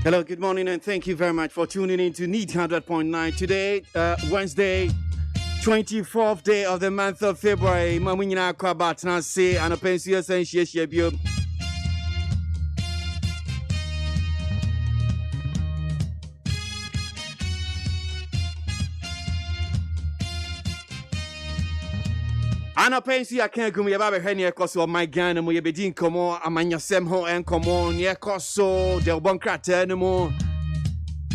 Hello, good morning, and thank you very much for tuning in to Need 100.9 today, Wednesday, 24th day of the month of February. Mamunyina kwabat na se anapensiyo senshie bio. Anapensi akan gum yaba hwe ne ekoso my Ghana mo yebedi nkomo amanyasem ho enkomo ne ekoso de bonkrata ne mo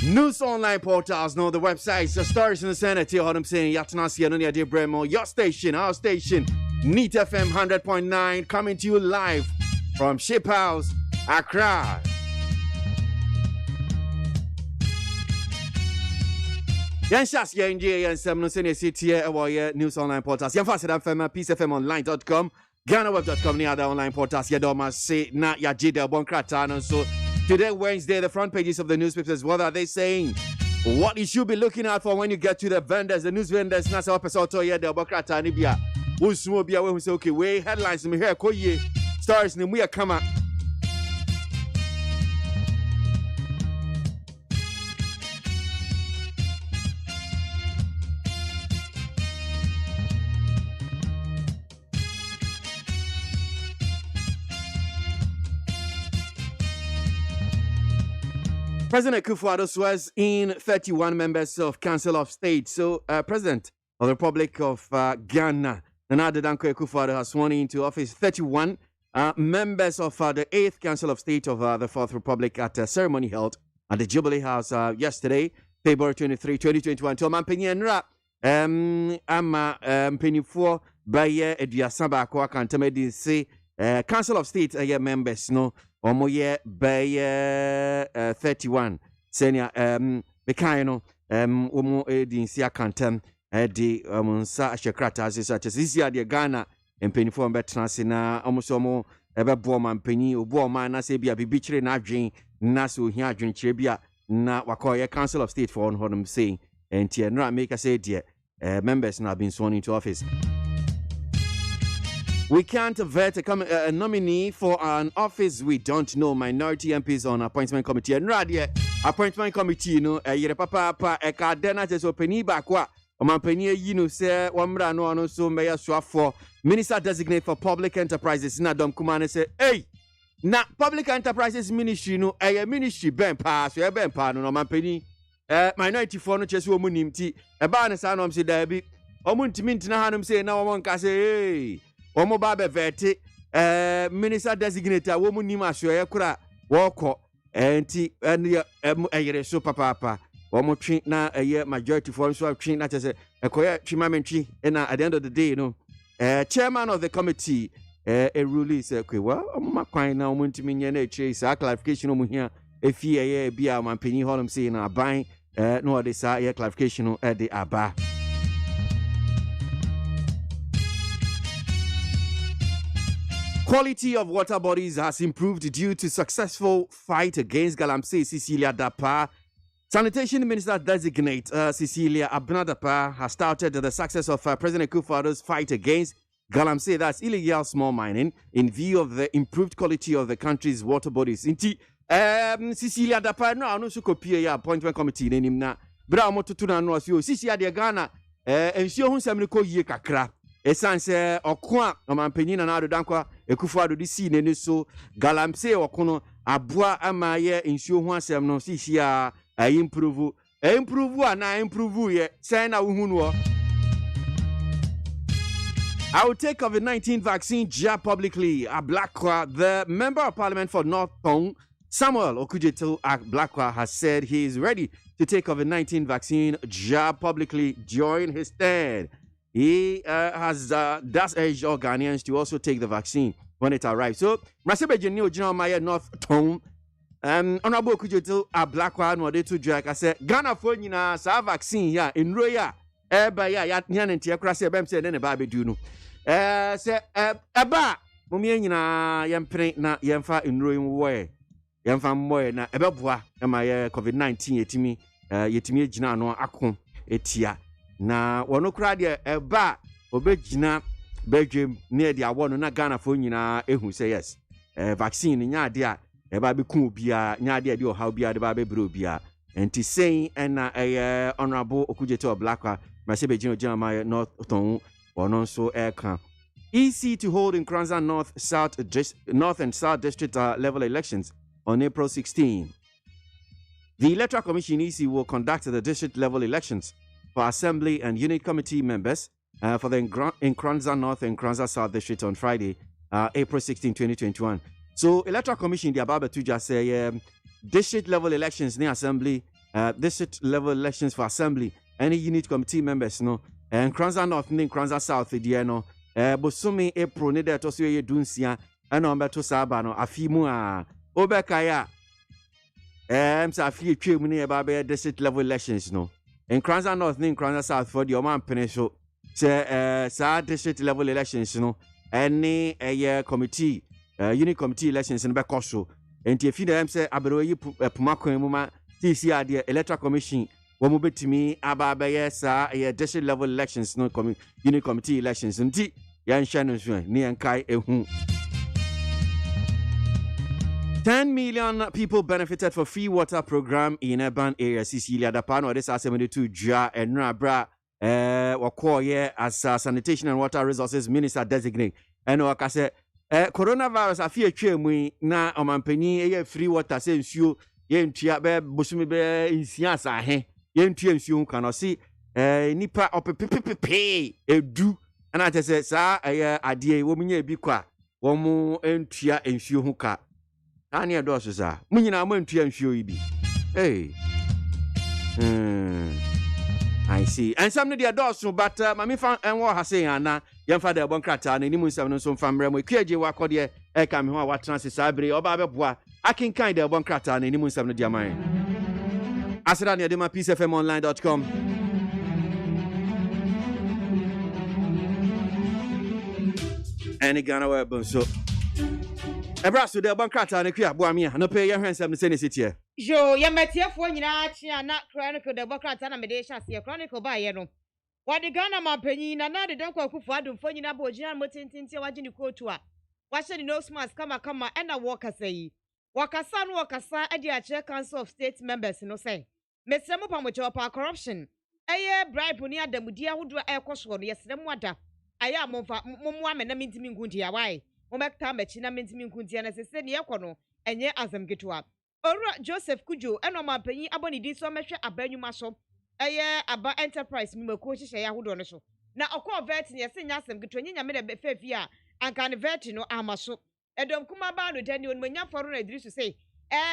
news online portals no the websites the stories in the Senate here what I'm saying yatanasi no ne de bremo your station our station Neat FM 100.9 coming to you live from Ship House Accra. Yan shas ya nje yan sem no sene city here news online portals. Yan fast FM peacefmonline.com, GhanaWeb.com ni other online portals. Ya do ma say na ya jide bon krata no so today Wednesday the front pages of the newspapers what are they saying? What you should be looking out for when you get to the vendors, the news vendors na say person to here the bon krata ni bia. Usumo bia we say okay we headlines me here koye stories ni mu ya kama. President Akufo-Addo swears in 31 members of Council of State. So, President of the Republic of Ghana, Nana Danko Akufo-Addo has sworn into office 31 members of the 8th Council of State of the 4th Republic at a ceremony held at the Jubilee House yesterday, February 23, 2021. To Mampeni Enra, Ama Penifo, Baye, Ediasamba, Kwakantame, say Council of State members, no. Omoye Baye 31 senior Bekano Omo Edin Sia Kantem Edi Munsa Shekrata such as this year the Ghana and Penifo Betrasina Omosomo Ebe Boman Penny Oboma na Sebia Bibichre Najin Nasu Hiajin Chebia na Wakoya Council of State for on saying and Tienra make us say dear members now been sworn into office. We can't vet a nominee for an office we don't know. Minority MPs on appointment committee. And radio appointment committee, you know, yere papa e ka dena je so peni bakwa. O man peni yi no se wamra no ano so meya so for minister designate for public enterprises na dom kumane say, "Hey, na public enterprises ministry no ministry ben pa so e ben pa no man peni minority for no cheso omu nimti e ba ne sa no say da bi omu ntimi ntina hanum say na wo nka say hey Omo babe vete minister designator wo munim asoye kura woko enti eyere so papa omo twi na majority for so twi na chese ekoye twimamantwi na at the end of the day you know chairman of the committee rule say okay well omo makwan na omo ntimi nye na eche sa clarification omo hia efie bia mampani holum say na ban no dey sa clarification dey aba. Quality of water bodies has improved due to successful fight against Galamsey. Cecilia Dapa, Sanitation Minister designate Cecilia Abnadapa has started the success of President Akufo-Addo's fight against Galamsey, that's illegal small mining, in view of the improved quality of the country's water bodies. Inti Cecilia Dapa no anu sukopie ya appointment committee nenim na bra mototo na no asio Cecilia de Ghana ensio hu nsem ne ko yie kakra. Esanse okwa omanpanyin na ado dankwa Akufo-Addo di si ne so Galamsey okono aboa amaye nsuo ho asem no sisi a improve ye say na wo hunu. I will take COVID-19 vaccine jab publicly. Ablakwa, the member of parliament for North Pong, Samuel Okujeto Ablakwa, has said he is ready to take COVID-19 vaccine jab publicly during his term. He has thus urged all Ghanaians to also take the vaccine when it arrives. So, Masebe Jenio General Maya North Tone, Honorable Kujoto Ablakwa, no de to drag. I said, Ghana for na sa vaccine ya in Roya, Eba ya Yan and Tiakrasi, Bem said, then a baby do no. Say, Eba, Mumiana, Yam Print na Yamfa in Royal way. Yamfa Moy na Ebabwa, and my COVID-19 yetimi Jina no Akum etia. Na wono kra de eba obegina bedwem near dia wono na Ghana fo nyina ehu say yes vaccine nya de a eba be ku bia nya de de how bia de ba be bro bia enti saying and honorable Okujeto Oblakwa Masebe Jino my North Ton or non so aircraft. EC to hold in Kranza North and South District level elections on April 16. The Electoral Commission EC will conduct the district level elections for Assembly and Unit Committee members for the Kranza North and Kranza South District on Friday, April 16, 2021. So Electoral Commission the Ababa to just say district level elections near Assembly, district level elections for Assembly, any Unit Committee members no, and Kranza North and Kranza South the no. Bosumi April ne de to so ye dunsia ana o beto saba no afimu a obekaya sa afi twem ne ba be district level elections no in Kranza North ne Kranza South for the man pene so se sa district level elections no any committee unit committee elections no be koso enti efi dem se abero yi pumakwan mu ma TC ade electoral commission womu betimi aba be sa district level elections no unit committee elections nti yan shanu ni yankai ehu. 10 million people benefited for free water program in urban areas. Cecilia Dapano, this is 72 Ja and Rabra, Wakoye as Sanitation and Water Resources Minister designate. And Wakase, coronavirus, a fear chemwe na omampeni, free water, since you, yen tiabe, bushmibe, in siasa, yen tians you cannot see, nipa pay, do. And I just said, sir, idea, woman, ye be qua, one more entia and few hooka. Anya doses are. Munina went to show you be. Hey. I see. And some of the adults, but Mammy found and what has saying, Anna, young father, one cratter, and any moon seven some family, KJ Wakodia, Ekam, what transit Sabri, or Baba, I can kind of one cratter, and any moon seven of your mind. Asadania, Dema PeaceFMOnline.com. Any Ghana web so. Ebraso de bankrata na kwa aboamia no pay your handsome ne sene sitie. Jo ya matiafo nyina chia na chronicle de bankrata na mede sha se chronicle ba ye no. Wade Ghana mampanyi na de donko akufo adumfo nyina ba ogina motintinti waje ni kotu a. Wahye ni nose mask kama ena wokasa yi. Wakasa no wakasa ade a chair council of state members no say. Mesremo pamocho pa corruption. Eye bribe ni adamudi ahodo ekoso no yesremo ada. Aya momfa momo amena mintimi ngunti ya wai. Momekta mechi na mintimi nkunti na sese ne yekono enye azam getua Owura Joseph Kujo eno mampanyi aboni di so mehwe abanyuma so eye aba enterprise mimako hihye ya hodo no so na okọ vet ne yese nya asam getua nyanya me de fefi a anka ne vet no amaso edom kuma ba no dani onmanya foro na diri so say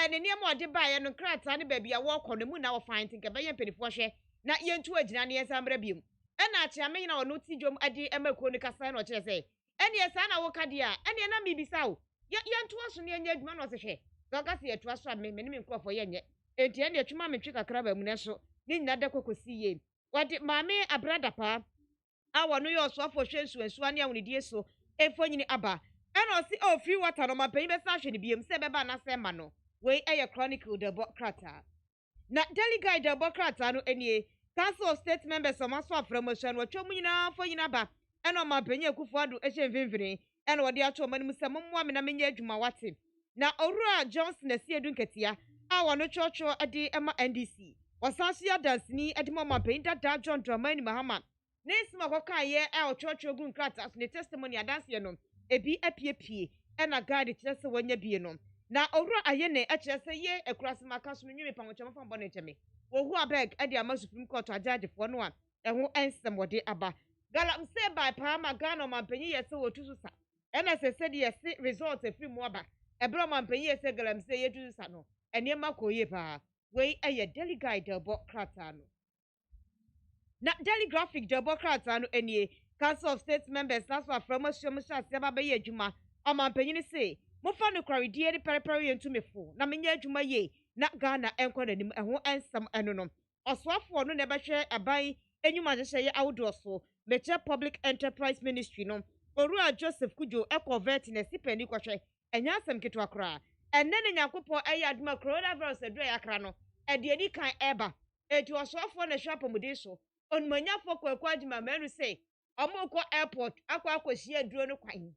ne niam ode ba ye no krata ne ba bia wo kono mu na wo fine think ba ye mpelifo hwe na yentu agina ne yesamra biom ena atia me na ono ti dwom ade emako ne kasa na oche say eni esa na wo kadia eni na mi bisa o yentu aso ne enya adwuma no se hwe Gagasi ya tuwa swa me ni mkrofo yenye. Enti ene chuma mchika kraba muneso. Ni nade kokosi ye. Wadi mame abrada pa. Awa no yo swafo hwensu ensuani ya unidie so. Efo nyini aba. Eno si o free water no mapenyi besa hwe ni biem se beba na sema no. Wei eye chronicle de krata. Na delegate de krata no enie. Council of state members o maso aframotion watwa munyina fo nyina ba. Eno mapenyi akufo adu ehye mvimvini. Eno wadi ato manimu se momwa me na menye adwuma wate. Na Owura Johnson Asiedu nketia a wono chocho ade ema NDC wasanso ya dansini ade mama peinda da John Dramani Mahama nesima koka ye a chocho gun krata so ne testimony adanse no ebi apiepie na guide kyerese wanya bie no na Owura ayene akyerese ye akurase maka so menwi panwochama fa mbone cheme wohu abeg ade ama Supreme Court ajagefo no a eho ensem wode aba gala mse by Pama Ghana mampanyi yese wotusu sa ena sese de yese result efri mu aba Ebro mampanyi yese galam se yetu sa no enema koye pa wei eye delegate de krata no na graphic de krata no enie council of state members that's why from us se ba be adwuma o mampanyi ni se mo fa no kwari die de perepere yentumefo na menye adwuma ye na Ghana enko nanim eho ensam eno no oswafo no ne behwe aban enyuma hye ye outdoor so meche public enterprise ministry no Owura Joseph Kujo ecovet ne sipeni kwhwe enya asem ketwa kra enne ne nyakopo eya aduma coronavirus edo yakra no edieni kan eba eti osofo na hwa pomudi so onmanyafo kwakwa aduma manu say omoko airport akwa akohia duro no kwan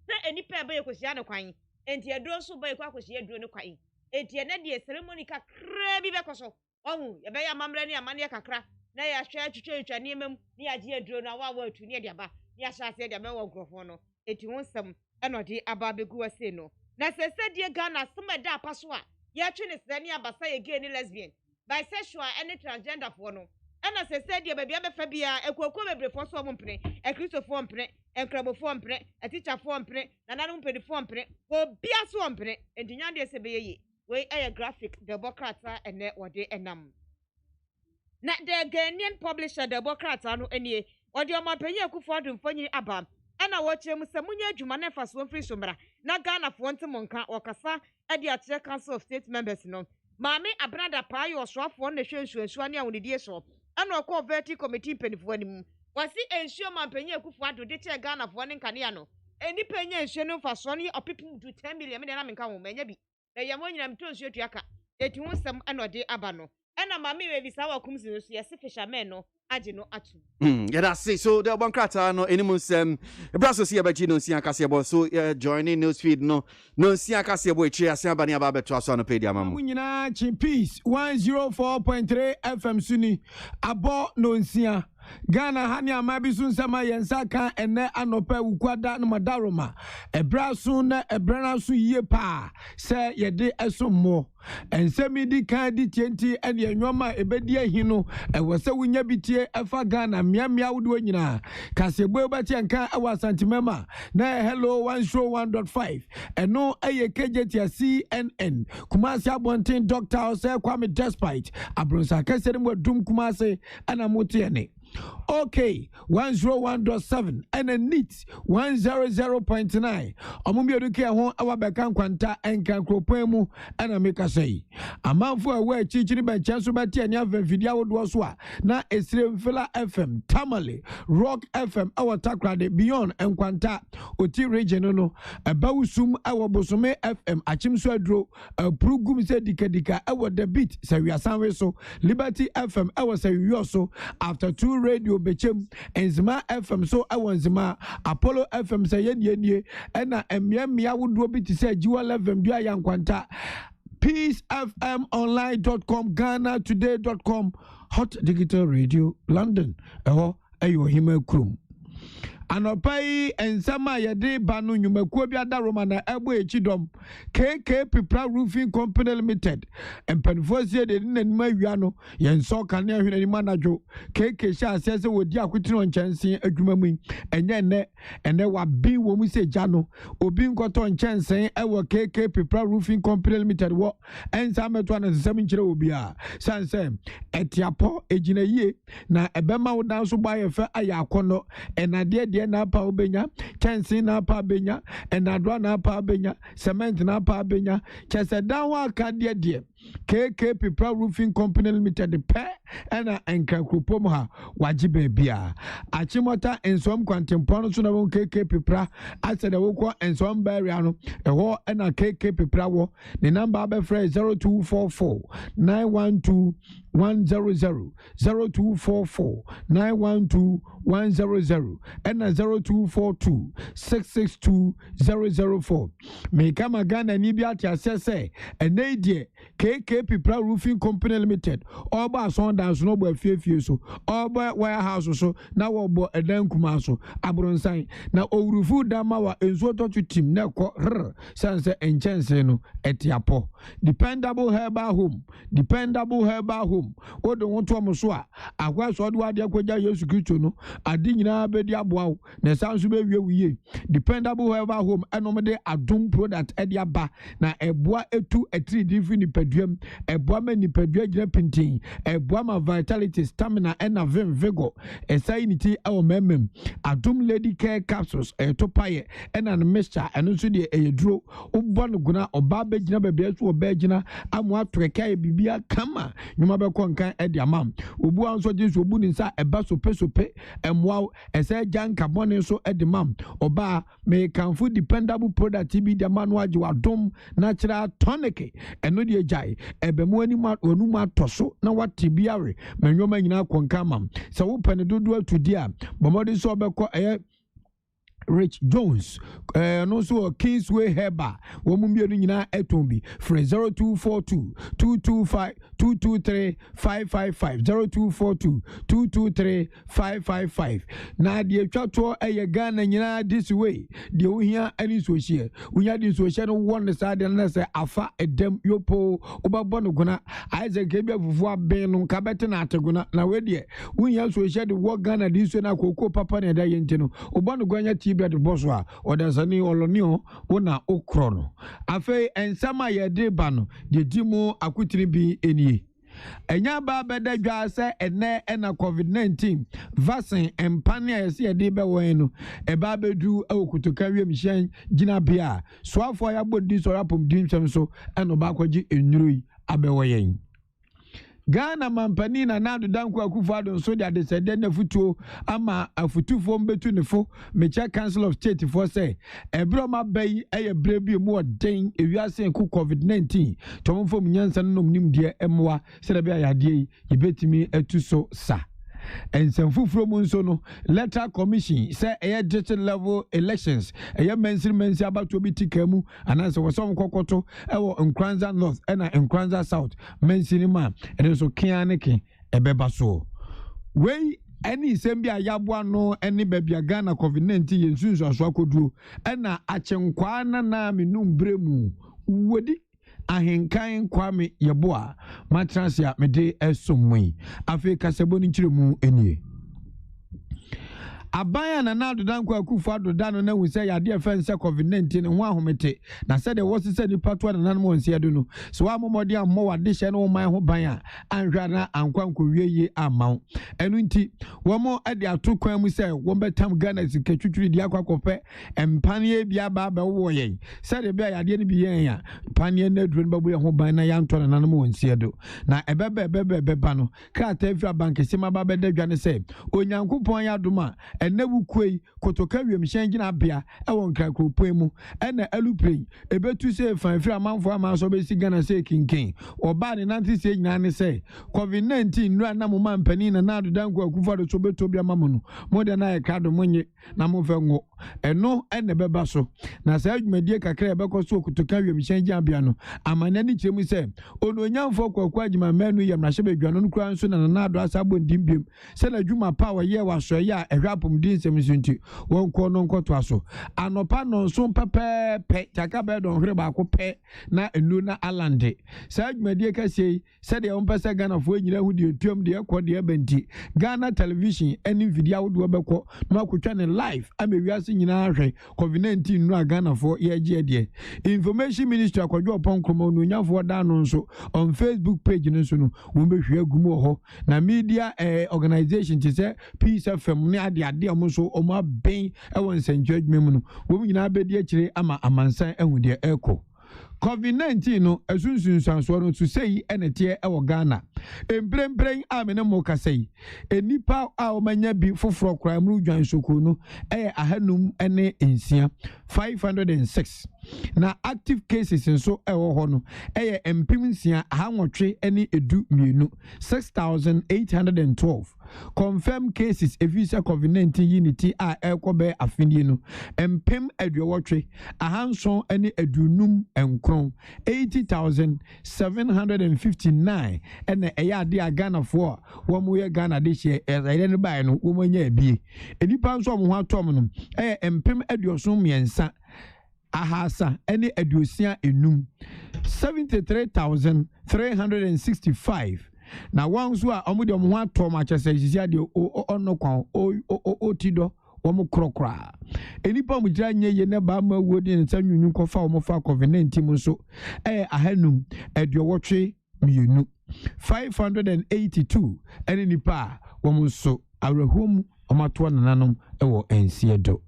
se enipa eba yekohia no kwan enti aduro so boy kwa akohye aduro ne kwan enti na de ceremony kakra bi bekoso ohu ye be ya mamre ne amane kakra na ya hwe twetwa ne emam ne ya je aduro na wa atu ne de aba ne ya hya se de be wo grofo no enti wonsam eno de aba begu ase no na sese de Ghana someda apaso a ya twe ne sere ne abasa ye gay ne lesbian bisexual and transgender for no ena sese de baby abefa bia ekoko bebrefo so mo mpene ekristofo mpene enkrabofo mpene atichafo mpene nananu mpedifo mpene obia so mpene endinya de se beye we aya graphic democrata ene wode enam na the Ghanaian publisher democrata no enie wode omapanyi akufo adumfanyi aba ena wo kyerem se munye adwuma na faso mfiri somra na Ghana fo ntemonka okasa ade akyere council of state members no Mami abrada pa yo soafo na hwensuansu ane awonidie so ana okọ verti committee penifo anim wasi ensuo mampanyi akufo ado de che Ghana fo ne nkane no eni panya ensuo no fa so ne opipim to 10 million me na menka ho manya bi na yamo nyina mto nsuo tuaka eti ho sam ana ode aba no ana mami we bisa wa kumsi no so yesi fishermen no age no atu yeah, that's it. So the bankrata no animals braso si abachi no si akasebo so joining news feed no si akasebo echi asia bani aba beto so no pedia mamu munyina chi peace 104.3 FM suni abo no nsia Ghana hani amabi sun sama yensa kan ene anopa ukwada no madaroma ebraso na ebrana so yie pa se yede esommo ensemi di kan di tienti ene enwoma ebedi ahino ewose wunya bitie efa Ghana miamia wudo nyina kasebo ebati anka ewa santimema na hello 101.5 eno eye kejeti CNN Kumasi abonten Dr. Ose Kwame Despite abronsa kasere mo dum Kumasi ana motiene. Okay, 101.7 and a neat 100.9. Omumbi eduke ho awabeka kwanta enkan kropemu ana meka sei. Amanfo awe chichiri ba chanso bati anya video wodo so a na esire mfela FM, Tamale, Rock FM awatakrade beyond enkwanta oti region no ebawusum awobosome FM achimso adro prugum se dikadika awo the beat se wiasanwe so Liberty FM awo se wiyoso after 2 radio bechem enzima FM so awanzima Apollo FM say yenie ena emiamia wodo bi ti say Jewel FM dua yankwanta peacefmonline.com ghana-today.com hot digital radio London eho ayo hima krum anopai ensama yede banu nyumakuo bi adaroma na ebo echidom KK Pipra Roofing Company Limited empenfosie de nanima awia no yenso kane ahwene ni manajo KK sha asese wodi akotino nchensen adwumamu enne wa bi wo mu se gya no obi nkoto nchensen ewo KK Pipra Roofing Company Limited wo ensa meto na sesem nkire obi a sanse etiapo ejina yie na ebema wo dan so gba ye fe aya akono enade na pa obenya chansi na pa benya enadwa na pa benya cement na pa benya chese dan wa ka de KK Pipra Roofing Company Limited pe ena enka kupom ha wajibe bia achimota ensom kwantempo so na won KK Pipra asede wokọ ensom barea no eho ena KK Pipra wo the number be free 0244 912 100 0244 912 100 and 0242 662 004 me kama Ghana ni bi ati asese ene die KK Pipra Roofing Company Limited oba son dance no bo afiefie so oba warehouse so na wo bo edan kuma so abronsan na owurufu dama wa enzo to team na ko sanse enchense no etiapo dependable herbal home odo wonto omoso a akwa so do ade akwaja Yesu Kristo no ade nyina bedi aboa na sanso be wiye dependable herbal home enomde adom product ede aba na eboa etu etri different nipaduam eboa ma nipadua gina pintin eboa ma vitality stamina and vigor esainity awo memem adom lady care capsules etopaye and an mixture eno so de eyeduro obon guna oba be gina be so oba gina amwa treka e bibia kama nyuma be konkan ede amam obu anso jesu obu nsa eba sope emwa ese janka bone so ede mam oba me kanfu dependable product bi de manu age wadom natural tonic eno de jai ebemu ani ma onu ma toso na wate biare menwoma nyina konkan mam se wo pane dodo atudi a bomodi so obekọ Rich Jones, and also Kingsway Heba, Womumbia Etombi, for 0242 225 223 555 0242 223 555. Now, the Chato Ghana this way, the Uya any social, we had this social one side and say Afa Edem Yopo, Obabonogona, Isaac Gabia Vua Ben, Cabetana Taguna, Nawedia, we also shared the work Ghana this one, Coco Papa and Dayentino, Obanogonia Tibia the Boswa, or there's a new Olonio, Ona Okrono. Afe and Sama Yadebano, the Jimo Akutri any. Enya ba beda dwa se ene na COVID-19 vaccine empania yesi ede be wenu e ba bedu okutoka wiem hyen gina bia so afọ ya bodi so rapom dimsem so eno ba kwaji enurui abewoyen Ghana mampani na nadu danku akufado nso de adesede na futuo ama afutufo mbetu nefo mecha council of state for say ebro ma bayi eye brebi mu odin ewiase ku COVID-19 tomfo munyansa no nim de emwa sede bia yade yi betimi atuso sa ensefufuro mu nso no letter commission say eye district level elections eye mensi abato bi tikamu ananse wosom kokoto ewo Nkranza North na Nkranza South mensi ni ma enso kianeke ebeba so we any sembi ayabwa no any babia Ghana COVID-19 yensunsu aso akoduo na achenkwa na menum bremu wodi ahenkan kwame yeboa matrasia mede esomwe afi kasebo ni nchiremu enie abaya na nadu danko akufu adodano na wuse yade efense COVID-19 ho ahomete na se de wosise ni patwa na nanmo nse ado no so wa momode ammo wade hye no man ho ban a anhwa na ankwanko wieye amaw enu nti womo ade atokwan mu se wo betam Ghana sikatwutwuri di akwakope empanie bia ba ba wo yen se de bia yade ni bi yen ya panie na duro babu ye ho ban na yanto na nanmo nse ado na ebebe ba no krata afia bank sima ba bedadwa ne se onyankopon ya doma enewu kwei kotoka wiem hyen gina bia ewon krankropon mu ena alupren ebetu se fanfiri amanfo amanso be si Ghana se kinkin oba ne nanti se nyina ne se COVID-19 nura na mo mampani na nadu danko akufado so beto bia mamono mo de na ye kado monye na mo fe ngo eno ene beba so na sa adwumadie kakra ebekọ so kotoka wiem hyen gina bia no amane ni kiremu se ono nyamfo kwakwa adwuma manu ye mrahye bedwano no kura nso na nadu asabo ndimbiem se na adwuma power ye waso ye a ehwapom din semisunti won ko no nkoto aso anopa no so pepepe chaka be don hre ba ko pe na enu na alande sa adwumadie kasei se de on pesa Ghana fo nyina hu de tuam de ekọ de benti Ghana television eni video wodo beko na akotwa ne live amewiase nyina ahwe COVID-19 no Ghana fo ye je de information ministry akwadwo opon kromo no nyafo da no nso on Facebook page no so no wo be hwe agumo ho na media organization ti se Peace FM ne ade so oma ben ewon nsanjadwem no wo nyina bedi akire ama amansan ehu de eko COVID-19 no asunsunsanso no to say enete ewo Ghana embrembren amene mo kasei enipa a omanya bi foforo kra mu dwan soko no ahanum ene ensia 506 na active cases nso ewo ho no empim nsia ahanwotwe ene edu mienu 6812 confirmed cases evisa COVID-19 unity a ekobe afindie no empim aduwotwe ahanson ene edunum enkron 80,759 ene ade Ghana for wo mo ye Ghana de hye ere ne bai no wo manya abie enipa nso mo ho atom no empim aduoson miensa ahasa ene aduosia enum 73,365 na wanzu a omude omo ho atom achese hisia de onno kwan otido womo krokra enipa mu gira nye ye ne ba ma wodi nsanwunwu kofa womo fa COVID-19 mu so ahanum aduowotwe mienu 582 ene nipa womo so awrahom omato nananom ewo ensiedo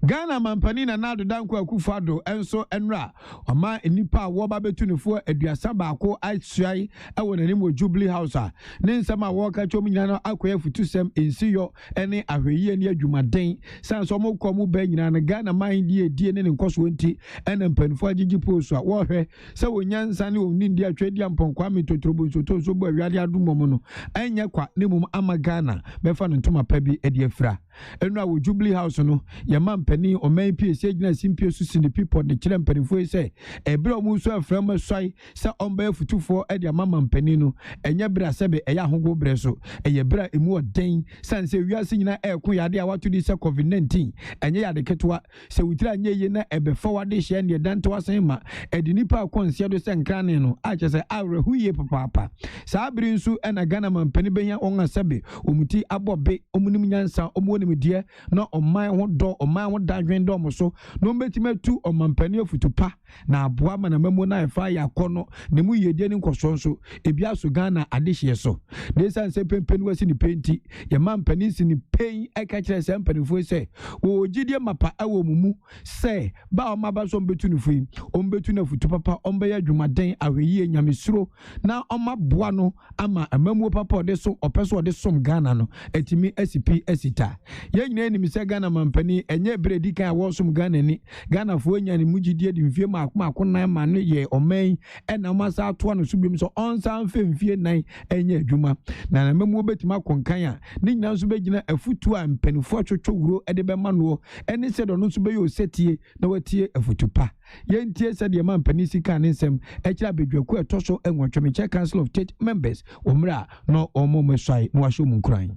Ghana mampani na nadu danko akufado enso enra oma enipa wo ba betunefo aduasa baako asuai ewo nanim wo Jubilee House a ne nsama wo ka chom nyina no akoya futusem ensiyo ene ahweye ne adwumaden sanso mo komu ba nyina na Ghana man die ne nkoso nti ene mpanifo agigi poso a wo hwe se wo nyansa ne wo nindi atwedi amponkwa metotrobo nso to so bo awiade adomom no enya kwa ne mum ama Ghana befa no ntoma pa bi edi afra enu a wo Jubilee House no ye man pani o man PSA gina simpio so sini people de kire mpanifo say ebre o mu so afram swai se omba futufo e de mama mpani no enye bra sebe eya hogo bre so eye bra emu oden sanse wiase nyina ekon yade a wato di se COVID-19 enye yade ketwa se wutira nye ye na ebe forward hye ne dante wasen ma edi nipa akonsia do se nkrane no a che se awrehuye papa sa abiri nsu ena Ghana mampani benya onga sebe omuti abobe omunim nyansa omuonim die na oman ho do oman ho dadwen do omoso no mbetime tu omampani ofutupa na aboa mana mamu na efa ya kono ne mu yedie ni nkoso nso ebi aso Ghana adehye so de sanse pempeni wasi ni penti ye mampani si ni pen aka kire se mpanifo se wo gidie mapa awo mumu se ba o maba so mbetu ni fui o mbetu na futupapa o mbe ya dwumaden aweye nyamesuro na o maboa no ama amamu papa de so opeso de som Ghana no etimi SP esita ye nyina ni mise Ghana mampani enye bredi kan wo som Ghana ni Ghana fo nya ni mugidie di mfie ma akona ma no ye omen ena masa ato no so bim so onsa mfemfie nan enye adwuma na amamu betima konkan a ni nyina so begina afutu a mpanifo twotwo wuro ede be ma no ene se do no so be yo setie na watie afutupa yentie se de mampani sika ne nsem ekira bedwaku etoso enwotwemeche Council of State members omra no omo mesai no ahwo munkran.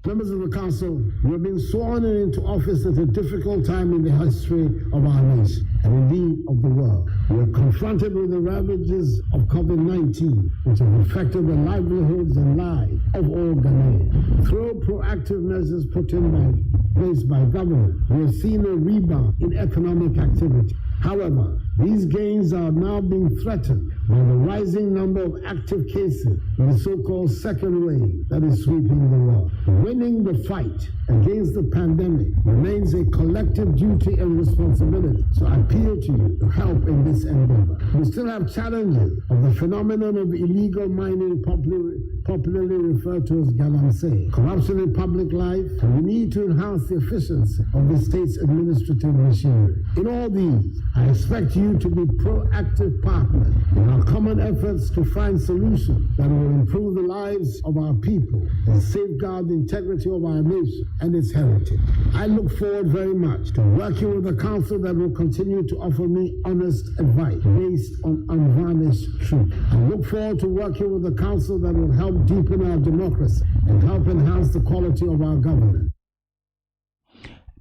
Members of the Council, we have been sworn into office at a difficult time in the history of our nation and indeed of the world. We are confronted with the ravages of COVID-19, which have affected the livelihoods and lives of all Ghanaians. Through proactive measures put in place by government, we have seen a rebound in economic activity. However, these gains are now being threatened by the rising number of active cases in the so-called second wave that is sweeping the world. Winning the fight against the pandemic remains a collective duty and responsibility. So I appeal to you to help in this endeavor. We still have challenges of the phenomenon of illegal mining, popularly referred to as galamsey, corruption in public life, and we need to enhance the efficiency of the state's administrative machinery. In all these, I expect you to be proactive partners in our common efforts to find solutions that will improve the lives of our people and safeguard the integrity of our nation and its heritage. I look forward very much to working with a council that will continue to offer me honest advice based on unvarnished truth. I look forward to working with a council that will help deepen our democracy and help enhance the quality of our governance.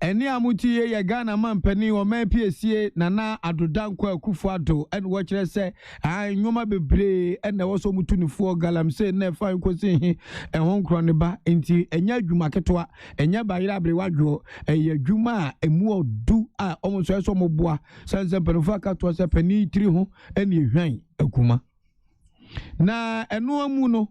Eni amuti ye Ghana mampani o man PSA nana adodankwa Akufo-Addo en wo kire se nyoma bebre en na wo so mutunifo galamse na fa nkosi hi ehon kro ne ba enti enya adwuma ketwa enya bayira abrewadwo adwuma emu odu a omonso eso moboa sanse panifo akato se pani 3 ho en ehwan akuma na eno amu no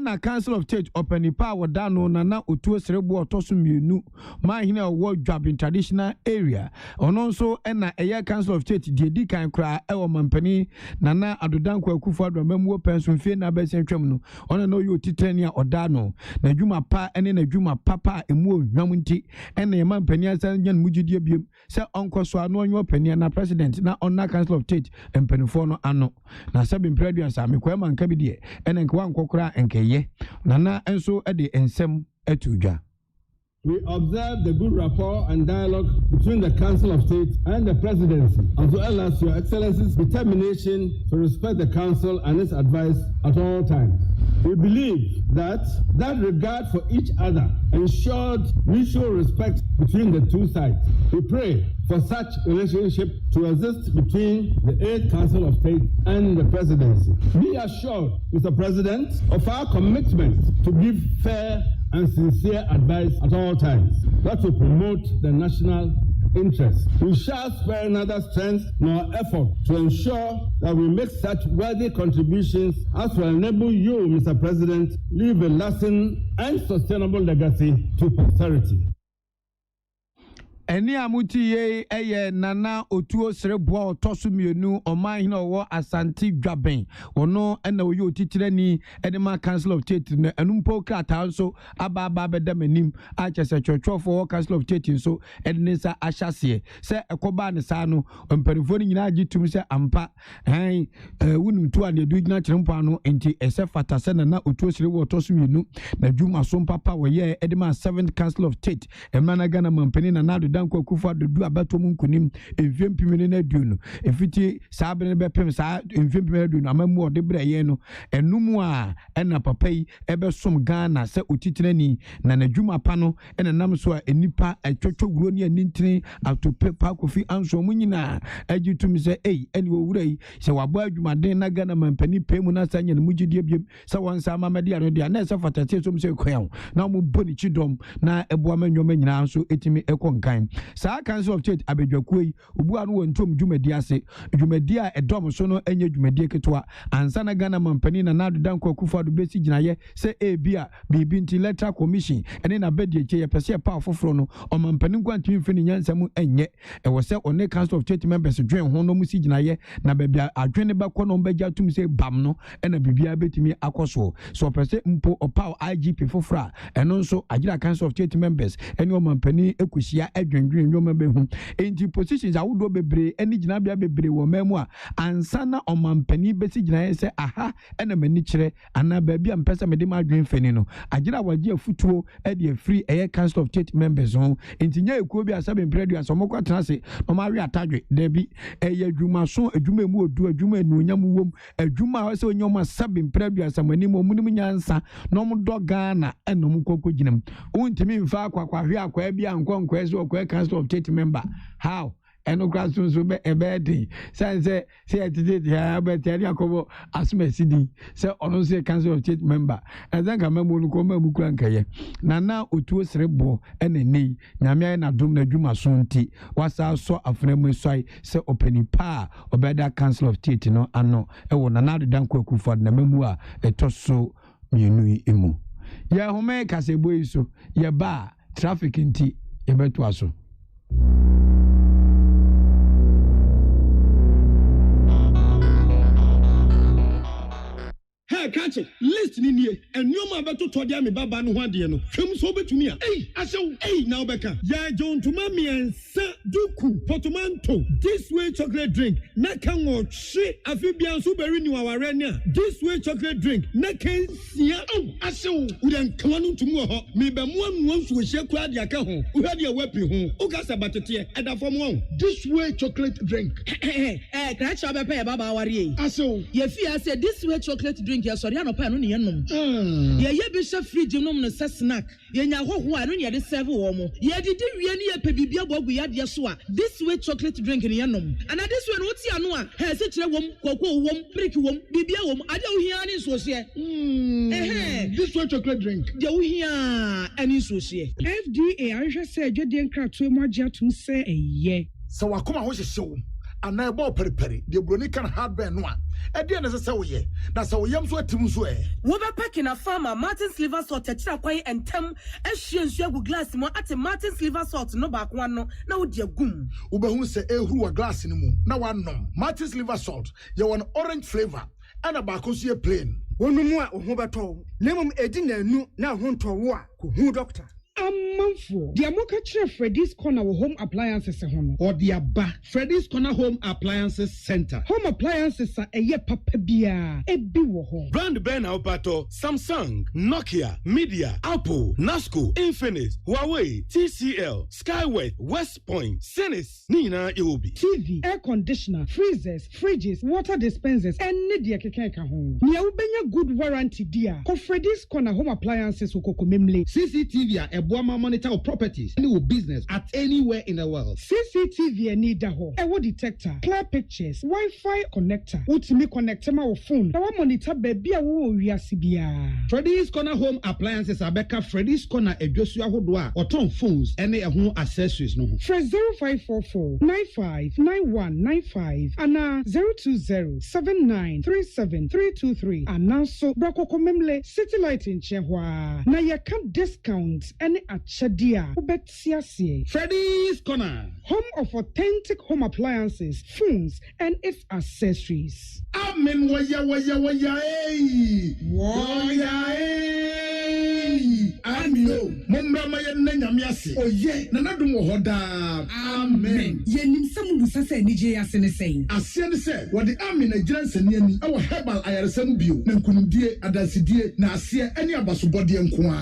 na Council of State open power dano na na otuo serebo otoso mienu ma hina wo dwabin traditional area ono nso na eye Council of State die di kan kra e wo mampani na na adodankwa Akufo-Addo mamu pension fie na besen twam no ono no yo titani a odano na dwuma pa ene na dwuma papa emu ohwam nti ene ye mampani asan nyan mugidie biem se onkoso ano onyo pani na president na onna Council of State empanifo no ano na sabi mpredua sa me man kabidie ene nkwa nkokora enkeye nana enso ede ensem atudwa. We observe the good rapport and dialogue between the Council of State and the Presidency, as well as Your Excellency's determination to respect the Council and its advice at all times. We believe that regard for each other ensured mutual respect between the two sides. We pray for such relationship to exist between the 8th Council of State and the Presidency. Be assured, Mr. President, of our commitment to give fair and sincere advice at all times that will promote the national interest. We shall spare neither strength nor effort to ensure that we make such worthy contributions as will enable you, Mr. President, leave a lasting and sustainable legacy to posterity. Eni amuti ye eye nana otuo sereboa otoso mienu oman hina owo Asante Dwaben ono ena oyo otitirani edema Council of State ne enumpo krata nso aba beda manim a chese twotwofo Council of State nso ednesa ahyase se ekoba ne sa no mpanifo ni nyina agitum se ampa wunum tu ane du nyina kyerempo ano enti ese fata se nana otuo sereboa otoso mienu na dwuma so papa wo ye edema 7th Council of State emana Ghana mampani na nado danko kufa do abato mu nkunim emfiem pimene na duno efiti saabene bepem saa emfiem pimene duno amamu ode braye no enumu a ena papa yi ebesom Ghana se otitirani na nadwuma pa no ena nam so a enipa atwotwo guro ne anintini atope pa kofi anso mu nyina agitum se eni owura yi se wabo adwumaden na Ghana mampani pemu na sanya ne mugidie biem se wonsa amamade ano dia na se fatate so se koyan na mo boni chidom na eboa manwoma nyina so etimi ekonkan sa Council of State abedwakuo yi obu anu wontom dwumadi ase dwumadi a edom so no enye dwumadi ketwa ansa na Ghana mampani na nado danko akufa do besi ginaye se ebia bibi nti electoral commission ene na bedi eche yepese pa foforo no omampani kwantimi fini nyansam enye ewo se one Council of State members dwen ho no musi ginaye na bebia adwene bakọ no begya tum se bam no ena bibia betimi akoso so pese mpo opa IGP foforo eno nso agira Council of State members ene omampani ekusia edwendwen nyoma behu enti positions awodo bebre ene gina bia bebre wo mamu a ansana omampani besi gina se aha ena mani kire ana ba bia mpesa mede ma adwen fani no agira waje afutuo e de free eye Council of State members ho enti nya ekuo bia sabe mpredu asomoko atrase no ma wi atadwe debi eye adwuma so adwuma mu odu adwuma enuonyam wom adwuma se onyoma sabe mpredu asamani mo munum nyansa no mo do Ghana eno mo kokko ginam untimi mfa akwahwe akwa bia nkonkwa so okwa Council of State member how eno grassroots so be ebedi say attitude ya beteri akobo asumesidi say ono say Council of State member ezanka mamu no ko mamu kura nkaye na otuo serebo eneni nyame na dum na dwuma so nti wasa so afremu swai say openipa obeda Council of State no ano ewo na danko akufo na mamu a etoso mienu emu ye home kasebo iso ye ba traffic nti ye beto aso. Hey, catch it. List ni nie. And you ma beto to dia me baba no hwade no. Hwem so betumi a. Asew. Now beka. Ya John to mami ensa duku portmanteau. This way chocolate drink. Na kan wo hwe afibia so beri ni waware ni a. This way chocolate drink. Na kan sia. Asew. Udan kwanu tumu ho. Me be mo anu so hye kwa dia ka ho. Uhade a wapi ho. Ugasa batete. Eda fom ho. This way chocolate drink. Catch up be baba ware. Asew. Ye fi say this way chocolate drink. Sorry, I no pa no ne nom. Ye bi sha fridge nom no snack. Ye nya hoho a no ne de serve wo mo. Ye didi wie ne ye pe bibia bogu ya de so a. This way chocolate drink ne nom. And this way no ti ano a, he se kire wom, koko wom, brick wom, bibia wom. Ade wo hia ne so hye. This way chocolate drink. De wo hia ani so hye. FDA anhwe se adwede nkratoe mo agye atum se eye. So wakoma ho hyehyɛ wo. Ana ebo periperi de broni kan hardware no a ede na se wo ye na se wo yam so atim so wo be packing a farmer Martin's liver salt techira kwai entem ehwie nsu agu glass mo ate Martin's liver salt no ba kwa no na wo de agum wo be hu se ehuru wa glass ni mu na wa nom Martin's liver salt ye won orange flavor ana ba ko so plain wonumu a ho beto lemum edi na anu na ho ntowo a ko hu doctor Amanfo, the Amoka Freddy's Corner Home Appliances or the Abba Freddy's Corner Home Appliances Center. Home appliances are a ye papabia, a biwo. Brand Ben Alpato, Samsung, Nokia, Media, Apple, Nasco, Infinix, Huawei, TCL, Skyway, West Point, Sinis, Nina Iwobi. TV, air conditioner, freezers, fridges, water dispensers, and Nidia Kekeka home. Nia ubenya good warranty dear. Ko Freddy's Corner Home Appliances ukokomemle. CCTV Boama monitor of properties any business at anywhere in the world. CCTV need a ho. Ewo detector, clear pictures, Wi-Fi connector. Utimi connector ma phone. Ewo monitor baby a wo wiasibia. Freddy's Corner Home Appliances Abeka Freddy's Corner Ejosua hodoa or ton phones any home accessories no. Fresh 0544 959195 and 020 7937323 and now so brako komemle city light in Chehwa. Na ya can discount and ne akyɛdeɛ a wobɛte aseɛ. Freddy's Corner. Home of authentic home appliances, phones, and its accessories. Amen. Waya. Amio. Mumra maya nyamiase. Oye. Nanadum hoda. Amen. Yenim samu busa se nije asene sei. Asiane se wode amen agyina nsaniani ɛwɔ herbal ayaresam bio na nkunumdie adasidie na asie ɛne abasobɔde nko a.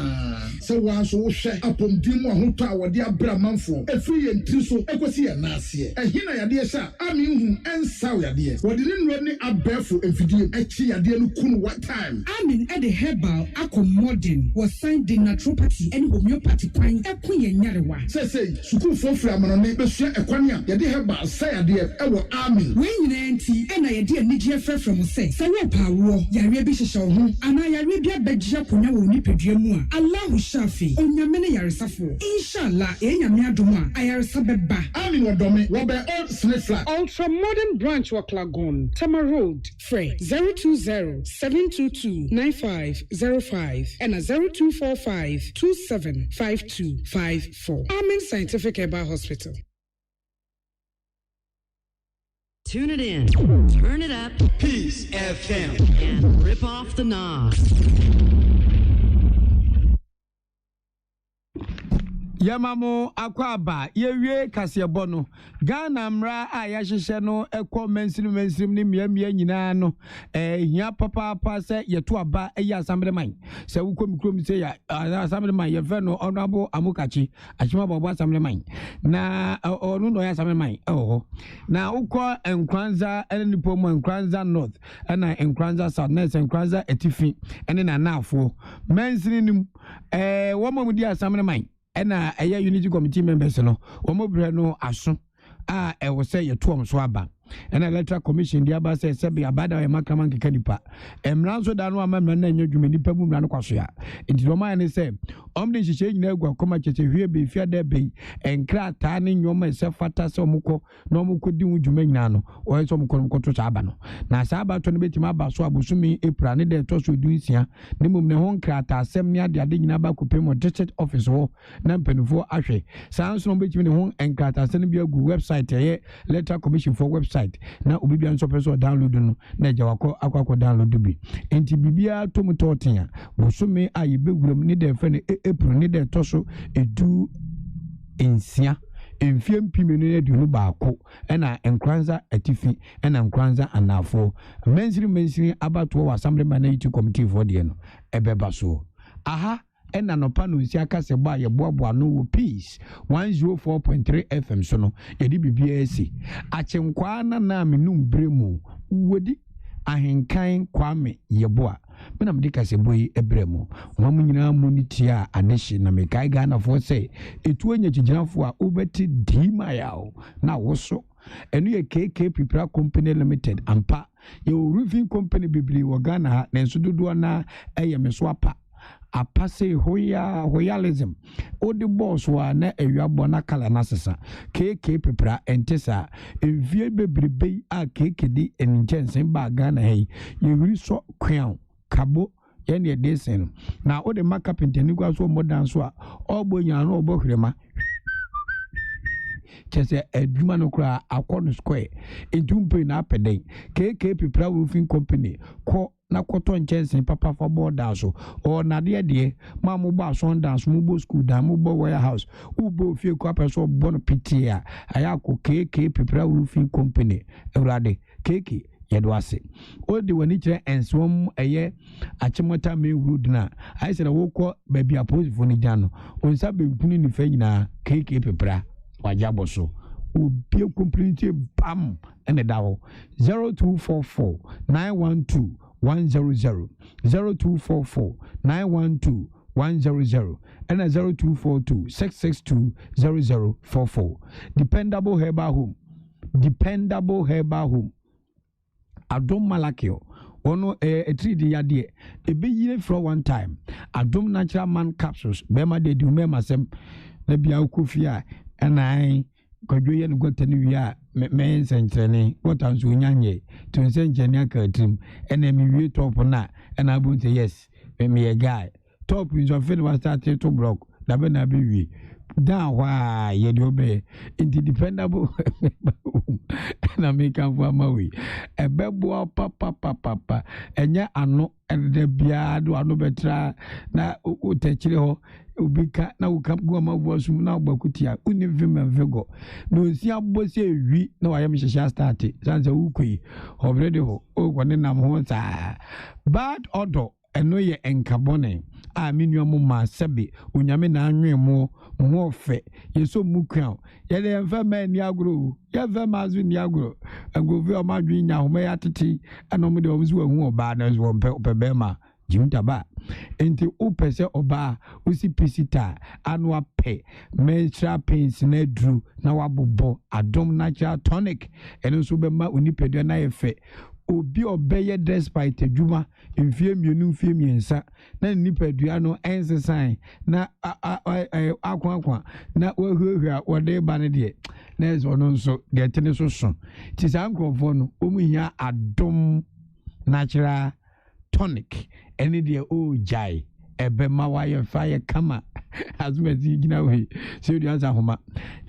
Sɛ wanso wo hwɛ apomdim ahotɔ a wɔde abra manfo efiri yɛ ntiri so ekosi yɛ naasie. Ɛhina yade hyɛ amen hu ɛnsaw yade. Wɔde ne nuro ne abɛfo efidie ɛkyi yade no kunu one time. Amen at the herbal akɔ modern was signed in naturopathy and homeopathy kwan ɛko yɛ nyarewa. Sɛ sukufo firi amanone besua ɛkwan a yade herbal sɛ yade ɛwɔ amen. When nyina nti ɛna yɛde anigye frɛ from sɛ sɛ wo paawo yare bi hyehyɛ wo ho ana yare bi abɛgye akonya wɔ nipadua mu a Allahu shafi onyame ne yaresafo inshallah enyame adom a ayaresa bɛba. Amen wɔdɔme wɔbɛ old snake flat. Ultra modern branch wɔ Klagon, Tama Road, Frey 020-722-9505 and 0245-275254. Amen Scientific Herbal Hospital. Tune it in, turn it up, Peace FM, and rip off the knob. Yamamo akwaba yewie kasebo no Ghana mra a yahyehyɛ no ekɔ mainstream ne miamia nyinaa no hia papa se yeto aba eya assemblyman se wukom krom se ya assemblyman ye fe no honorable Amukachi achima babo assemblyman na onu no ya assemblyman na ukɔ Nkranza enipo mo Nkranza North na Nkranza South na Nkranza Etifi ene na nafo mainstream nim wo mamudi assemblyman ena eya unity committee members no omobre no aso a ewo se yeto so aba ena electoral commission dia ba se be abada e makaman kekanipa emran so da no amamra na nya dwuma nipa mu mra no kwaso ya enti no ma ne se omne hihye nyina agwa koma chete hwie be fia da be enkra ta ne nyoma se fata se omukɔ na omukɔ di hu dwuma nyina no o se omukɔ to aba no na sa aba to no betima aba so abosumi epra ne de to so dunsia ne mum ne ho nkra ta asɛm ne ade nyina ba kopem district office ho na mpanufo ahwɛ sa nso no betimi ne ho nkra ta asɛm bi agu website electoral commission for website na obi bia nso person download no na jawako akwa download bi enti bibia to mutotia bosome ayebewuram ne de fe ne April ne de toso edu ensia emfie mpime no de no baako na Nkranza Atifi na Nkranza Anafo mainstream abato wa assemblyman na unity committee for de no ebeba so aha ena nopa no nsi aka se ba ye boaboa no wo Peace 104.3 FM so no ye di bibia esi achenkwa na menum bremu wodi ahenkan kwame yeboa mena medika se boyi ebremu wamu nyina monitia aneshi na mekai Ghana for say etu anya chiginafo a obeti dima yawo na woso enu ye KK Pipra Company Limited ampa ye roofing company bibiri wo Ghana ha na enso dodo na eye meso apa apase hoyalism odi boss wa na ewiabo na kala na sesa KK Pipra entesa envie bebrebe a KK di enchensen ba Ghana hey yewiri so kwan kabo yene desen na odi makapente ni gwa so modern so a ogbonya no obohwrema chese eduma no kra akɔno square entumpe na apeden KK Pipra roofing company ko na koto nchensen papa for border so o na de ma mo ba so dance mo bo school da mo bo warehouse ubo fie ko apeso bon pitia ayako KK Pipra roofing company eurade KK yedo ase o de wani kire ensom eye achimota me road na ai se na wokɔ ba bia post for ni jano onsa be nkunu ni fa nyina KK Pipra wajabo so obi complete bam ene dawo 0244 912 100 0244 912 100 and 0242 662 0044 dependable herbal home Adom Malakio ono a 3D yade e be yire for one time Adom natural man capsules bema de du mema sem na bia ukofia and kwadwoye no gotani wi me nsenchene gotanso nyanye to nsenchene aka trim ena mi wi top na ena abunte yes me ye guy top is of film start to block dabe na be wi da wa ye de obe independable na me kan for amawi ebebo papa enya ano ede bia do ano betra na utechire ho ubika na ukam go amavu asum na ogbakutia univim vego no nsi abosi ewi na wayem hihia start sanse ukui obrede ho ogwane nam ho ta bad odor eno ye enkabone a minuamu ma sebe onyame na anwemo mo ofe yeso mukran ye de enfa ma ni agro ye fa ma zu ni agro agovi o ma dwi nya ho ma ya tete ana mo de o zu ahu oba na zo pe be ma jimta ba enti upese oba usi pisita anu ape menstrual pains na dru na wabobo adom natural tonic eno so be ma onipedua na yefe obi obeye despite adwuma mfie mienu mfie miensa na nipadua no ensesan na akwa na wahuahua wode ba ne de na ezo no nso de tene so so ti sa nkrofo no omuhia adom natural tonic any de o jai ebe ma waye fire kama azumezi gina we se du ansa homa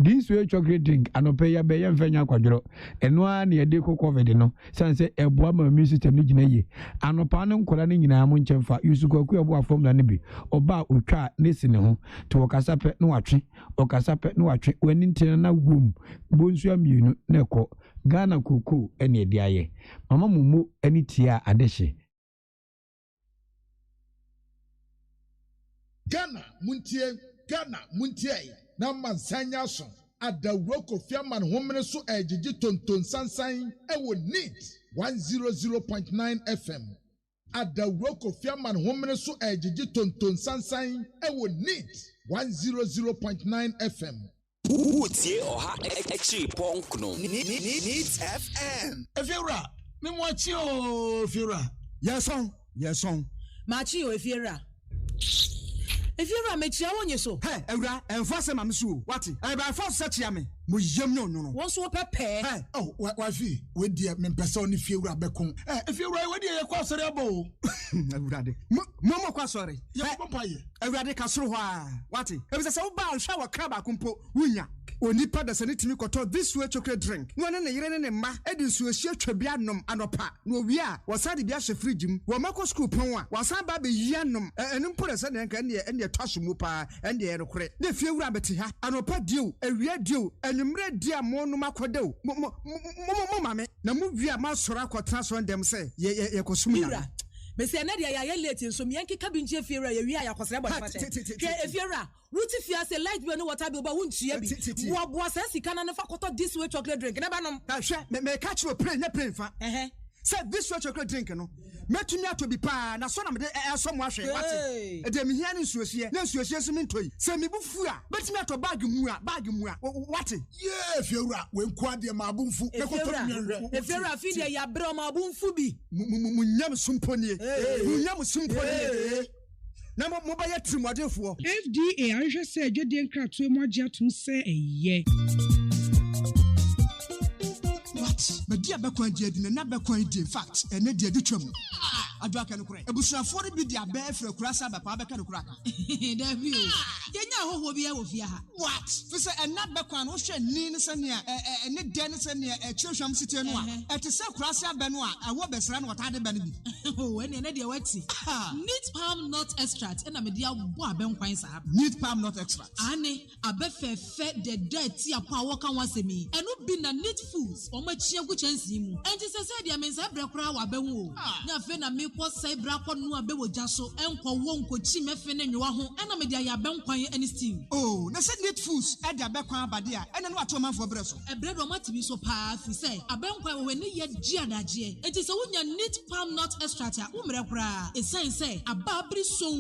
this way chocolate drink anope ya be yemfanya kwadro eno a na yede ko covid no sanse eboa ma immune system ni gina ye anopa no nkola ni nyina mo nchemfa yusuko eboa formula ne bi oba otwa nesi ne ho to okasa pe no watwe okasa pe no watwe wani ntina na wom bonsu amienu na ekọ Ghana koko ene edi aye mama mumu eni tia adehye Ghana muntie na mansanya so adawroko fiaman homene so ejiji tonton sansan ewo neat 100.9 FM adawroko fiaman homene so ejiji tonton sansan ewo neat 100.9 FM Utie oha echi ponkno neat FM Efiera me mwachi o Efiera Yeson Machi o Efiera If you're a mechia on your so, hey, Eura, and Fossa Mamsu, what? I buy for such yammy. Mujam no. Once you prepare, oh, what wifey, with dear men person if you rub becon. If you're right, with your cross a bow. Momo Quasori, Eura Castle, what? It was a so bad shower crab kumpo, Winya. Onipa da saniti mi koto this way chocolate drink. Nwana na yire ne ma edi so ehie twabianom anopa. No wi a wasade bia hye fridge mu. Wo mako school pon a wasan ba be yianom. Enu mpore se ne nka ne twahye mu pa ende ye rekore. Na fie wura beti ha. Anopa dio, ewia dio, enumre dia monum akodeo. Mo mame. Na mu wi a ma sora akotra so ndem se ye kosum ya. Mese na dia ya late nso miyanki kabinje fiera ye wi a yakosere bo fache. Ke efiera wuti fia se light bill no water bill ba wuntua bi. Wo boa se sika na fa koto this way chocolate drink na ba nom. Hwe me catch you play na play fa. Say this way chocolate drink no. Metumi ato bi pa na so na me so mo ahwe wate. E de me hia ne nsuosie. Na nsuosie so me ntoi. Se me bufu a betumi ato bag mu a wate. Yeah, fiera we nkwa de ma abunfu. E fiera fi de ya bro ma abunfu bi. Munyam sumponie. Munyam sumponie. Na mo ba ya trimodefo. FDA anhwe se adwede nkratoe mo agye atum se eye. But dear Beckway did not Beckway in fact, and ne dear Ditchum. Adwa kan kure. Ebusuafo de bi dia ba afre kurasa ba pa beka no kuraka. Da bi o. Yenya hoho bi ya wo fia ha. What? Fi say enna bekwa no hwe ni ne se ne ne de ne se ne chirhwam site no a. Ete se kurasa ba no a awo besra no wotade ba no bi. Oh, ene ne de wati. Neat palm nut extract na me dia bo abenkwan sa. Neat palm nut extract. Ane abefefe de dirty apa woka wasemi. Eno bi na neat foods o ma chia gu chansi mu. Enti se dia mensa brekora wa benwo. Na fe na me kwa sai brakwa no abewo jaso enko wonko chi mefe ne nwa ho ena me dia ya benkwan ani steam. Oh, na said neat foods e dia bekwan abade a ena no ato manfo bre so. E bre do matimi so pa fi say abenkwan we ne ye gi adaje. Enti se wonya neat palm nut extract a wo mre kora. E say ababri so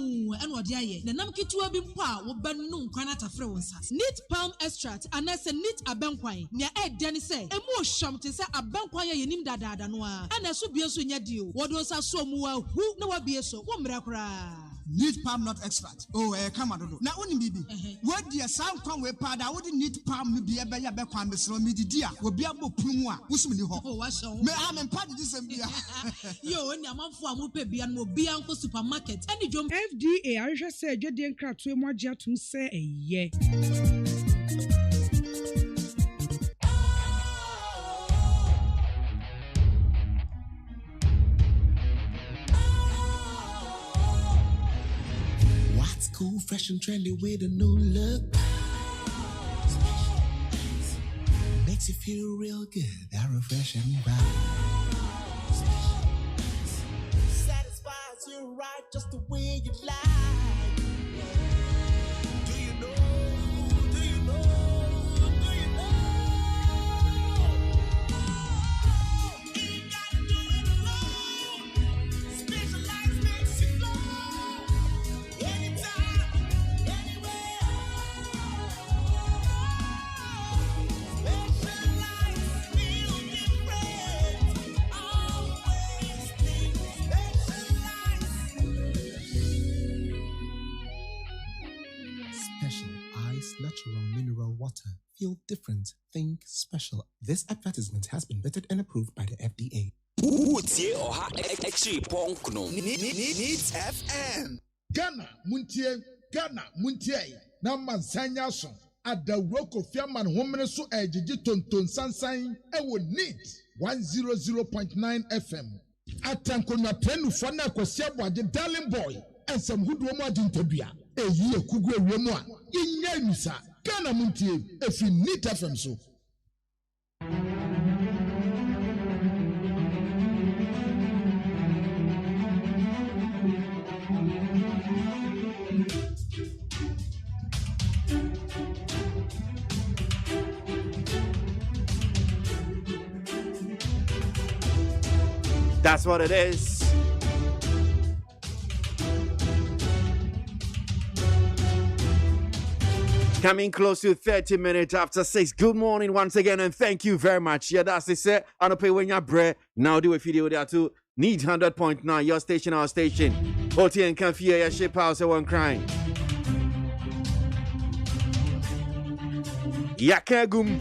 ena ode aye. Na nam kitua bi mpo a wo banu nkwan atafre won sas. Neat palm extract anase neat abenkwan. Nia e de ne say emu ohwam te say abenkwan ye nim dadaada no a. Ana so bie so nya dio. Wodo sa so mu hu na wabie so wo mra kra. need palm nut extract. Oh, come on. Now, only baby. What dear sound come with powder? I wouldn't need palm to be a better back on the slow midi dear. Will be able to pumwa. What's me? Oh, what's so? May I am part of this? Yo, and your mom for a mope be and will be uncle supermarket. Any jump FDA, I just said, you didn't crack to more jet to say, yeah. What's cool, fresh and trendy with a new look? Makes you feel real good, that refreshing vibe. Satisfies you right just the way you like. Do you know? Do you know? Do you know? Ain't gotta do it alone. Specialized makes you flow. Anytime, anywhere. Specialized feel different. Always think special ice natural mineral water. Feel different. Think special. This advertisement has been vetted and approved by the FDA. Wotie oha ekchi ponkno. Needs FM. Ghana muntie na mansanya so adawroko fiaman homene so ejiji tonton sansan ewo neat 100.9 FM atankonwa prenu fona akwasi aboagye darling boy ensem huduo mu agintadua eyi ekugu ewiem a yinya imisa Ghana muntie efi neat FM so. That's what it is. Coming close to 30 minutes after 6. Good morning once again and thank you very much. Yeah, that's it. I don't pay when you're bread. Now do a video there too. Need 100.9. Your station, our station. OT and can fear your ship house. One crying. Yakagum.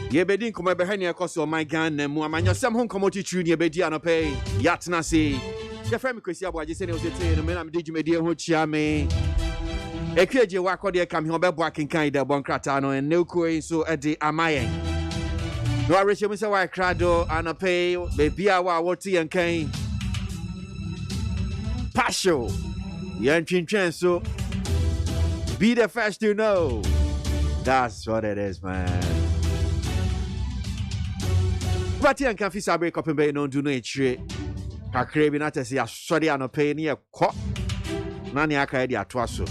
Yebedin come behind your cost of my gun and Muamanya. Some home commodity tune ye bedi ano pay. Yatna say. Your friend Chrisia boy just said it was a thing. The man I'm did you media hochiame. Ekweje wako de kam ho bebo akenkan de bonkrata no en neuko so ede amayen no areche mi se wa krado anope bebia wa woti enkan passion yen twintwen so be the first to know. That's what it is, man. But yen kan fi sabre kopin be no do no etire kakre bi na tese ya sori anope ni e ko na ne aka e de ato aso.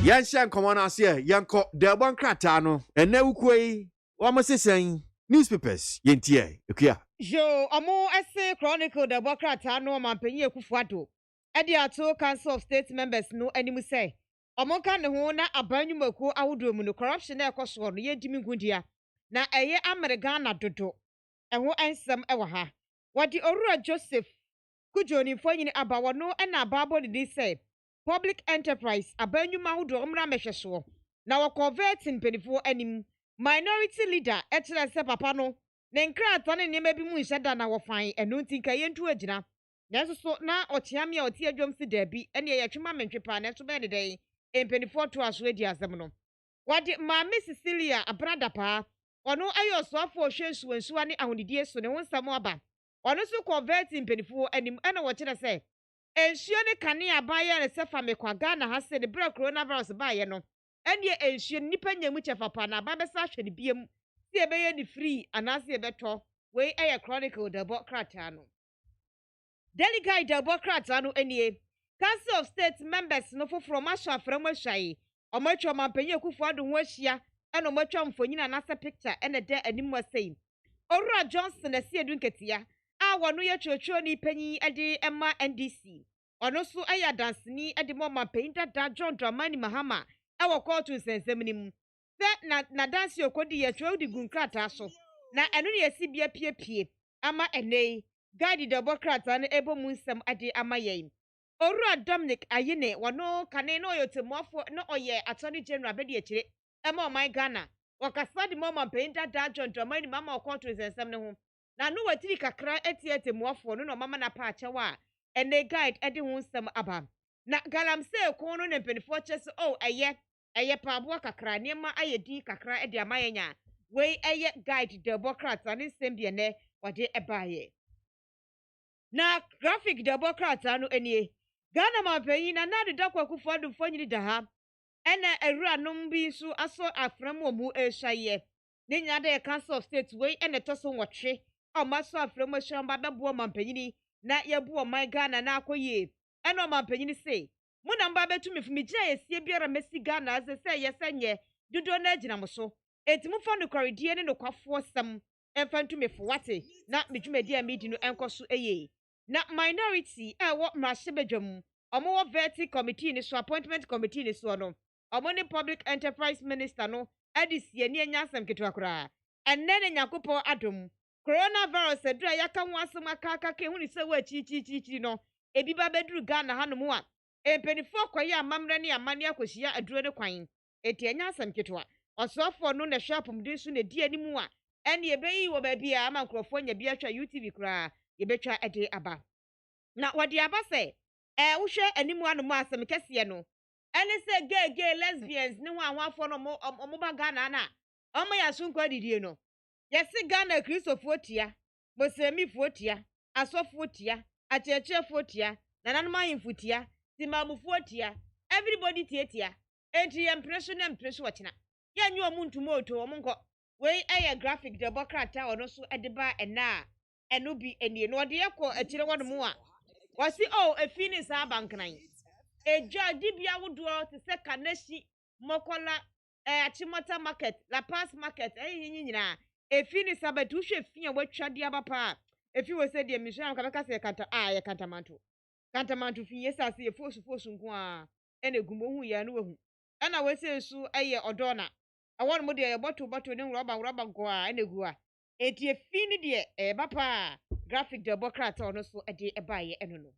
Yanshan come on us here, Yanko, the one cratano, and no quay, almost the same newspapers, Yentie, okay. Jo, amo essay chronicle the Bokratano Mampenye Kufuado. Ediato Council of State members no enemy say. Amo kan the hona abanyumako awudumuno corruption air cost for ye Dimigundia. Na aye Americana dodo. And who ansem ewaha. What the Aurora Joseph Kujoni for yin abawano and ababo did say. Public enterprise abanyuma hudo omra mehweso na wo convert in penifo anim minority leader etere se papa no ne nkrata ne ne bi mu nheda na wo fan enu ntinka yentu agina na so na otiame a otie adwom si dabi ene ye twema mentwepa na so be de den penifo to aso edi asem no wade maame Cecilia abrada pa ono ayo sofo hwensu wensu ane ahonidie so ne wonsam aba ono so convert in penifo anim ene wo kire se ensuo ne kane abaye ne sefa mekwaga na hase ne bra coronavirus baye no ene ensuo nipa nyamu chefa na ba besa hwe ne biem se ebeye ni free anase ebeto we eye chronicle the bokrata no delegate the bokrata no enie Council of State members no foforo masho aframo hwae omatwa mampanyi kufu ado ho ahia ene omatwa mfonyina na se picture ene de animu asei Owura Johnson esi edunketia a wono ye chocho ni panyi ede ema NDC ono so aya danseni ede mo mampanyi da John Dramani Mahama e wo court nsensem nim na dansi okodi ye twa di gunkrata so na eno ne yesi bia pie ama enei guide democrat na ebo mu nsem ade ama yen Owura Dominic Ayine wano kane no yotemofo no oye attorney general bedi akire ema oman Ghana wakasa di mama penta da John Dramani mama okonto nsem ne ho na no watiri kakra etietemofo no mama na pa achewa ene guide ede ho nsem aba na galamse ko no ne penifo chese eye paabo kakra niema ayedi kakra ede amayenya we eye guide democrat ani sembie ne wade ebaye na graphic democrat anu enie Ghana mapenyi na nadu dakwa kufuadu mfonyini daha ene erura numbi su aso afremu omu eshaye ne nyade ye council of state we ene toso nwotwe amaso afremu shamba bebuo mampenyini na yebuo man Ghana na akoye ene mampenyini se muna mba betumi fumigina yesie biara mesi Ghana ase se yesenye dudo na agina moso etimu fa no koridie ne no kwafo sam enfantumi fowate na medwumadi a medi no enkoso eye na minority wo mrashebedwam omo wo vetting committee ni so appointment committee ni so no omo ni public enterprise minister no adisia ni anyasem ketwakura enne nyakopo adom coronavirus edura yaka ho asem aka ke hu ni se wa chi no ebi ba beduru Ghana hanom a empenifo kwaye amamre ne amane akohia aduro ne kwan eti anyasem ketwa osofo no na shapum din so na di animu a ene ebeyi wo ba bia ama nkrofo nya bia twa UTV kura yebetwa ede aba na wadi aba se wohwe animu anu asem kese no ene se gay lesbians ne ho ahwafo no mo ba Ghana na omo ya sunko didie no yesi Ghana Christopher tia Mosemi fotia asofo tia acheche fotia nananuma yimfutia timamu fotia everybody tia enti impression wachina ya nyu omuntu oto omunko we eye graphic democrat a ono so edeba ena enubi enie no de yekọ akire wonmu a wasi efini sa bankran eja dibia wodo te se kaneshi mokola achimota market la pass market nyina efini sa betu hwe fia watwade abapa efi we se de mission ka beka se kanta ye kantamanto fi yesa se fosu nko a ene gumohu ya no wahu ana we se su eye odona awon mo de ye boto ne roba nko a ene gu a eti efini de bapa graphic democrat ono so ede ebaye eno no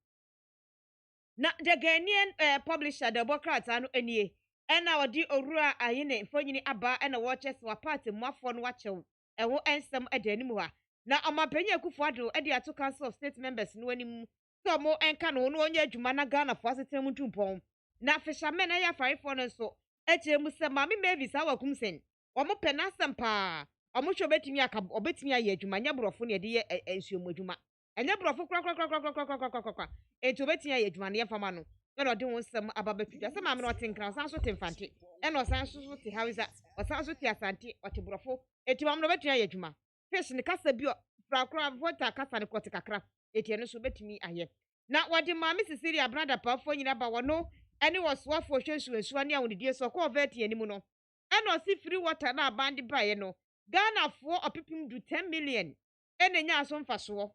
na the Ghanaian publisher democrat anu enie ena odi Owura Ayine mfonyini aba ena watches wa party mwafo no wachew ewo ensem ede animu ha na amapenye akufuado ede ato council of state members no anim so mo enka no no onye adwuma na Ghana fo asetem ntumpon na fishermen ya farifo no so echemu se mami Mavis awakumsen omo penasem pa omo hwe betimi aka obetimi aye adwuma nya brofo ne de ye ensuomu adwuma enya brofo kra enti obetimi aye adwuma ne yefama no na ode wonsem ababetudwa se mami no tinkra san so temfante ena osan so te hausa osan so te asante ote brofo enti mami no betimi aye adwuma fish ne kasa bi frakra vota kasa ne kote kakra enti eno so betimi aye na wade mami Cecilia brother pafo nyina ba wono ene woswafo hwensuensu ane awodie so ko veti animu no ena osi free water na abandi baye no Ghana fo opipim du 10 million ene nya aso mfaso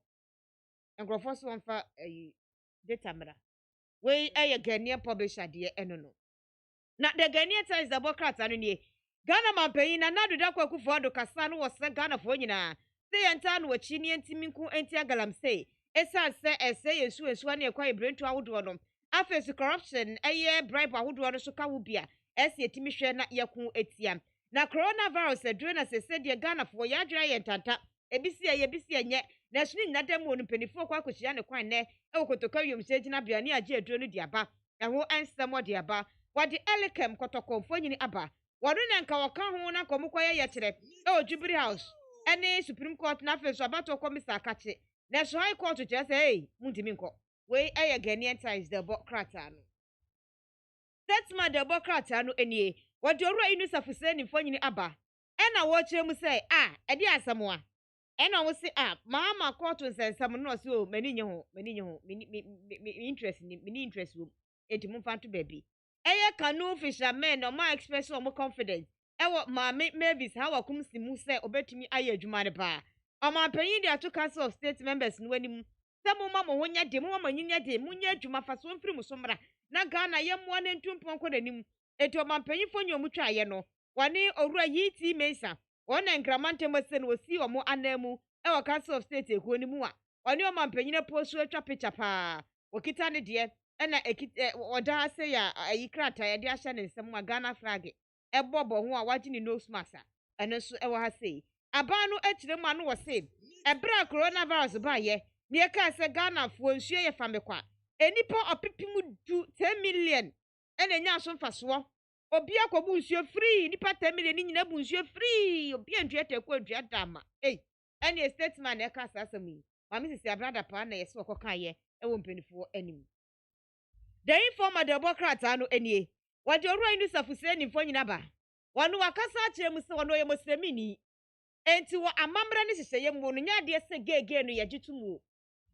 engrofo so mfa data mra we eye Ghanaian publisher de eno no na the Ghanaian Times democrat anu nie Ghana mampanyi na nadu da kwa kufu ado kasa no wose Ghana fo nyina se yenta no wachi ni ntimi enti agalamse esa se ese yesu ane kwa ibrentu awodo no afesi corruption eye bribe awodo no so ka wo bia ese etimi hwe na yakun etia na coronavirus edure na sese de Ghana fo ya adwira ye ntanta ebisi enye na suni nnadam wonu penifo kwa akohia ne kwan ne ewokotoka wiomse gina bia ne age edure no diaba eho ensem diaba wade elikem kotokomfo nyini aba wadu ne nka waka ho na komukwa ye kire Jubilee House ene Supreme Court na afeso abato komisa akache na so high court je say muntimi nko we eye Ghanaian Times democrat anu statement democrat anu enie wade Owura Inusafuse ni mfonyini aba ena wo kyeremu say edi asamoa ena wo si mama court nsensam no so o mani nye ho interest ni mini interest wo enti mumfanto baby eye kanu fishermen no ma express o mo confidence ewo mama Mavis hawakum simu say obetumi aye adwuma ne ba omanpanyin de ato council of state members no anim se mo ma mo honya de mo ma nyinya de munya adwuma fa so mfiri mo so mra na Ghana ye mo na ntumpon kɔ nanim enti omanpanyin fonyo mu twa ye no wani owura yiti mesa wona nkramante mesen wosi omo anamu e Council of State ekuo ni mu a wani omampanyine postu atwa picture pa okita ne de na oda ase ya ayi krata ya de ahye ne nsem a Ghana flag e bobo ho a waji ni nose mask eno so e wo ha sei aba no akire mu ano wo sei e bra coronavirus ba ye ne ka se Ghana fo nsuo ye famekwa enipa opipimu 10 million ena nya so mfaso obi akobu nsuo free nipa 10 million ni nyina bu nsuo free obi antue tekwa adua dama any statement e ka asasam yi mama sisi abrada pa na yesi okoka ye e wo mpanifo anim the informer democrat anu enie wade oruan ni safuse ni mfo nyina ba wonu wakasa akire mu se wono ye muslimini enti wo amamra ni hyehyeye mu no nya de se gege no ye gitumu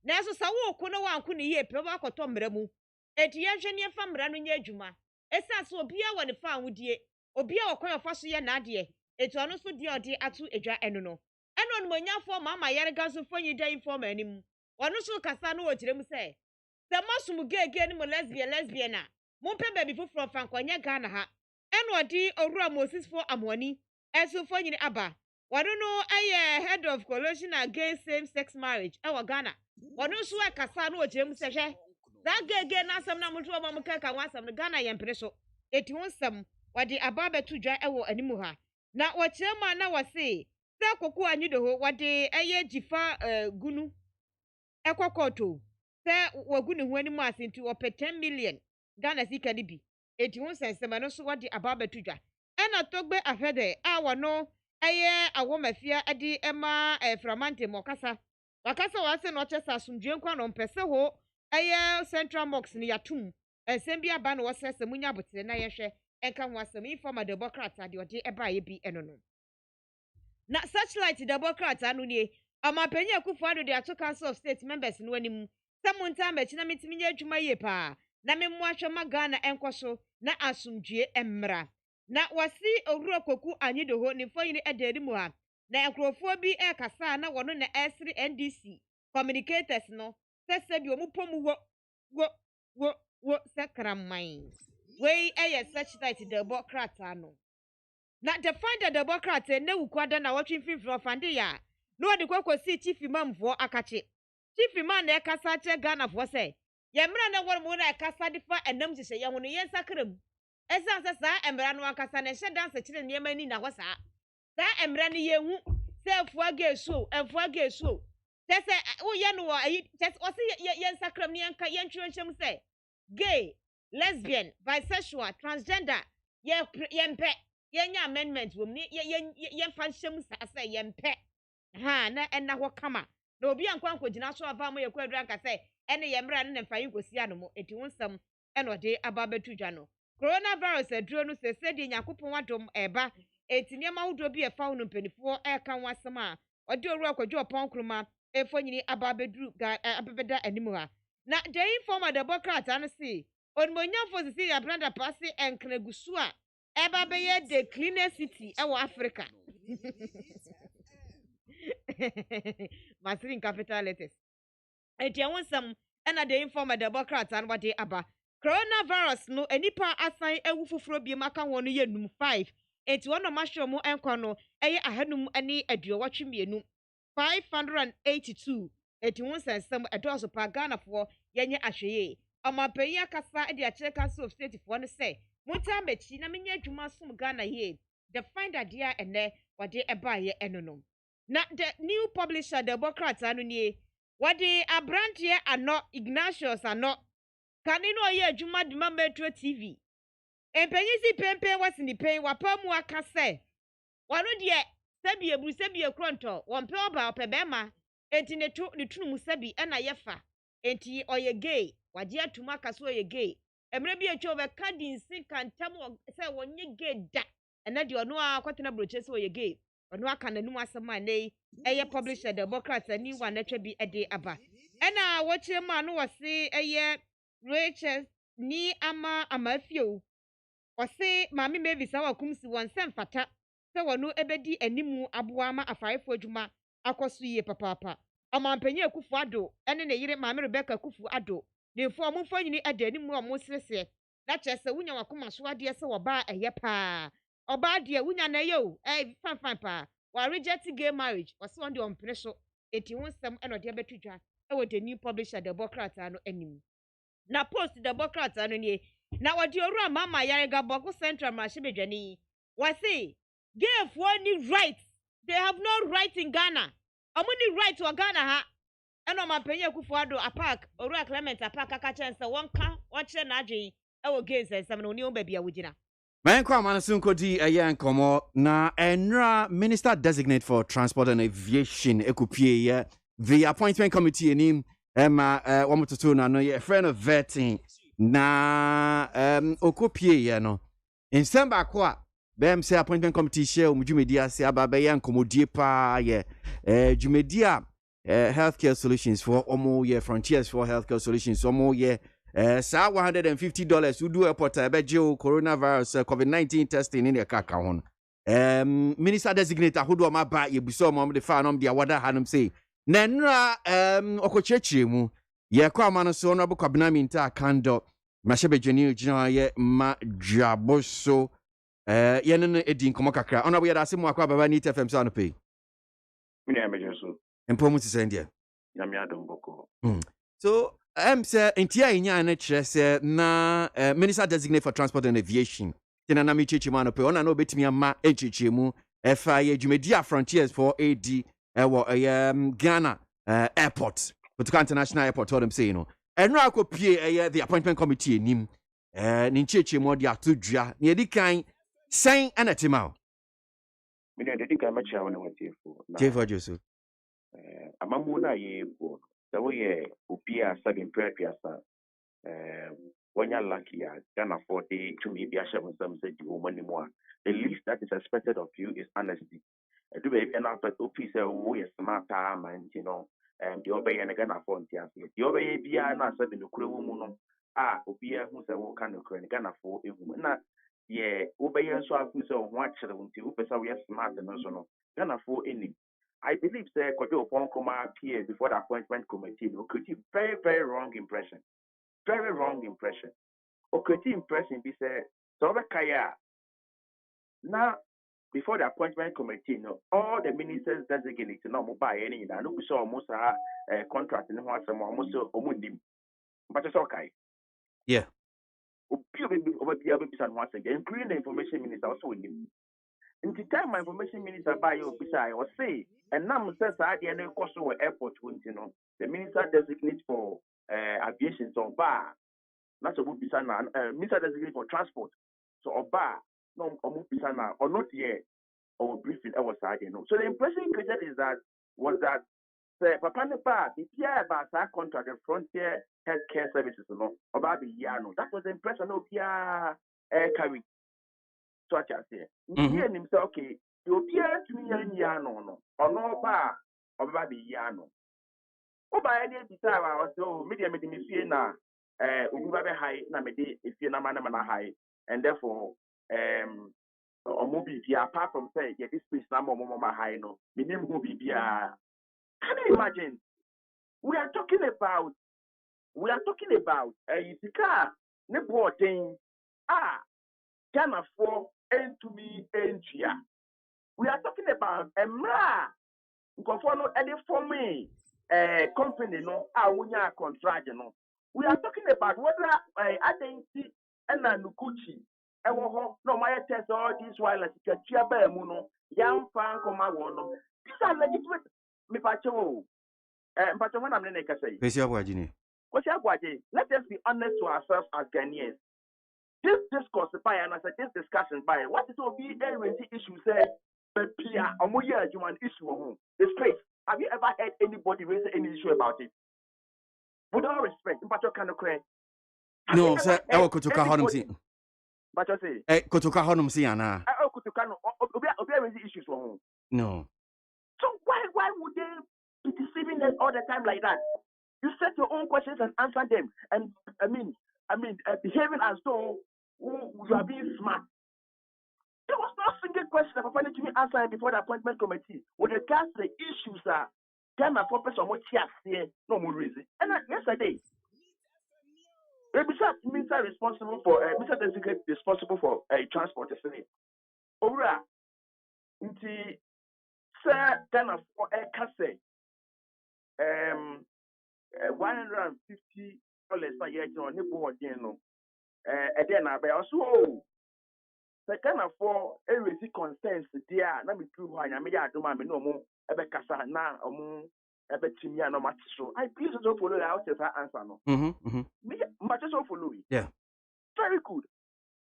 na so sawo ko no wanko ne ye pe ba akoto mra mu enti ye hwe ne fa mra no nya adwuma esa so obi a wone fa anwudie obi a wakon afa so ye na ade enti ono so de ode atu edwa eno no eno no manyafo mama yare ganso fanyi da informer anim ono so kasa no wogire mu se masum gege ni mo lesbian na mo pe baby foforo fa nkwanya Ghana ha eno odi owura Moses for amwani eso fanyi aba wano no aye head of coalition against same sex marriage e wa Ghana wano so kasa no wogire mu se hwe da gege na asam na moto ma mka ka wasam no Ghana yempere so eti wonsam wade aba betu dwa ewo animu ha na wachema na wase se koku anyido ho wade eye jifa gunu ekokoto se wagunu ho animu asinti wo pe 10 million Ghana sika ni bi eti wonsensem no so wade aba betu dwa ena togbe afede a wono eye awomafia ade ema framante mokasa wakasa wase no chesa asumdwe kwa no mpese ho eye central box ni yatum ensem aba no wosese munya botere na yehwe enka ho asem informer democrat ade ode eba ye bi eno no na searchlight democrat anu nie amapanyi akufo ado de ato Council of State members no anim samunta machi na mitimi nya adwuma ye pa na memmo ahwema Ghana enkoso na asumdwe emmra na wasi owuro koku anyido ho ni foyini ederi mu ha na enkrofo bi kasa na wono na S3 NDC communicators no sese bi omupomu wo sakramman we searchlight democrat ano na define the democrat na wukwada na watwin fifro fande ya no de kokosi chief imam vo akache chief imam na kasa che Ghana vo se yemra na wor mu na kasa difa enam hye ye ho no yen sakram esa sa emra no akasa na hye dance kire ne yemani na ho sa emra ne yehu se afuage esuo tese wo ye no ayi tese o se yen sakram ne yanka yen twonhyem se gay lesbian bisexual transgender yempe yenya amendment wom ni yen fa hyem sa se yempe ha na enna ho kama na obi ankwanko gina so aba mo yekwa adura nka se ene yemra ne mfa yikosi anomo eti wonsam eno de aba betudwa no coronavirus aduro no se de nyakopon wadom eba eti niam awudo bi efa wono mpanifo eka wasem a ode oru akwadwo pon efo nyini aba beduru abebeda animu ha na the informer democrat an si onmonyafo sisi ya branda pase enkregusu a eba beye the cleanest city ewo Africa Masrin capital letters eti wonsam na the informer democrat an wade aba coronavirus no enipa asan ewu foforo bi maka ho no yenum 5 eti wono mahwe mu enko no eye ahanum ani aduowatwe mienu 582 eti wonsensem edoso pa Ghana fo yenye ahweye amapanyi akasa de akire Council of State fo no se monta mechi na menya adwuma som Ghana ye the finder dia ene wade eba ye enonom na the new publisher democrat anu nie wade abrantie ano Ignatius ano kani no ye adwuma de ma Metro TV empanyi si pempe wasini pen wapamu akase wano de sebie kronto wonpe oba opebema enti ne tunu musabi na yefa enti oye gay wade atuma kaso oye gay emre bi echo be kadinsi kantam se wonye gay da ena de ono akwatena broche se oye gay ono aka nanum asema nei eye publisher democrat ani wanatwa bi ede aba ena woche ma no wose eye Rachel ni amafio wose mami mevisa wakumsi wonsem fata se wono ebedi animu aboa ma afaifo adwuma akoso yie papapa amampanyi akufu ado ene ne yire mami Rebecca akufu ado defo omfo nyini ade animu omosrese na chese wunya wakoma so ade se woba eye pa Oba dear, we na yo, fine pa. Wa reject gay marriage, was one the on pressure. 81 some and or diabetes. With the new publisher, the Democrats are no enemy. Na post the Democrats are no ye. Now what you run, Mama Yarega Boko Central Mashibejani. Was say, give one rights. They have no right in Ghana. I'm only right to Ghana ha. And on my penny kufuado a park, or Clement a park a chance one car, watch an aji. I will gaze as some new baby a wujina. Man, come on, soon could a young como na enra minister designate for transport and aviation ekupie the appointment committee in him Emma one to two no a friend of vetting na okupie no in December kwa bem say appointment committee share umujumedia say ababa yan komodie pa ye jumedia healthcare solutions for omo ye frontiers for healthcare solutions omo ye sa $150 we do airport bejo coronavirus COVID-19 testing in the kaka hon minister designator who do ma ba ye buso mo de fa no de awada hanum say na nra okochechire mu ye kwa ma no so no kwabena minta kando mashebejeni gina ye ma dwaboso ye no edi nkomo kakra ona bo ye da se mu akwa baba ni TFM so no pay mini emejeso empomu ti send there na mi adom boko so say intia inya na kire say na minister designate for transport and aviation tina na mi chechi ma no pe ona na obetimi ama echeche mu efa ye dwumedia frontiers for AD Ghana airport Kotoka International Airport what I'm saying no enra akopie the appointment committee nim ni cheche mu dia atodua na edi kan sen anatima mini edi kan ma chia wona watifo Jefo Joseph amamu na ye bo da wo ye opia sabin prepiasa wanya lucky ya Ghana 40 to me be a shame some say you money more the least that is expected of you is honesty do be an after opia say we smart man you know the obey and Ghana 40 the obey bia na sabi no kure wo mu no opia hu say wo kan no kure Ghana 4 ehu na ye obey so afu say wo akere wonti wo pesa we smart no so no Ghana 4 eni I believe say Kojo Oponkoma appeared before the appointment committee no create very very wrong impression. Very wrong impression. Okay, impression be say so kaya. Now before the appointment committee, no, all the ministers designated no mo buy any na no so almost contract in what some almost omundim. But it's okay. Yeah. Including the information minister also with him. In the time my information minister by you beside was say and now says I didn't cost airport you know the minister designated for aviation so bar. Not a good bisana, Mr. Designate for transport. So, or bar, no, or bisana, or not yet, or briefing our side, you know. So, the impression created is that Papa Nepa, the Pierre Bassa contract, the frontier healthcare services, you know, about the Yano. That was the impression of Pierre carry. So, I can say, he and himself, okay, you Pierre to me and Yano, or no bar, or about the Yano. Oh, by any time, I was so media meeting now. Ugubabe high na mede if you na mana high and therefore omobi apart from say yeah this place na more high no minim go be can you imagine we are talking about isika ne boarding Ghana for to me engia we are talking about emra nkofo no e dey for me company no wunya contract no. We are talking about whether identity and Nukuchi. No, my test all these while as a chiabemuno, young fan come out one. These are legitimate. Me pacho. But when I'm in a say, let us be honest to ourselves as Ghanaians. This discourse by and I said this discussion by what is will be a issue say, but Pia, or more years you want issue. This place. Have you ever heard anybody raise any issue about it? With all respect, but you cannot cry. No, sir, Kotoka Honum see. But you say, Kotoka Honum see, Anna. Kotoka, obey issues for home. No. So why would they be deceiving us all the time like that? You set your own questions and answer them. And I mean, behaving as though you are being smart. There was no single question that Papa to me answering before the appointment committee. With regards to the issues are. Ghana for person what here no more reason. And yesterday, Mr. responsible for Mr. Designate responsible for transport yesterday. Owura, nti sir Ghana for a case $150 na year on the board, you know. Again, I be also the kind of for a receipt concerns there. Let me prove why I may have to my no more ever casa now or ever timia no much so. I please also follow the out if I answer no. Much also follow it. Yeah. Very good.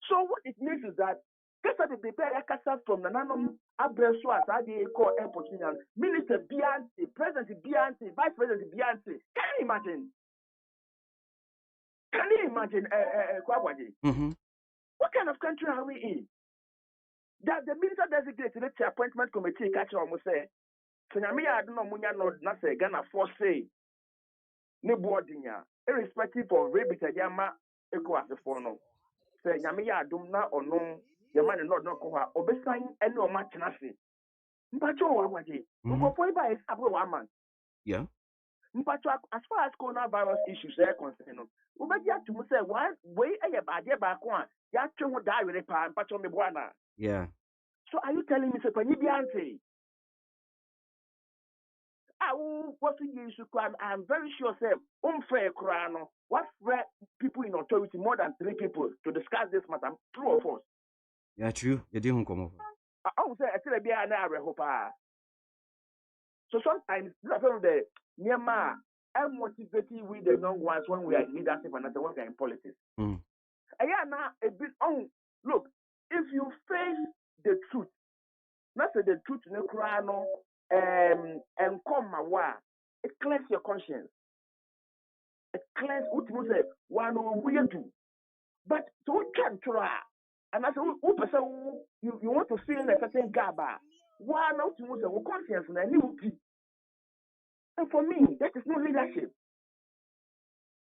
So what it means is that Kesa de prepare a casa from the Nanum Abreso as I call airport Minister Beyonce, President Beyonce, Vice President Beyonce. Can you imagine? Can you imagine KWASI? What kind of country are we in? That the minister designated the appointment committee catch almost say, Kenyami I don't know Munya no na say Ghana for say ne boarding ya, irrespective of rebate yama KWASI for no. Say Nyami ya dum na or no yama no koha obesan any or match na say. Mpacho KWASI. Go for by abo 1 month. Yeah. Mpacho as far as coronavirus issues are concerned. Ubeja to say one way a bad back one. Ya chungu die with a pan, mpacho me buana. Yeah. So are you telling me, sir, when you Beyonce? What you should cry? I'm very sure, sir, unfair crano. What people in authority, more than 3 people, to discuss this matter, true or false? Yeah, true. You didn't come over. I would say, I tell you, I hope. So sometimes, the Myanmar, I'm motivating with the young ones when we are in leadership and when we are in politics. And yeah, now a bit on. Look, if you face the truth, not say the truth in the Quran, and come my way, it clears your conscience. It clears what you say, one we do. But so can try. And I say, you want to feel a certain gaba. Why not to say, conscience and you. And for me, that is not leadership.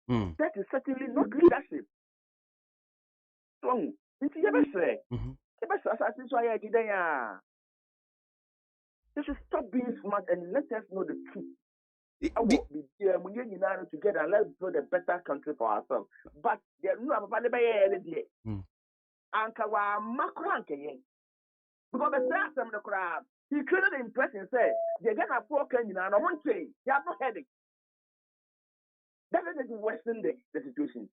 That is certainly not leadership. So, it's never say. They should stop being smart and let us know the truth. We need together and let's build a better country for ourselves. But there are no available Ankawa Macron because the last time the crowd he created the impression say they're gonna poor Kenya and I won't say they have no headache. That doesn't worsen the situation.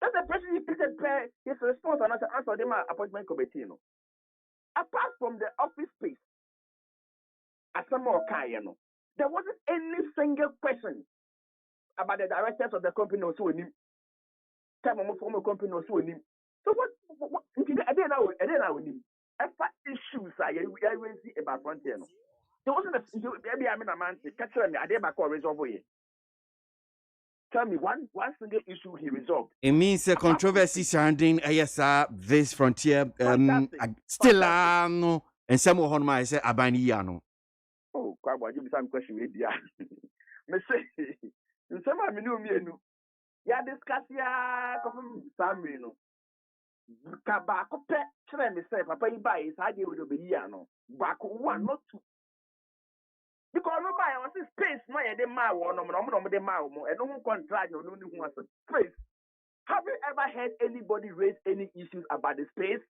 That's the person he picked his response and answer them appointment committee. Apart from the office space, as some more there wasn't any single question about the directors of the company or so in time of former company or so in him. So what I didn't know issues I see about frontier. There wasn't maybe I'm in a man catch me I did my call resolve. Tell me one single issue he resolved. It means a controversy surrounding this frontier still no and some of my say abaniano. Oh, quite you some question with ya. Me say some of me no ya discuss ya Sammy no. Kabako pe try me say papa you buy is how they will be here no. Back 1 not 2. Because no buy on space no ya dey ma wo no dey ma wo and no contract no who has space. Have you ever heard anybody raise any issues about the space?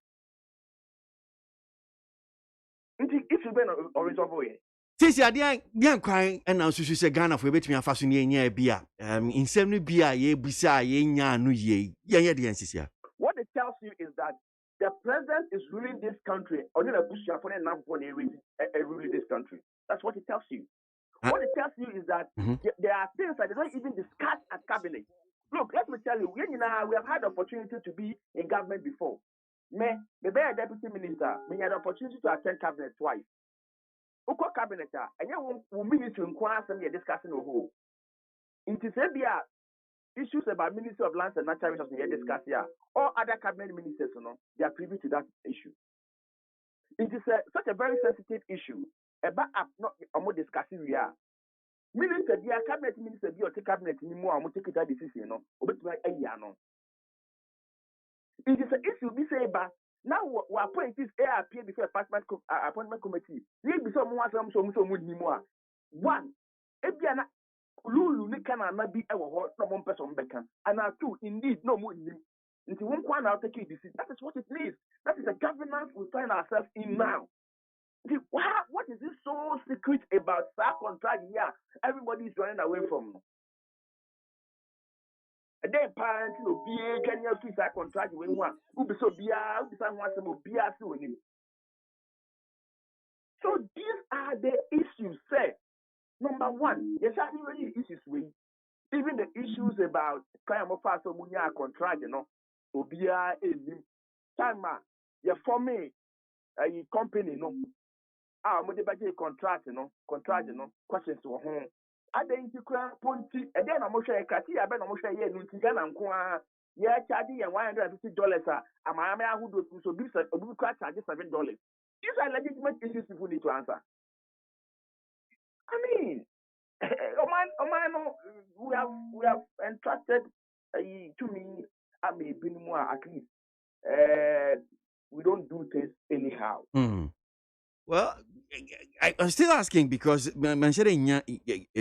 If you been or resolve here. Since you are crying and now you say Ghana for between fashion bia in some bia ye bisa ye nya no ye the NCC. What it tells you is that the president is ruling this country or not a bush for ruling this country. That's what it tells you. What it tells you is that there are things that they don't even discuss at cabinet. Look, let me tell you, we have had the opportunity to be in government before. Me, the deputy minister, we had the opportunity to attend cabinet twice. Uko cabinet and you ministry inquire some discussing the whole. In Tisabia, issues about Ministry of Lands and Natural Resources we discuss here. All other cabinet ministers, they are privy to that issue. It is such a very sensitive issue. About not discussing we are. Minister, the cabinet minister, the cabinet anymore, I'm taking that decision. It is an issue we say about. Now we appoint this ARP before appointment committee. We be someone more. One, Ebiana Lulu ni kana na bi e wo no mo person beka. And two, indeed no more. If you won't want to take a decision, that is what it means. That is the governance we find ourselves in now. What is this so secret about that contract here? Everybody is running away from. And then parents, be a general free that contract when one who be so be someone be a so these are the issues. Say, number one, yes, I really issues with even the issues about crime of fast or munya contract, Obia is time, you for me a company, I'm the budget contract, questions to home. I didn't Ponti, and then I'm sure I can't see a better motion here, Nutigan and Kwa, yeah, charging $150. I'm a who do so be said, charges $7. These are legitimate issues people need to answer. I mean, we have entrusted to me. I may be more at least. We don't do things anyhow. Well, I'm still asking because I'm saying,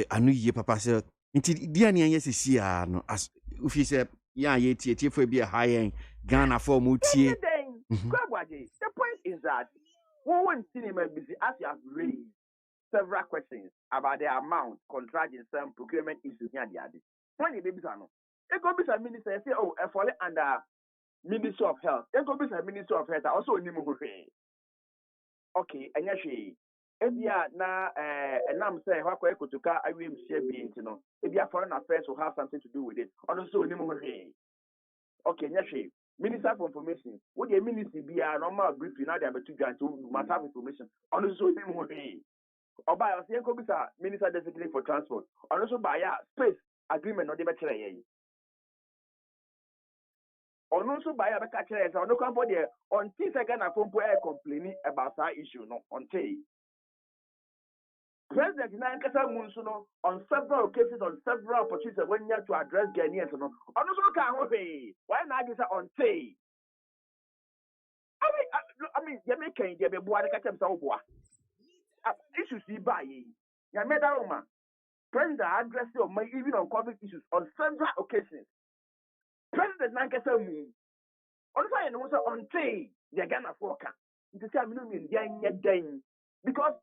I know you, Papa. So, until the end, yes, is no. As if you say, yeah, you for be a high end Ghana for MONTIE. The point is that when cinema busy, as you have raised several questions about the amount, contract in some procurement issues here, the other. When you baby no, it could be some minister say, oh, I fall under Ministry of Health. It could be some Ministry of Health also in okay, and actually, if you are now, and I'm saying, how quick to car, I will share being, if you are foreign affairs will have something to do with it. Also, okay, actually, Minister for Information, what the ministry be a normal briefing now they have to grant to must have information. Also, or by a minister designated for transport, or also by a space agreement on the material. Or also by a catcher, or no company on 2 seconds of complaining about that issue, no, on Tay. President Nankasa Munsuno on several cases, on several opportunities when you have to address Ghanaians, no, on also can't pay. Why not this on Tay? I mean, you make a boy catch himself. Issues you buy. You made that woman. President addressed your money even on COVID issues on several occasions. President Nankasa Mun. On fire, no, on Tay, they're gonna forecast. To say, I'm not in because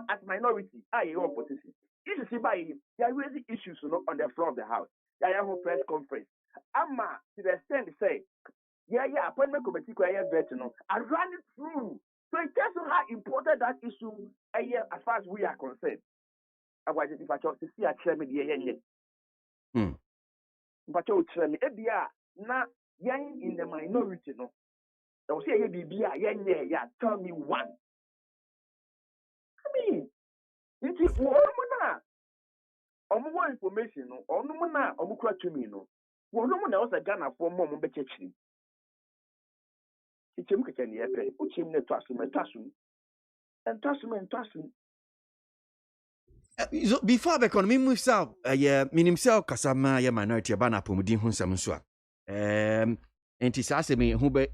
as minority, I have opposition. This is by there are raising issues on the floor of the house. There are press conference. Amma to the extent say, appointment committee veteran. I run it through. So it tells you how important that issue as far as we are concerned. I was if I talk to see a chairman the but you tell me, not young in the minority, no. They'll say, tell me one. I mean, it's more information, or no more, or more to me, no. Well, no one else a Ghana for more betching. It's him can you put him the trust and trust him. So before I become me myself, himself kasama minority abana pomudi hu nsam so a enti me hu be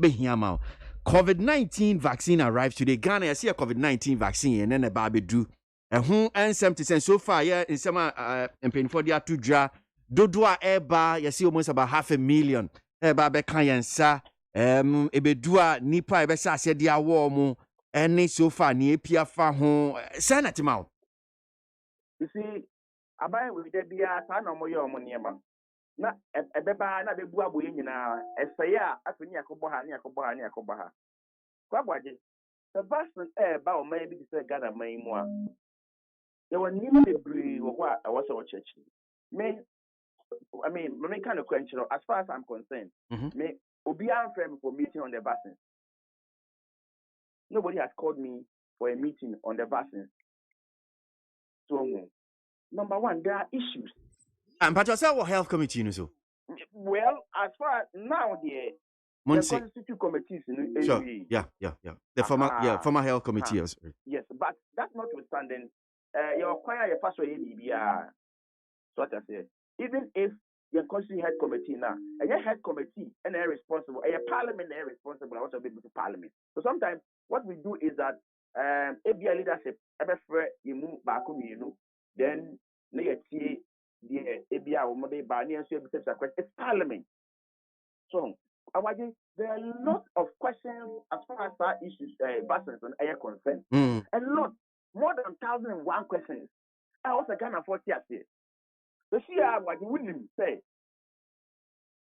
hia ma COVID-19 vaccine arrived today. Ghana see a COVID-19 vaccine and then a babedu hu nsam to so far nsam empenfo dia to dwa dodo a eba see almost about 500,000 eba be kan yensa ebedu a nipa ebe sa ase dia wo mu ene so far ni epia fa ho sanatima. You see, abai with the beer, son of your money, na a beba, na the bua buina, as say, after Yakobaha, Yakobaha. Quabaji, the vast air bow maybe to say Ghana may more. There were nearly breed or what I was our church. Me kind of question, as far as I'm concerned, me Obian friend for meeting on the vaccine. Nobody has called me for a meeting on the vaccine. So, number one, there are issues. And but yourself, health committee, so. Well, as far as now, the constitutive committees, sure. Yeah. The former health committee. Yes, but that's notwithstanding. Your choir, your pastor, so what I say. Even if your constitutive head committee now, and your head committee, and they're responsible, and your parliament, they're responsible, also be to parliament. So sometimes what we do is that. If your leadership ever you move back then the ABA will be banning it's parliament. So Awagi, there are a lot of questions as far as our issues, vaccines and air concerned. A lot, more than 1,001 questions. I also can't afford to say. So see, what you wouldn't say.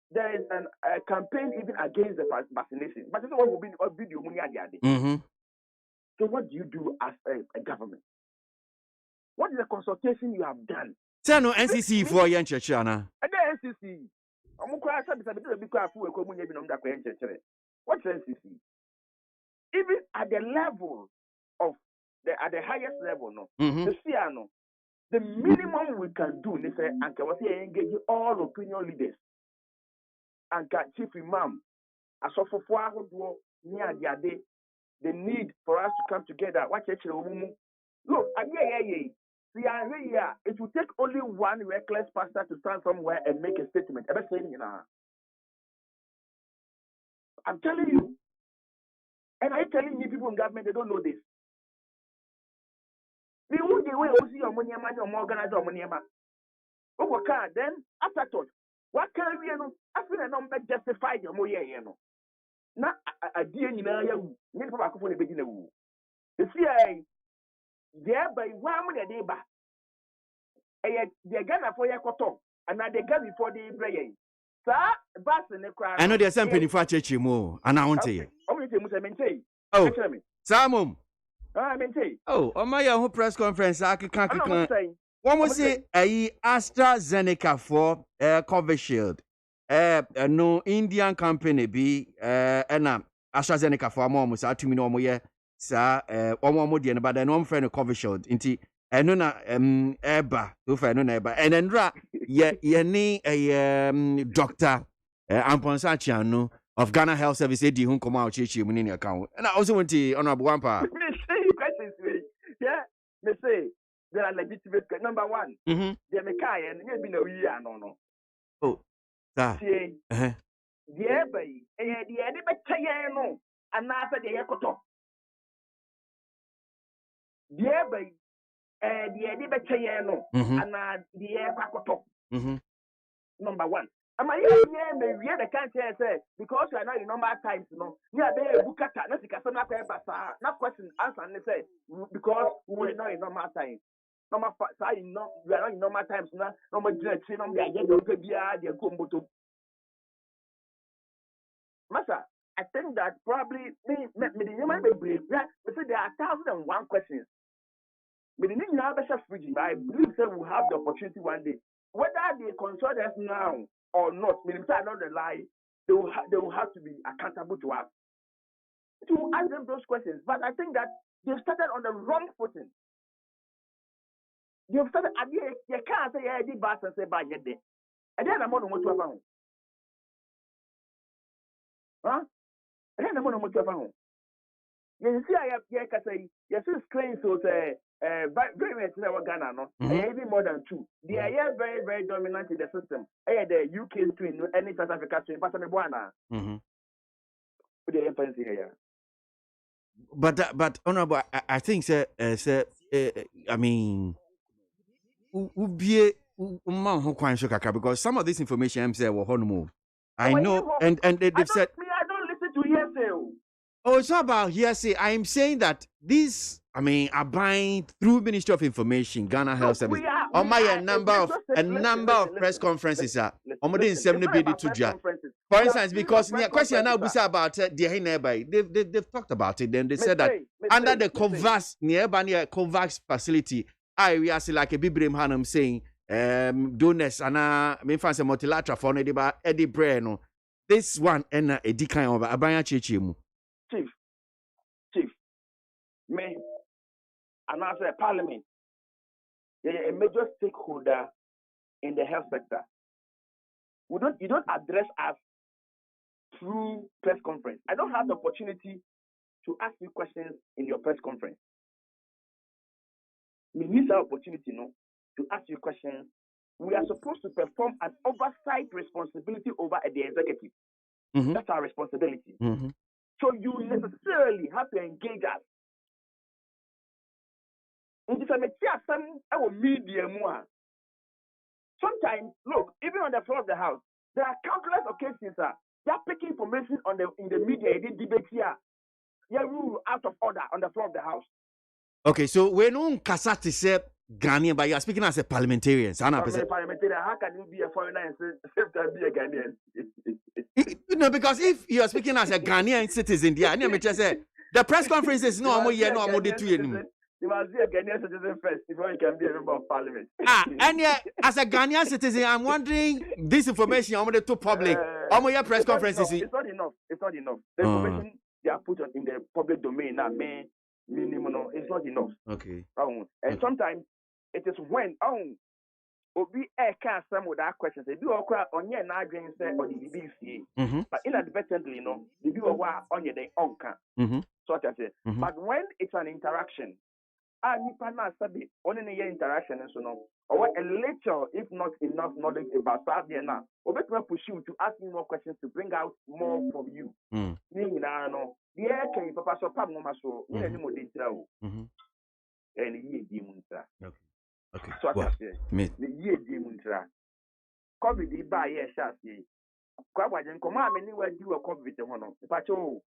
There is a campaign even against the vaccination, but this one will be a video money at the end. So what do you do as a government? What is the consultation you have done? Say no NCC for young church, Anna. NCC. What's NCC? Even at the level of at the highest level, no, the minimum we can do is engage all opinion leaders and chief imam, as of the need for us to come together. Look, it will take only one reckless pastor to stand somewhere and make a statement. I'm telling you. And I'm telling you, people in government, they don't know this. We won't the way we see your money, or organize your money. Then, after thought, what can we know? I feel a number justified your money. Now, a dear, you know, you need to back for the beginning. The CIA, thereby, one minute, they back. They're gonna for your cotton, and now they got before the prayer. I know there's something in church more, and I want to you. Oh, Samum. Oh, my press conference, I can't. One more say a AstraZeneca for Covishield. No Indian company be and AstraZeneca for more was at 2 million sir, one more dear, but then one friend of Covishield. Inti, and no, Eba, to find no neighbor, and then ye ni a doctor, Amponsachiano of Ghana Health Service, Eddie, who come out, Chichi, winning account. And I also want to honorable one part. Yeah, they say there are legitimate. Number one, they may carry and maybe no year, no. Oh, that. The airway, the no, and after the ecoto. The airway, the no, and the air Number one. Am I here? The can't say because you are not in number times, no. Yeah, they book at not not question answer and say because we are not in normal time. Number five, you are not in normal times now. Number three, number the combo. Master, I think that probably me brave. Yeah, there are 1,001 questions. But in now, I believe that we'll have the opportunity one day. Whether they consult us now or not, meaning not the lie, they will have to be accountable to us. To ask them those questions. But I think that they've started on the wrong footing. They've started, you can't say, I did bad and say, by yet day. And then I'm on what you have found. Huh? And then I'm on what you have found. You see, I have say, yes, it's screen so say, very much never Ghana, no, even more than two. They are very, very dominant in the system. The UK screen, any South Africa screen, but I'm But honorable, I think, sir, I mean, because some of this information I'm saying will I know, and they've said. I don't listen to hearsay. Oh, it's not about hearsay. I am saying that these, are buying through Ministry of Information, Ghana Health Service. A number of press conferences are. For instance, because the question now was about the nearby. They've talked about it. Then they said that under the COVAX nearby COVAX facility, we are like a Bibrim Hanum saying, donors and me fancy multilateral for Eddie Breno. This one and a decline of Abaya Chichimu. Chief, me, and as a parliament, a major stakeholder in the health sector. You don't address us through press conference. I don't have the opportunity to ask you questions in your press conference. We need that opportunity, to ask you questions. We are supposed to perform an oversight responsibility over the executive. That's our responsibility. So you necessarily have to engage us. Sometimes, look, even on the floor of the house, there are countless occasions They're picking information in the media. They did debate here. Yeah, rule out of order on the floor of the house. Okay, so when on Kasati said Ghanaian, but you are speaking as a parliamentarian. Parliamentarian, how can you be a foreigner and say be a Ghanaian? No, because if you are speaking as a Ghanaian citizen, the press conference is no more here, no more to you. You must be a Ghanaian citizen first before you can be a member of parliament. And yeah, as a Ghanaian citizen, I'm wondering this information I'm going to public. Your press conferences. It's not enough. It's not enough. The information they are put in the public domain now, minimum, it's not enough. Okay. And sometimes it is when Obi can't some with that question. They do on your arguing say or the BBC, but inadvertently, they do on your day on can. So I say, but when it's an interaction, you cannot say only a interaction and so on, or a little, if not enough knowledge about Saturday now, or better push you to ask me more questions to bring out more from you. The air can papa so pam no maso, you know more detail. And ye demuntra. Okay. So I say, the ye demuntra. COVID by yes, I say. Kwawajen command anywhere do a COVID one. But oh,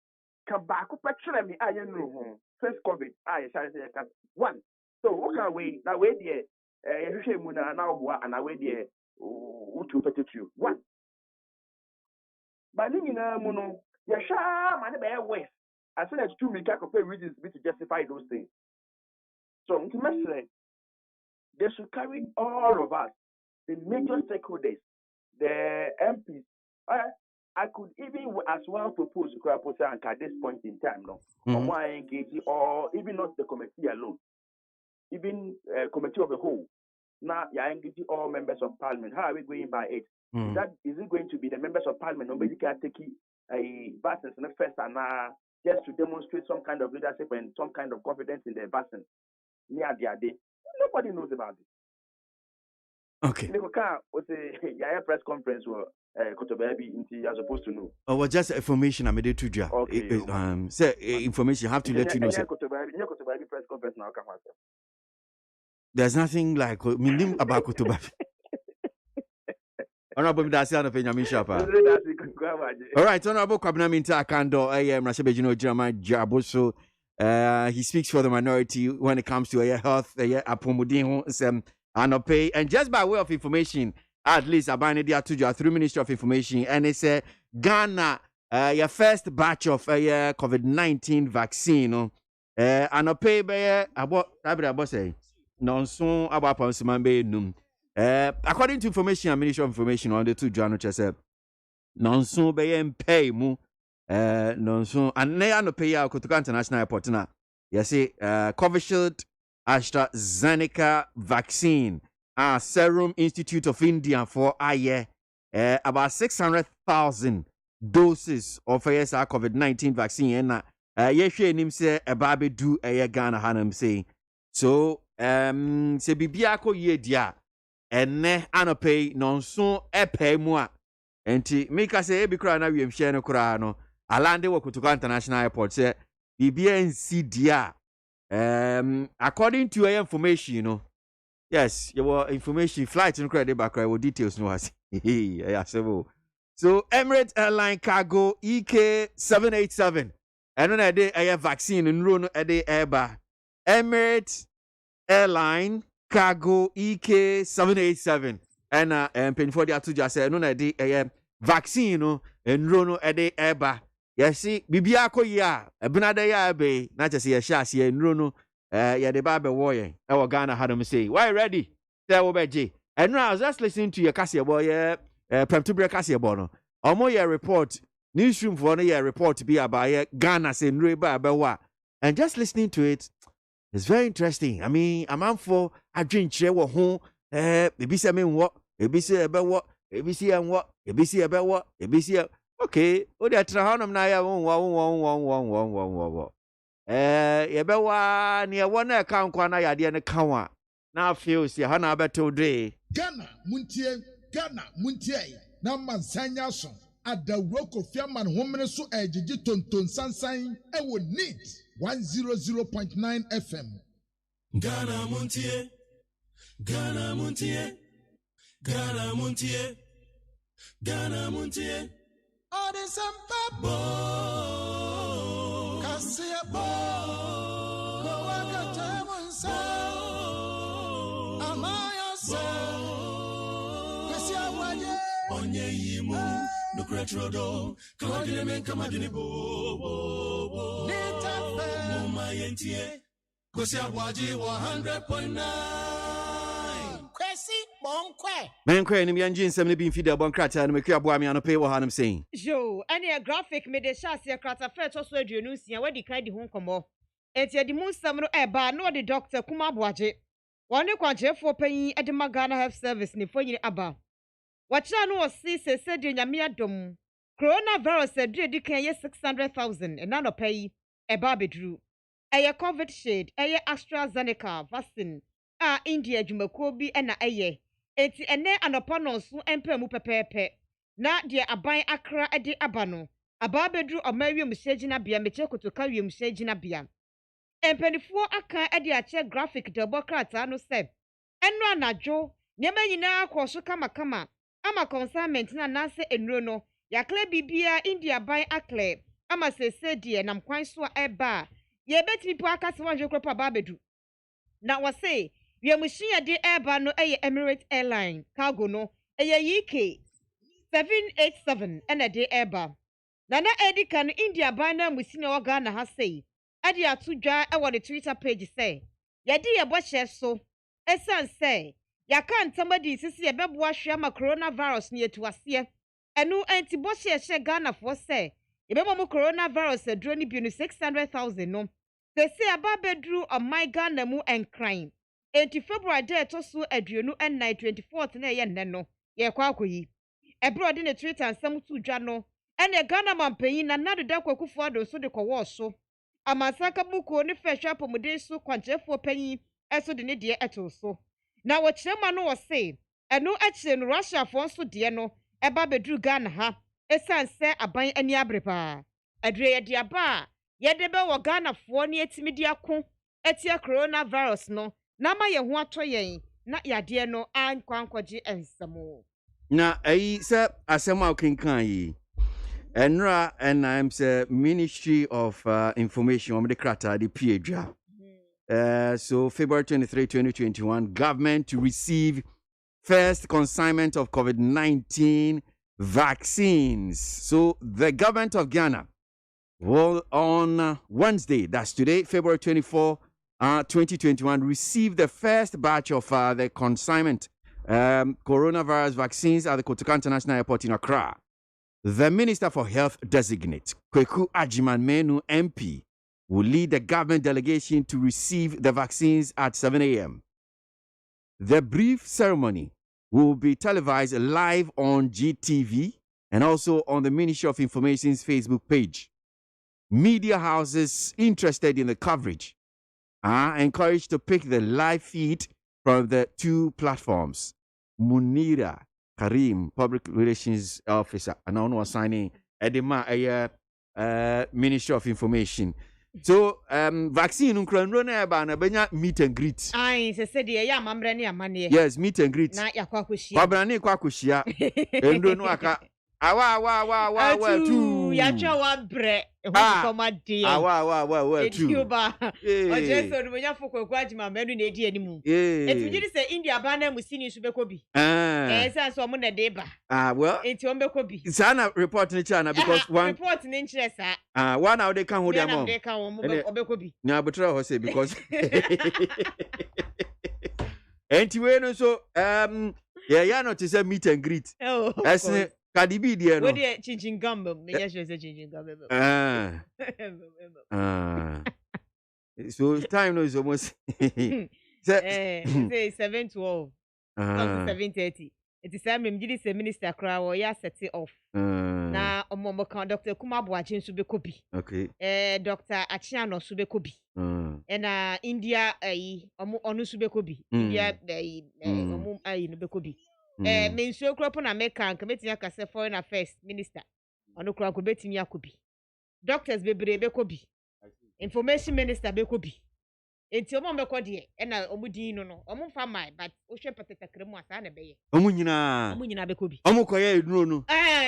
come back up picture me. I know first COVID. I shall say one. So what can we now? Wait there. You muna now and I wait there. To you one. But you know, mono. Yasha man be west. As soon as 2 weeks I compare reasons to justify those things. So ultimately, they should carry all of us, the major stakeholders, the MPs. I could even as well propose at this point in time, or even not the committee alone, even committee of the whole. Now you are engaging all members of parliament. How are we going by it? Is it going to be the members of parliament? Nobody can take a vaccine in the first and just to demonstrate some kind of leadership and some kind of confidence in their vaccine. Nobody knows about it. Okay. The press conference were you're supposed to know. Oh, well, just information I made it to you. Okay. Say information. I have to let you know. Sir. Press conference now. There's nothing like about Kotobabi. Honorable Dasiano Penyamishapa. All right, Honorable Kwabnaminta Akando, Rashebejino Jama Jaboso. He speaks for the minority when it comes to health, apomudin, pay. And just by way of information, at least Abane dia to through Ministry of Information, and it's Ghana, your first batch of COVID-19 vaccine. Pay by about say non son about Ponsimambe num. According to information, Ministry of Information on the 2 January, said non son be pay mu. Non so and they no pay out to international airport now. You see, Covishield AstraZeneca vaccine, Serum Institute of India for about 600,000 doses of COVID-19 vaccine. And yeshe nim say ebabe do Ghana hanam say. So se bibia ko ye dia enne anope non so pay mu a enti make say e bi kra na wiem hye no kra no alande wo Kotoka International Airport say BBNC dia according to your information yes your information flight no credit back your details no was so Emirates Airline Cargo EK 787 and on day air vaccine and run a day airba Emirates Airline Cargo EK 787 and pay for the to just say no day air vaccine and run a day airba. Yes, see, Bibia Koya, a Benada Bay, not to see a chassis and Runo, ya the Baba Warrior, our Ghana had him say, why ready? There will be. And now I was just listening to your Cassia boy, Premtubra Cassia Bono, or more your report, newsroom for a report to be about Ghana saying Reba Bawa, and just listening to it, it's very interesting. I mean, I'm out for a drink chair or home, maybe say what, maybe say about what, maybe see and what, maybe see about what, maybe see. Okay, o de trahanum na ya won ye be wa ne won na ka nkwa na yade ne kanwa na afio si ha na beto de Ghana muntie na mansanya so adawro kofiaman homene so ejiji tonton sansan e wo neat 100.9 FM Ghana muntie Ghana muntie Ghana muntie Ghana muntie all this and babo. Kasia bo. Go waka tamunsa. Amaya se. Kasia waje. Onye yimu. No cretrodo. Kawadile men kamadini bo. Nitafe. Muma yentie. Kasia waje 100.9. Kwesi bonkwe. Menkwe ni myanjin sem ne bi mfida bon krata no mekua aboa me anope wo hanam sen. Jo, any a graphic me de chance ya krata fe to so aduonu nsia wadi kan di ho nkomo. Enti adi mu nsam no eba no the doctor kuma aboagye. Wone kwanchefo panyin ade magana health service ne fonyini aba. Wacha no osi sese de nyame adom. Coronavirus adure di kan ye 600,000 and no pay eba bedru. Eye COVID shade, eye AstraZeneca vaccine. India jumakuo bi na eye. Enti ene anopa no so empa mu pepepe. Na de aban akra ade aba no. Aba bedru omawiem hyegina bia meche kotoka wiem hyegina bia. Empanifuo aka ade ache graphic de bokrata no se. Eno anadwo nyema nyina akwoso kama ama consignment na nase enro no. Yakle bibia India ban akle ama sese de nam kwan so eba. Ye betimi po aka se wanhwe kropa aba bedru. Na wase Yamushiya de eba no eye Emirates Airline cargo no eye UK 787 ena de eba. Nana edika no India bana musine wa Ghana ha sei. Ade atudwa e wo the Twitter page say. Yedi ye bohye so. Esan say yaka ntamadi sisi ye beboa hwe ma coronavirus ne yetuase. Enu anti bohye hye Ghana for say. Ye bemo mo coronavirus aduro ni bi no 600,000 no. Sese aba bedru o my Ghana mu enkran. Enti February day to so aduonu and night 24th na ye nne no ye kwa akoyi ebro de ne Twitter ansam tu dwa no ene Ghana mampanyin na nado da kwakufo ado so de kwo so amasaka buko ne fehwa pomode so kwanchefo panyin eso de ne de eto so na wo kirema no wo se eno akire no Russia fo so de no eba bedru Ghana ha esanse aban ani abrepa adre ye de aba ye de be wo Ghana fo ne etimi de ako etia coronavirus no Nama ye ho atoyen na yade no ankwankwaje ensamo. Na se asema okenkan yi. Enra and I'm say Ministry of Information the krata the piedra. So February 23, 2021, government to receive first consignment of COVID-19 vaccines. So the government of Ghana will on Wednesday, that's today, February 24, 2021, received the first batch of the consignment coronavirus vaccines at the Kotoka International Airport in Accra. The Minister for Health designate, Kweku Agyemang MP, will lead the government delegation to receive the vaccines at 7 a.m. The brief ceremony will be televised live on GTV and also on the Ministry of Information's Facebook page. Media houses interested in the coverage are encouraged to pick the live feed from the two platforms. Munira Karim, Public Relations Officer, and now signing Edema Ministry of Information. So, vaccine unkrona ba na benya meet and greet. Ai, se said ya mamre ni amane. Yes, meet and greet. Na yakwa kushia. Kwabra ni kwa kushia. Endo no aka awa tu ya twa wa bre ho koma de awa tu Cuba o jeso no nya foko kwa Agyemang manu na edi animu etujiri se India ba na musini su bekobi san so mo na de ba well enti on bekobi sana report ni chana because one report ni nchire sa one out they can hold them on they can o bekobi nya betra ho say because enti we no so yeah no to say meet and greet as Kadibi there no. What dey chinchin gum? Me just say chinchin gum. So time no is almost say 7:12. 7:30. It is time me gidi say minister kra wo ya set it off. Na omo kan Dr. Kuma Aboagye nso bekobi. Okay. Dr. Achiano so bekobi. Na India omo onu so bekobi. India omo no bekobi. Mensuo kropo na meka nka betimi akase foreign affairs minister ono kro ko betimi akobi doctors bebre bekobi information minister bekobi enti omo mbekọ de e na omudin no omo fa mai but o hwe petete kremu asa na beye Omu nyina beko bi omu koye eduro no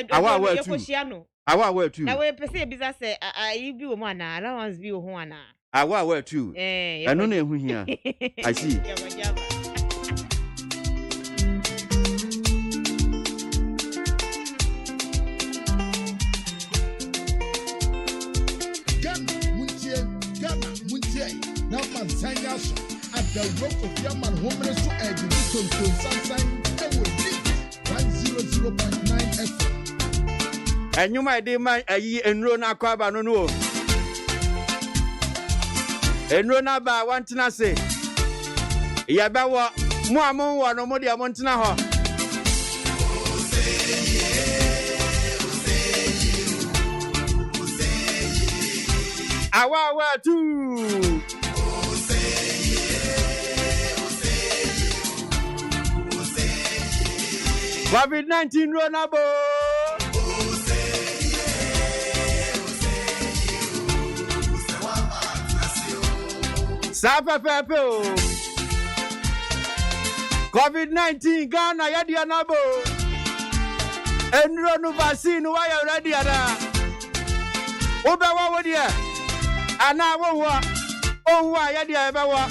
awa tu yekohia no awa tu na we pese biza se yi bi wo mu ana allowance bi wo ho ana awa tu eno na ehu hia I see Now man sign us at the rock of Yaman homeless to edge to sunshine 100.9 FM. And you might demand a ye and run a crab no. And run about one to say. Yabawa, Muamon, no more than one to know. Awa too. COVID-19 runable. Sapa Pepe. COVID-19 Ghana Yadia Nabo. And run vaccine why you ready at Oba what dear? And I won't. Oh, why Yadia Bawa?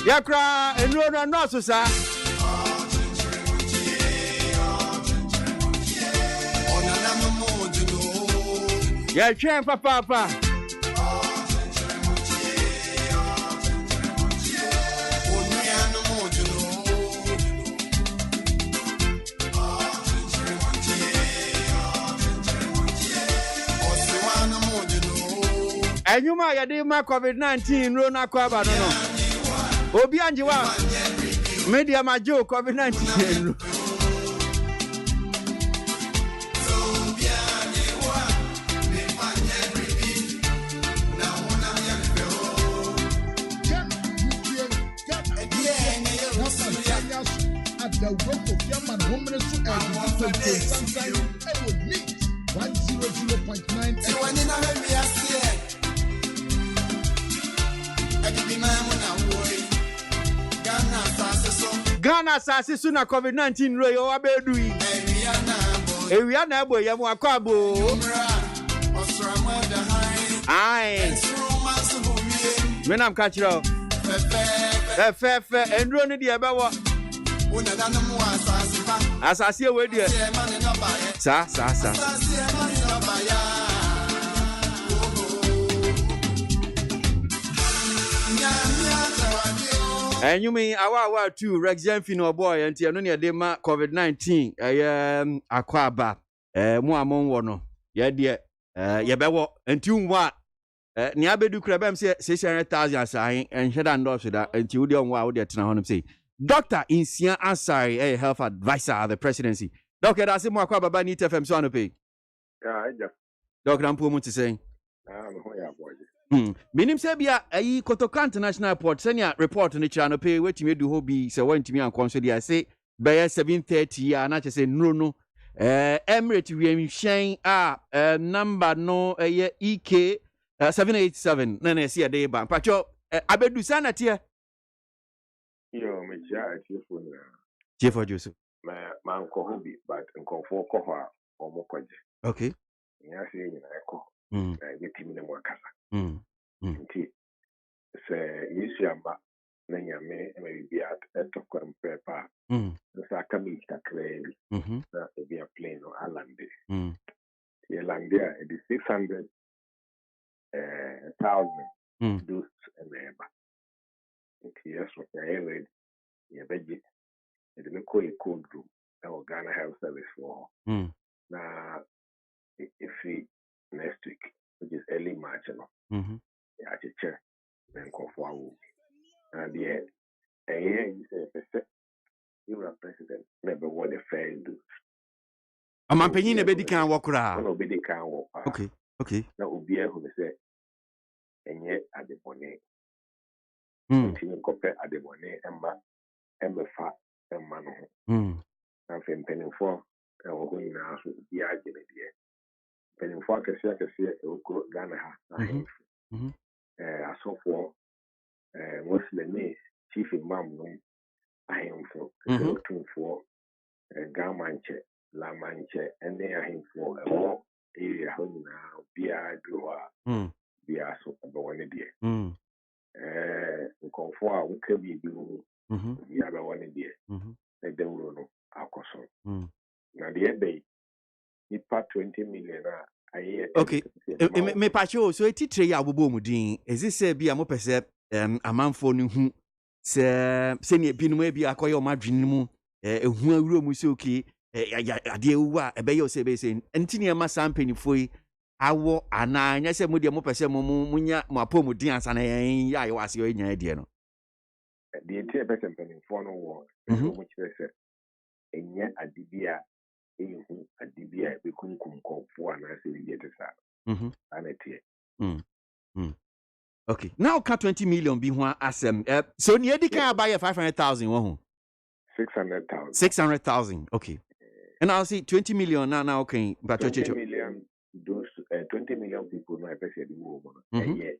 Yakra and run no sir. Yeah, champ, papa. And you might have my COVID-19 Rona Kwaba, no. Obi Anjiwa, media my joke COVID-19. The rock of Yaman homeless to sunshine 100.9 Ghana sase so na COVID-19 ro yo abedui ewia na abo yam akwabo ai menam ka kiro fe endro ni de ebewo asase we de sa and you mean awa too Rex Jenfino boy and tia no ne de ma COVID-19 akwaba mu amon wo no ye de ye bewo enti unwa ni abedu krabem se 600,000 asahin and heda ndo so da enti wudi onwa wo de tena honom say Dr. Insia Ansari, a health advisor at the presidency. Doctor, that's more about Baba Need FM so pay. Yeah, Doctor, I'm poor to say. Minim Sebia, a Kotoka International Airport, send your report on the channel pay, wait to me do hobby, so when to me and consider, I say, by 7:30, and I just say, no. Emirate, we shine number no, EK 787, then I see a day bank. Pacho, I bet do sanity. Yo, me ja phone na. Jefo Joseph. Ma nko hobi but nko fo ko ho a omo kwaje. Okay. Ya se nyina eko. Na yetimi ne mo akasa. Nti se yesu amba na nyame e bi atokwa mpepa. So aka mi kakrebi. Na e bi a plane no alande. Ye lande a e 600,000 dose eba. Yes, what I read, your budget, and the call a code room, our Ghana Health Service for. Now, if we next week, which is early March, yeah, chair, then call for our and yet, a year you say, you are president, never what the fair do. I'm a penny, a baby can't walk around. Nobody can walk. Okay. That would be able to say, and yet at the bonnet. Continue compare at the money and fa and man. I'm penning for our going now to be argument here. Penning for Cassia, Ghana, I saw for mene chief imam no ahemfo otumfo gamanche lamanche ene ahemfo ewo area ho nyinaa bia do a bia so bɛwɔ die nkɔmfo a woka biribi mu bia bɛwɔ ne deɛ na dawuro no akɔ so na deɛ bɛyi nipa 20 million a ayɛ okay me pacho so etitire ya abobo mu din ezise bia mo pese amanfo no hu se ne binum bia akoye o madwene mu ehu awuro mu se okay ade ewu a ebeye o se be se ntini e ma sampanifo yi awo ana nya se mo de mo pese mo munya mo apomu din ansa na yen ya yo ase o nya de no de tie pese mpanifo no wo mo kire se enya adibia ehu adibia be kunkum kofo ana se bi de sa ana tie okay now ka 20 million bi ho asem so ne edika buy 500,000 wo ho 600,000 okay and I'll see 20 million now okay but 20 million those 20 million people no pese di wo mo ye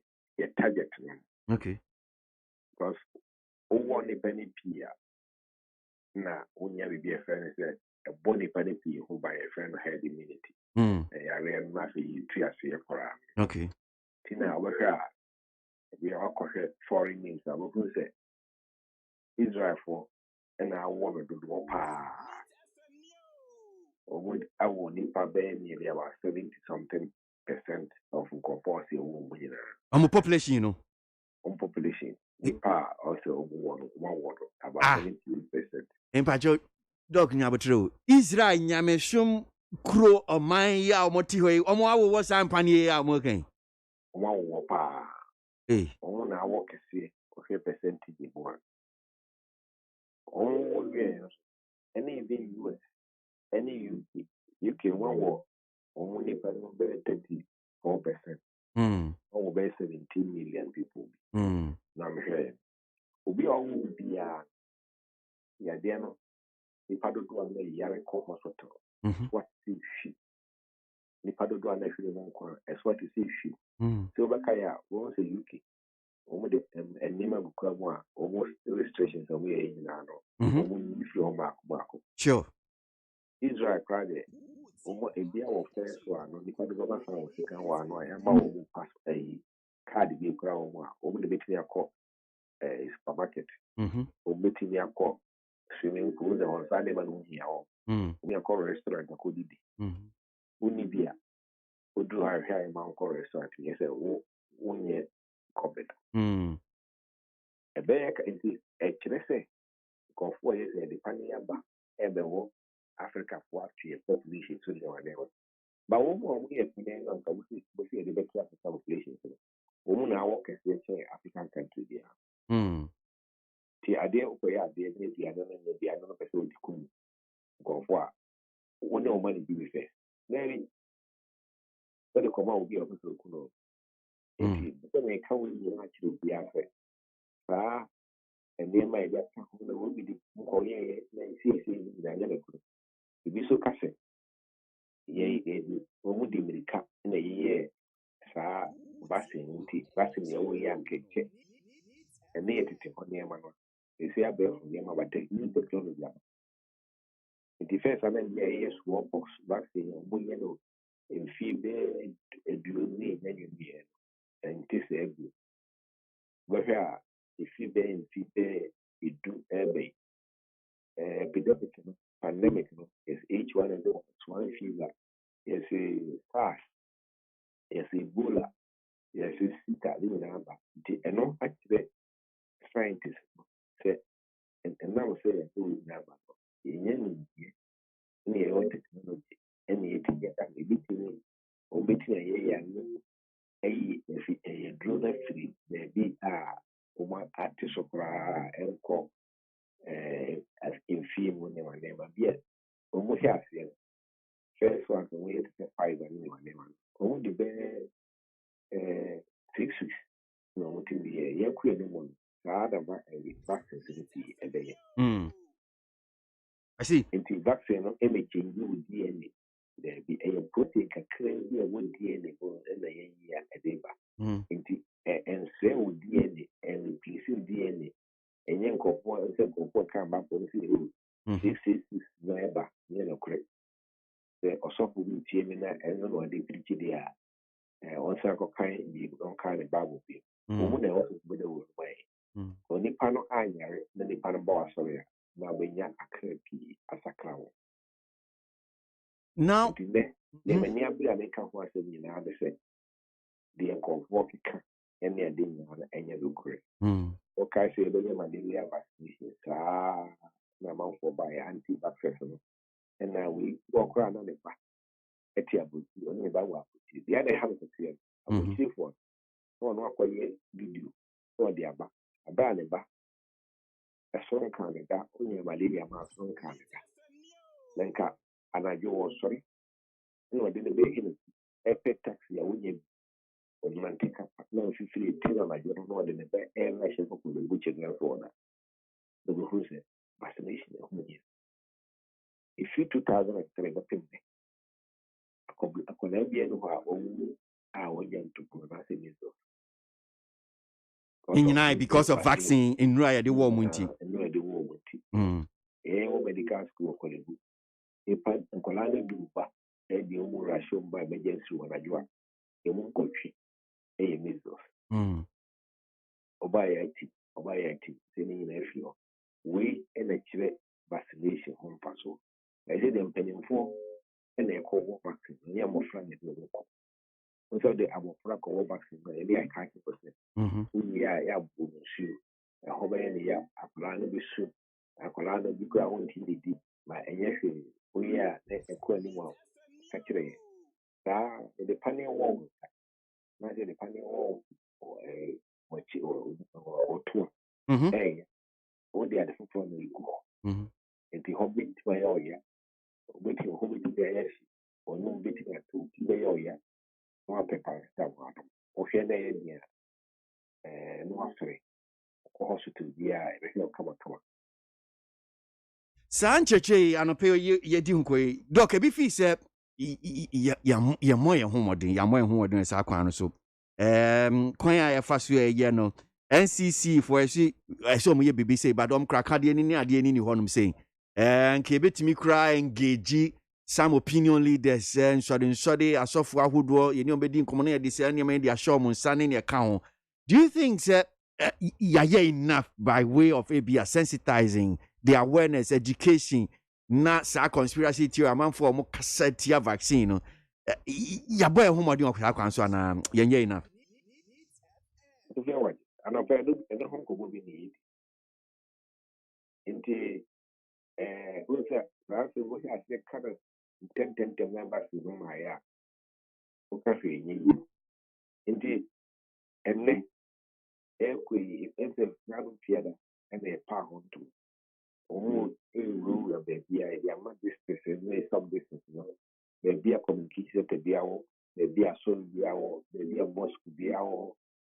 target no okay because o ni penny pia na unya bi be friend say a body penny pia who by a friend head immunity ya re ma fi tu ase kora okay tina we we are foreign names I will say Israel for and I want to do I will need maybe about 70-something% of Nkoposi I'm a population, you know. Population. Nipa also one about 70%. In Pacho, Dog Nyabatro, Israel Nyameshum Crow or my ya motiwe, or more was I'm panny am working. One pa. Eh, on our work is a percentage one. Oh, yes. Any of the US, any UK, one war, only 34%. Over 17 million people. Now I'm here. We all will be Yadiano. If I don't go on the Yariko hospital, what is she? If I don't go on the film, as what is she? So, Bakaya won't say UK. Almost a name of Kawwa, almost illustrations of where in Nano. If you're back. Sure. Israel cried almost a beer of first one, if I don't go second one, I am about pass a card be crown, over the between a cop a supermarket, or between a cop swimming pools on Sunday, and we are called restaurant. I could be Unibia. Who do I hear a mount call restaurant? Yes, 1 year covered. A bear is a Chese, go 4 years at the Panyaba, Ebewo, Africa for actually a population to the one. But one more we have been on the better population. Women are working in African country there. The idea of where they may be another person to go for one no money be fair. Mary, but the command will be of the Kuno. When they come with you, actually be afraid. And then my dad will be the Korean, if you so cassette. Yea, would America in a year, sir, vaccine, your young kid. And they on the man. They say, I bear from them about the new technology. In defense, I mean, yes, smallpox vaccine, yellow, in fever, a duly and this every. But here, if fever and fever, it do every. Epidemic, pandemic is H1 and swine fever. Yes, a SARS. Yes, Ebola. Yes, it's Sita. And no, actually, scientists say, and now say, who is now. In any technology, any between or between a drone free, maybe one artist of and call as in film when they were never yet. Almost has first one to wait 5 and only the 6 weeks. No, to be a year queen woman, rather vaccine a day. I see. Into vaccine imaging with DNA. There be a protein can claim with DNA and a year a day back. Into and say with DNA and replacing DNA nkɔfoɔ sɛ nkɔfoɔ ka ba pɔ no sɛ ɛwu 666 na ɛba nyɛ nokorɛ sɛ ɔsɔfo bi tie me na ɛno na ɔde pirikyi deɛ a ɔnsan kɔkan biribi na ɔnka ne bible bio ɔmu na ɛwɔ so bɛda wɔ numayɛ onipa no anyare na nipa no bɔ asɔre a na ɔbɛnya akra pii asakra wo now nti nɛ nneɛmani abere a meka ho asɛm nyinaa de sɛ deɛ nkɔfoɔ keka ɛne ade nyinaa no ɛnyɛ nokorɛ wɔkae sɛ yɛbɛyɛ malaria vaccination saa na amanfoɔ baeɛ anti-vaccines no ɛna wei wɔkoraa na ne ba ɛte abɔtiri ɔne ne ba wɔ abɔtiri deɛ na ɛha no kɛseɛ no abɔtirifoɔ no na ɔno akɔyɛ video na ɔde aba a ne ba ɛsoro nka ne da ɔnyɛ malaria ma asoro nka ne da na nka anadwo wɔ sɔre na ɔde ne bɛhi no ɛpɛ taxi a wonyɛ bi ɔnante kapa na ɔfifiri ti na anadwo no na ɔde ne bɛ ɛma hyɛ kɔkɔ bɛgu kyɛgna so ɔda na bɛhuru sɛ vaccination ɛho nyɛ ɛfiri 2003 bɛpem dɛ akwadaa bia no hɔ a ɔwu a wɔnya ntokuro no asɛ measles nyinaa because of vaccine nnura yɛde wɔ mu nti wɔ medical school ɔkɔlɛbu nipa nkwadaa no du ba ɛde ɔmu rahyɛ mu ba emergency wɔ anadwo a ɛmu nkɔtwe ɛyɛ measles ɔbaayɛ ati sɛ ne nyinaa afiri hɔ wei ɛna kyerɛ vaccination ho mfa so ɛsɛ deɛ mpanimfoɔ ɛna ɛkɔwɔ vaccine ne mmɔfra ne de wɔkɔ nso de abɔfra kɔwɔ vaccine no ɛne aka 100% wowie a yɛabɔ no nsuo ɛhɔ bɛyɛ ne yɛ akwadaa no bɛsu akwadaa no bi koraa wonti ne di ma ɛnyɛ hwee wowie a na ɛkɔ anim a ka kyerɛ yɛ saa yɛde paneɛ wɔ wo nsa na yɛde paneɛ wɔ wɔkyi ɔto a ɛyɛ wode ade foforɔ no ɛgu hɔ nti hɔ bɛtumi ayɛ ɔyɛ wobɛtumi hɔ bɛtumi ayɛ hye ɔno bɛtumi ato ti bɛyɛ ɔyɛ na wapɛ paracetamol adom wohwɛ na ɛyɛ nea na wafere kɔ hospital biaa ɛbɛhwɛ kamakama saa nkyerɛkyerɛ anɔpɛ yɛdi nkɔ yi dɔk ebi fii sɛ yɛmmɔ yɛn ho mmɔden saa kwan no so kwan a yɛfa so ɛyɛ no ncc fo ɛsɛ ɔmo yɛ biribi sɛ ibadɔm kora kadeɛ ni adeɛ ni hɔnom sɛ nka ebɛtumi koraa engage some opinion leaders nsɔde asɔfo ahodoɔ yɛne ɔmbɛdi nkɔmmɔ no yɛde sɛ nneɛma yɛde ahyɛ ɔmo nsa ne ɛka ho do you think sɛ yɛayɛ enough by way of ebia sensitizing the awareness education na saa conspiracy theory amanfoɔ ɔmo kasa tia vaccine no yɛabɔ yɛn ho mmɔden wɔ saa kwan so anaa yɛnyɛ enough anɔpɛ ɛno ho nkɔmmɔ bi ne yɛdi nti wo sɛ saa sɛ wohyɛ aseɛ ka no ntɛmtɛmtɛm na vaccine no maayɛ a woka hwɛ ɛnyɛ yie nti ɛnnɛ ɛkɔ yi ɛsɛ nano piada ɛna ɛpa ho ntom ɔmo ɛwurawura baabi a ɛde ama districts no sub districts no baabi a communication center bi awɔ baabi a sɔre bi awɔ baabi a mosque bi awɔ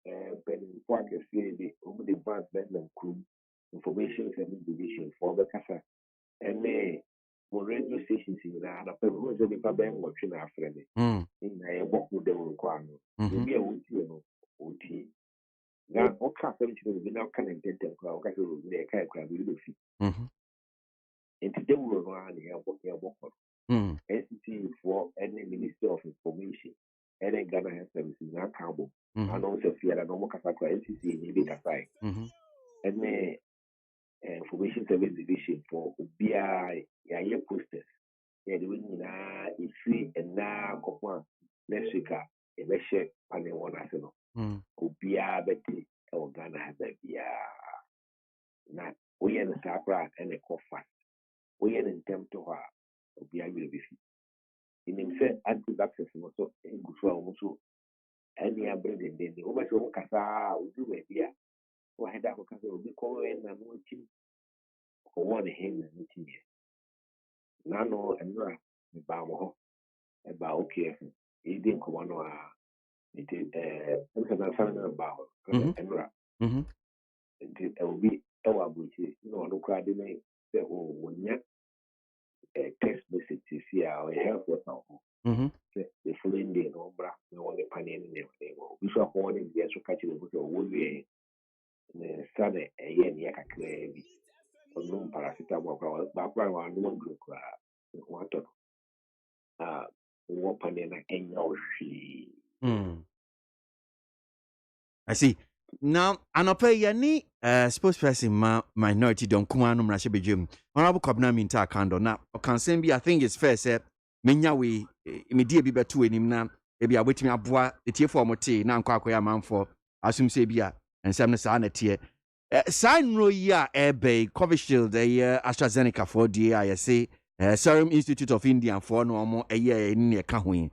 mpanimfoɔ akɛseɛ de ɔmo de vans bɛnam kurom information service division foɔ bɛkasa ɛne mo radio stations nyinaa anapɛ mu sɛ nipa bɛyɛ nwɔtwe na afrɛ me nyinaa yɛbɔ ko dɛ wɔ nkɔ ano ebi a wɔtie no wɔtie na ɔka asɛm kyerɛ obi na ɔka ne ntɛntɛm koraa ɔka sɛ obi na ɛka koraa bi bɛfi nti dɛ wuro no ara ne yɛbɔ kɔ no ncc foɔ ɛne ministry of information ɛne ghana health service nyinaa ka abɔ ano sɛ fiara na ɔmo kasa koraa ncc nyɛ bi kasae ɛne information service division for obiara yɛayɛ posters yɛde wɔn nyinaa ɛfiri ɛnaa kɔpɔ a next week a yɛbɛhyɛ panel wɔ n'ase no obiara bɛte ɛwɔ ghana ha baabiara na woyɛ no saa koraa ɛna ɛkɔ fast woyɛ no ntɛm to hɔ a obiara werɛ bɛfi ɛnim sɛ anti-vaccines no so ɛgu so a wɔn so ɛne abere dendenden wobɛsɛ wɔn kasaa odu baabi a wɔahɛda akɔka sɛ obi kɔwɛ na no akyim ɔwɔ ne hɛn na no kyimiɛ nano ɛnora mebaa wɔ hɔ ɛbaa okf ɛdi nkɔmmɔ no a nti ɛmsɛ nansane no mbaa hɔ ɛnora nti obi ɛwɔ aburokyire na ɔno koraa de ne sɛ wɔnya text message sisi a ɔyɛ health worker wɔ hɔ sɛ the following day na ɔmbra na wɔne paneɛ no nneɛma obi so akɔwɔ ne deɛ so ka kyerɛ mu sɛ ɔwɔ wie ne nsa na ɛyɛ ne yɛ kakraa bi ɔnom paracetamol koraa baako a wanom aduro koraa watɔ no a wowɔ paneɛ no ɛnyɛ wo hwee. I see. Now, anɔpɛ yɛne spokesperson ma minority don kuma no mmarahyɛ badwam honorable Kwabena Minta Kando na ɔkansɛm bi I think it's fair sɛ menya wei medie bi bɛto anim na ebi a wetumi aboa etiefoɔ ɔmo tee na nkɔ akɔyɛ amanfoɔ asum sɛ bi a nsɛm no saa na teɛ saa nnuro yi a ɛbɛn Covishield ɛyɛ AstraZeneca foɔ die a yɛse Serum Institute of India foɔ no ɔmo ɛyɛ ne ɛka ho yi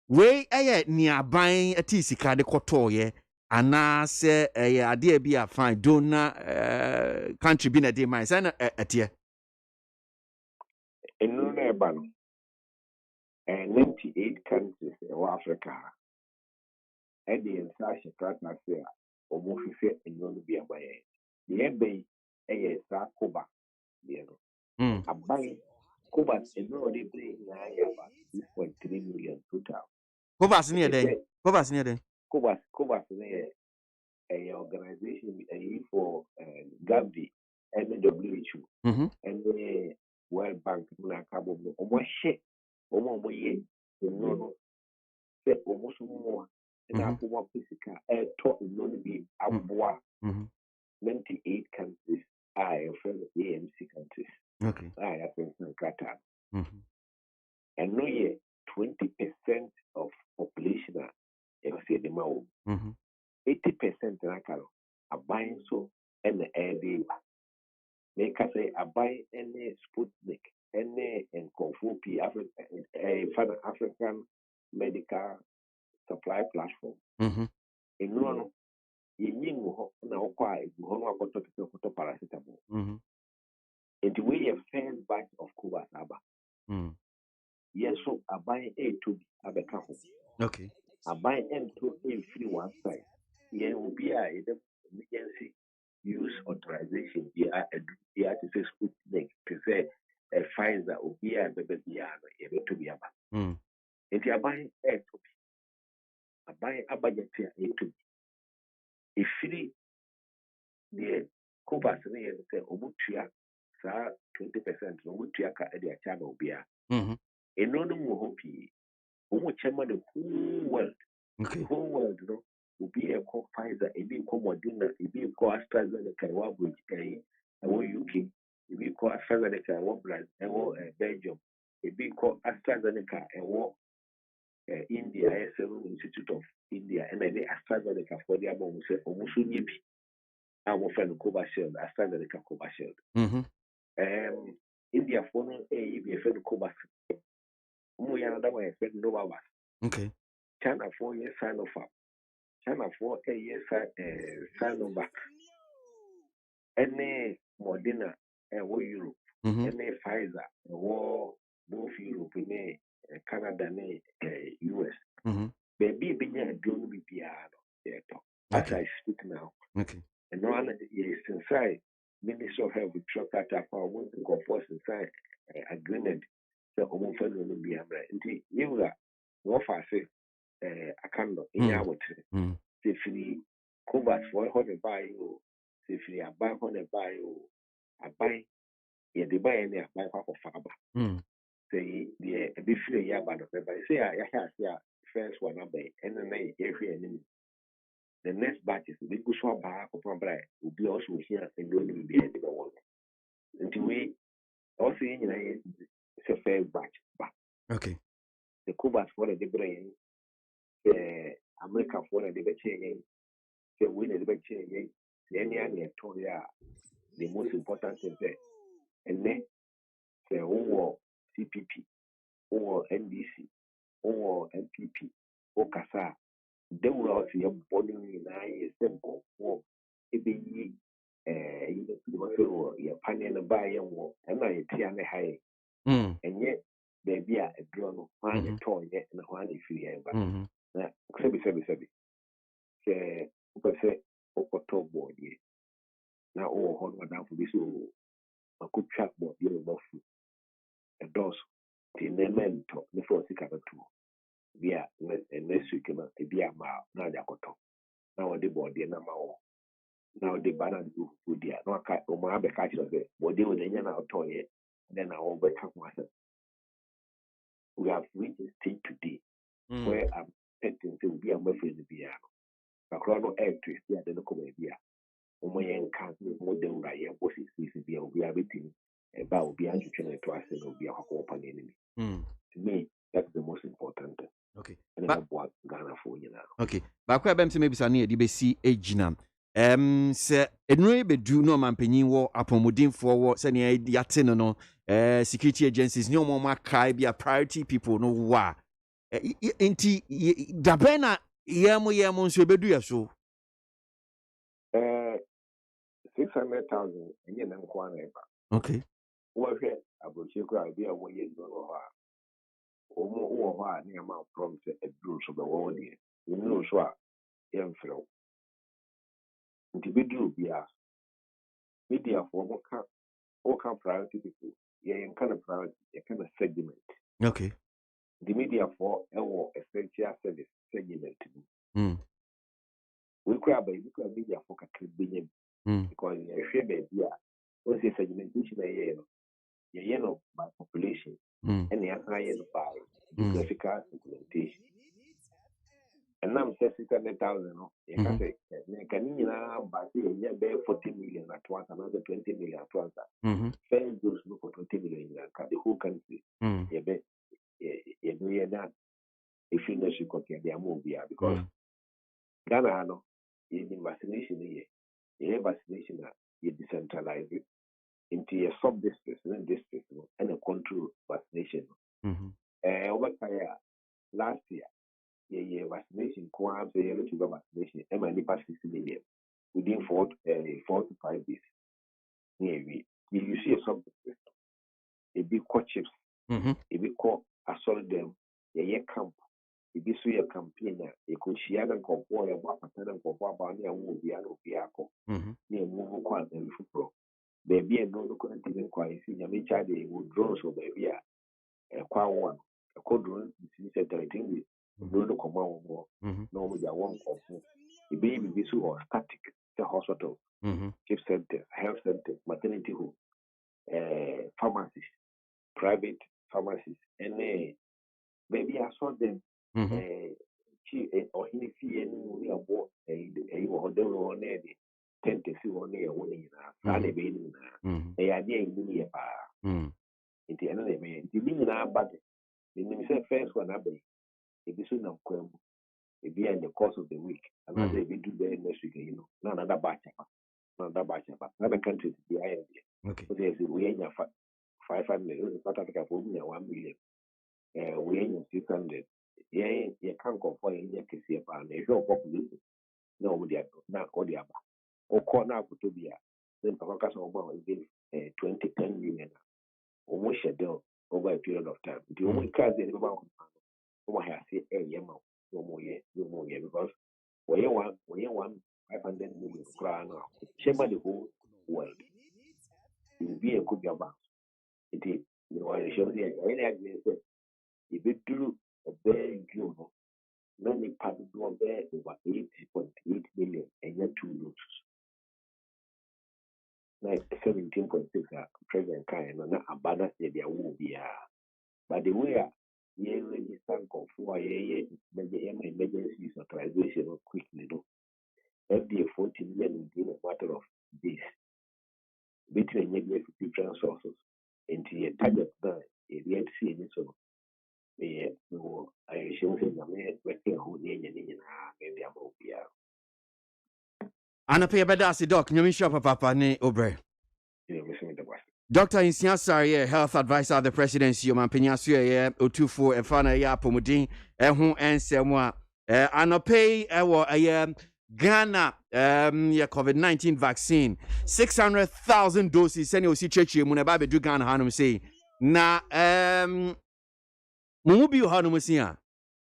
wei ɛyɛ neaban ɛte sika de kɔtɔɔyɛ anaasɛ ɛyɛ adeɛ bi a fine dona country bi na de man sɛ na ɛteɛ nnuro no ɛba no 98 countries ɛwɔ Africa ha ɛde nsa ahyɛ krataa sɛ a ɔmo hwehwɛ nnuro no bi aba yɛn deɛ ɛbɛn ɛyɛ saa koba deɛ no aban koba nnuro de bere nyinaa yɛ about 6.3 million total. Kobas ne yɛ dɛn Kobas no yɛ ɛyɛ organization ɛyɛ for Gavi ɛne WHO ɛne World Bank na aka bɔ mu ɔmo ahyɛ ɔmo yɛ nnuro no sɛ ɔmo so mmoa na akɔmɔ physical ɛtɔ nnuro no bi aboa 98 countries a yɛfrɛ no AMC countries a yɛasɛnsen krataa ɛno yɛ 20% of population a yɛwɔ sɛ yɛde ma wɔ 80% n'aka no aban so ɛna ɛde ba meka sɛ aban ɛne Sputnik ɛne nkɔfoɔ pii African Medical Supply Platform nnuro no yɛnyi ngu hɔ na wokɔ a egu hɔ no akɔtɔ paracetamol nti wei yɛ first batch of Cobas aba yɛn so aban ɛɛtɔ bi abɛka ho aban ɛnto ɛmfiri one side yɛn obi a yɛde emergency use authorization bi a te sɛ Sputnik te sɛ Pfizer obi a bɛbɛ biara no yɛbɛtɔ bi aba nti aban ɛɛtɔ bi aban abagɛte a ɛɛtɔ bi ɛfiri deɛ Cobas no yɛ no sɛ ɔmotua saa 20% no ɔmotua ka ɛde akyɛ ama obiara nnuro no mu wɔ hɔ pii ɔmo kyɛma the whole world no obi ɛkɔ Pfizer ebi kɔ Moderna ebi kɔ AstraZeneca ɛwɔ ABOAGYE ɛwɔ UK ebi kɔ AstraZeneca ɛwɔ Brazil ɛwɔ Belgium ebi kɔ AstraZeneca ɛwɔ India Serum Institute of India ɛna ɛde AstraZeneca for the aba ɔmo sɛ ɔmo so nye bi a wɔfrɛ no Covishield AstraZeneca Covishield India for no ɛyɛ bi ɛfrɛ no Cobas ɔmo yɛ another one ɛfrɛ no Novavax China for yɛ Sinopharm China for ɛyɛ Sinovac ɛne Moderna ɛwɔ Europe ɛne Pfizer ɛwɔ both Europe ne Canada ne US baabi ebenya aduro no biara no yɛtɔ as I speak now ɛno ana yɛsensae Ministry of Health trɔkata fa ɔmo nkɔfoɔ sensae agreement sɛ ɔmo mfa no bi amra nti yɛwura wɔfa ase akando ɛnyɛ abɔtire sɛ firi Cobas for hɔ ne baeɛ o sɛ firi aban hɔ ne baeɛ o aban yɛde baeɛ ne aban kɔ akɔfa aba sɛ deɛ ɛbɛfiri yɛ aba no bɛba sɛ yɛahɛ ase a first one abɛn ɛne na yɛhwɛ anim the next batches we go so aba akɔpɔ abra obi a ɔso ohia nnuro no bi ɛde bɛwɔ no nti wei ɔsɛ yɛ nyinaa yɛ sɛ first batch ba the Cobas for the brɛ America for the bɛkyɛn sɛ wei na de bɛkyɛn yɛn sɛ ɛne a ne ɛtɔ yɛ a the most important thing sɛ ɛnɛ sɛ wowɔ CPP wowɔ NDC wowɔ MPP wokasa a dawura ɔsɛ yɛbɔ no nyinaa yɛ sɛ nkɔfoɔ ɛbɛyi yɛ paneɛ no baa yɛwɔ ɛna yɛtia ne ha yɛ ɛnyɛ baabi a aduro no hɔ a ne tɔɔyɛ na hɔ a ne firi yɛn ba na sɛbi sɛ wopɛ sɛ wokɔtɔ bɔɔdeɛ na wowɔ hɔ no adamfo bi sɛ makɔtwa bɔɔdeɛ no mafu ɛdɔɔso nti nnɛma ntɔ ne sɛ ɔsika bɛtoɔ bi a next week no ebi ama na ade akɔtɔ na wɔde bɔɔdeɛ no ama wɔ Now the banana do food there. No, I have a catch of it. What they will then out toy. Then I will become myself. We have reached a stage today where I'm tempting to be a muffin to be a chrono air twist. Yeah, then come here. Omoyen can't more than I am. What is this? Be everything about be anxious to us and be a whole enemy. To me, that's the most important. Okay. And I bought Ghana for you now. Okay. But I bet maybe Sani the BC Ejinam. Sir, enwe bedu no mampanyin wo apomodinfo wo se ne yate no security agencies ne omo makai be a priority people no wa enti dabena yemo nso bedu yeso 600,000 enye na nkwa na eba. Okay. Wo hwe abrochi kura bi a wo ye no ho a omo wo ho a ne ma from se edru so be wo die no so a yemfrɛ nti bedru bia media for what priority people yeah kind of priority a kind of segment. Okay. The media for our essential service segment. We grab a media for billion because you share baby what's the segmentation by population and the higher by geographical segmentation. And now 600,000 you can say can you now buy 40 million at once, another 20 million at once. Fair goes look for 20 million the whole country. You that if you know she can be a movie because Ghana no in vaccination vaccination you decentralize it into a sub district and district and a control vaccination. Over last year vaccination vaccination vaccination 60 million within 4 to 5 days. If you see a sub district, a big core chips, a big core assault them, a camp. If you see a campaigner, a could share and compare about pattern for Barbania will be an Opiaco, near Move Quan and Football. Baby and no couldn't even quite see a child would draw so baby a quite one, a code run, since I think with no command more, no with a one of the baby visual or static, the hospital, keep centers, health centers, maternity home, pharmacies, private pharmacies, and maybe I saw them. Or if you only about a order on a 10 to 1 Sunday baby, a idea in the the end of the man, the meaning of budget. The minister first one abbey, if you soon come, if you in the course of the week, and I say we do the next week, another batch, another country to be idea. Okay. So there's we ain't 500 million, South Africa for 1 million, we ain't 600. You can't go for India to see a population. No, they are not all the other. Or corner to be a then Pacas over 10 million. Almost shut down over a period of time. The only cars they about who has said, no more year, because we want 500 million crown now. Shema the whole world. It will be a good job. It is, I show the if it do a very good, many parties do there over 80.8 million and yet 2 looks. Like 17.6 present kind, not a banner said there will be but the way you register for emergency authorization quickly do. FDA 40 million in a matter of days between different sources into a target that a yet see any so. I show him a man working who need maybe I'm here. Ana pay better si doc nyomi shop papa ne obre. Dr. Insia Sari, health advisor of the presidency of Mampenya Suye, O24, and Fana Yapomudin, and who answer moi. Anopay, Ghana, COVID-19 vaccine, 600,000 doses, send you see church, Munababe do Ghana Hanum say. Na, Mumubi Hanumusia.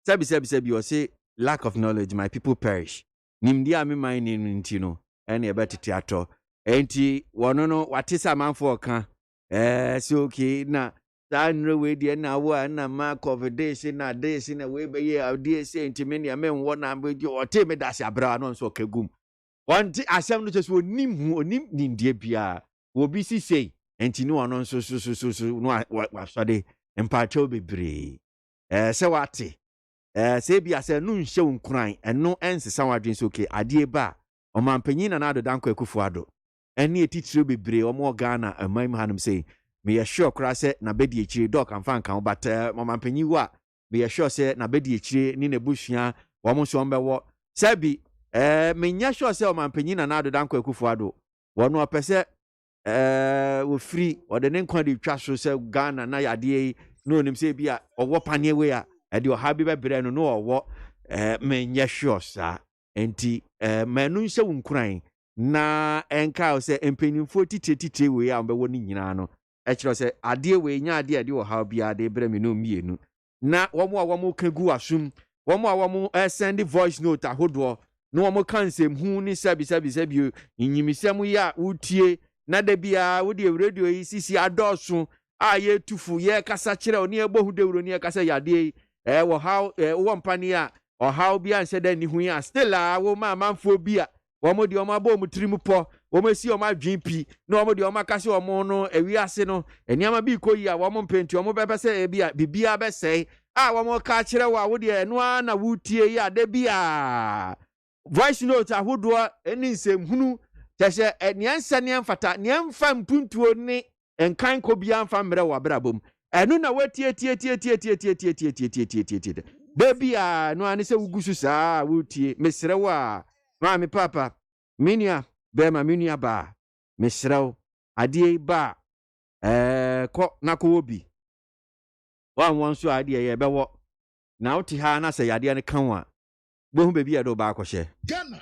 Sabi, you say, lack of knowledge, my people perish. Nimdia me my name, Tino, and a better theatre. Enti wono what is a man for can so okay na dan we dey na wo na ma COVID na days na we be ye dey say enti me na men wona be o te me dash abra no so kagum One thing asem no just onim nindie bia obi si sei enti no ono so no wa so de empacho bebre se wate se bia se no nhye nkran eno ensesa wadwen so okay ade ba omampanyin na ado danko akufo ado ene etitire bebre omo Ghana amam hanum sei me sure kra se na bedi ekire dok amfa nkan but omampanyin wa me sure se na bedi ekire ni na busua wo so mbewo sabi menya sure se omampanyin na ado danko akufo ado wono opese wo free ode ne nkwa de twa so se Ghana na yade no nim se bia owo pane we a ede o habi bebre no owo menya sure sa enti manu nse wunkuran na enka se empanimfo titire we a mbewo ni nyina no kiro se ade we nya ade o ha bia de bre me no mienu na womo kagu asum womo send voice note ahodo no womo kan semhu ni sabi nyimisem ya utie na da bia wo de radio yi sisi adoso a ye tufu ye kasa kire oni ebohu dewuro ni kasa yade wo how wo mpani a o how bia nse da ni hu ya still a wo manfo bia womo de omo abo mu tirimu po womo si omo adwen pi na womo de omo akase omo no ewiase no eniama bi koyi a womo mpenti omo bebese bia bibia bese a womo ka kire wo de eno na wutie ya da bia voice note ahodo eni nsemhunu tese eniansa ne mfata ne mfa mpuntuo ne enkan ko bia mfa mre wa brabom enu na watie tie baby a no ani se wugusu saa wutie mesrewo a ma me papa minia be ma minia ba mesrewo ade ba ko na ko obi wan so ade ye bewo na uti ha na se yade ne kanwa bohu baby a do ba akɔhye Ghana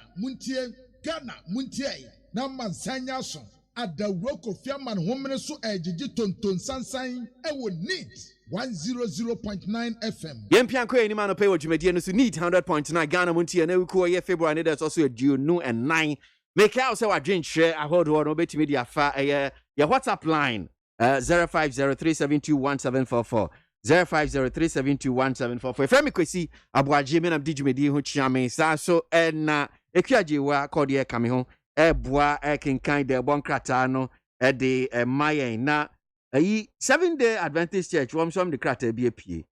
muntie na mansanya so adawro kofiaman homene so ejiji tonton sansan ewo neat 100.9 FM. Yempian ko eni mano pay wo dwumadie no so neat 100.9 Ghana muntie na wuko ye February that's also a due no and 9 make out say wadwen hwe ahodo no betimi dia fa ye WhatsApp line 0503721744 0503721744 Femi kwesi aboagye me na dwumadie ho chiame sa so na ekwaje wa kode kame ho eboa kinkan de bonkrata no de mayen na ayi 7-day Adventist Church wom som de krata bi apie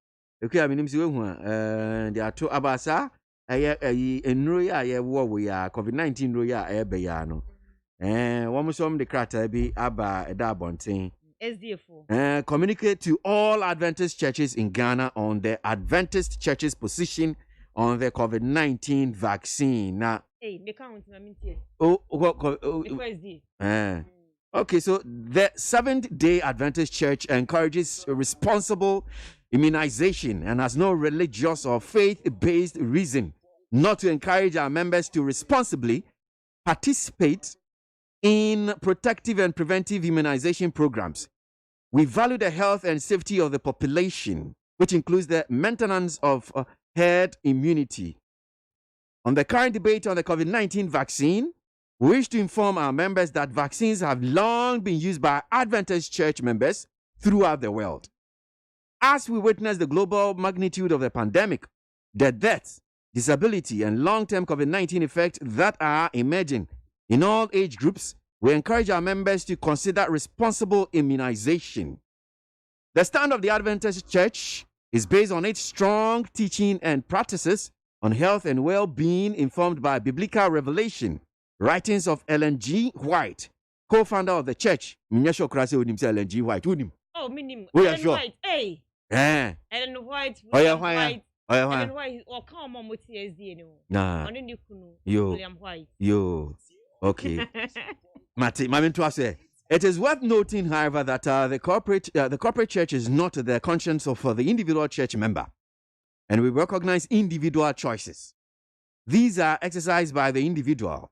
ekwa minim se wehu de ato abasa ayi enro ya ye wo ya COVID-19 nro ya be ya no wom som de krata bi aba da bonten SDF communicate to all Adventist churches in Ghana on the Adventist churches position on the COVID-19 vaccine. Now, they count na mintie. Okay, so the Seventh-day Adventist Church encourages responsible immunization and has no religious or faith-based reason not to encourage our members to responsibly participate in protective and preventive immunization programs. We value the health and safety of the population, which includes the maintenance of herd immunity. On the current debate on the COVID-19 vaccine, we wish to inform our members that vaccines have long been used by Adventist church members throughout the world. As we witness the global magnitude of the pandemic, the deaths, disability, and long-term COVID-19 effects that are emerging in all age groups, we encourage our members to consider responsible immunization. The stand of the Adventist Church is based on its strong teaching and practices on health and well-being informed by biblical revelation, writings of Ellen G. White, co-founder of the church. Ellen G. White. Oh, minim. Ellen sure. White. Hey. Ellen White. Ellen White. Ellen White. Or come on with TSD anymore. Nah. William White. Yo. Okay. Mati, it is worth noting, however, that the corporate church is not the conscience of the individual church member, and we recognize individual choices. These are exercised by the individual.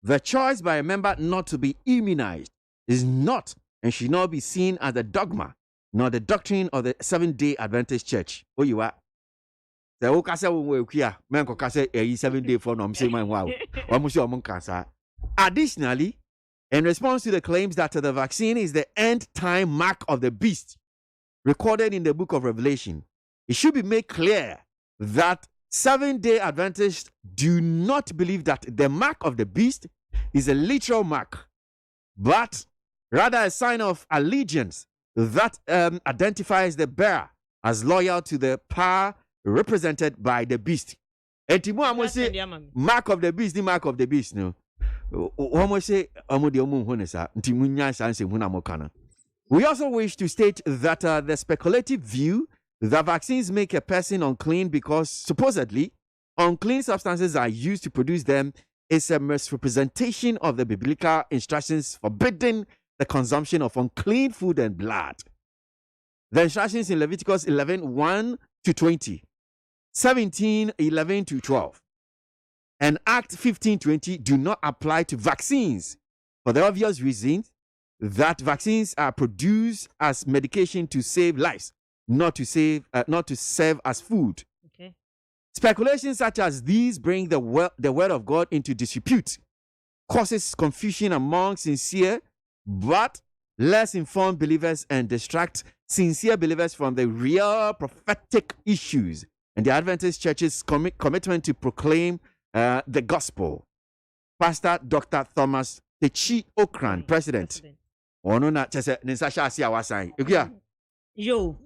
The choice by a member not to be immunized is not and should not be seen as a dogma, nor the doctrine of the Seventh-day Adventist Church. Oh, you are. The Okasa Wukia, Manko Kase, a 7-day for no say my wow. Additionally, in response to the claims that the vaccine is the end-time mark of the beast recorded in the book of Revelation, it should be made clear that Seventh-day Adventists do not believe that the mark of the beast is a literal mark, but rather a sign of allegiance that identifies the bearer as loyal to the power represented by the beast. And Timo amo say mark of the beast, the mark of the beast. No, amo say amo de omu honesa. Timo nya sanse huna mokana. We also wish to state that the speculative view that vaccines make a person unclean because supposedly unclean substances are used to produce them is a misrepresentation of the biblical instructions forbidding the consumption of unclean food and blood. The instructions in Leviticus 11:1 to 20, 17:11 to 12, and Act 15:20 do not apply to vaccines for the obvious reason that vaccines are produced as medication to save lives, not to serve as food. Okay. Speculations such as these bring the word of God into disrepute, causes confusion among sincere but less informed believers, and distract sincere believers from the real prophetic issues and the Adventist Church's commitment to proclaim the gospel. Pastor Dr. Thomas Techi Okran, President. Yo.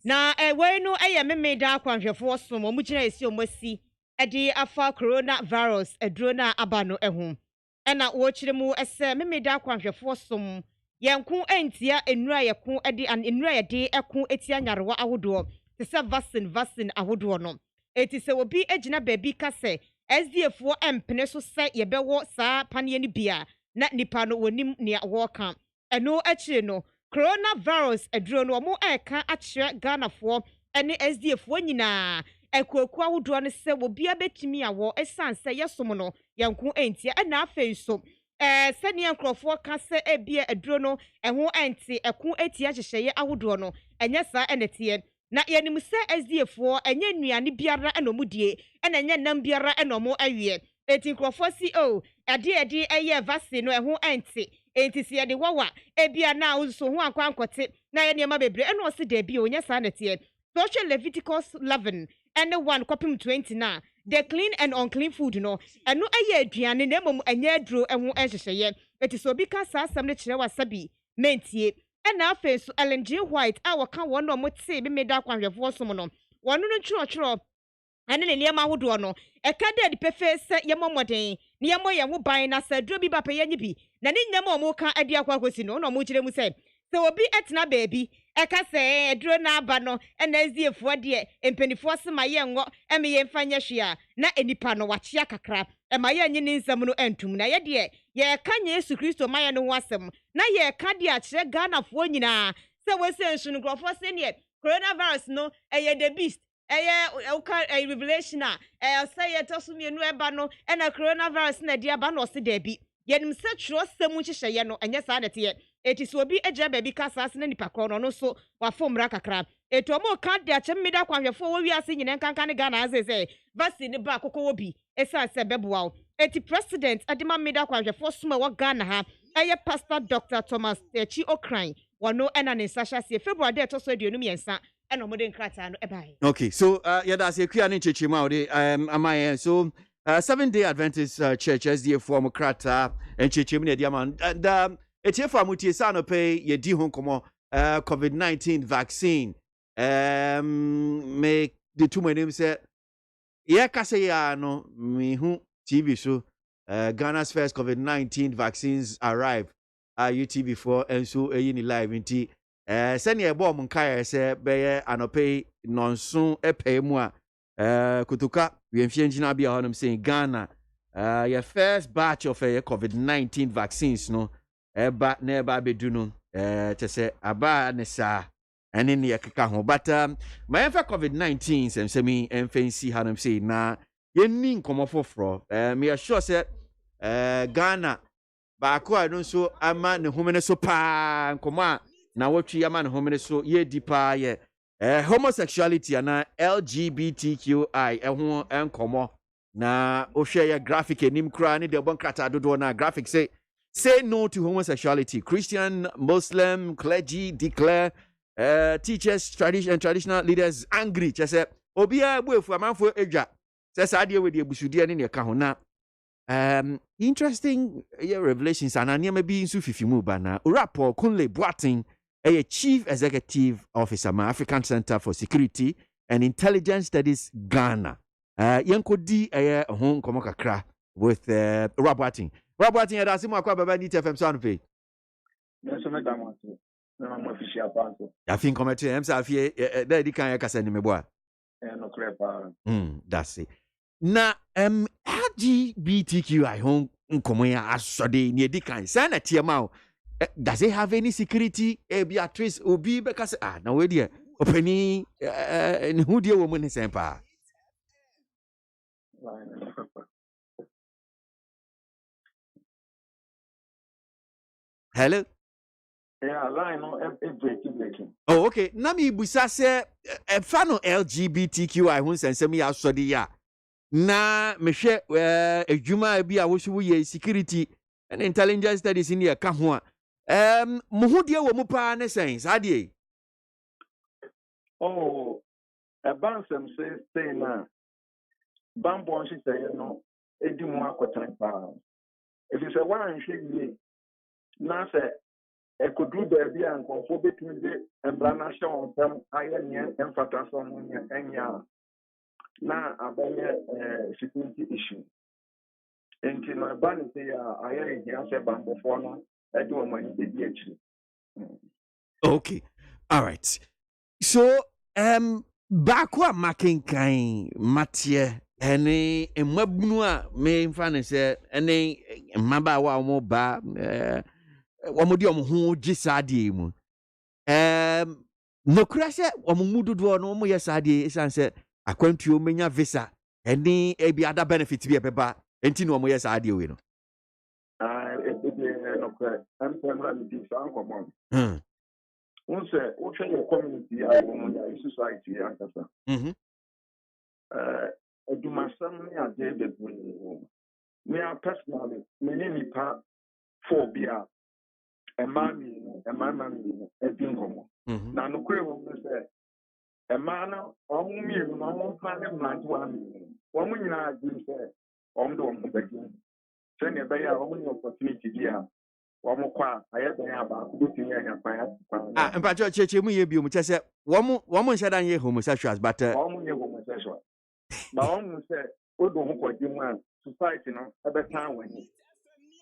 Na we no me da kwanhwefo so mo mugina esi omasi edi afa coronavirus eduro na aba no ehum ena wo kire mu ese me da kwanhwefo so yenku entia enura yeko edi an enura yede eko etia nyarewa ahodo te se vaccine ahodo no eti se obi egina baabi ka se SDF wo empene so se yebewo saa panie ni bia na nipa no wonim ne wo ka eno akire no coronavirus eduro no mo eka akire Ghana fo ene SDF wo nyina ekoku ahodo no se obi abetimi awo esan se yesom no yenku entia ena afei so sani enkrofo ka se ebie eduro no eho enti eku etia hyehye ahodo no enye sa enetie na yenim se SDF wo enye nuane biara enomudie ena enye nam biara enomo awie eti enkrofo si ade eye vaccine no eho enti si de wawa ebia na uzo ho akwankote na ye niam bebre eno se da bi onye sa netie social Leviticus 11 and 1 copy 20 na the clean and unclean food no eno aye aduane na mom anya aduro eho enhyehye eti so bi ka sa asam ne kire wasabi mentie ena afa so LNG white a waka won no mote bi meda kwanhwefo so no wono no tworo ane ne niam ahodo no eka de pefe se yemomoden niam ye ho ban na sa aduro bi ba pe yanyi bi na ne nyam omo ka ade akwakosi no mo kire mu se obi etna baabi eka se aduro na aba no ena SDF de empenifo se ma ye ngo eme ye mfanya hwea na enipa no wachia kakra ema ye nyi ne nsam no entum na ye de ye ka nya Yesu Kristo ma ye no ho asem na ye ka de a kire Ghana fo nyina se we se nsu no grofo se ne coronavirus no eye the beast eye revelation say ye tosumienu eba no ena coronavirus na de aba no se da bi yenim se tro semu hyehye no enye sa nete eti so obi eja baabi kasa ase na nipa kro no so wafomra kakra eto mo ka de ache mmeda kwanhwefo wo wiase nyine nkanka ne Ghana azeze vaccine ba akoko obi esa se beboa eti president adima mmeda kwanhwefo suma wo Ghana ha eye pastor Dr. Thomas Techi Okran wono ena ne sasha se February de to so aduonum yensa ena mo de nkrata no ebai. Okay, so yada se kua ne chechima ode amaye so Seventh-day Adventist Church SDA form krata and chechim ne diamond and etiefa mutie sa no pay ye di ho komo COVID-19 vaccine make the two my name say ye kase ya no me hu TV so Ghana's first COVID-19 vaccines arrive UTV for and so ni live nti send ye bom nkai say be anope nonso epay mu a kutuka we mfie ngina bia honum saying Ghana your first batch of COVID-19 vaccines no eba na eba bedu no te se aba ne sa ene ne yakeka ho but my COVID-19 sem me emfancy hanum say na yenni nkomo foforo me assure say Ghana ba ko adun so ama ne homene so pa nkomo a na wotwi ama ne homene so ye dipa ye homosexuality na LGBTQI eho enkomo na ohwe ya graphic enim kra ne de bon krata dodo na graphic say no to homosexuality. Christian, Muslim, clergy declare teachers, traditional leaders angry. Just say obia buefu amanfo eja says idea with the Bushudia in your kahuna. Interesting revelations and I may be in Sufifimu Bana. Urapo Kunle Boating, a chief executive officer, my African Center for Security and Intelligence Studies, Ghana. Yanko D a home komokakra with Rob Boating. Rob Boating at Asimo Aquaba Nita FM Soundpay. I think come to him, Safie, Daddy can send me boy. That's it. Na LGBTQI home nkomoya asode near dikan sana tiamao. Does it have any security? Beatrice obi because na we there opani who dear woman is empa. Hello. Yeah, line no breaking. Oh, okay. Nami busa se fan of LGBTQI who sensem ya asode ya. Na mehwe adwuma bi a wo so ye security and intelligence studies in here ka ho a mo ho de wo mu pa ne sen sa de A bansem say na bambon shi say no edi mu akotan pa if you say one hwe na say e kodru ba bia nkonfo betumi de embrana hye on sam aye ne emfata so mo enya na abanye security issue. Enti na ban say aye hia say bambo fo no e de o mani de di akiri. Okay. All right. So bakwa makenkan matie ene emabunu a me mfa ne se ene mmaba wa mo ba wo di ho gisade mu no kura se wo mu dodo no mo yesade isan se akwantuo menya visa ene ebi other benefit bi ebeba enti no mo yesade we no no kura am pemra mi di san komon once your community and society ankasa edumasam ni ade bebu me personally me ni pa phobia emami edingomo na no kure wo se emana omumi no mo pa ne mlanti wa mi wo mu nyina adi se omdo omdo begin se ne be ya wo mu opportunity dia wo mu kwa ayebe ya ba ku bitimi anya kwa mpacho cheche mu ye bi mu chese wo mu nshada ye homosexuals but wo mu ye homosexual ba wo mu se odo ho kwaji mu a society no ebe tan wani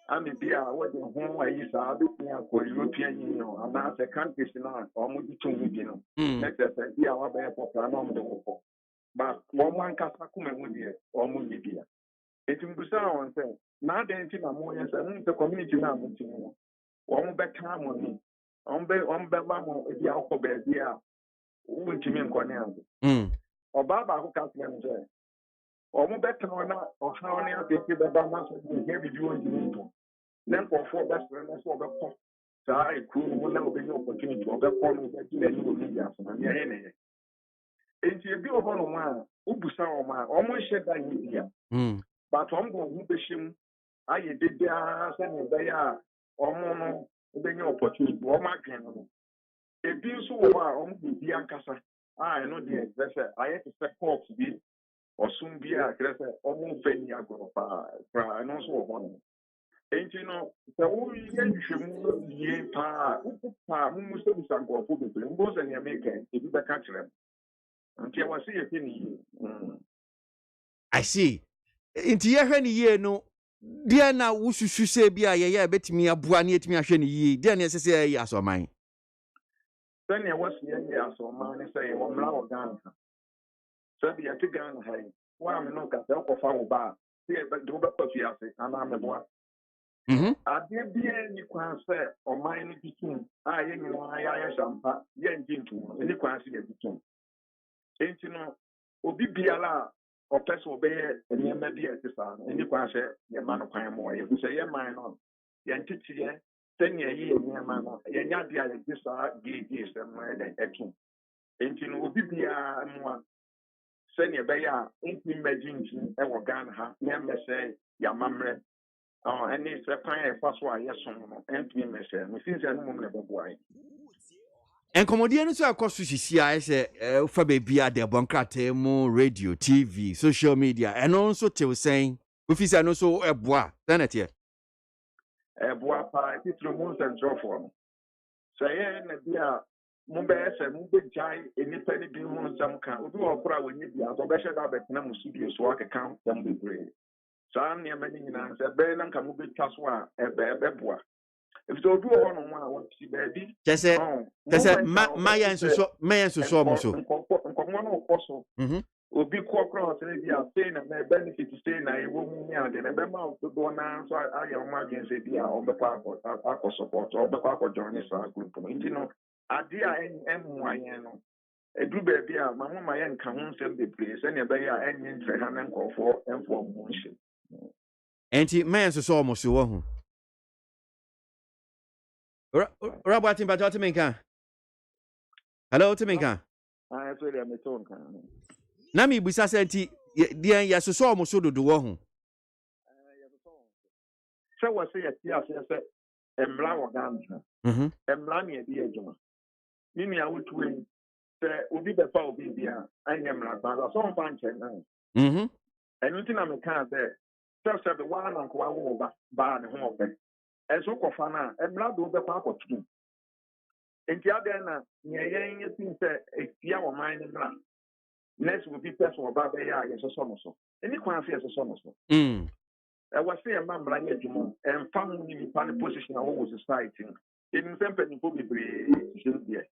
ami bia wo de ho ayi sa bitimi akọ European Union ama se countries na wo mu di tun bi no next say bia wa ba popular na mo de ko ba wo mu ankasa kuma mu de wo mu ni bia etimbusa won se na identity na mo ye se mu the community na mo ti no wo be kan mo ni on be ma mo e dia ko be dia wo ntimi nkone azo oba ba ko ka se nje o mo be kan na o ha ni abeti be ba ma so de bi bi won ntimi to then for be so na so be ko sa e ku mo na o be ni opportunity o be ko no be di ni o ni ya so na ye he ne enti e bi o ho no ma o busa o ma o mo hye da ni dia but o mo hu be hyem aye de dia se ni be ya o mo no benye opportunity wo ma gwen no e bi so wo a o mu bi ankasa I know the express I have to step up bi osum bi a krese o mu fe ni agoro pa pra no so wo enti no se wo ye hwemu ye pa pa mu so bi sanko fo bi mbo se ni America e bi be ka kire nti wa se ye fe ni I see enti ye hwe ni ye no dia na wususu se bia ye betimi aboa na yetimi ahwe ne yi dia na sese ye asoman then ye was ye asoman say wo mra wo Ghana so bia ti Ghana hai wa me no ka se ko fa wo ba se be do be ko fi ase ana me boa ade bia ni kwan se o man ni bitum a ye nyina ya shampa ye njintu ni kwan se ye bitum enti no obi biala o person obey any media tisa any kwase ye man kwan mo ye say ye man no ye ntitiye senya ye man no ye nya dia ye tisa gigi se mo de etu enti no obi bia mo senya be ya enti imagine e wo Ghana ha na me say ya mamre any se kwan e fa so a ye so no enti me say me since no mo na be boy And commodian so across to see I say for baby at the bunkrate mo radio, TV, social media, and also till saying if is no so a bois, then it here. Boa pa ti through and draw for. So na bia mo be se mo be jai enipa ni bi ho nsam ka obi okura wonye bia so be hye da betina mo studio so akeka nsam bebre. So am ne mani nyina se be na nka mo be twa so a ebe boa. If so obi ho no a won ti baby. Just say my so mo so. Nkomo no koso. Obi kokro se bia say na benefit say na e wo mu ni ade na be ma do na so aye o ma gen say bia o be kwa akọ support o be kwa akọ join sa group no nti no ade a emu ayen no edu be bia ma mo ma yen ka ho nsem be play se na be ya enye ntre ha na nkofo enfo mu nshi Enti man so mo so wo hu. Robert Timbato Timinka. Hello Timinka. Ah so le meton kan. Na mi busa senti dia ya so mo so dodo wo hu. Se wo se ya ti ase se embla wo ganja. Embla ne di ejuma. Ni ni awotu en se obi be fa obi bia anya mla ba so on ban chen na. Enu ti na me kan se be wa na ko wa wo ba ne ho obe. Enso ko fa na embla do be kwa akotu. Enti ade na nye yen yetin se efia wo man ne mla. Next will be person about the year, yes, or so. Any quantity as a son. I was saying, a man, bring it and found me in position of all society. In some penny, probably there.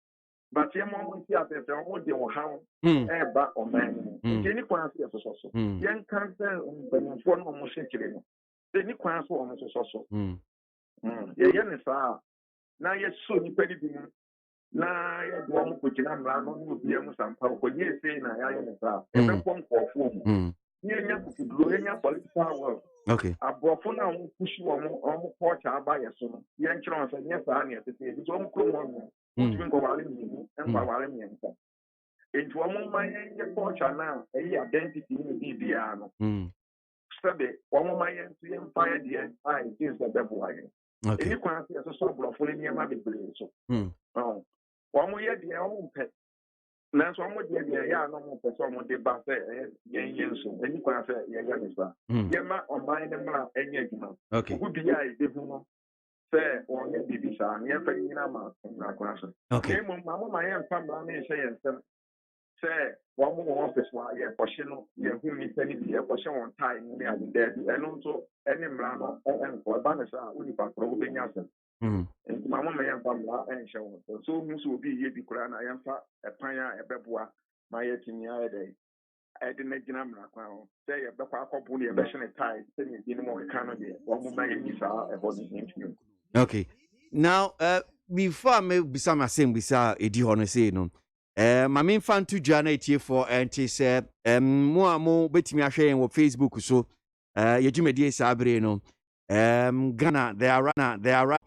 But your mom will see at the audio how back or man. Any quantity as a social. Young cancer and one of motion killing. Any quantity almost a social. Yes, now, yes, so you penny. Na ya do mo ko gina mra no no bia mu sampa ko nye sei na ya ye sa e be pon ko fu mu nye nya ku duro nya political world okay abrofo na mo pushi wo mo ko cha ba ye so no ye nchiro on sa nye sa na ye tete bi so mo kro mo no mo tumi ko wale mi ni en kwa wale mi nta enti wo mo man ye ko cha na e identity ni bi bia no sabe wo mo man ye ntu ye mfa ye de ai is the devil again okay ni kwa se so abrofo ni ma be bre so One year, the own pet. Now, some would get the young person on the bath, yen so, and you can say, Yama or mine and Yagma. Okay, would be I, the fair or maybe this, and you're paying a month from that class. Okay, Mamma, my own family say, one more office while you're pushing, you're who needs any pushing on time, and also any man and for Banasa, only by probing yourself. Mama may have and show. So, Miss will be here because I am a pioneer, a beboa, my 18 year day. I didn't get them say a backup bully, a version of tie, sending in more economy, or my missa about the interview. Okay. Now, before I may be some same with Eddie Honest, no. My main fan to Janet here for anti said, more betting me sharing on Facebook so, you do me dear Sabre, no. Ghana, they are right.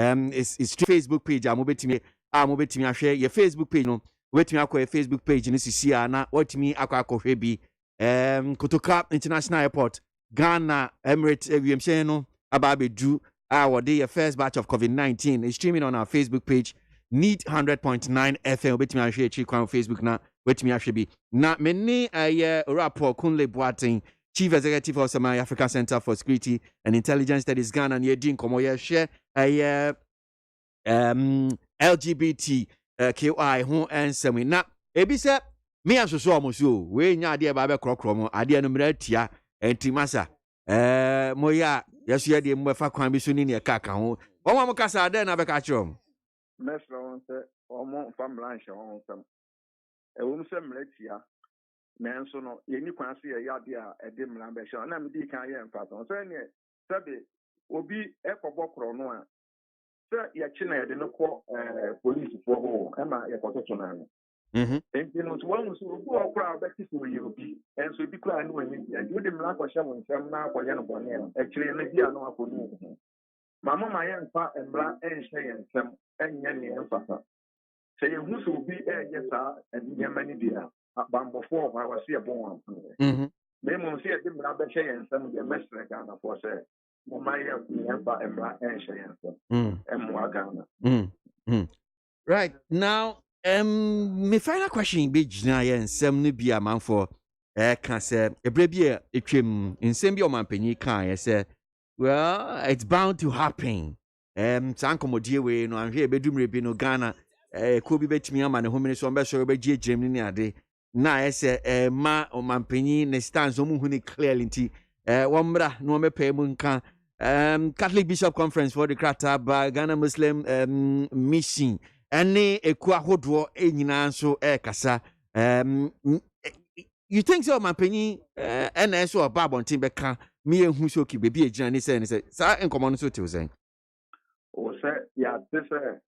It's Facebook page. I'm betting me. I share your Facebook page. No, wait me. I call your Facebook page. And this is see na what me. I call Hebi. Kotoka International Airport, Ghana, Emirates. We am saying no. Ababe Drew. Our day first batch of COVID-19 is streaming on our Facebook page. Need 100.9 FM. Wait me. I share check on Facebook now. Wait me. I should be na many rapport Kunle Boateng, Chief Executive of Samai Africa Center for Security and Intelligence Studies Ghana and Yedin Komoya share LGBTQI who answer me na ebi se me asoso omoso we nya ade ba be krokro mo ade no mratia enti masa moya yeso ye de mo fa kwan bi so ni ne ka ho won mo kasa ade na be ka kiro mesro on se omo family on sam e won se mratia nanso no ye ni kwan se ye ade a ede mra be sha na me di kan ye mfa so ne sabe obi ekobokro no a se ye chi na ye de no ko police for ho ema ye kototo na no and you know to one so go crowd back to you be and so be cry no any and you dem la ko sha won sam na ko ye no bone no actually na bia no akonu mama ma ye mfa embra enhye ye nsam enya ne emfa say you who so be ye sa and ye mani dia bambofo wa wase ye bon me mo se ye dem la be hye ye nsam ye mesre Ghana for say mo ma ye mfa embra enhye ye nsam emu Ghana Right now, my final question be jina ye nsem no bi amanfo ka say ebrebie etwem nsem bi o manpanyi kan ye say well it's bound to happen. Sankomodie we no anhwe ebedumre bi no Ghana ko bi betimi ama ne homene so mbe so be gie gyem ni ade na ye say ma o manpanyi ne stance omu hu ni clearly nti womra no mepe mu nka Catholic Bishop Conference for the Krataba Ghana Muslim Mission any ekwa hodwo enyina nso kasa you think so manpanyi na so obabontin beka me ehu so ki bebi ejina ni say sa enkomo no so te ozen o say ya te say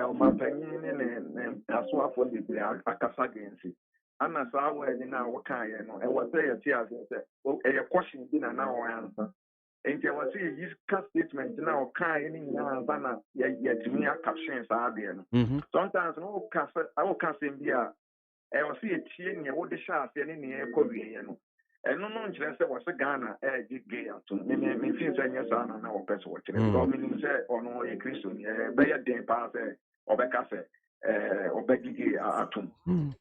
o manpanyi ne aso afọ de akasa gensi ana sa we ni na wo kan ye no e wo say ya ti ase say e question bi na o answer enti I was saying this statement now kind any bana yet me a caption no sometimes no I will cast in there I was see a chain what the shaft any near Korean no and no nkyerɛ sɛ wɔse Ghana gay ato me feel sɛ nyɛ saa na na wɔpɛ sɛ wɔkyerɛ because menim sɛ ɔno yɛ Kristo ni bɛyɛ den paa sɛ ɔbɛka sɛ ɔbɛgye atom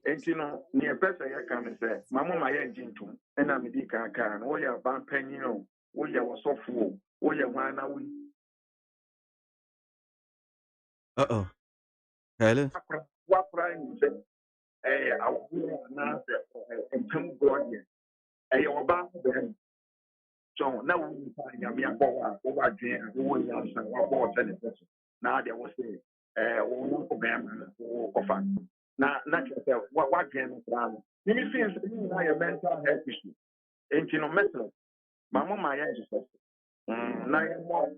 enti no neɛ pɛ sɛ yɛka ne sɛ mama ma yɛngye ntom ɛna medi kan no wɔyɛ aban no we are so full. We are one now. Hello. What prime is our now and come God yet. A about them. So now we find a mere boy over there who will answer what was any person. Now there was a one for them or fun. Now, not yourself. What can you plan? You see, a mental health issue. And you know, mental. Mama, my angel. Na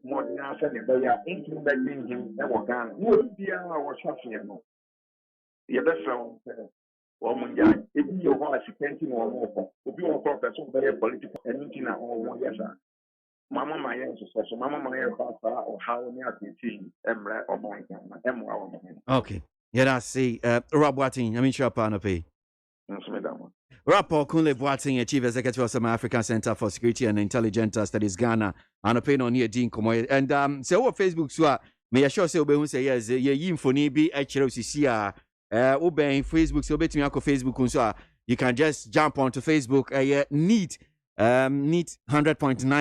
more than I said, but yeah, including him, that was gone. Would be our shopping. The best friend, woman, if you want to spend or more, if you want to so very political and looking at all one yes, Mama, my answer, so Mama, my or how near the team, Emra or Monica, okay, yeah, I see. Rob Watting, I mean, sure, Panope. Rapport Kunle Boateng, Chief Executive of some African Center for Security and Intelligence Studies Ghana, and a pain on near Dean Komoy. And so Facebook, so may I sure say, Obe say yes, ye infoni be HLCC, Obe Facebook, so bet me uncle Facebook, so you can just jump onto Facebook, need 100.9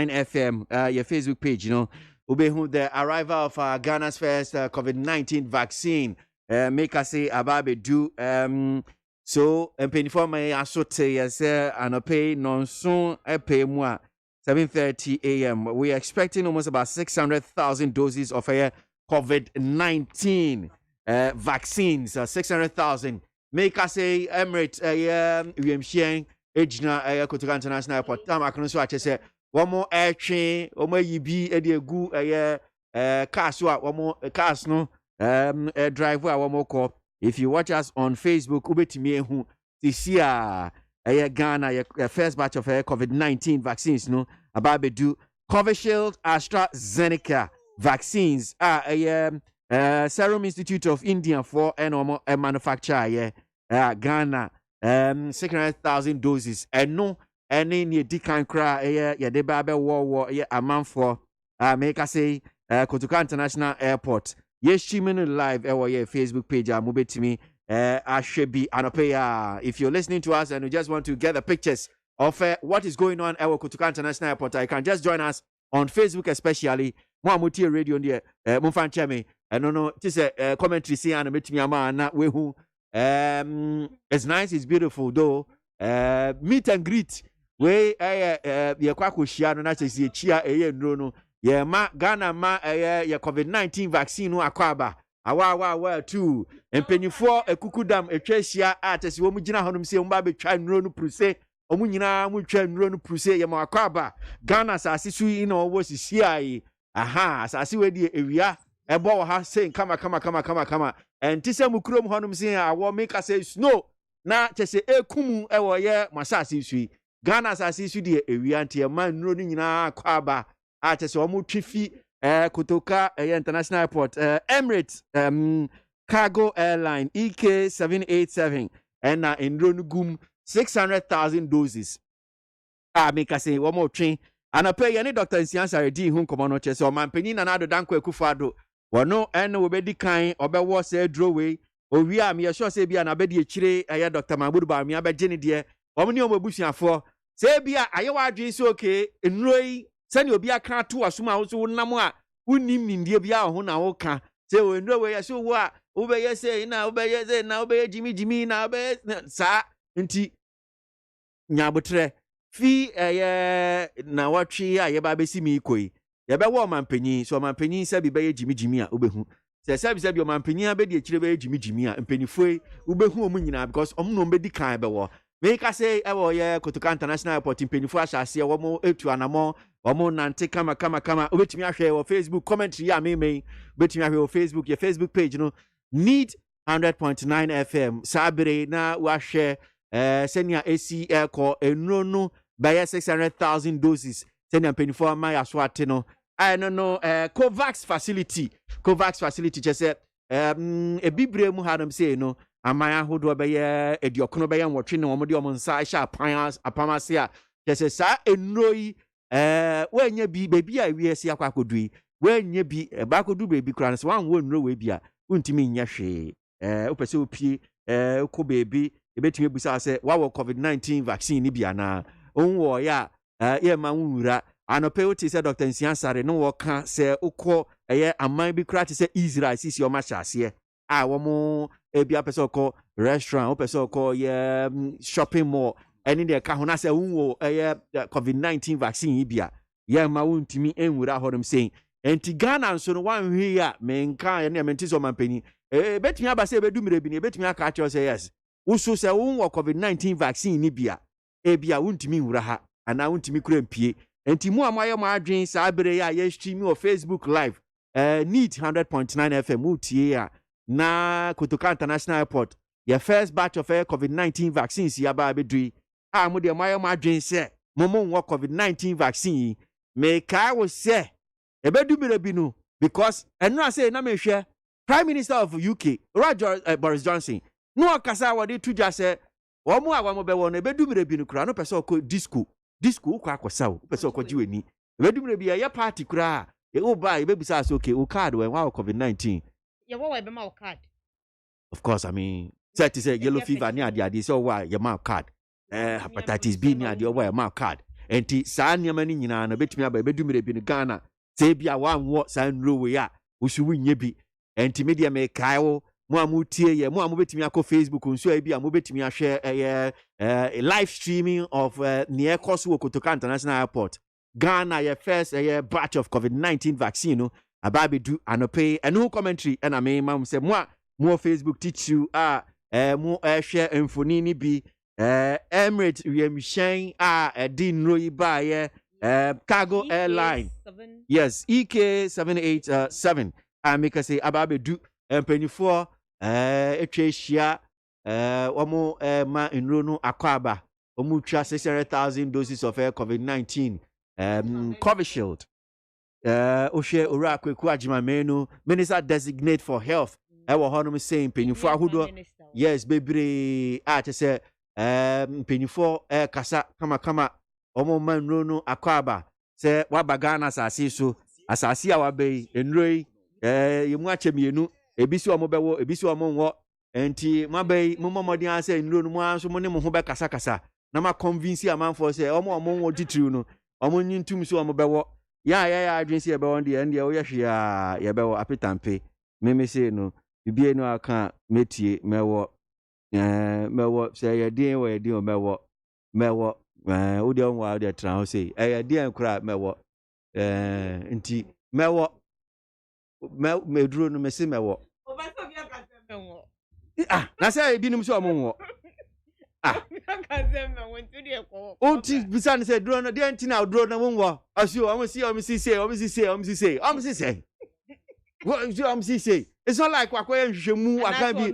FM, your Facebook page, you know, Obe the arrival of Ghana's first COVID-19 vaccine, make us say Ababe do, so, for my asote, yes, and pay non soon pay moi 7:30 a.m. We are expecting almost about 600,000 doses of COVID-19 vaccines. 600,000. Make us say Emirates, we am sharing Ejna Kotoka International Airport. Time I can also say one more air train, one more yibi, a gu car, one more cars, no, driver, one more call. If you watch us on Facebook, ubetimi ehu this year Ghana your first batch of COVID-19 vaccines no about do Covishield AstraZeneca vaccines Serum Institute of India for a manufacturer Ghana 600,000 doses and no any near dikan kra de babe war a month for make us say Kotoka International Airport. Yes, streaming live our Facebook page. Move to me. I should be anopaya. If you're listening to us and you just want to get the pictures of what is going on at our Kotoka International Airport, you can just join us on Facebook, especially MONTIE Radio. There, Mufan Cheme. I don't know. Just a commentary. See, and meet me na we who. It's nice. It's beautiful though. Meet and greet. We the kwako shia no na chesi chia no. Yeah, Ghana ya COVID-19 vaccine no akwaba. Awa too. Empenyifo ekukudam etwahia atesi wo mugina honum se mba betwa nnuro no pruse. Omu nyina mu twa nnuro no pruse ya ma akwaba. Ghana asase su yi na owo sisi ai. Aha, asase we die ewia ebo wo ha say kama. Entise mu krom honum se awo make say snow na chese ekumu ewo ye masase su yi. Ghana asase su die ewia ntia man nnuro no nyina akwaba. Atese omu twifi Kotoka International Airport Emirates Cargo Airline EK 787 and in Ronugum 600,000 doses. Make us say one more train and I pay any doctor in science already whom come on chess or man penny and other danko kufado wono ene wo bedi kan obewo se droway owi am ye sure say bia na bedi echire Dr. Mahmoud ba mi abegye ne de omni omabusuafo say bia ayewa adwen so okay enroi sani obi aka ato asoma wo so nam a unim nindie bia ho na wo ka say o enroi ye so wo a wo be ye say na wo be ye say na wo be jimi na wo be sa nti nyabotre fi na watwe a ye ba besi mi koi ye be wo mampanyin so mampanyin se bi be ye jimi a obehu se bi o mampanyin abedi echire be ye jimi a mpanifo obehu omu nyina because omu no bedi kan be wo me ka say e wo ye Kotoka International Airport mpanifo ahase wo mo etu anamo wo mo nante kama obetumi ahwe wo Facebook commentary ya me obetumi ahwe wo Facebook ye Facebook page no need 100.9 FM sabere na wa hwe senior AC call enro no by 600,000 doses senior penifo ma ya so ate no I no Covax facility just say ebibre mu hadam say no amaya hodo be ye ediokono be ye nwotwe ne omode omonsa sha apamase a just say sa enro yi wanya bi bebi a wiase akwakodui wanya bi ba kodu bebi kra so wan wo enro we bi a untimi nya hwe opese opie ko bebi ebetumi ebusa se wawo COVID-19 vaccine ni bia na onwo ya ye ma nwura anope oti se Dr. Nsiansare no wo ka se ukọ aman bi kra ti se Israel sisi o ma hyase a wo mo ebia pese okọ restaurant o pese okọ ye shopping mall eni de ka ho na se unwo COVID-19 vaccine bia ye ma wontimi enwura hodom sei enti Ghana nso no wan hwe ya menka ye na menti so mampani betumi abase ebedumire bi ne betumi aka acho se yes uso se unwo COVID-19 vaccine ni bia ebia wontimi nwura ha ana wontimi kura mpie enti mu amaye ma adwen sa abere ya ye stream o Facebook live need 100.9 FM utie ya na Kotoka International Airport your first batch of COVID-19 vaccines ya ba bedui mu de amaye ma adwen se momo nwo COVID-19 vaccine me kai wo se ebedumire bi no because eno say na me hwe Prime Minister of UK Boris Johnson no akasa wode tuja se omo agwa be won ebedumire bi no kura no pese okọ disco kwa akosa o pese okọ jiweni ebedumire bi ya party kura e o ba ebebisa se okay o card when wa COVID-19 ye wo be ma o card of course I mean say yellow fever ni ade so wa ye ma card hepatitis B ni ade wa ye ma card enti saa niam ni nyina na betumi aba ebedumire bi no Ghana say bia wa nwo san rowe ya usuwu nye bi enti media me kaiwo mo amutie ye mo amubetimi akọ Facebook nso abi amubetimi ahwe live streaming of near Kosovo Kotoka International Airport Ghana your first batch of COVID-19 vaccine no ababe do anope eno commentary na me mam say mo Facebook teach you mo share infoni ni bi Emirates Remishan di nroyi ba ye cargo airline yes EK787 make say ababe do empenifo etwehia omo ma enro no akwaba omo twa 600,000 doses of COVID-19 Covishield ohwe ora akweku agimamenu minister designate for health ewo honom say empenifo ahudo yes bebre se empenifo kasa kama omo ma enro no akwaba se wabagana asase so asase a wabe enroi yemu achemienu ebisi omo bewo ebisi omo nwo enti mabai momodin ase nro no mo anso mo ne mo ho be kasa na ma convince amanfo se omo nwo titiri no omo nyintum so omo bewo ya adwen se be won de ende wo yehwe a ye bewo apetampe meme se no bibie no aka metie mewo se ye din wo ye din mewo wo de onwa de tra ho se ye din kura mewo enti mewo meduro no mesi mewo na say ebinim so omonwo oti bisan say duro no de antina duro no wonwo asio omsi say it's not like kwakoye nhwehwemu aka bi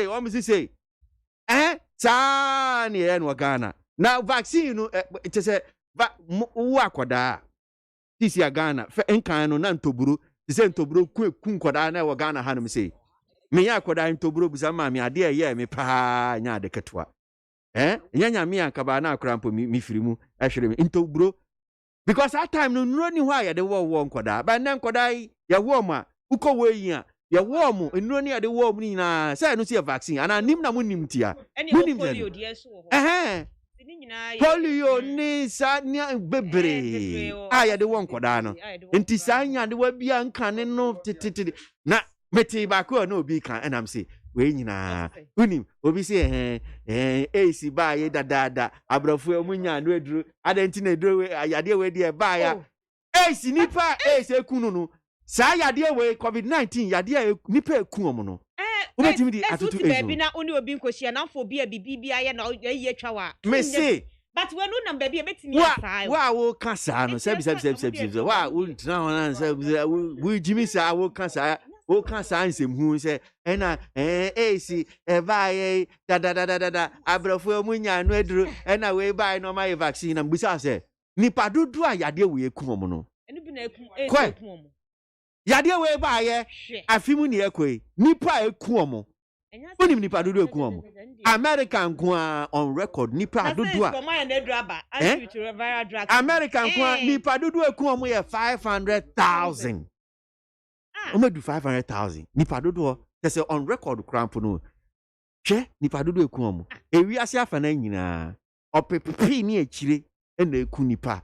omsi say sa ne en Ghana na vaccine no it say wo akoda tisi ya Ghana fe enkan no na ntoburo se ntoburo kun koda na wo Ghana hanum sei me ya koda ntoburo busa ma me ade ye me pa nya de ketwa nya me anka ba na akrampo mi firimu ehwere me ntoburo because that time no nro ni ho aye de wo nkoda ba na nkoda ya warm a uko we ya ya warm nnuro ne ya de warm ni na say no see vaccine ana nim na munim tia munim polio de so ho polio ni sa nya bebre ya de won koda no enti sa nya de wa bia nka ne no tititi na meti ba ko na obi kan and am say we nyina unim obi say AC ba ye dada abrafo amunya no aduru adenti na aduru we ayade we de ba ya AC nipa AC ekunu no sa yade we COVID-19 yade nipa ekunu mo no obetimi di atutu ezo baby na oni obi nkohia na fo bia bibia ye na ye twa wa me say but we no number bia betimi asai wa wo kasa no sebi wa wo ntina hona sebi wo jimi sa wo kasa o kan nsem hu se ena AC ba ye da abrafo amunya no aduru ena we buy no my vaccine na mbisa se nipa dodo a yade we ekum mo no enu bi na ekum mo yade we buy ye afimu ne ekoi nipa ekum mo onim nipa dodo ekum mo American kwa on record nipa dodo a American kwa nipa dodo ekum mo ye 500,000 Omedu 500,000 nipa dodo say on record cramp no hwe nipa dodo eku omo ewi ase afa na nyina opepepe ni akire na eku nipa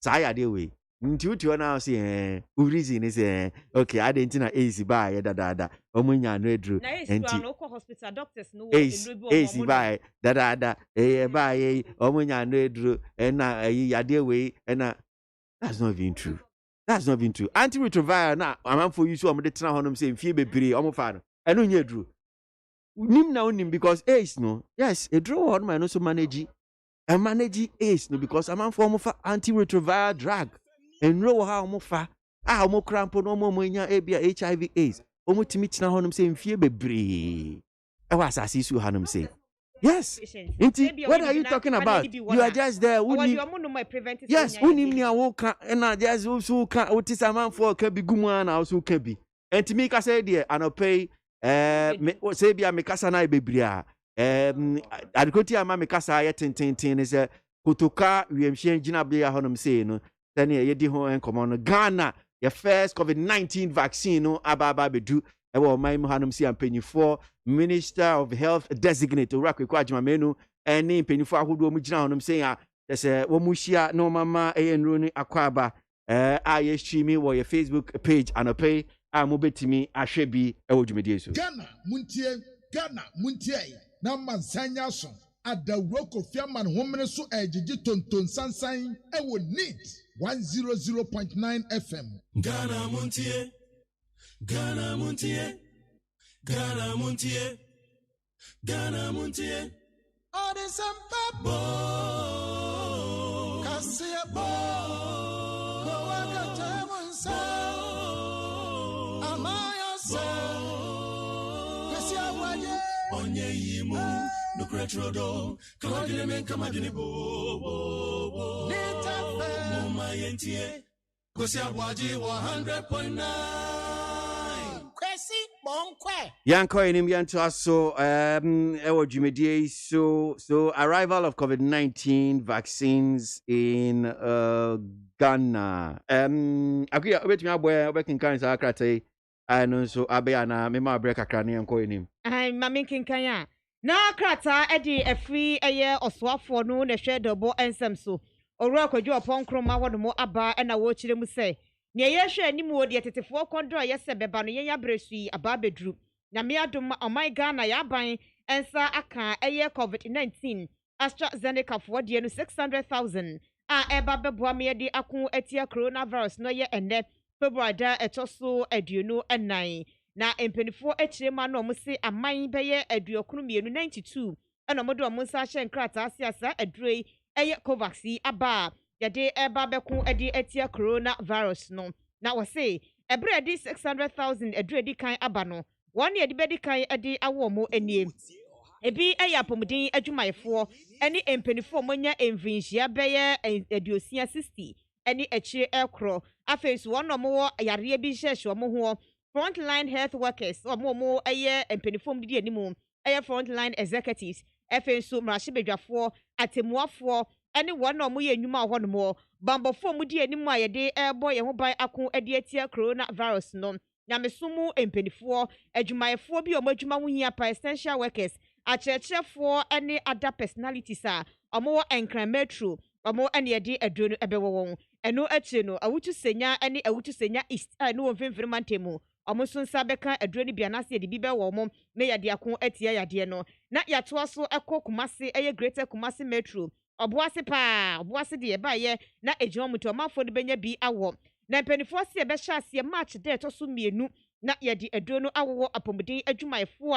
saa ya de we nti uti ona say reason is okay identity na AC ba ya dada omo nya no edru enti na hospital doctors no AC ba dada ba ye omo nya no edru na ya de we na that's not even true. That's not even true. Antiretroviral na amanfo use o de tena honom say mfie bebre o mo fa no. Eno nya dru. Nim na onim because AIDS no. Yes, a draw on my no so manage. And manage AIDS no because amanfo o mo fa antiretroviral drug. Enro ha o mo fa. Ah o mo crampo no mo nya ebia HIV AIDS. O mo timi tena honom say mfie bebre. E wa asase su hanom say. Yes. Inti, what are you talking about? You are just there. Yes, unim ni awoka na just also ka otisa man for ka bi gumu na also ka bi. Enti me ka say there anopay say bia me kasa na bebria. Adikoti ama me kasa ya tintintin ni say kutoka wiemhye gina bia honom say no. Then ye di ho enkomo no Ghana your first COVID-19 vaccine no ababa bedu ewo mai hanom si ampanyifo Minister of Health designate Orakwe Kwajima menu eni mpanyifo ahodo mu gina honom say say wo mu hia no mama enro ni akwaba aye stream wo your Facebook page anopay amobetimi ahwe bi ewo dwumedie so Ghana muntie na mansanya so adawroko fiaman homene so ejiji tonton sansan ewo neat 100.9 FM Ghana muntie Ghana muntie Ghana muntie Ghana muntie Odesampa bo Kasia bo Kowaka tamunsa Amaya se Kasia waje Onye yimu Nukretrodo Kamadine men kamadine bo Nitafe Muma yentie Kasia waje 100.9 Yanko inim yanto so ewo dwumedie so arrival of COVID-19 vaccines in Ghana akuya obetumi aboy obekinkan sa akrate ano so abeya na me ma break akra ne yanko inim ai mama kinkan ya na akrata edi afri eye osoafo no na hwe dobo ensem so owura akwadwo oponkroma wodomo aba na wo kire mu se ne yehwe anim wo de tetefo kondro yese beba no yenya bresui aba bedru na me adom my Ghana ya ban ensa aka eye COVID-19 AstraZeneca for de no 600,000 eba beboa me de akon atia coronavirus no ye enne February da etoso aduonu enan na empenifo akirema no mo se aman beye aduokunu mienu 92 ena mo de mo nsa hye nkrata asiasa adurei eye Covaxi aba yade eba bekon ade atia coronavirus no na wo se ebre de 600,000 adurei di kan aba no one ye de bedi kan ade awo mo eniem ebi eya pomudin adwumayefo ene empenifo monya envinhia beye aduosia 60 ene akire ekro afesu wono mo yare bi hyehye mo ho frontline health workers mo eye empenifo mdidi animu eye frontline executives afesu mrahye bedwafo atemuafo ɛne wɔn na ɔmo yɛ nnwuma wɔ hɔ nom bambɔfoɔ mu di anim a yɛde ɛbɔ yɛn ho ban ako ɛde atia coronavirus no nyamesom mu mpanyinfoɔ adwumayɛfoɔ bi a ɔmo adwuma ho hia pa essential workers akyerɛkyerɛfoɔ ɛne other personalities a ɔmo wɔ nkran metro ɔmo ɛne yɛde aduro no ɛbɛwɔ wɔn ɛno akyire no awutu senya ɛne awutu senya east a ɛno wɔ mfimfini mante mu ɔmo nso nsa bɛka aduro no bi anase yɛde bi bɛwɔ ɔmo na yɛde ako atia yadeɛ no na yɛatoa so ɛkɔ kumase ɛyɛ greater kumase metro ɔboase paa ɔboase deɛ ɛbaayɛ na egyina ɔmo tɔ ɔmanfoɔ no bɛnya bi awɔ na mpanyinfoɔ se yɛbɛhyɛ aseɛ march dɛ ɛtɔ so mmienu na yɛde aduro no awɔwɔ apɔmuden adwumayɛfoɔ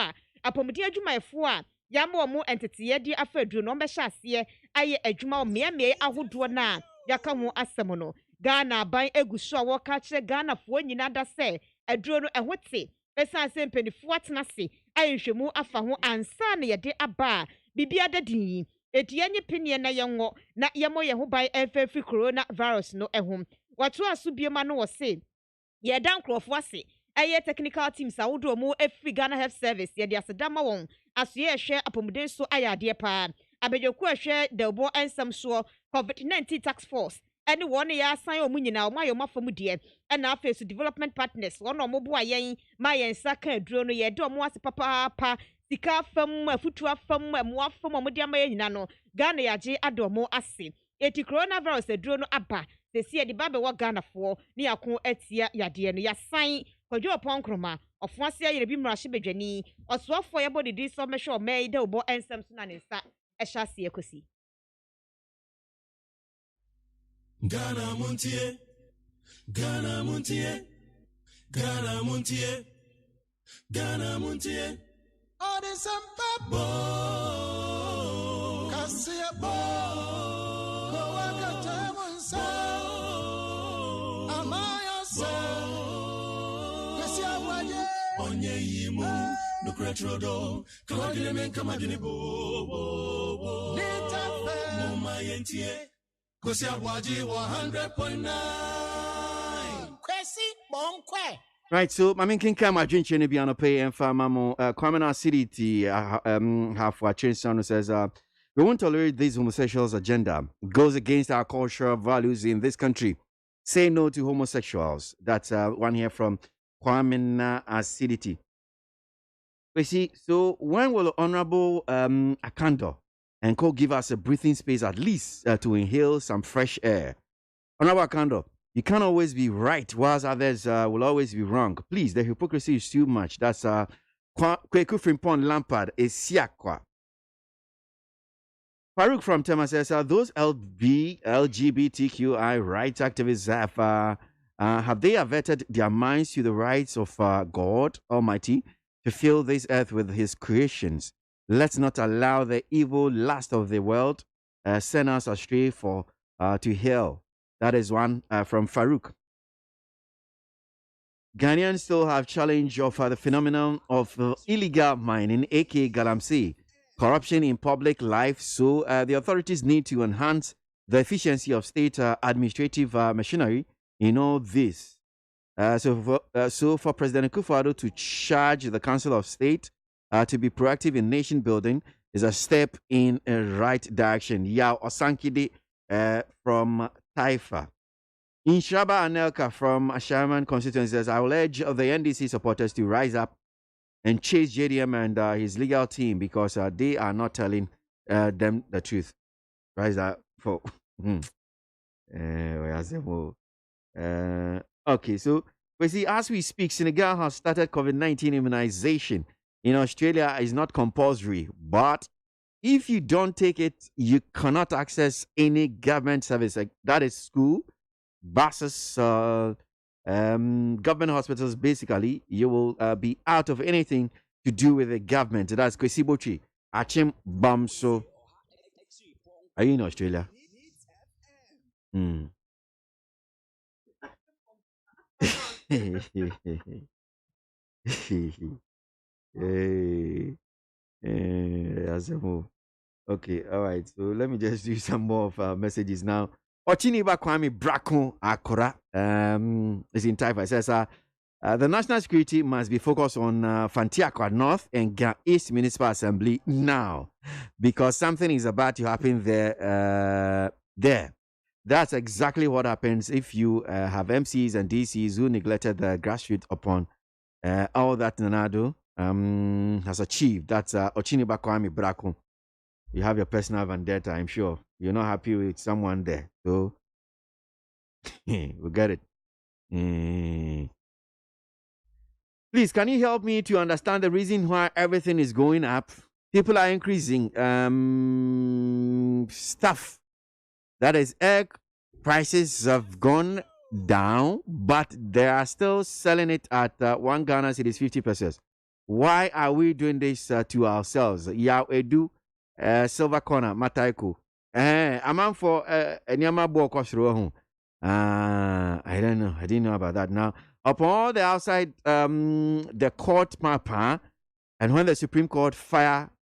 a yɛama ɔmo nteteyɛ de afa aduro no ɔmbɛhyɛ aseɛ ayɛ adwuma wɔ mmeammea ahodoɔ no a yɛaka ho asɛm no ghana aban egu so a wɔka kyerɛ ghanafoɔ nyinaa da sɛ aduro no ɛho te ɛsan sɛ mpanyinfoɔ atena se ayɛ nhwɛmu afa ho ansa na yɛde aba a biribi adadin yi edi yɛnye pineɛ na yɛnwɔ na yɛmɔ yɛn ho ban ɛmfɛmfi coronavirus no ɛho wɔto aso biema no wɔ se yɛda nkurɔfoɔ ase ɛyɛ technical teams a wodoɔ mu ɛfiri Ghana Health Service yɛde aseda ma wɔn asoɛ ɛhwɛ apɔmuden so ayɛ adeɛ paa abɛdwaku ɛhwɛ dɛwbɔ ɛnsɛm soɔ COVID-19 task force ɛne wɔn ne yɛasan ɔmo nyinaa ɔmo ayɛ ɔmo afam deɛ ɛna afei so development partners wɔn na ɔmo boa yɛn ma yɛn nsa ka aduro no yɛde ɔmo ase papaapa sika fam afutua fam ɛmoa fam ɔmo de ama yɛn nyinaa no Ghana yɛagye ada ɔmo ase eti coronavirus aduro no aba sesi yɛde ba bɛwɔ Ghanafoɔ ne yɛako atia yadeɛ no yɛasan kwadwo ɔpɔn nkroma ɔfo ase ayɛrɛ bi mmarahyɛ badwani ɔsoafoɔ yɛbɔ didi sɛ ɔmɛhwɛ ɔmɛ yi dɛ ɔbɔ ɛnsɛm so na ne nsa ɛhyɛ aseɛ kɔsi Ghana Montie, Ghana Montie, Ghana Montie, Ghana Montie. All the sampa bo, kasia bo, kowaka tamunsa, amaya se, kasia waje, onye yimu, nukretrodo, kawadile men kamadini bo, nitafe, muma yentie. Kwasi ABOAGYE 100.9. Kwasi Bonkwe. Right, so I mean, can come my drink be on a pay and farm criminal city have for a change sound says we won't tolerate this homosexuals agenda. It goes against our cultural values in this country. Say no to homosexuals. That's one here from Kwamina Acidity. We see, so when will Honorable Akando and give us a breathing space at least to inhale some fresh air? Honorable Akando, you can't always be right, whilst others will always be wrong. Please, the hypocrisy is too much. That's Kweku Frimpong Lampard, Esiakwa. Farouk from Tema says, those LGBTQI rights activists have they averted their minds to the rights of God Almighty to fill this earth with his creations? Let's not allow the evil lust of the world send us astray to hell. That is one from Farouk. Ghanaians still have challenge of the phenomenon of illegal mining, aka Galamsey, corruption in public life. So the authorities need to enhance the efficiency of state administrative machinery in all this. So for President Akufo-Addo to charge the Council of State to be proactive in nation building is a step in a right direction. Yao Osankide from Taifa. Inshaba Anelka from Ashaman constituency says, I will urge the NDC supporters to rise up and chase JDM and his legal team because they are not telling them the truth. Rise up for. Okay, so we see as we speak, Senegal has started COVID-19 immunization. In Australia, it's not compulsory, but if you don't take it, you cannot access any government service. Like that is school, buses, government hospitals. Basically, you will be out of anything to do with the government. That's Kwesi Bochi, Achim Bamso. Are you in Australia? Okay, all right. So let me just do some more of messages now. Ochiniba Kwame Brako Akora is in Taifa. It says The national security must be focused on Fantiakwa North and Ga East Municipal Assembly now, because something is about to happen there. That's exactly what happens if you have MCs and DCs who neglected the grassroots upon all that Nanado has achieved. That's Ochiniba Kwame Braku. You have your personal vendetta, I'm sure. You're not happy with someone there. So, we get it. Please, can you help me to understand the reason why everything is going up? People are increasing stuff. That is, egg prices have gone down, but they are still selling it at 1 Ghana cedis 50 pesos. Why are we doing this to ourselves? Ya edu silver corner mataiku. Amount for Nyama Bokosro. I don't know. I didn't know about that. Now, upon all the outside the court mapper, and when the Supreme Court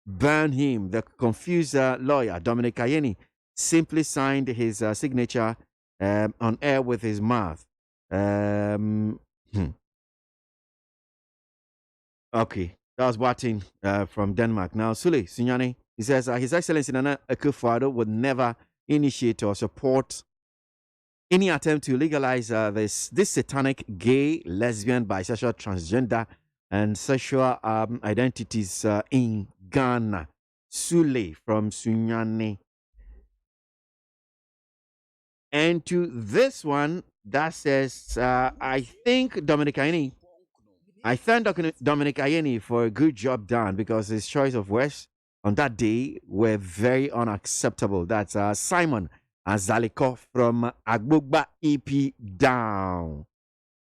burned him, the confused lawyer Dominic Ayeni simply signed his signature on air with his mouth. Okay, that was Martin from Denmark. Now, Sule Sunyani, he says His Excellency Nana Akufo-Addo would never initiate or support any attempt to legalize this satanic gay, lesbian, bisexual, transgender, and sexual identities in Ghana. Sule from Sunyani. And to this one that says, I thank Dominic Ayeni for a good job done, because his choice of words on that day were very unacceptable. That's Simon Azaliko from Agbogba EP down.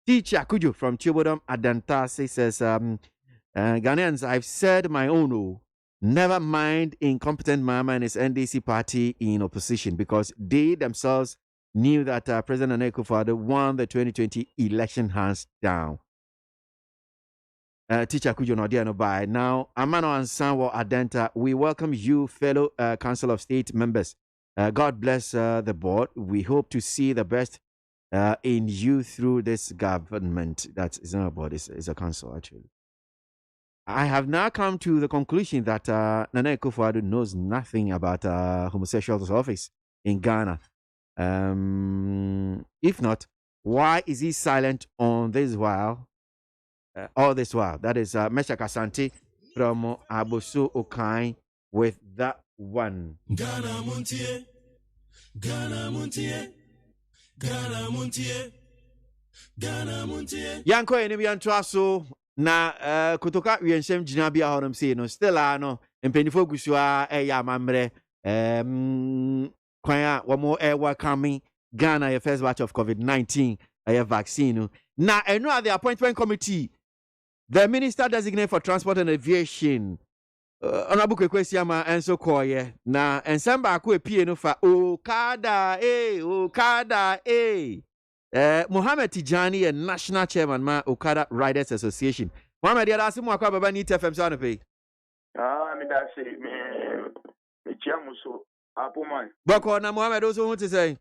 Teacher Kujo from Chibodom Adantasi says, Ghanaians, I've said my own. Oh, never mind incompetent Mama and his NDC party in opposition, because they themselves knew that President Nana Akufo-Addo won the 2020 election hands down. Teacher Kujo Nodiano by now. Amano and Sanwo Adenta, we welcome you, fellow Council of State members. God bless the board. We hope to see the best in you through this government. It's not a board, it's a council, actually. I have now come to the conclusion that Nana Akufo-Addo knows nothing about homosexuals' office in Ghana. If not, why is he silent on this while? All this while. That is Meshach Asante from Abosu Okai with that one. Ghana Montie, Ghana Montie, Ghana Montie, Ghana Montie. Yanko enemy antwaso na kutoka wienshem jina bia honum say no still no mpenifo gusua ya mamre kwanya wamo welcoming Ghana your first batch of COVID-19 vaccine. Na enu at the appointment committee, the minister designated for transport and aviation, Honorable Kwekwesiama Enso Koye, na ensemble ako epie no fa Okada Mohammed Tijani, a national chairman ma Okada Riders Association. Mohammed ya dasi mu akwa baba ni TFM so anope. Me dasi me chiamu so apo man. Boko na Mohammed oso hu te say.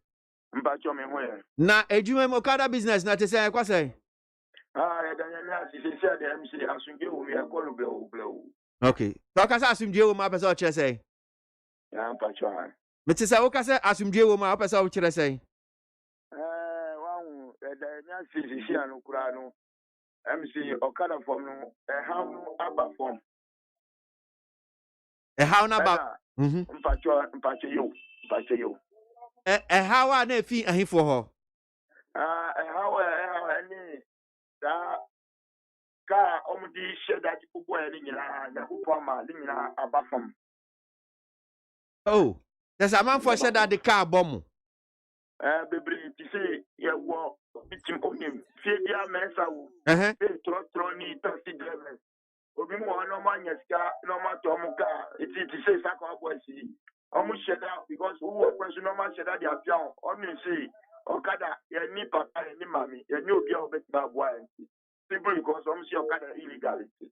Mpacho me hoye. Na edwuma Okada business na te say kwa say. Ya danya si se de MC asunje wo me akolu blew. Okay. So kasa asumdie wo ma pesa o chere say. Ya mpacho an. Me te say wo kasa asumdie wo ma pesa o chere say. Danya si anu kura no. MC Okada form no how no aba form. How na ba? Mpacho yo. How are na fi ahin for ho? How any da ka omudi sheda di pupo eri nyina na pupo ma di nyina aba form. Oh, there's a man for said that the car bomb. Bebre ti say ye wo bitim onim fie bia mensa wo. Tro ni taxi driver. Obi mo no ma nyeska no ma to mo ka it say saka boy si. Omo sheda because who work when no ma sheda dia pia on me say Okada ye ni papa ye ni mami ye ni obi a obeta boy. Simply because omo see Okada illegality.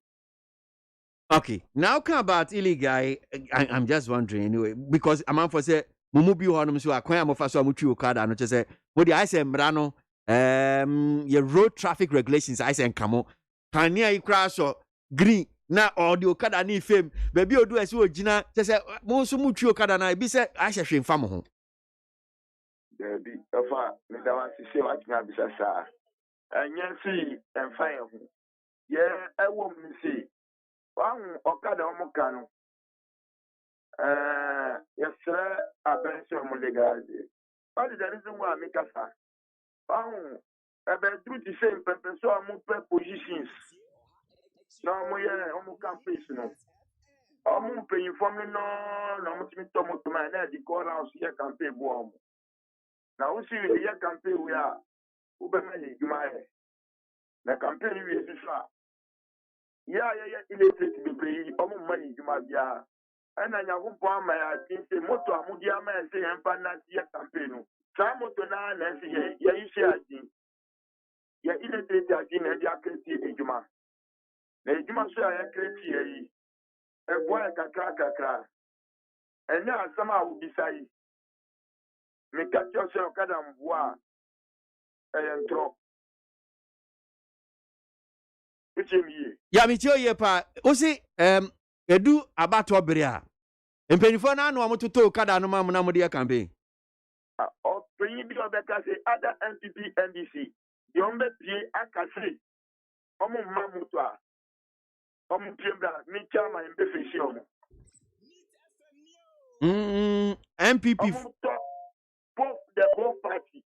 Okay, now come about illegal. I'm just wondering anyway because a man for say mumu bi honum so akwan amofa so amutwi Okada no che say mo di I say mra no your road traffic regulations I say nkamo can you crash or green na or the okada ni fame baby odu esi ogina say mo so mu twi okada na bi say a hwehwe mfa mo ho Debi ofa me da wan sise wa tina bisa sa anya si emfa ye ho ye ewo mi si wan okada omo kanu yesre abenso mo legazi what is the reason why me kasa wan do the same purpose so mo positions no mo ye omo campaigns no omo pay inform no mo timi to ma na di call house ye campaign bo omo na wo si ye campaign we a wo be ma ye juma ye na campaign we is so ya illiterate be pay omo ma ye juma bia ana nya go po ama ya tin se moto amudi ama ya se yempa na ye campaign no sa moto na se ye isi agin ye illiterate agin na dia create ejuma na ejuma so ya create yi ebo ya kakra enya asama wo bisai me catch so kada mboa entro uchemi ya mi tie ye pa o si edu abato bere a empenifo na anu amototo okada no ma mo na mo de campaign o penyi bi obeka say other NPP NDC the ombe pie akase omo mamuto a omo pie bra mi chama embe feshi omo MPP both the both party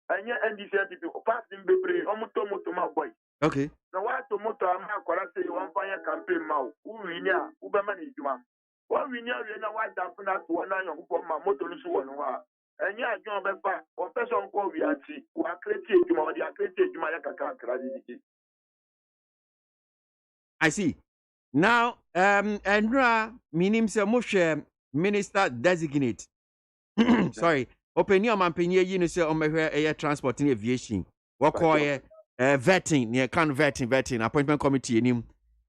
anya NDC NPP party mbebre omo to moto ma boy okay na wa to moto ama akwara say wan fanya campaign ma u wini a u be ma na ejuma wa wini a we na wa damp na to na yon ko ma moto ni so wonu wa anya adwon be pa o person ko wi ati wa create ejuma o dia create ejuma ya kakra didi. I see. Now, Andra, minim se mohwe minister designate. Sorry. Open your man penye yi no se omehwe air transport and aviation. What call vetting, near can vetting appointment committee enim.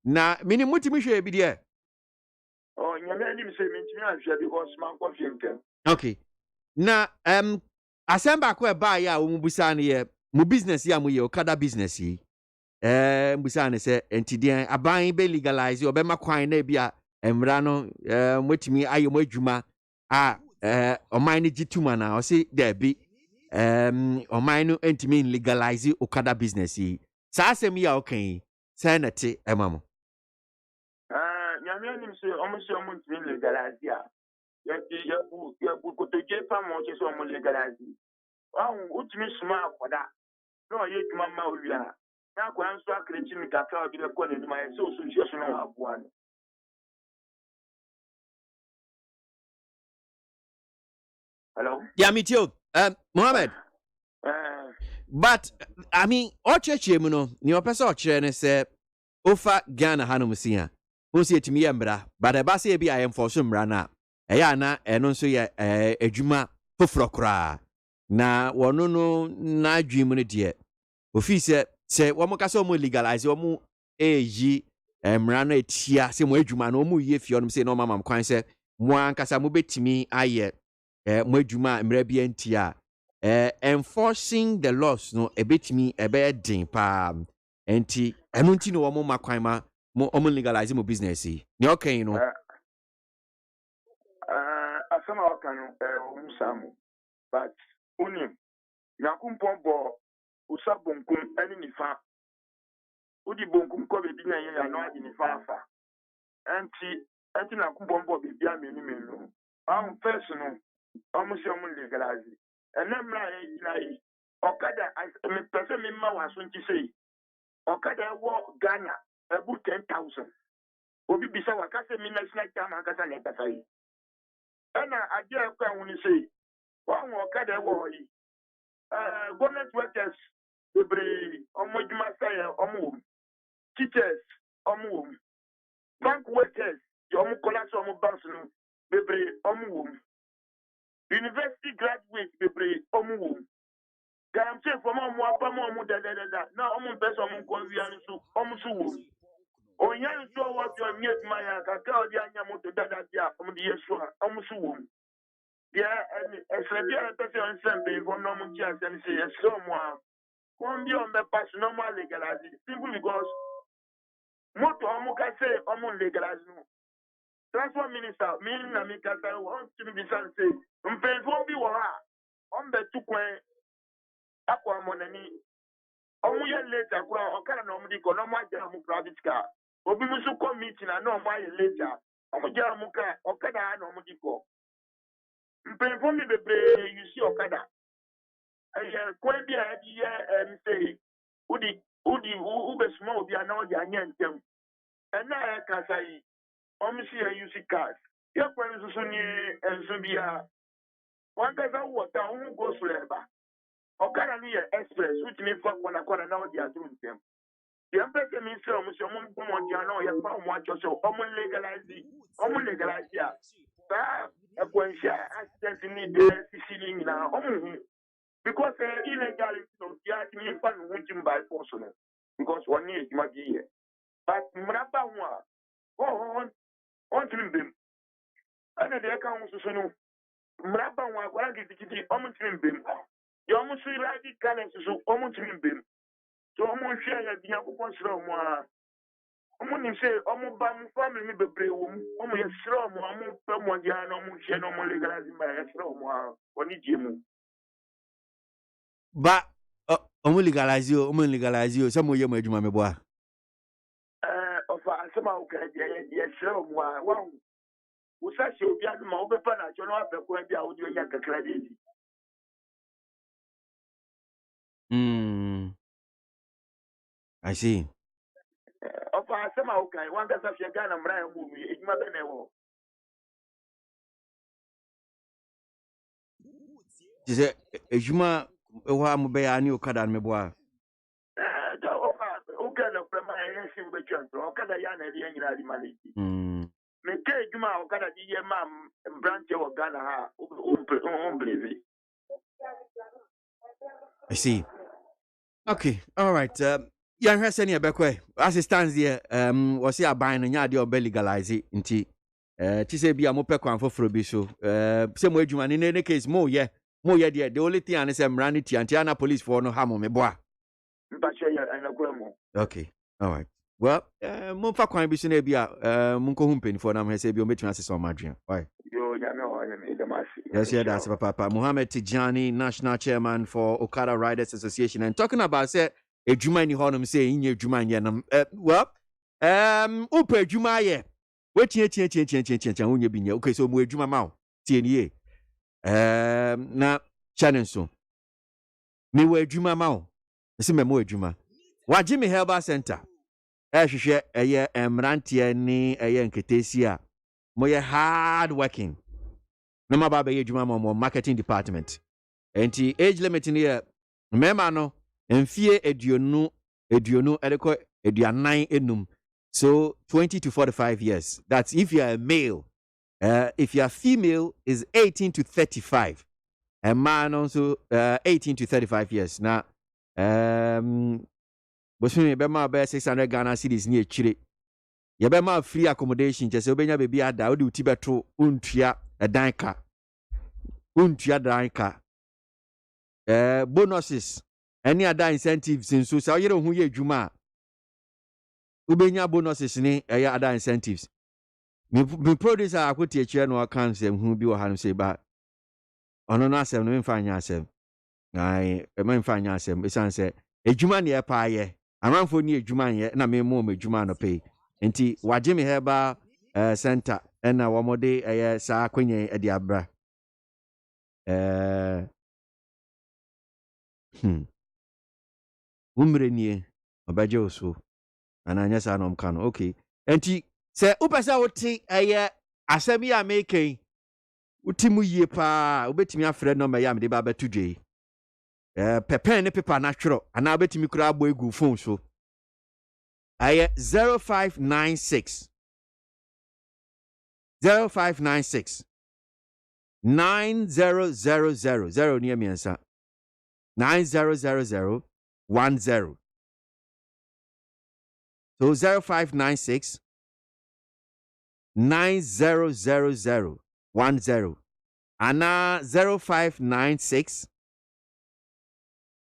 Na minim mutimi hwe bi de. Oh, nyame nim se mintimi ahwe because man ko fienkem. Okay. Na asemba ko e ba ya wo mubusa ne ye mu business ya mu ye okada business yi. Mbusa ne se entidian aban be legalize obema kwan na bia emra no motimi ayo adwuma a oman ne gituma na o se there be oman no entimi legalize okada business yi sa asem ya okan say na te emamo nyame anim se omo ntimi legalize a ya bu kotoje pa mo che so omo legalize utimi suma akoda no ye dwuma ma owia na kwa nso akrechi mi kakra obi le ko ne dwuma ye so so no aboa no. Hello? Yeah, me too. Mohammed. But I mean, ocheche mu no, ni opese ochere ne se ofa Ghana hanom sia. Wo se etimi yembra, but e ba se bi I enforce mra na. Eya na eno nso ye adwuma foforo kra. Na wono no na adwim ne de. Ofi se wo mo ka se wo legalize wo mo eyi mra na etia se mo adwuma na wo mo ye fie onom se no mama kwan se mo ankasa mo betimi aye mo adwuma mra bi antia enforcing the laws no ebetimi ebe din pa enti eno nti no wo makwan ma mo legalize mo business yi ni okay no asama wakano umusamu but unim yakumpon bo usabonkum eni nifa udi bonkum ko be binya ye ya no adi nifa afa enti na kumpon bo be bia menu first no omusi omu legalize enemra yi okada me pese me ma waso nti sei okada wo Ghana ebu 10,000 obi bisa wakase mi national time akasa na kasa yi ana adia kwa woni sei won okada wo yi government workers ebre omoduma say omu teachers omu bank workers omu collapse omu banks no ebre omu university graduates bebre omu garantie for mo apamo omu da na omu person omu ko wi ansu omu su wo onyan so what your net my kaka odi anya moto dada dia omu di yesu omu su wo Yeah, and it's a dear person on Sunday for no one chance and say, someone won't be on the pass normal legalizing simply because Moto Omuka say, Omun legalizing. Transport minister, meaning Namika, wants to be say, won't be on the two coin, Aqua Monani. Omuya later, or can normally go no more jam private car. Obimusu come meeting and no my later. Omuja Muka, Okada, no Mudiko. For me, you see Okada. Quite be idea and say, Udi, Ube small, they are now the onion. And now I can say, Omusia, you see cars. Your friends and Subia. One guy that water who goes forever. Okada near express, which means for one now they are doing them. The embassy minister, Monsieur Montiano, you found what you so common legalizing, yeah. A quencher accident in the ceiling now. Because illegality of the admin fund which by personal. Because 1 year might be here. But Mrapa one, on to them. And the account so no Mrapa one, what I get the almost him bim. You almost feel like it can so almost him bim. So almost share the Yakuan from one. Omo say omo ba mu family me bebre wo mu omo ye sra omo omo pe mo dia na omo hye na omo legalize ma ye sra omo a oni die mu Ba omo legalize yo se mo ye mo adwuma me boa ofa asema o ka ye sra omo a wa wo sa se obi adu ma wo be pa na jo no apeko bia wo di onya kakra de I see. Ofa asema o ka wan ga sa fie ga na mra ya mu edwuma be na wo Jise adwuma wa mo be ya ni okada me boa oka na prema ye sim be twanto okada ya na de nyina di maliki me ke adwuma okada di ye ma branch wo Ghana ha umbreve. I see. Okay, all right. Yeah, I'm saying here, as it stands here, was here buying a yard or legalize nti. Say be a mope kwan for bi so. Same way you in any case, more yeah, there. The only thing I say, Ranity and Tiana police for no harm me boy. Okay, all right. Well, Mumfa kwan bi so na bia, munko humpen for na say bi o metuna se so madwen. Why? Yes, yeah, that's Papa Muhammad Tijani, National Chairman for Okada Riders Association, and talking about say a Juma ni honum say in your Juma yenam. Well, upe Juma ye. Wait, unye binya. Okay, so mu Juma mau. TNA. Na channel so. Me we Juma mau. Se me mo Juma. Wa Jimmy Herbal Center. Hwehwe eye emrantie ni eye nketesia. Mo ye hard working. No matter be adwuma mo marketing department. Enti age limit ni e mema no mfie eduonu edeko eduanan enum. So 20 to 45 years. That's if you are a male. If you are female is 18 to 35. A man also 18 to 35 years. Now Bosumi be ma be 600 Ghana cedis ni echire. Ye be ma free accommodation je se obenya bebi ada wo de uti beto untua edanka. Untua danka. Bonuses. Any other incentives in so say you hu ye adwuma. Ubenya bonuses ni other incentives. Me producer akoti echire no kan say hu bi wo ha no say ba. Ono na asem no mfa nya asem. Ai e ma mfa nya asem. Esan say adwuma ne e pa ye. Amanfo ni adwuma ye na me mo adwuma no pay. Enti wagye me heba center na wo mode sa kwenye e di abra. Umre nie obaje oso ananya sa no mka no okay enti se upesa woti asem ya make utimu yie pa obetimi afre no ma ya me de ba betudwe pepen ne paper na tworo ana obetimi kura agbo egu phone so 0596 9000 near miensa 900010 so 0596 900010 Ana 0596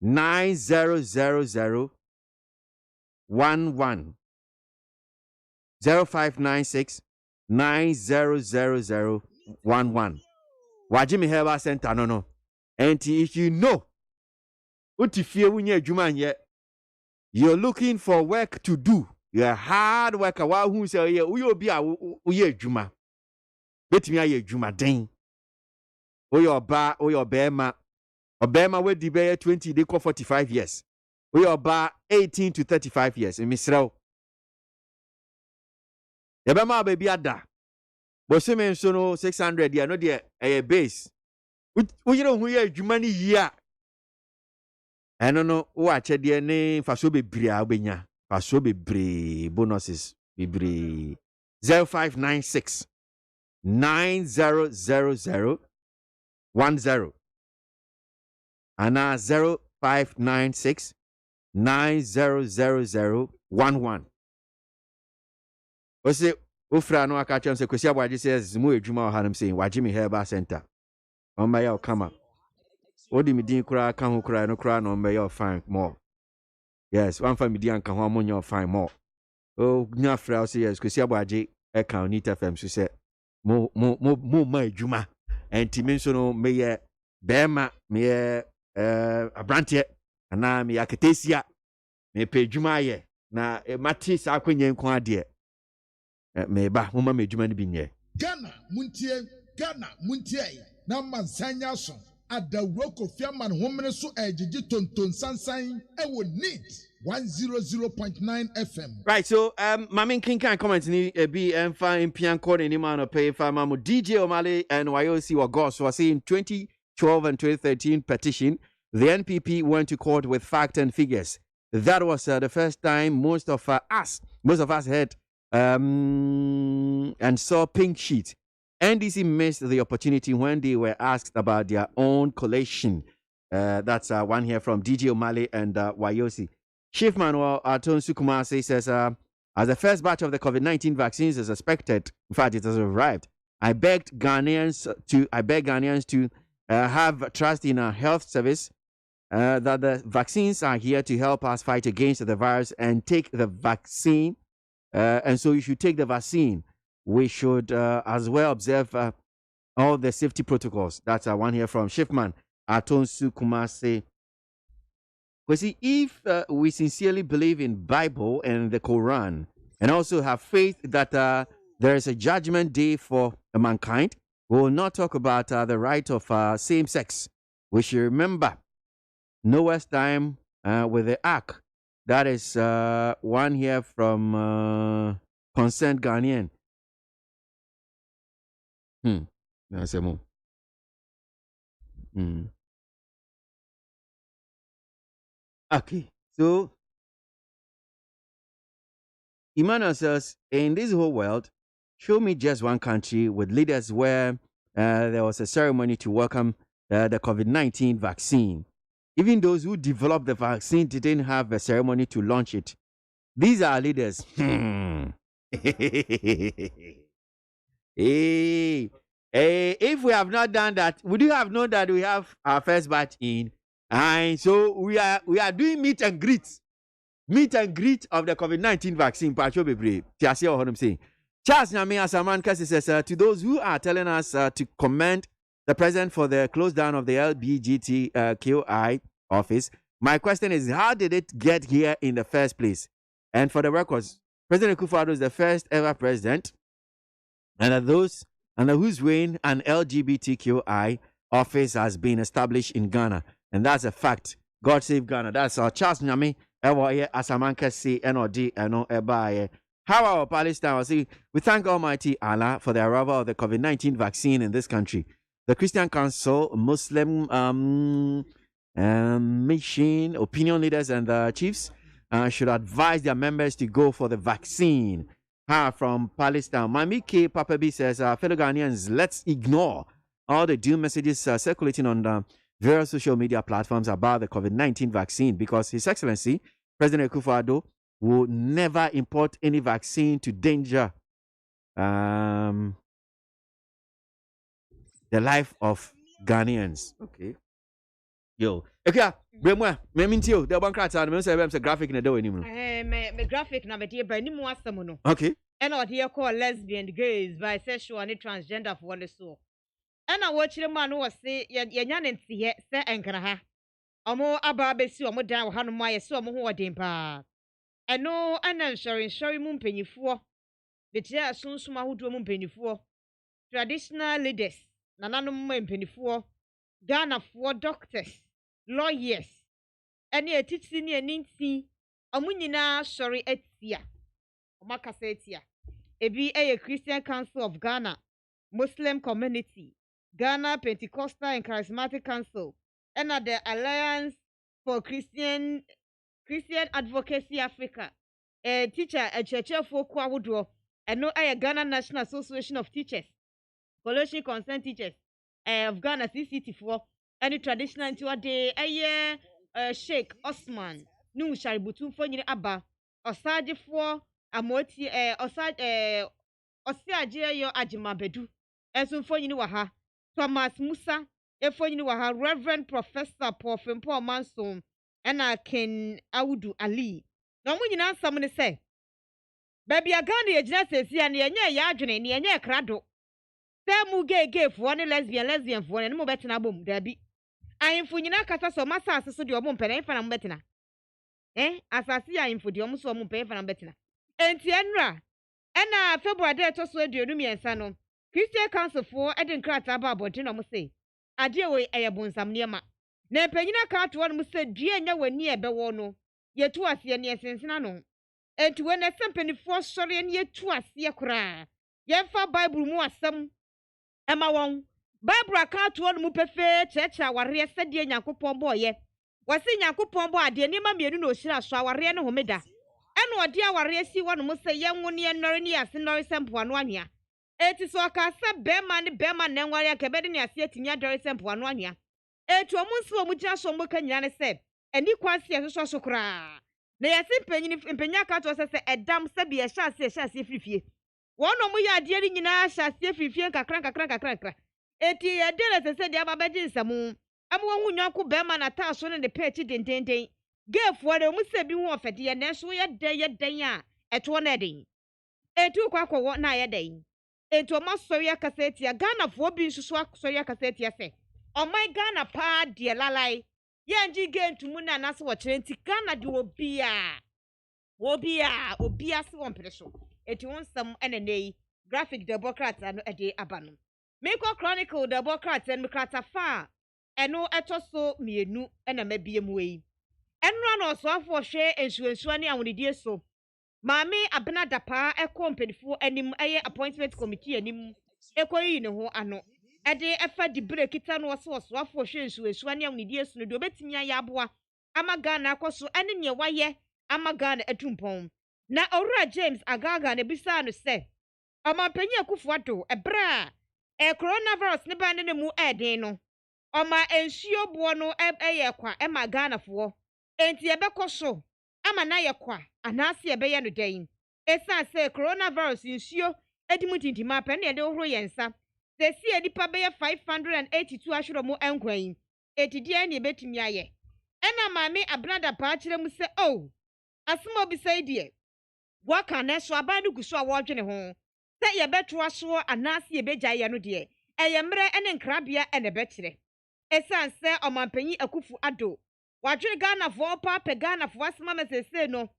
9000 11 0596 9000 11. Wajimi Herbal Center no. And if you know what if you're looking for work to do, you're a hard worker, who say we be a juma. Bet me a juma ding. Or your bar or your bema. Obama will debate 20 they call 45 years. Or your bar 18 to 35 years. In Misrao. Yabama baby ada. Bosime so 600 ya no there a base. You know who ye jumani ya. I don't know what a dear name for so be bria benya. For so be bre bonuses be bre 0596 9000 10 and 0596 9000 11. What's it? Ufra no aka chem se kwesi ABOAGYE says mu edwuma ha nam saying Wajimi Herbal Center. On my your come up. Odi mi din kura kan ho kura no kura no me your fine more. Yes, one family din kan ho amonyo fine more. Oh, nya fra say yes kwesi ABOAGYE e kan Neat FM so say mo ma edwuma. Enti so no me ye bema me ye abrante ana me aketesia me pe edwuma ye na mati sa akwenye nko ade. Meba mama medjuma ni binye Ghana muntie na mansanya so adawroko fiaman homene so ejiji tonton sansan ewo neat 100.9 FM. Right, so Mamin King can comment ni be fine pian code ni man pay for mamu DJ Omale and YOC were God. So I see in 2012 and 2013 petition, the NPP went to court with fact and figures. That was the first time most of us had and saw pink sheet. NDC missed the opportunity when they were asked about their own collation. That's one here from DJ Omale and YOC. Chief Manuel Aton Sukumase says, as the first batch of the COVID-19 vaccines is expected, in fact, it has arrived. I beg Ghanaians to have trust in our health service, that the vaccines are here to help us fight against the virus and take the vaccine. And so you should take the vaccine. We should as well observe all the safety protocols. That's one here from Shifman Atonsu Kumase. Because if we sincerely believe in Bible and the Quran, and also have faith that there is a judgment day for mankind, we will not talk about the right of same sex. We should remember Noah's time with the ark. That is one here from Concerned Ghanaian. That's a move. Okay, so Emmanuel says, in this whole world, show me just one country with leaders where there was a ceremony to welcome the COVID-19 vaccine. Even those who developed the vaccine didn't have a ceremony to launch it. These are leaders. If we have not done that, would you have known that we have our first batch in? And so we are doing meet and greet of the COVID-19 vaccine. Charles Nyame Asaman Kasi says, to those who are telling us to commend the president for the close down of the LGBTQI office, my question is, how did it get here in the first place? And for the records, President Akufo-Addo is the first ever president, and those under whose reign an LGBTQI office has been established in Ghana. And that's a fact. God save Ghana. That's our Charles Nyame. Asamanka say NOD and Ebaye. How our Palestine was we thank Almighty Allah for the arrival of the COVID-19 vaccine in this country. The Christian Council, Muslim mission, opinion leaders, and the chiefs should advise their members to go for the vaccine. From Palestine, Mami K. Papa B says, fellow Ghanaians, let's ignore all the doom messages circulating on the various social media platforms about the COVID-19 vaccine, because His Excellency, President Akufo-Addo, will never import any vaccine to danger the life of Ghanaians. Okay. Yo. Okay, Bremwa, Memintio, the one crater, and say graphic in the door anymore. Me graphic na me dear by ni mu asem no. Okay. And what here call lesbian, gays, bisexual, and transgender for one so. And I watch the man who say yan and see say enkana ha. Omo aba besi omo dan ha no ma so omo ho odin pa. Eno ana nshori mu mpanyifo. Betia sunsuma hodo mu mpanyifo. Traditional leaders, nananom mpanyifo. Ghana for doctors, lawyers, any a teaching ni ninti, omunyina sorry etia. Omakasa etia. Ebi a Christian Council of Ghana, Muslim Community, Ghana Pentecostal and Charismatic Council, and the Alliance for Christian Advocacy Africa. A teacher, a church for Kwawoodro, and no a Ghana National Association of Teachers, Coalition Concerned Teachers. Of Ghana CCT4 any traditional into a day Sheikh Osman nu shaributu for nyine aba osaje for amoti osaje osiaje yo ajimabedu enso for nyine wa ha Thomas Musa for nyine wa ha Reverend Professor Paul Fimpo Manson ena Ken Audu Ali na mu nyina nsam ne se baby Ghana ye gina sesi ya ne yenye ya adwene ne yenye krado Temu gay for one lesbian for one more better boom, Debbie. I am for Yina Casa so massa so the omum pen for betina. As I see I am for the almost omum pen for betina. And Tienra, and February day to swear the Rumi and Sano. Christian Council for Eden Crat about Gino must say. I dear way I abon some near ma. Ne penina cart one must say, dear no when near Bewono. Yet to us ye near Sensinano. And to when a company for sorry and yet to us ye cry. Ye for Bible more some. Emma won Barbara can't one mu pefe church aware said ye Yakupon boy. Was in Yakupon boy, dear Nima Miruno Shira Shawarian Homeda. And what dear warrior see one must say young one near Norinia, Senor Sampuania. It is so cast Bearman, and Waria Cabedinia setting your Doris Sampuania. Et to a monster which just so much can said, and you quite see a social cry. They are simply in Penaka to us a damn sabi a chassis if one of we are dealing in our chassis if you crank. Eti a dinner as I said, the Ababajin Samu. I'm one Yaku Bearman attached on the patch in Dente. Give what I must say be one for the national day at one edding. A 2 o'clock or 1 night a day. A to a must soya cassette, a gun of 4 beans to swap soya cassette, say. On my Ghana pa, dear Lalai. Yanji gain to Muna and Aswa 20 Ghana do Obia swamp pressure. It wants some NNA graphic Democrats and a day abanum. Make chronicle the Democrats and Mkrata far, and no etoso me nu and a mebium way. And run or so for share and Swanny and with dear so. Mammy Abna Dapa a company for any appointment committee and him equally in who I know. A day after the break it was swap for share and Swanny and with dear so do bet me a yabua. Amagana koso and in your wire, Amagana a tumpon. Na ora James Agaga ne bisa no say. Amapenya kufuato e bra. E coronavirus ne ba ne mu eden no. Oma ensuo bo no ye kwa e ma Ghana fo. Enti e bekoso. Ama na ye kwa anase e be ye no den. Esa say coronavirus ensuo edimu tintima pe ne de ohro yensa. Se si edipa be ye 582 ahwero mu enkwan. Etidi ani betumi aye. Ena mame Abnada pa kire mu se oh. Asmo bi say die. Waka na so abanu guso a wodwene ho. Se ye beto aso anase ye beja ye no de. Eye mre ene nkrabia ene bekire. Esan se omampanyi akufu ado. Wadwene Ghana fo pa pe Ghana fo asma mesese no.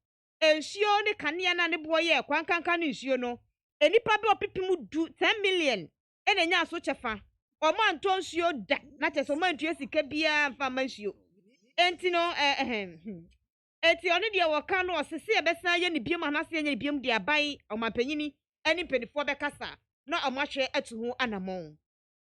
Ensuo ne kanea na ne boye kwankanka ne nsuo no. Enipa be opipimu du 10 million. Ene nya so chefa. Omo anto nsuo da na teso mantu esika bia mfa mansuo. Enti no eti oni de waka no osese ebesa ye ne biem anase ye ne biem de abai omapanyini eni penifo be kasa na omahwe atu ho anamon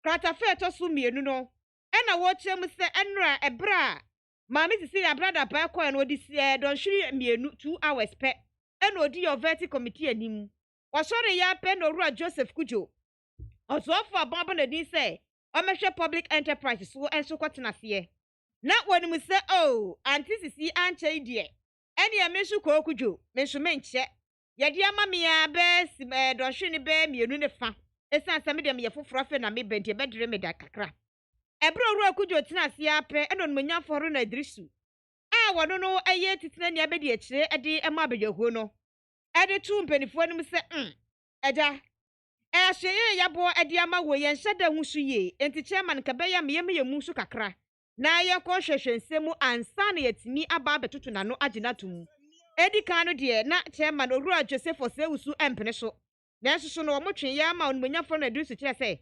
krata fe to so mienu no ena wo kyem se enra ebra maami sisi ya brother pa ko en odi sie don hwiri mienu 2 hours pe ena odi your verti committee anim wasore ya pe no ru Joseph Kujo osofo ababa na din se omehwe public enterprise so enso kwatena se na woni mu se oh anti sisi anche die ene ya mesu kokujo mesu menche ye dia ma me ya be don hwe ne be mienu ne fa esan sɛ me dem ye foforo afa na me benti e bedre me da kakra ebro ru akudwo tena ase apɛ ɛno no manya foro na adrisu a wono no ɛyɛ titena ne abedi akyire ɛde ɛma abedwahuo no ɛde tu mpanifo no sɛ ɛda ɛhye yɛbɔ ɛde ama wo yɛn hyɛda hu so yie enti chairman ka bɛyɛ me mu so kakra na yɛkɔ hwehwɛ nsɛmu ansa na yɛtimi aba bɛtoto nano agina tum edi kan no deɛ na chairman owura Joseph Osewusu empene so na nso so no ɔmotwe yɛ ama onumonyafo na adrisu kyerɛ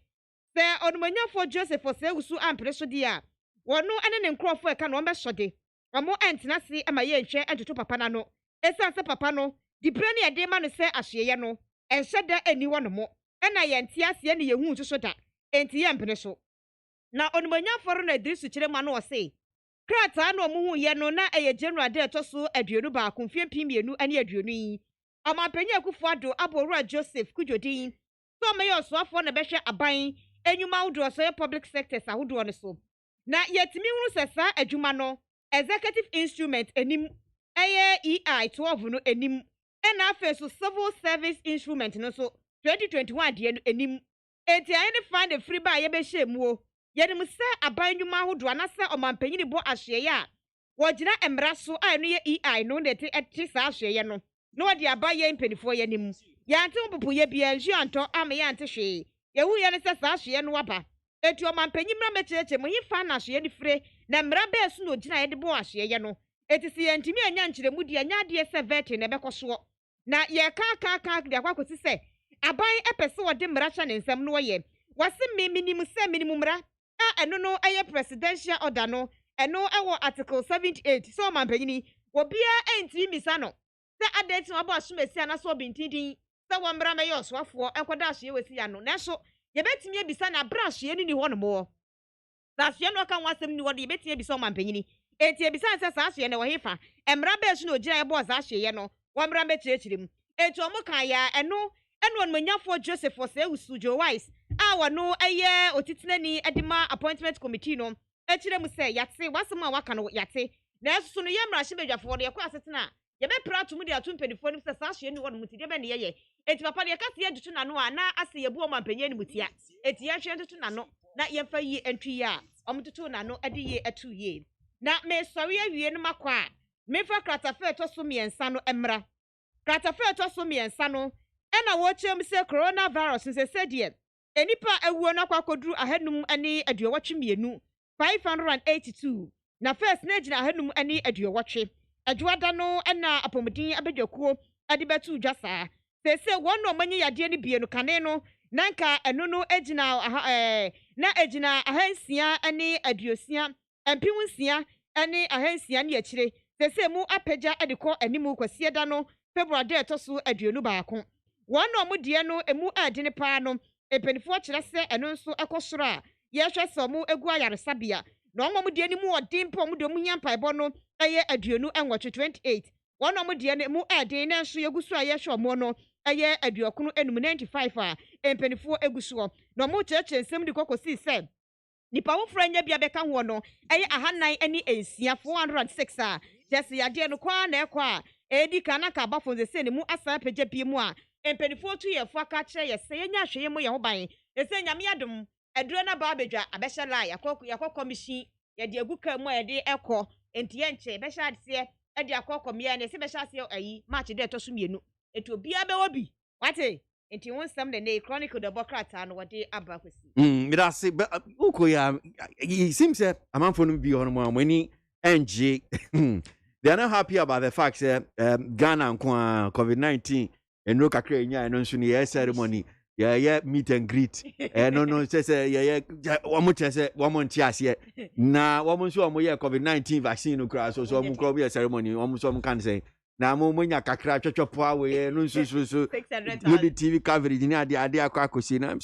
sɛ onumonyafo Joseph Osewusu empene so deɛ a wɔno ene ne nkrɔfo ɛka no ɔmbɛsɔde ɔmo entena se ama yɛ nhwɛ entoto papa na no esan sɛ papa no dipre ne yɛde ma no sɛ ahyeyɛ no ɛnhyɛda ani wɔ no mo ɛna yɛnte aseɛ ne yɛhu nso so da enti yɛmpene so na onumonyafo na adrisu kyerɛ ma no ɔse krataa no ɔmo hu yɛ no na ɛyɛ general de ɛtɔ so aduonu baako mfie mmienu ne aduonu yi ɔmanpanyin akufo ado abowura Joseph kudwodin so ɔmɛyɛ ɔsoafoɔ na bɛhwɛ aban enyuma ahodoɔ so yɛ public sectors ahodoɔ no so na yɛtumi hunu sɛ saa adwuma no executive instrument enim ɛyɛ EI 12 no enim ɛna afei so civil service instrument no so 2021 deɛ no enim enti ayɛ ne fan de free ba yɛbɛhyɛ mu o yɛnim sɛ aban nnwuma ahodoɔ anasɛ ɔmanpanyin bɔ ahyeɛ a wɔgyina mmara so a ɛno yɛ EI no na ɛte saa ahyeɛ no na wɔde aba yɛ mpanifo yɛ nim yɛante mpopo yɛ bia nsu antɔ ama yɛante hwee yɛhu yɛ ne sɛ saa ahyeɛ no aba etu ɔmanpanyin mmara mɛkyerɛkyerɛ mu yifa na ahyeɛ no fire na mmara bɛɛ so na ogyina yɛde bɔ ahyeɛ no eti si yɛntumi anya nkyerɛmu di anya adeɛ sɛ vɛte na ɛbɛkɔ soɔ na yɛka de akɔ akɔsi sɛ aban ɛpɛ sɛ wɔde mmara hyɛ ne nsɛm no wɔyɛ wɔse minim sɛ minim mmara a ɛno no ɛyɛ presidential order no ɛno ɛwɔ article 78 sɛ ɔmanpanyin obiara ɛntumi misa no sɛ adɛnti wɔabɔ asomasi anaasɛ ɔbintindin sɛ wɔn mmara mɛyɛ ɔsoafoɔ ɛnkɔda ahyeɛ wɔ si ya no nanso yɛbɛtumi abisa na abra ahyeɛ no ni hɔ no mo sɛ ahyeɛ no ɔka ho asɛm ni hɔ no yɛbɛtumi abisa ɔmanpanyin enti ebisa sɛ saa ahyeɛ no wɔ hefa mmara bɛɛ so na ogyina yɛbɔ saa ahyeɛ no wɔn mmara mɛkyerɛkyerɛ mu enti ɔmo kan ya ɛno onumonyafo Joseph Osewusu Jowise a wɔno ɛyɛ otitinani ɛdema appointment committee no ɛkyerɛ mu sɛ yate wasɛm a waka no yate na ɛso so no yɛ mmarahyɛ badwafoɔ no yɛkɔ asetena yɛbɛpra atom de ato mpanifo no sɛ saa ahyeɛ no wɔ no mu ti deɛ bɛ ne yɛyɛ enti papa deɛ kase yɛdutu n'ano a na ase yɛbu ɔmanpanyin no mu tia enti yɛhwɛ ntutu n'ano na yɛmfa yie ntu yie a ɔmototo n'ano ɛde yie ɛto yie na mesɔre awie no makɔ a mefa kratafa ɛtɔ so mmiɛnsa no mmra kratafa ɛtɔ so mmiɛnsa no ɛna wɔkyerɛ mu sɛ coronavirus nsɛsɛ deɛ enipa awuo no akɔ akɔduru ahanum ne aduɔwɔtwe mmienu 582 na first na gyina ahanum ne aduɔwɔtwe adwoada no ɛna apɔmuden abadwakuo ɛde bɛto dwa saa sɛsɛ wɔn na ɔmanyi yadeɛ no bie no kane no nanka ɛno no gyina na egyina ahansia ne aduosia mpem nsia ne ahansia ne akyire sɛsɛ mu apagya de kɔ anim kwasiɛ da no February de ɛtɔ so aduonu baako wɔn na ɔmo deɛ no emu adi ne paa no mpanyinfoɔ kyerɛ sɛ ɛno nso ɛkɔ soro a yɛhwɛ sɛ ɔmo egu ayaresabea na ɔmo deɛ no mu ɔden mpo ɔmo de ɔmo nya mpaebɔ no ɛyɛ aduonu nwɔtwe 28 wɔn na ɔmo deɛ no emu ɛden na nso yɛgu so a yɛhwɛ ɔmo no ɛyɛ aduɔkono enum 95 a mpanyinfoɔ egu so na ɔmo kyerɛkyerɛ nsɛm de kɔkɔ sii sɛ nipa wofra nya bia bɛka ho no ɛyɛ ahanan ne ensia 406 a kyerɛsɛ yadeɛ no kwaa na ɛkɔ a edi kana ka abafo nse ne mu asa pagya bie mu a mpanyinfoɔ tu yɛfo aka kyerɛ yɛ sɛ yɛnya ahwɛ mu yɛ ho ban ɛsɛ nyame adom aduro na ba abedwa abɛhyɛ la yakɔ commission yɛde agu ka mu a yɛde ɛkɔ enti yɛnkyɛ bɛhyɛ adeɛ ɛde akɔ kɔmia na ɛsɛ bɛhyɛ aseɛ ayi march de ɛtɔ so mmienu etu obia bɛwɔ bi wate enti wɔn nsɛm de ne chronicle de bɔkrata no wɔde aba kwasi midase ukoya it seems amanfo no bi hɔ no mo amani NG they are not happy about the fact that Ghana COVID-19 and no kakra nya no nso ne ceremony meet and greet no say one say one ase na one so am COVID-19 vaccine no kra so am kra be ceremony one so am kan say na mo nya kakra twetwopo awe no nso no the TV coverage ni ade akwakosi na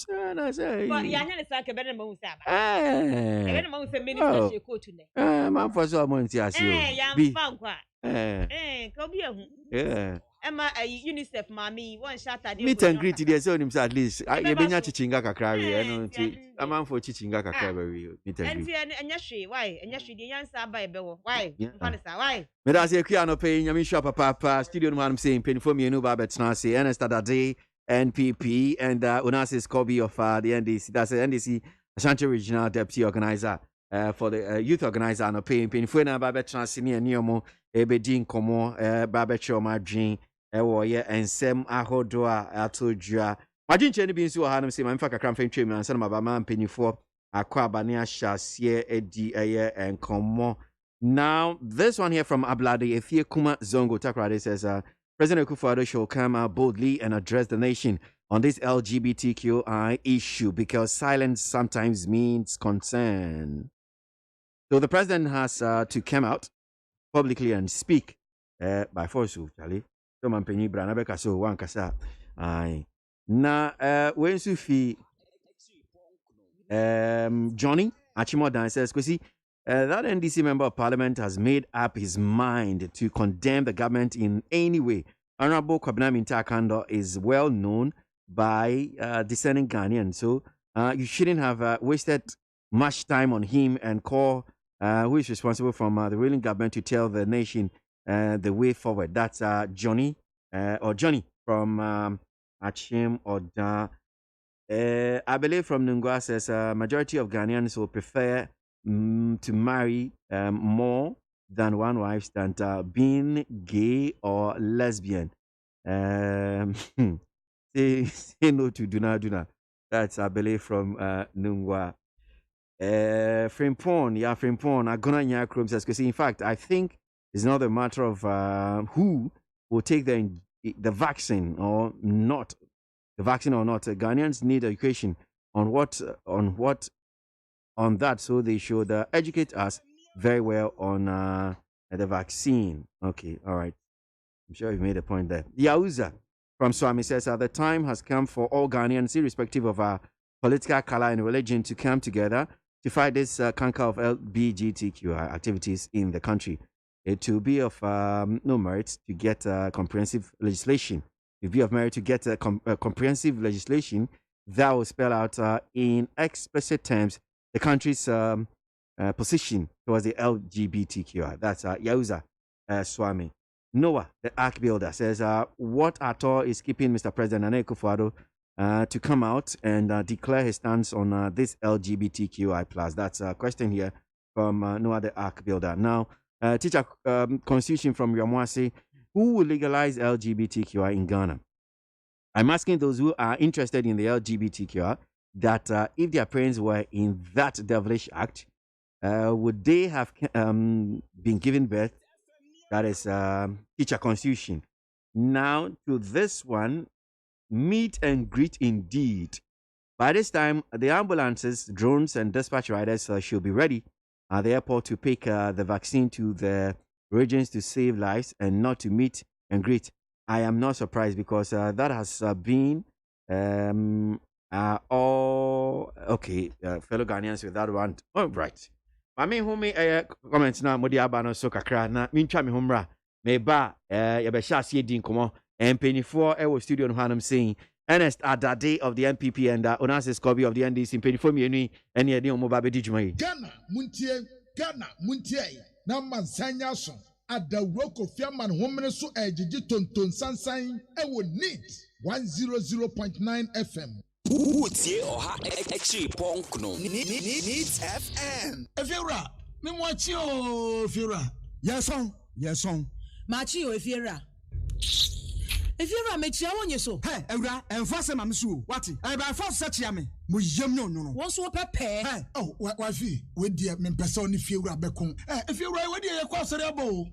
say but ya nya ne sa ke be na mo say aba be na mo say minister she coat ne man for so am ase ya mfa nkwa ka obi ehu Emma UNICEF mami one shot at meet and greet there so him at least you benya chichinga kakra we no nti amanfo chichinga kakra we meet and greet enya hwe why enya hwe de yansa aba ebewo why mfanisa why me da say akua no pay nyame hwa papa studio no man say penifo mienu ba betena say Ernest Adade NPP, and Unasis Kobe of the NDC. That's the NDC Ashanti Regional Deputy Organizer for the youth organizer. And paying Fuena Babetran Senior Niomo, Ebedin Komo, Babecho Madrin, Ewoye, and Sem Ahodoa, Atujua. Majin Chenny being so hard, I'm saying, I'm fucking cramping trim and some of my man penny for Aquabania Shasie, Edi, and Komo. Now, this one here from Ablade, Ethia Kuma Zongo Takrade says, President Akufo-Addo shall come out boldly and address the nation on this LGBTQI issue because silence sometimes means concern. So the president has to come out publicly and speak by force, Charlie. So Mampeni Branabeka so one kasa. Na when Sufi Johnny Achimodan says, Kwesi, that NDC member of parliament has made up his mind to condemn the government in any way. Honorable Kwabena Mintakando is well known by discerning Ghanaians. So you shouldn't have wasted much time on him and call who is responsible from the ruling government to tell the nation the way forward. That's Johnny from Achim Oda. I believe from Nungwa says majority of Ghanaians will prefer to marry more than one wife than being gay or lesbian. Say no to Duna. That's I believe from Nungwa. Frimpon, Agona Nyakrum says, because in fact, I think it's not a matter of who will take the vaccine or not. The vaccine or not. Ghanaians need education on that, so they should educate us very well on the vaccine. Okay, all right. I'm sure you made a point there. Yauza from Swami says, the time has come for all Ghanaians, irrespective of our political color and religion, to come together to fight this canker of LGBTQI activities in the country. It will be of no merit to get comprehensive legislation. It will be of merit to get comprehensive legislation that will spell out in explicit terms the country's position towards the LGBTQI. That's Yauza Swami. Noah, the Ark Builder, says, what at all is keeping Mr. President Nana Akufo-Addo to come out and declare his stance on this LGBTQI+. That's a question here from Noah, the Ark Builder. Now, teacher constitution from Yamwasi, who will legalize LGBTQI in Ghana? I'm asking those who are interested in the LGBTQI that if their parents were in that devilish act, would they have been given birth? That is teacher constitution. Now to this one, meet and greet indeed. By this time, the ambulances, drones, and dispatch riders should be ready at the airport to pick the vaccine to the regions to save lives and not to meet and greet. I am not surprised because that has been all okay. Fellow Ghanaians with that one. All right. I mean, who may comments now? Modi abano so kakra na mincha me humra me ba yabesha sie din komo and penny for our studio no hanam saying Ernest Adade of the MPP and Onassis Kobe of the NDC penny for me any edi omo ba be dijuma Ghana muntie na mansanya so adawro Kofiaman homene so ejiji tonton sansan ewo NEAT 100.9 FM. Utie oha extra ponkno. NEAT FM. Efiura, me mwachi o Efiura. Yes on. Machi o Efiura. Efiura me chia wonye so. Hey, Eura, enfase mamsu. Wati? E ba force setia me. Mo yem no. Won so pepe. Hey, oh, wafi, we dia me pese oni Efiura bekon. Eh, Efiura we dia ye kwa sori abo.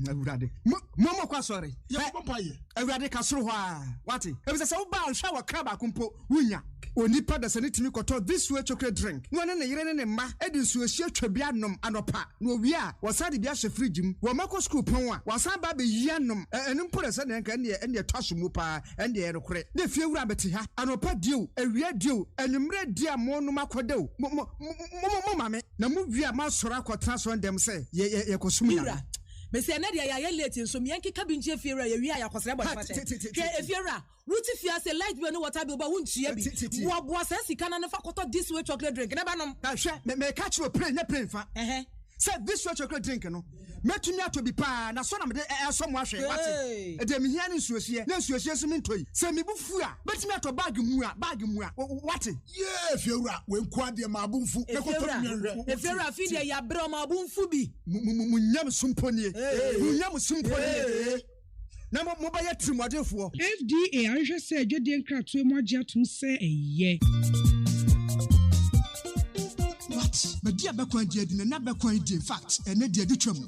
Eura de. Momo kwa sori. Ye papaye. Eura de kasoro ho a. Wati? E be se wo ba hwa wa kraba kumpo wunya. Onipa da sani timi koto this way chocolate drink. No ne yire ne ma edi nsuo hie twabia nom anopa. No wi a wasade bia hye fridge mu. Wo mako school pon a wasan ba be yi anom. Enu mpore se ne nka ne twaso mu pa ende ye rekore. Ne fie wura beti ha. Anopa dio, ewia dio, enumre dia mo no makodeo. Mo mame. Na mu wi a ma soro akotra so ndem se ye kosum ya. Mesi na dia ya late nso me yanke kabinje Efiura ye wi a yakosere bo fache. Ke Efiura Ruti fia say light bill no water bill ba wuntua bi. Wo boa say sika na fa koto this way chocolate drink na ba nom. Me catch you play fa. Say this way chocolate drink no. metumi ato bi pa na so na me so mo ahwe wate e de me hia ne nsuosie na nsuosie so me ntoi se me bufu a betumi ato bag mu a wate yeah fiewura we nko ade ma abunfu na ko to mi hwe fiewura afi de ya bro ma abunfu bi munyam sumponie munyam sumponie na mo ba ya trimodefo FDA anhwe se adwede nkratoe mo agye atom se eye what but dia be kwan dia di na be kwan di in fact ene dia di twam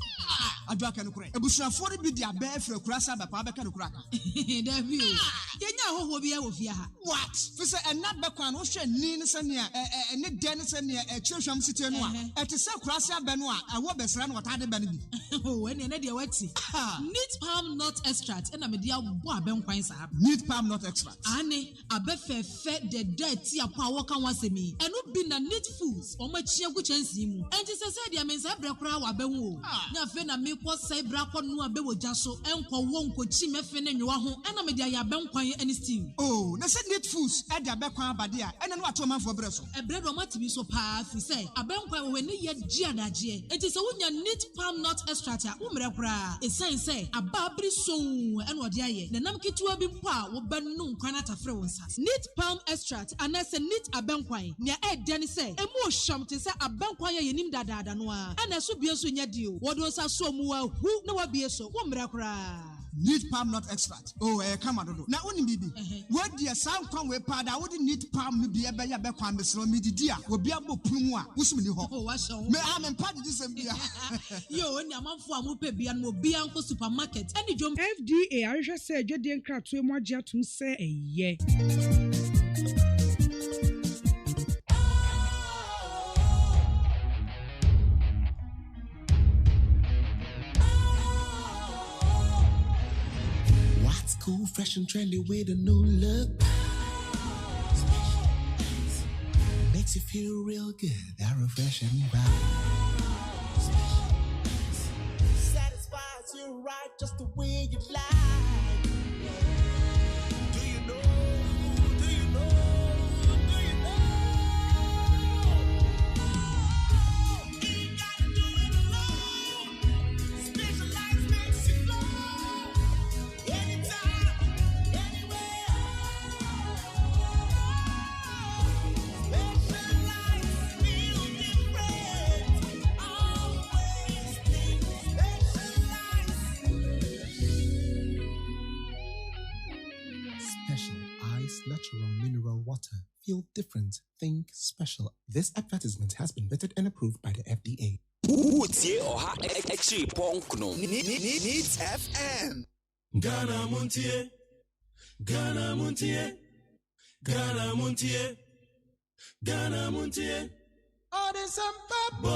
adwa ka no kure ebusuafo re bi dia be efre kura sa be pa be ka no kura ka da bi o yenya hoho bi ya wo fia ha what fi se ena be kwan no hwe ni ne se ne ene de ne se ne chirhwam site no a ete se kura sa be no a wo be sra no wata de be no bi o ene ne dia wati neat palm nut extract ena me dia bo abenkwan sa neat palm nut extract ane abefefe de dirty apa wo kan wasemi eno bi na neat foods o ma chia gu chansi mu enti se dia men sa bre kura wa benwo na fe na me ko sai bra ko no abewoja so enko wo nko chi mefe ne nwa ho ena me dia ya benkwan ani stew oh na se neat foods e dia bekwan abade a ena no ato manfo bre so e bre do matimi so pa fi say abenkwan we ne ye gi adaje enti se wonya neat palm nut extract a wo mre kura e say ababri so ena ode aye na nam kitua bi mpo a wo benu nkwan atafre won sas neat palm extract anase neat abenkwan ne e de ne say emu ohwam te se abenkwan ye nim dadaada no a ana so bie so nya dio wodo sa so mu wa hu na wa bie so wo mre kura neat palm nut extract oh kama dodo na oni bibi what dia san kwan we pa da wodi neat palm no bia be ya be kwan besro mi didi a obi abopunu a wusum ni ho oh wa so me am pa didi sem bia yo oni amanfo amu pe bia no obi anko supermarket ani jom FDA ahwehwe se adwede nkratoe mo agye atom se eye Cool, fresh and trendy with a new look. Makes you feel real good, that refreshing vibe. Satisfies you right just the way you like. Do you know? Do you know? Do you know? Ain't gotta do it alone. Specialized makes you flow. Natural mineral water. Feel different. Think special. This advertisement has been vetted and approved by the FDA. MONTIE oha echi ponkno. Needs FM. Ghana MONTIE. Ghana MONTIE. Ghana MONTIE. Ghana MONTIE. Oh, there's some Bo.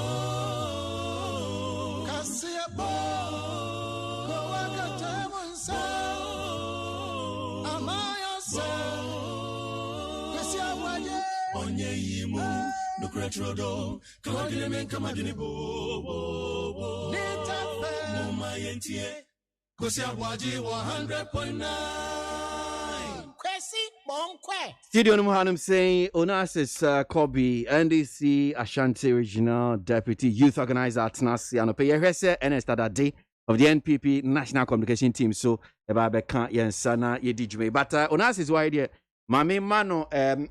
Kasia bo. Kowaka tamunsa. Amaya sa. Onye yimu no kretrodo kawadine men kamadine bo mama yentie kosi ABOAGYE 100.9 Kwesi bonkwe Studio no Hanum saying Onassis Kobe NDC Ashanti Regional Deputy Youth Organizer at Nasi Anope Yehese and day of the NPP National Communication Team so eba can't yensana yedijume but Onassis why there Mame mano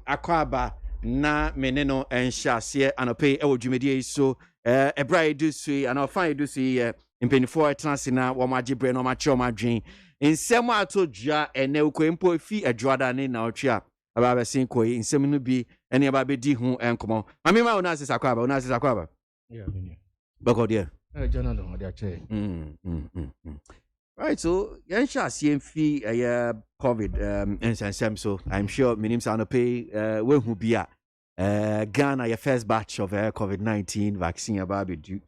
akwaba na meneno enhyase anope ewo dwumedie so ebra edu sui ana ofan edu sui impenifo etanse na wo magye bre no mache o madwen nsem atodua ene ukwempo fi adwada ne na otwe aba besin koyi nsem no bi ene aba bedi hu enkomo mame ma ona asesa akwaba yeah me bako there jana no dia che Right, so yenhyase fi COVID nsensem so I'm sure minim sa no pay we hu bia Ghana your first batch of COVID-19 vaccine about do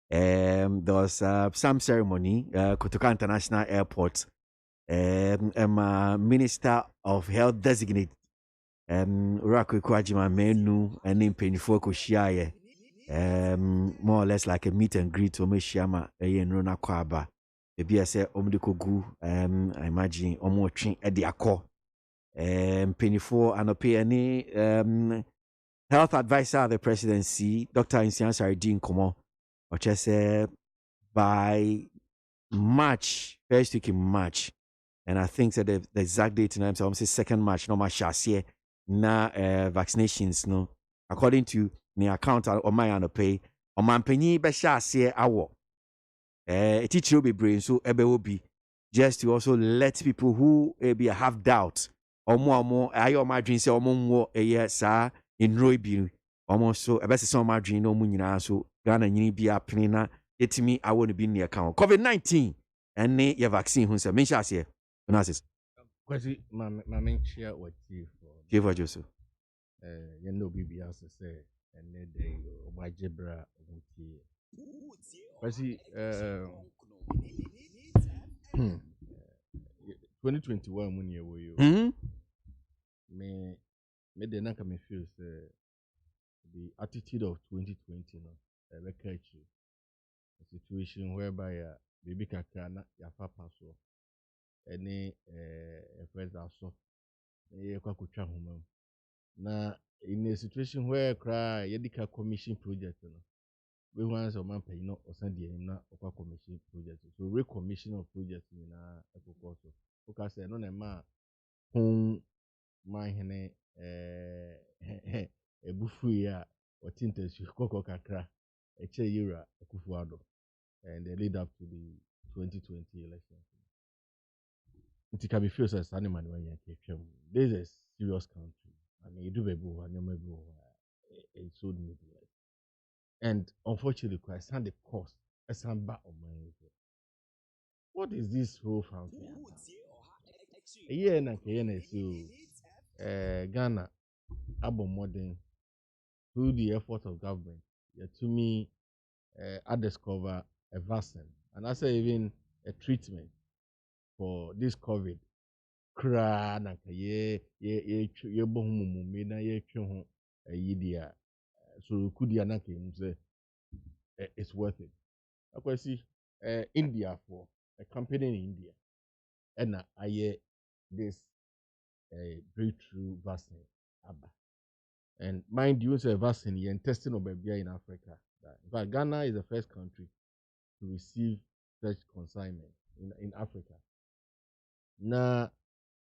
there was some ceremony Kotoka International Airport Minister of Health designate Uraku Kwajima menu and impenifo ko shia more or less like a meet and greet o me shiama enrona kwaba ebi ese omdikogu I imagine omotwe e de akọ penifo anope any health advisor of the presidency Dr. Insian Saridin komo oche say by March, first week in March, and I think that the exact date in I'm say 2nd March, no March na vaccinations no according to the account on my pay on my penny be shase awo teacher will be brain so ebe will be just to also let people who be have doubt or more ayo my dream say omo sa enroy bi almost so ebe say my dream no mu nyina so Ghana nyini bi apene na etimi awo no bi ne account COVID-19 and ne your vaccine hu say men shase analysis Kwasi my share what you give what you so you know BBS say and then they ABOAGYE bra MONTIE Kwasi 2021 mun ye wo yo me de na me feel say the attitude of 2020 no we catch a situation whereby baby kakra na ya papa so any friends are so ye kwa kutwa homa na in a situation where cry yedika commission project no we want some man pay no osandi him na okwa commission project so recommission of project na ekoko so oka say no na ma hon man hene ebufu ya otintesu koko kakra eche yura akufuado and they lead up to the 2020 elections. It can be feels as animal when you this is a serious country. I mean, you do be it's so needless. And unfortunately, quite some the cost, a some back of money. What is this whole family? A year and a Ghana, Abo modern, through the effort of government, to me, I discover a vaccine, and I say even a treatment for this COVID. Kra na ye bohumu me na ye twe ho yidia so kudia na ke say it's worth it. Akwasi India for a company in India and aye this breakthrough vaccine aba. And mind you, say vaccine yen testing of baby in Africa. In fact, Ghana is the first country to receive such consignment in Africa. Na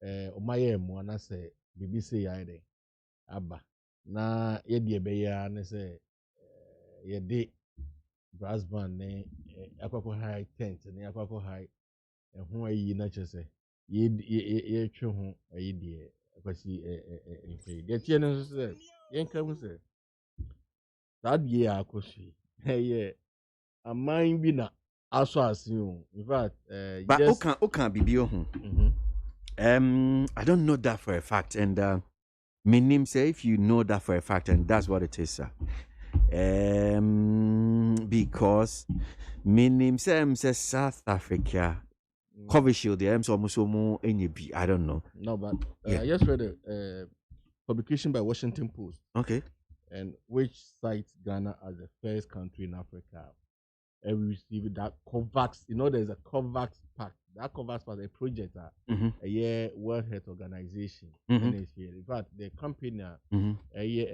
omaye mu na say BBC ya de aba na ye de be ya na say ye de brass band ne akwakọ high tent ne akwakọ high ho ayi na che say ye twe ho ayi de akwasi nke de tie no say ye nka mu say that year akoshi ye aman bi na aso asin o in fact but okan bibio ho I don't know that for a fact, and my name say if you know that for a fact, and that's what it is, sir. Because my name says South Africa, Covishield, the M almost more NUB. I don't know. No, but I just read a publication by Washington Post. Okay. And which cites Ghana as the first country in Africa and we received that COVAX. You know, there's a COVAX pact. That COVAX was a project, a year World Health Organization. In fact, the company, a year,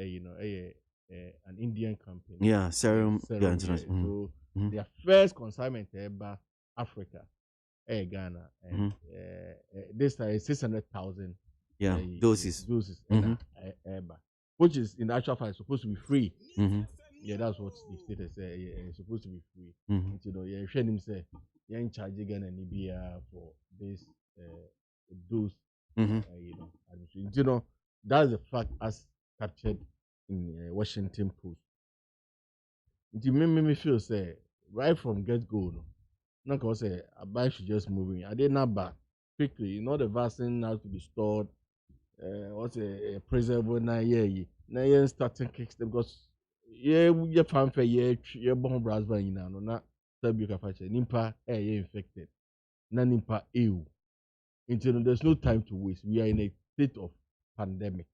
an Indian company. Yeah, Serum. So their first consignment about Africa, Ghana, and this time 600,000. Doses. Which is in actual fact supposed to be free. Yeah, that's what the state has said. It's supposed to be free. You know, yeah, him say, you're in charge again and Libya for this dose. You know, that's the fact as captured in Washington Post. It made me feel say right from get go, not cause say a bike should just move in. I did not back quickly. You know, the vaccine has to be stored. What's a preservable na starting kicks because ye fanfare ye bon brasba ina no na sabi ka fa che nimpa ye infected na nimpa ewu until there's no time to waste. We are in a state of pandemic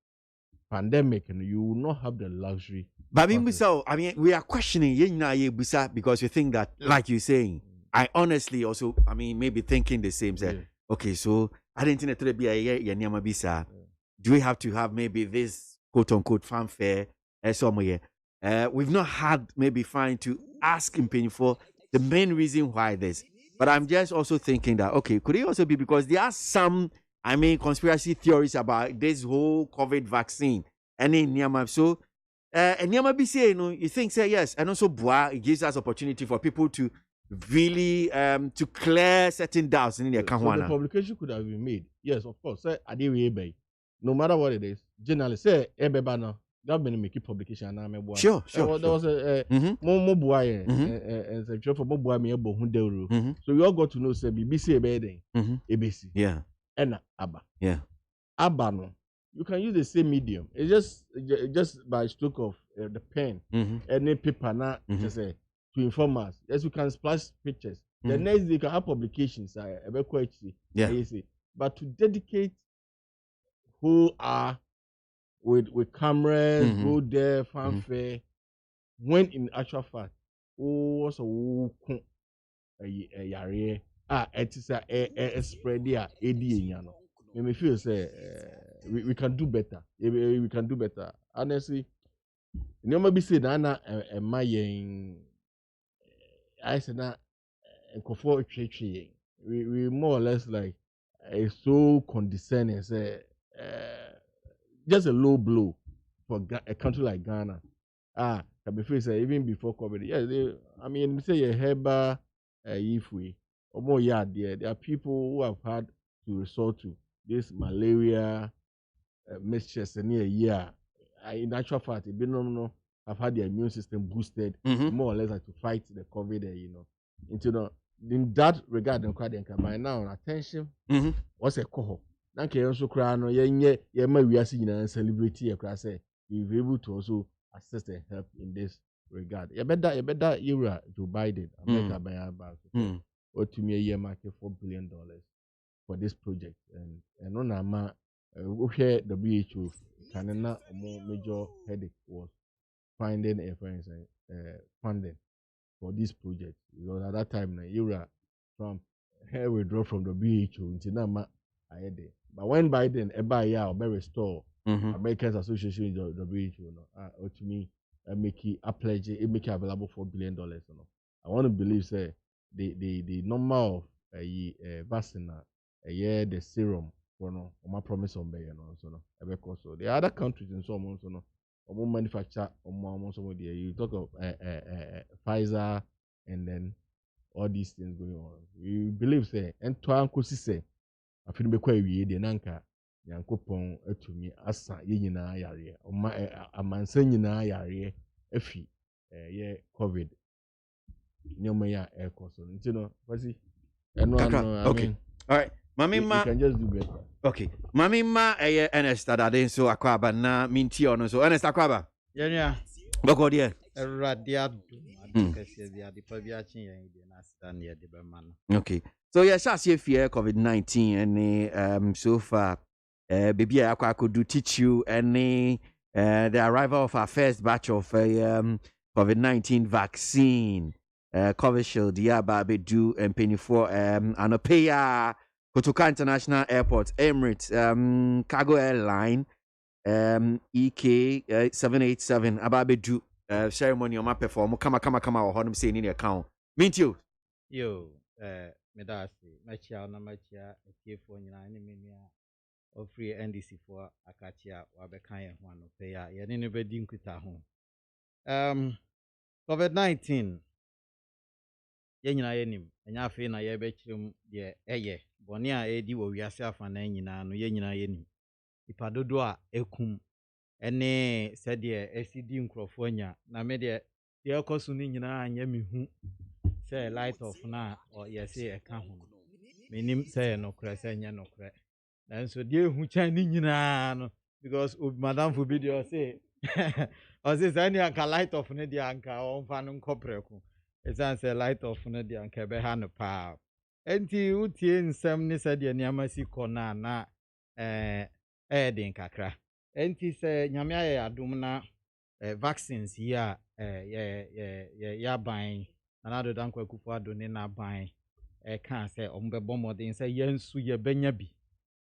and you will not have the luxury. But I mean we are questioning ye busa because we think that like you're saying I honestly also maybe thinking the same say okay so I didn't think it be a nyama bisa. Do we have to have maybe this quote unquote fanfare somewhere? We've not had maybe fine to ask him paying for the main reason why this. But I'm just also thinking that, okay, could it also be because there are some, conspiracy theories about this whole COVID vaccine. And in Nyama, so, and Nyama be say, you think, say yes, and also it gives us opportunity for people to really to clear certain doubts in their So the publication could have been made. Yes, of course. Say no matter what it is, journalists say ebeba government make publication and I'm Sure. There was a more boy and say for more boy me ebo hu. So we all got to know say BBC ebeden ABC. Yeah. And Abba. Yeah. Abba no. You can use the same medium. It's just by stroke of the pen and then paper now just say to inform us. Yes, you can splash pictures. The next day you can have publications. Yeah. But to dedicate who are with cameras, go there, fanfare, when in actual fact, what's a yare it is a spread there, me feel say we can do better. We can do better. Honestly, you know, be say na my I said na we more or less like so condescending say just a low blow for a country like Ghana. Can be fair say even before COVID. Yes, say a heba if we or more there are people who have had to resort to this malaria mixtures in a year. In actual fact, it no have had their immune system boosted more or less like to fight the COVID. In that regard, by now attention. What's a cohort? Thank you also cry no we are seeing and celebrity across say we be able to also assist and help in this regard. You better era Joe Biden America by about or to me a year market $4 billion for this project and on ama share WHO can not more major headache was finding a funding for this project because at that time era Trump withdraw from the WHO into nama but when Biden or restore Americans Association with the WHO to me make it a pledge make it available $4 billion. I want to believe say the number of vaccine the serum for my promise on so the other countries in some also manufacture you talk of Pfizer and then all these things going on. We believe say and to ankosi say afin be kwa wie de nanka yankopon atumi asa ye nyina yare amansa nyina yare afi ye COVID nyoma ya ekoso ntino kwasi eno ano okay all right mamima you can just do better. Okay mamima Ernest adade so akwaba na minti ono so Ernest akwaba yenya boko die radia kasi dia di pa bia chin yen di na stand ye de be man. Okay so yeah shall fear COVID-19 and so far baby I could do teach you any the arrival of our first batch of COVID-19 vaccine Covishield baby do and penny for Anopeya Kotoka International Airport Emirates cargo airline EK 787 ababe do ceremony on my perform kama or honum say in the account meet you Yo medasi machia na machia ekefo nyina ne menia of free NDC for akachia wabekan ye ho Anopeya ye ne be di nkuta ho COVID-19 ye nyina ye nim enya afi na ye be kirim de eye boni a edi wo wiase afa na nyina no ye nyina ye nim ipadodo a ekum ene sede esidi nkrofo anya na me de ye koso ni nyina anya mehu say light of na or yes e ka ho menim say no kra say nya no kra nanso de hu chan ni nyina no because madam for video say o say say anka light of ne de anka on fa no nkopreku esan say light of ne de anka be ha no pa enti utie nsem ne say de niamasi kona na den kakra enti say nyame aye adom na vaccines ya ya ban anado dan kwakufu adone na ban kan say ombebo modern say yensu ye benya bi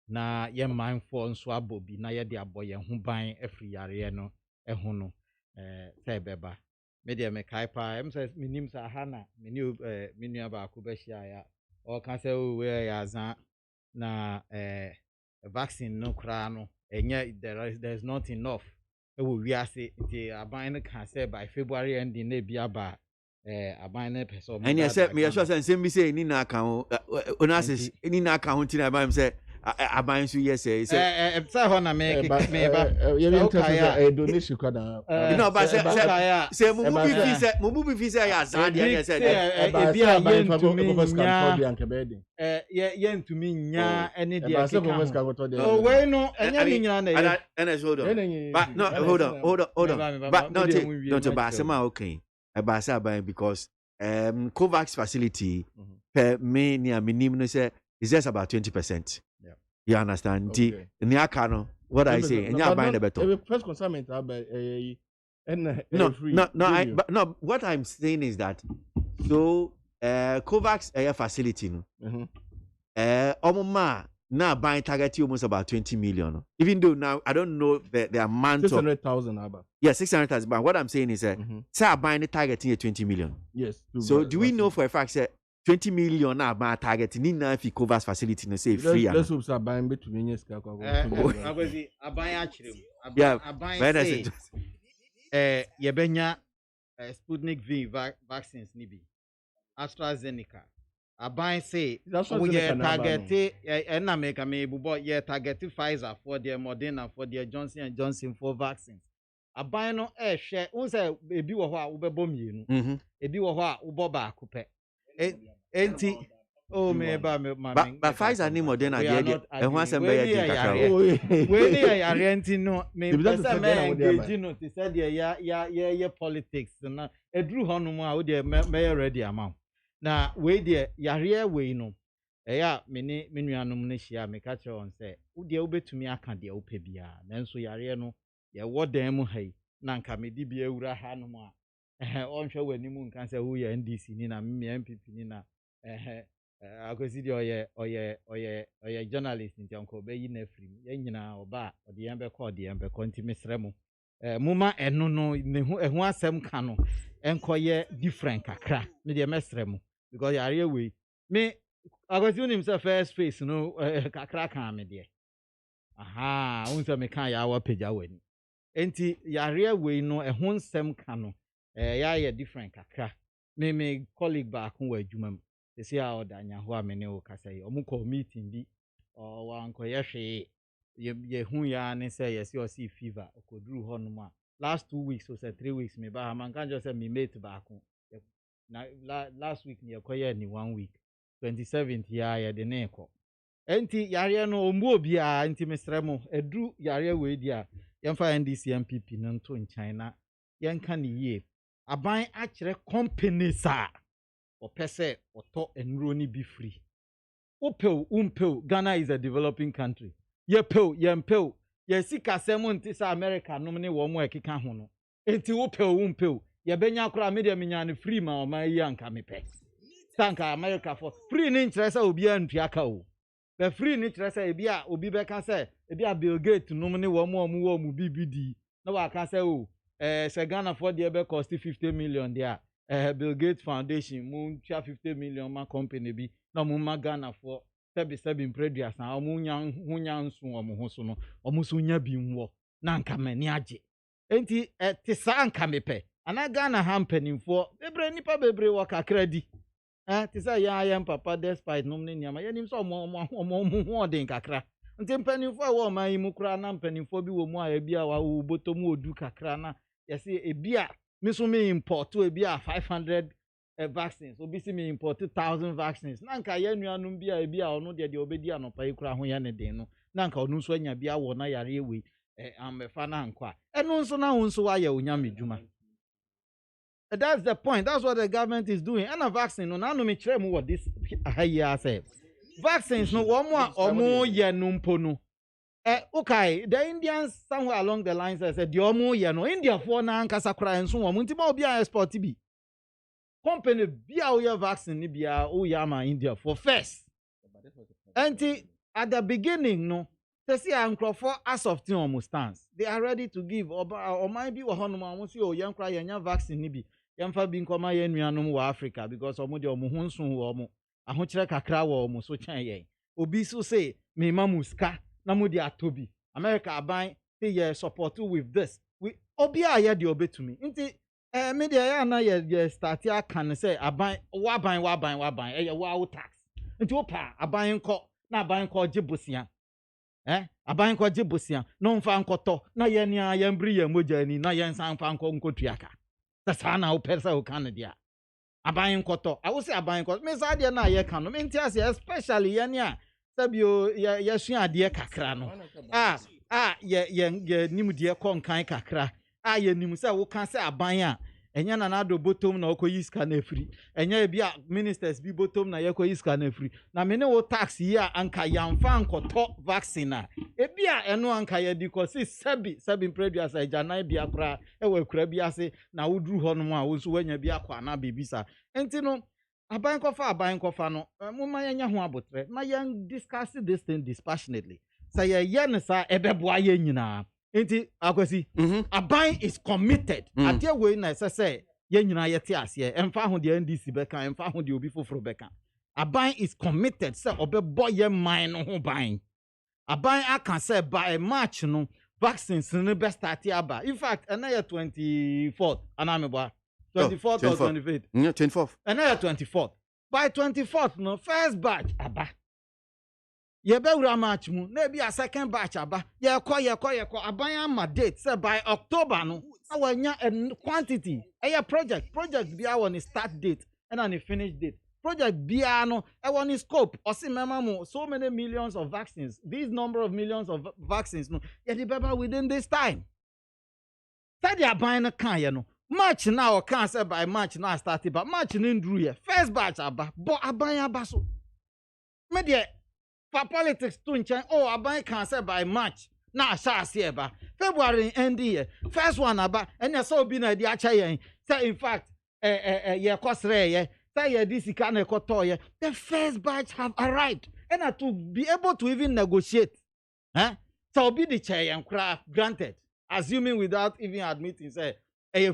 na ye mindful nso abobi na ye de aboye ho ban afri yare no ho no say beba media me kai pa em say minim sa hana menu aba ko be hia ya o kan say we ya za na vaccine no kra no enye there's not enough e wo wi ase nti aban no kan say by February ending na bia ba aban na person and you said me sure say me say ni na account una say ni na account ti na aban say aban so yes say say hona me ba you mean to donation kwada no but say mo bi fi say ya za dia say bia yen to me nya any dia oh we no enya ni nyina na and hold on but no hold on but not ba say ma okay about Saban because COVAX facility per me near minimum say is just about 20%. Yeah. You understand? Okay. What I say, and you're buying the better. First consignment no. What I'm saying is that so COVAX facility now buying target almost about 20 million. Even though now I don't know the amount 600,000 about. Yeah, 600,000. But what I'm saying is say buying the target here 20 million. Yes. So do we know for a fact that 20 million now buying target in na if COVAX facility no say free? Let's hope say buying between yes ka kwa. Aban actually. Yeah. Aban say yebenya Sputnik V vaccines ni bi. AstraZeneca. Aban say we target and America me bubo ye target Pfizer for their Moderna for their Johnson & Johnson for vaccines. Aban no share un say ebi wo ho a wo bebo mienu ebi wo ho a wo bo ba akopɛ enti oh me ba Pfizer ni Moderna dey ehun asem be ye dey kakra we ni ya enti no me pesa me engage no ti say dey ya politics na eduru hono mu a wo dey me ready amount na we dey yare we no ya me nuanom no hia me ka kire on say wo dey obetumi aka dey ope bia nanso yare no ye wodan mu hai na nka me di bia ewura ha no mu a onhwe wani mu nka say wo ye NDC ni na me MPP ni na akosi dey oye journalist nti onko be yi na free ye nyina oba ode yan be call nti mesrɛ mu muma eno no ne ho asɛm ka no enkoye different kakra me dey mesrɛ mu because yare we me akosi unim say first face no kakra kan me dey aha unsa me kan ya wa pagya wani enti yare we no ho nsɛm ka no ya different kakra me colleague ba ko wa adwuma mu say a odanya ho a me ne o kasa yi omuko meeting bi o wa nko ye hwe ye hu ya ne say yes o see fever okoduru ho no ma last 2 weeks or say 3 weeks me ba man kan just say me mate ba ko na last week ne koye ni 1 week 27th ya de ne ko enti yare no ombu obi a enti mesremo eduru yare we di a yemfa NDC MPP no nto China yenka ne ye aban akire companies a opese oto enro ni be free umpel Ghana is a developing country yempel ye sika semo nti sa America no ne wo mo ekeka ho no enti umpel ye benya kura media menya ne free ma o ma yi anka mepe tanka America for free ni interest obi antua ka o be free ni interest e bia obi be ka say e bia Bill Gates no ne wo mo BBD na wa ka say o se Ghana for the be cost 50 million there Bill Gates Foundation mu 50 million ma company bi na mu ma Ghana for sebi previous na mu nya nso omo ho so no omo so nya bi nwo na nka mani age enti te sa nka mepe ana Ghana ha mpanimfo nipa bebre wo kakra di te sa ya papa despite no ne nyama yanim so omo ho odin kakra nti mpanimfo wo ma yi mu kura na mpanimfo bi wo mu a bi a wa wo botom odu kakra na yesi ebia me so me import ebia 500 vaccines obi si me import 1000 vaccines na nka ya nuanum bia ono de obedi anopa ikura ho ya ne den no na nka onu so anya bia wo na yare ewe ambefa na nkwa eno nso na ho nso wa ya onyame dwuma. That's the point. That's what the government is doing. And a vaccine no na no me kire mu what this here say. Vaccines no omo ye numpo no. Okay, the Indians somewhere along the lines said the omo ye no India for na nkasa kura enso wo nti ma obi a export bi. Company bia o ye vaccine ni bia o ya ma India for first. Anti at the beginning no they see ankrofo as of thing almost stands. They are ready to give or might be wo hono ma mo see o ye nkra ye nya vaccine ni bi. yɛmfa bi nkɔma yɛn nuanom wɔ Africa because ɔmo de ɔmo ho nso wɔ ɔmo ahokyerɛ kakra wɔ ɔmo so kyɛn yɛn obi so say me ma muska na mo de atobi America aban say yɛ support with this we obi a yɛ de obetumi nti me de yɛ na yɛ start aka ne say aban waban ɛyɛ wow tax nti opa aban nkɔ na aban nkɔ gye bosia aban nkɔ gye bosia no mfa nkɔtɔ na yɛn nia yɛn bri yɛn mogya ni na yɛn san fa nkɔ nkotuaka that's na wo persa wo kan dia aban nkɔtɔ I will say aban nkɔtɔ me sa de na yɛ kan no me nti ase especially yɛn a sabio yɛ sua ade kakra no yɛ nim de kɔ nkan kakra yɛ nim sɛ wo kan sɛ aban a enya na nado bottom na okoyi sika na free enya bi a ministers bi bottom na yekoyi sika na free na me ne wo tax yi a anka yamfa ankoto vaccine a ebi a eno anka ye di ko si sabi previous agana bi akra e wa kura bi ase na woduru ho no a wo so wanya bi akwa na bebisa enti no aban kofa no mo ma yenya ho abotre na yen discuss this thing dispassionately say ye ne sa ebeboa ye nyina enti akwasi aban is committed atie we na say ye nyina ye te ase emfa ho de NDC beka emfa ho de obi foforo beka aban is committed say obebo ye man no ho ban aban aka say by March no vaccines no be start aba in fact na ye 24th anamebo 24th or 25th 24th na ye 24th by 24th no first batch aba ye be wura March mu na bi a second batch aba ye kɔ aban ama date say by October no awanya quantity project bi a won start date and an finish date project bi no e won scope o si mema mu so many millions of vaccines these number of millions of vaccines no ye the beba within this time say the aban no kan ye no March now can say by March now start but March no ndru ye first batch aba but aban aba so me de for politics to nchen aban can say by March na asase eba February end year first one aba and so obi na di acha yen say in fact ye kosre ye say ye this can ekoto ye the first batch have arrived and to be able to even negotiate so obi the chair yen kra granted assuming without even admitting say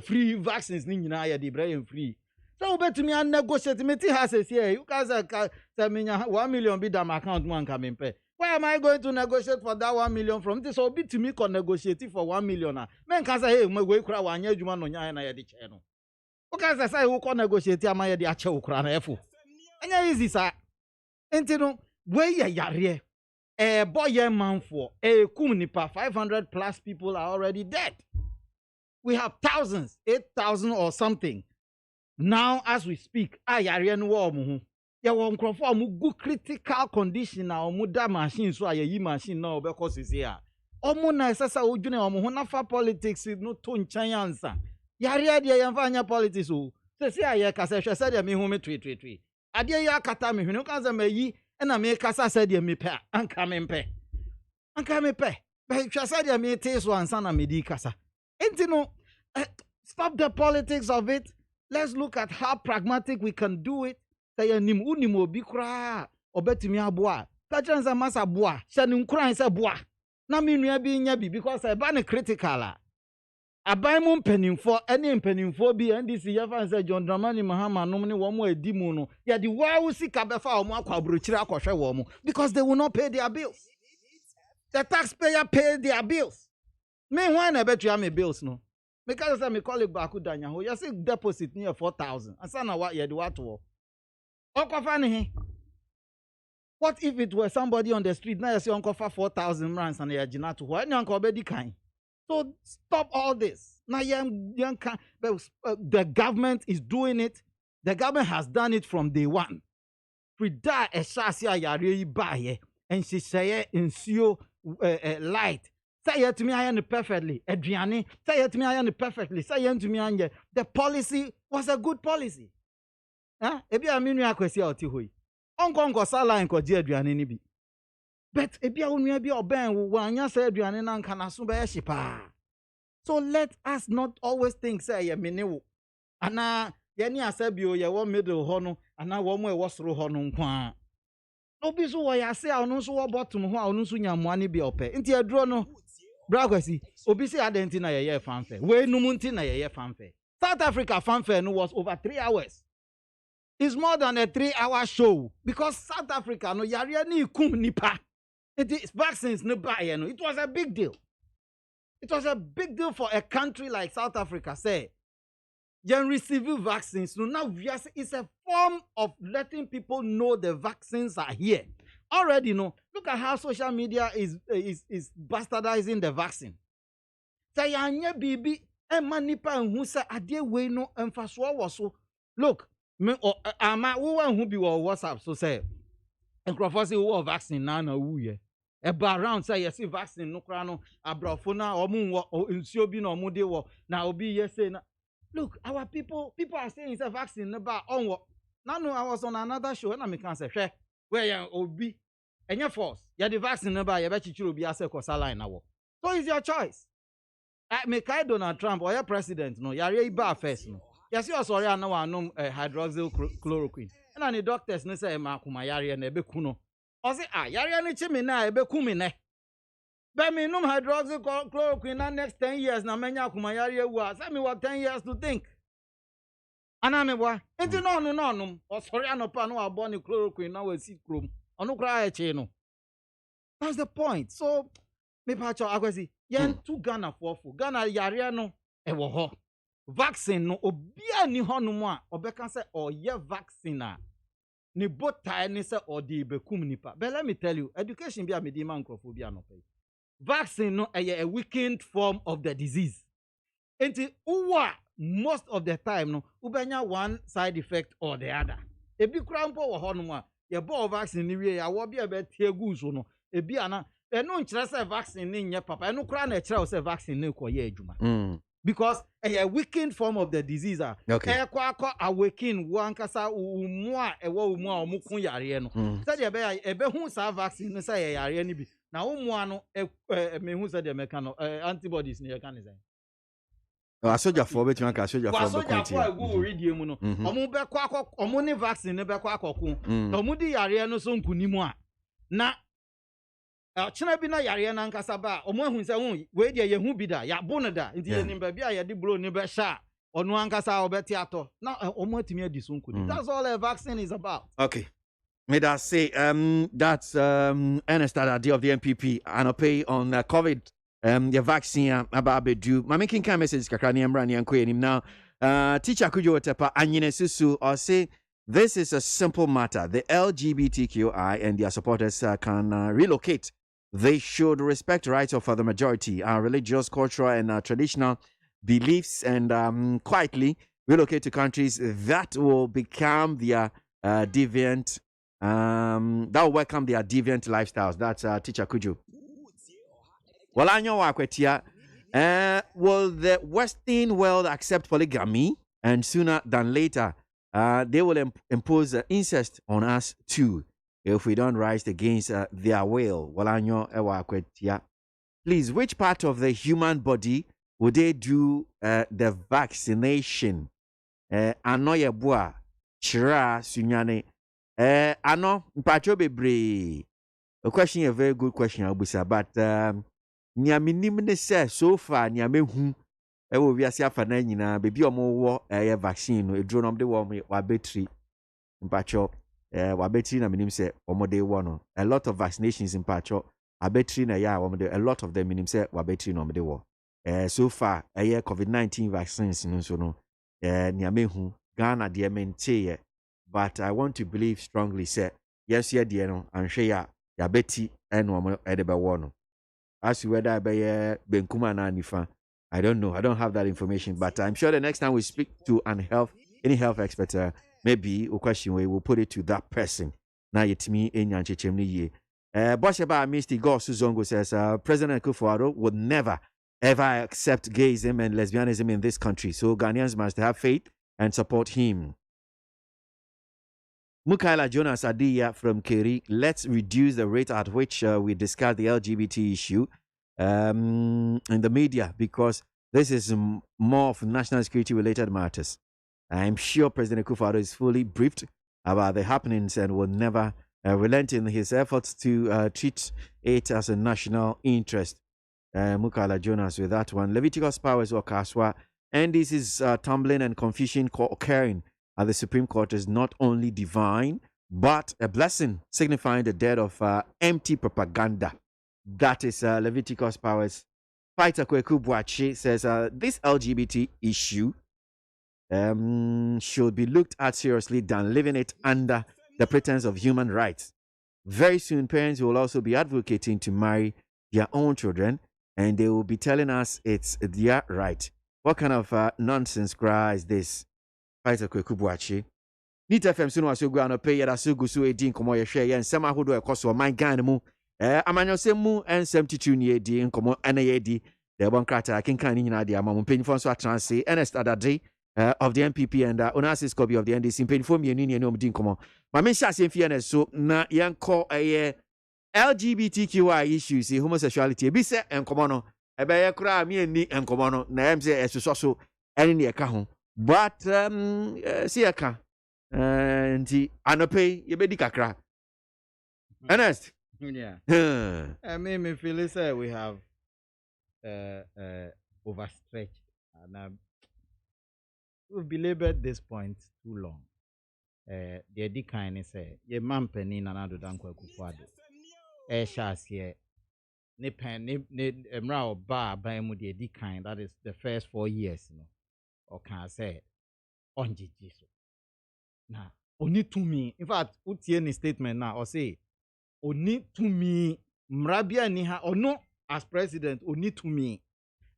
free vaccines ni nyina ye di bra free so betumi an negotiate me ti has say you guys say menya 1 million be dam account mo anka me pay. Why am I going to negotiate for that 1 million from this so to me can negotiate for 1 million men can say hey me go kura wanya adwuma no nya na ye de che no o can say who can negotiate am ye de ache ukura na efo enya easy sa enti no we ye yare boy man for kum nipa 500 plus people are already dead. We have thousands 8,000 or something now as we speak ayare no wo mo ho ye won krofo mo good critical condition na o da machine so ayi machine na obekọ sisi a omo na esesa odwune omo ho na fa politics no to nchan ansa yare de ye mfa anya politics o sisi aye kasa hwe se de me hu me twi ade ye akata me hwene kan za mayi na me kasa se de me pe anka me pe be hwe se de me te so ansa na me di kasa enti no stop the politics of it. Let's look at how pragmatic we can do it. Say nim unimo bi kra obetumi aboa. Ka chanza masa boa. Sha nim kra nse boa. Na me nua bi nya bi because e ba ne critical a. Aban mu mpanimfo ene mpanimfo bi NDC yefa nse John Dramani Mahama nom ne wo mo adi mu no. Ya di wa sika befa wo mo akwabrochire akohwe wo mo because they will not pay their bills. The taxpayer pay their bills. Me why na betua me bills no? Because me colleague baku danya ho you say deposit near 4,000 asa na what you do what to okofa ne what if it were somebody on the street now you say okofa 4,000 rands and you gina to who nyanka obedi kan so stop all this now the government is doing it. The government has done it from day one. Frida eshasia yare baye and she say ensure light. Say it to me, I am perfectly. Adriani, say it to me, I am perfectly. Say it to me, the policy was a good policy. Ebi a minu akwesi oti hoyi. Onko sala enko ji Adriani ni bi. But ebi a unu ebi oben wo anya say Adriani na nka na so be shipa. So let us not always think say ye menewo. Ana ye ni asebio ye wo middle ho no, ana wo mo e wo soro ho no nko. Obi so wo ya say a onu so wo bottom ho a onu so nyamoa ni bi ope. Nti aduro no Bra kwasi obi say adenti na yeye fanfe we numu nti na yeye fanfe South Africa fanfare no was over 3 hours. It's more than a 3-hour show because South Africa no yare ni kum nipa. It is vaccines no buy no. It was a big deal. It was a big deal for a country like South Africa. Say, you receive vaccines. So now it's a form of letting people know the vaccines are here. Already, look at how social media is bastardizing the vaccine. Say, yanya bibi, nipa who say, adie we no emphaswa waso. Look, me ama who be WhatsApp so say, and say who vaccine na uye. Around say yes vaccine no krano abrofona omu nsuo bi na omu de wo na obi yes say na. Look, our people are saying it's a vaccine about on. Now, I was on another show and I can say, where you obi, and your force, you're the vaccine about your betty will be a second saline now. So it's your choice. I make I Donald Trump or your president, no, you're a bar first, no. Yes, you're sorry, I know hydroxychloroquine. And the doctors say, Makuma Yari and Ebekuno. Or say, Yari and Chimina, Ebekumine. But me no hydroxychloroquine and next 10 years na menya kumayari was. I mean what 10 years to think. And I mean what? It's no. Or sorry, I no pano aboni chloroquine now we see chrome. Or no cry cheno. That's the point. So me pacho agwezi. Yen two Ghana for Ghana yari no ewo ho. Vaccine no obia ni ho no mo a obeka say or ye vaccine a ni bota ni say or di bekum nipa. But let me tell you, education be a medima microphobia no pay. Vaccine no a weakened form of the disease. Until most of the time no ubenya one side effect or the other. Ebi krampo wo ho no ma ye bo vaccine ni wie ya wo bia be tie gu so no ebi ana no nkyere say vaccine ni nye papa no kra na kire say vaccine ni ko ye adwuma. Because a weakened form of the disease okay. Kwa awaken one kasa umwa ewo umwa omukun yare no. Say ebe hu sa vaccine no say yare ni bi. Na umwa no me hu say the mechano antibodies ni can say. Asoja for bet you can asoja for be kwenti. Asoja for go read mu no. Omu be kwa omu ni vaccine ne be kwa akokun. Omu di yare no so nkunimu a. Na china bi na yare na nkasa ba omo ehun se hu we de ye hu bi da ya bo no da nti ye nimba bi a ye de blow ni be sha onu ankasa obeti ato na omo atimi adi so nkuni. That's all a vaccine is about. Okay, may that say that's Ernest Adadi of the MPP and pay on COVID the vaccine about bedu ma making kind message kakra ni emra ni anko enim now teacher kujo tepa anyine susu or say this is a simple matter. The LGBTQI and their supporters can relocate. They should respect the rights of the majority, religious, cultural, and traditional beliefs, and quietly relocate to countries that will become their deviant, that will welcome their deviant lifestyles. That's Teacher Kuju. Well, I know Akwetia. Will the Western world accept polygamy? And sooner than later, they will impose incest on us too if we don't rise against their will. Please, which part of the human body would they do the vaccination? Ano yebua chira sunyane. Ano mpacho bebre. A question, a very good question, Abusa. But nyaminim se so far nyamehu. Ewo wiase afa na nyina bebi omo wo vaccine no edro no de wo wa battery mpacho wa battery na minim se omo de wo no a lot of vaccinations in pacho a battery na ya omo de a lot of them minim se wa battery no omo de wo so far COVID-19 vaccines no so no nyamehu Ghana de mente but I want to believe strongly say yes ye de no anhwe ya beti eno omo e de be wo no as whether be benkuma na nifa I don't know. I don't have that information, but I'm sure the next time we speak to any health expert, maybe a question we will put it to that person. Now it's me in Yanchechemni. Bosheba Misty Gosu Zongo says President Akufo-Addo would never ever accept gayism and lesbianism in this country. So Ghanaians must have faith and support him. Mukaila Jonas Adia from Keri, let's reduce the rate at which we discuss the LGBT issue in the media, because this is more of national security related matters. I'm sure President Akufo-Addo is fully briefed about the happenings and will never relent in his efforts to treat it as a national interest. Mukala Jonas with that one. Leviticus Powers or Kaswa And this is tumbling and confusion occurring at the Supreme Court is not only divine, but a blessing, signifying the death of empty propaganda. That is Leviticus Powers. Fighter Kweku Buachi says this LGBT issue should be looked at seriously than leaving it under the pretense of human rights. Very soon, parents will also be advocating to marry their own children, and they will be telling us it's their right. What kind of nonsense cry is this? Fighter Kweku Buachi. Nit FM sunu waso gwa no pay yada so gusu edi nkomo ye hwe ye nsem ahodo ekoso man gan mu amanyosem mu ensem titu ni edi nkomo ene ye edi de bon krata kinkan ni nyina de amam mpanyifo so atranse Ernest Adade of the NPP and Onassis Kobe of the NDC mpanyifo mienu ni omdi nkomo ma men hya se fie na so na yenko LGBTQI issues homosexuality ebi se nkomo no ebe ye kra mi eni nkomo no na em se esoso so ene ne eka ho but see eka nti anope yebedi kakra Ernest. Yeah. I mean, me feel say we have overstretched and we've belabored this point too long. The decline say ye man penny na do dankwa kufuado. Shas here. Ne pen ne emra oba ban mu the decline, that is the first 4 years, you know. Or can I say on so. Now, only to me. In fact, put any statement now or say, only to me, Mrabia niha or no as president, only to me.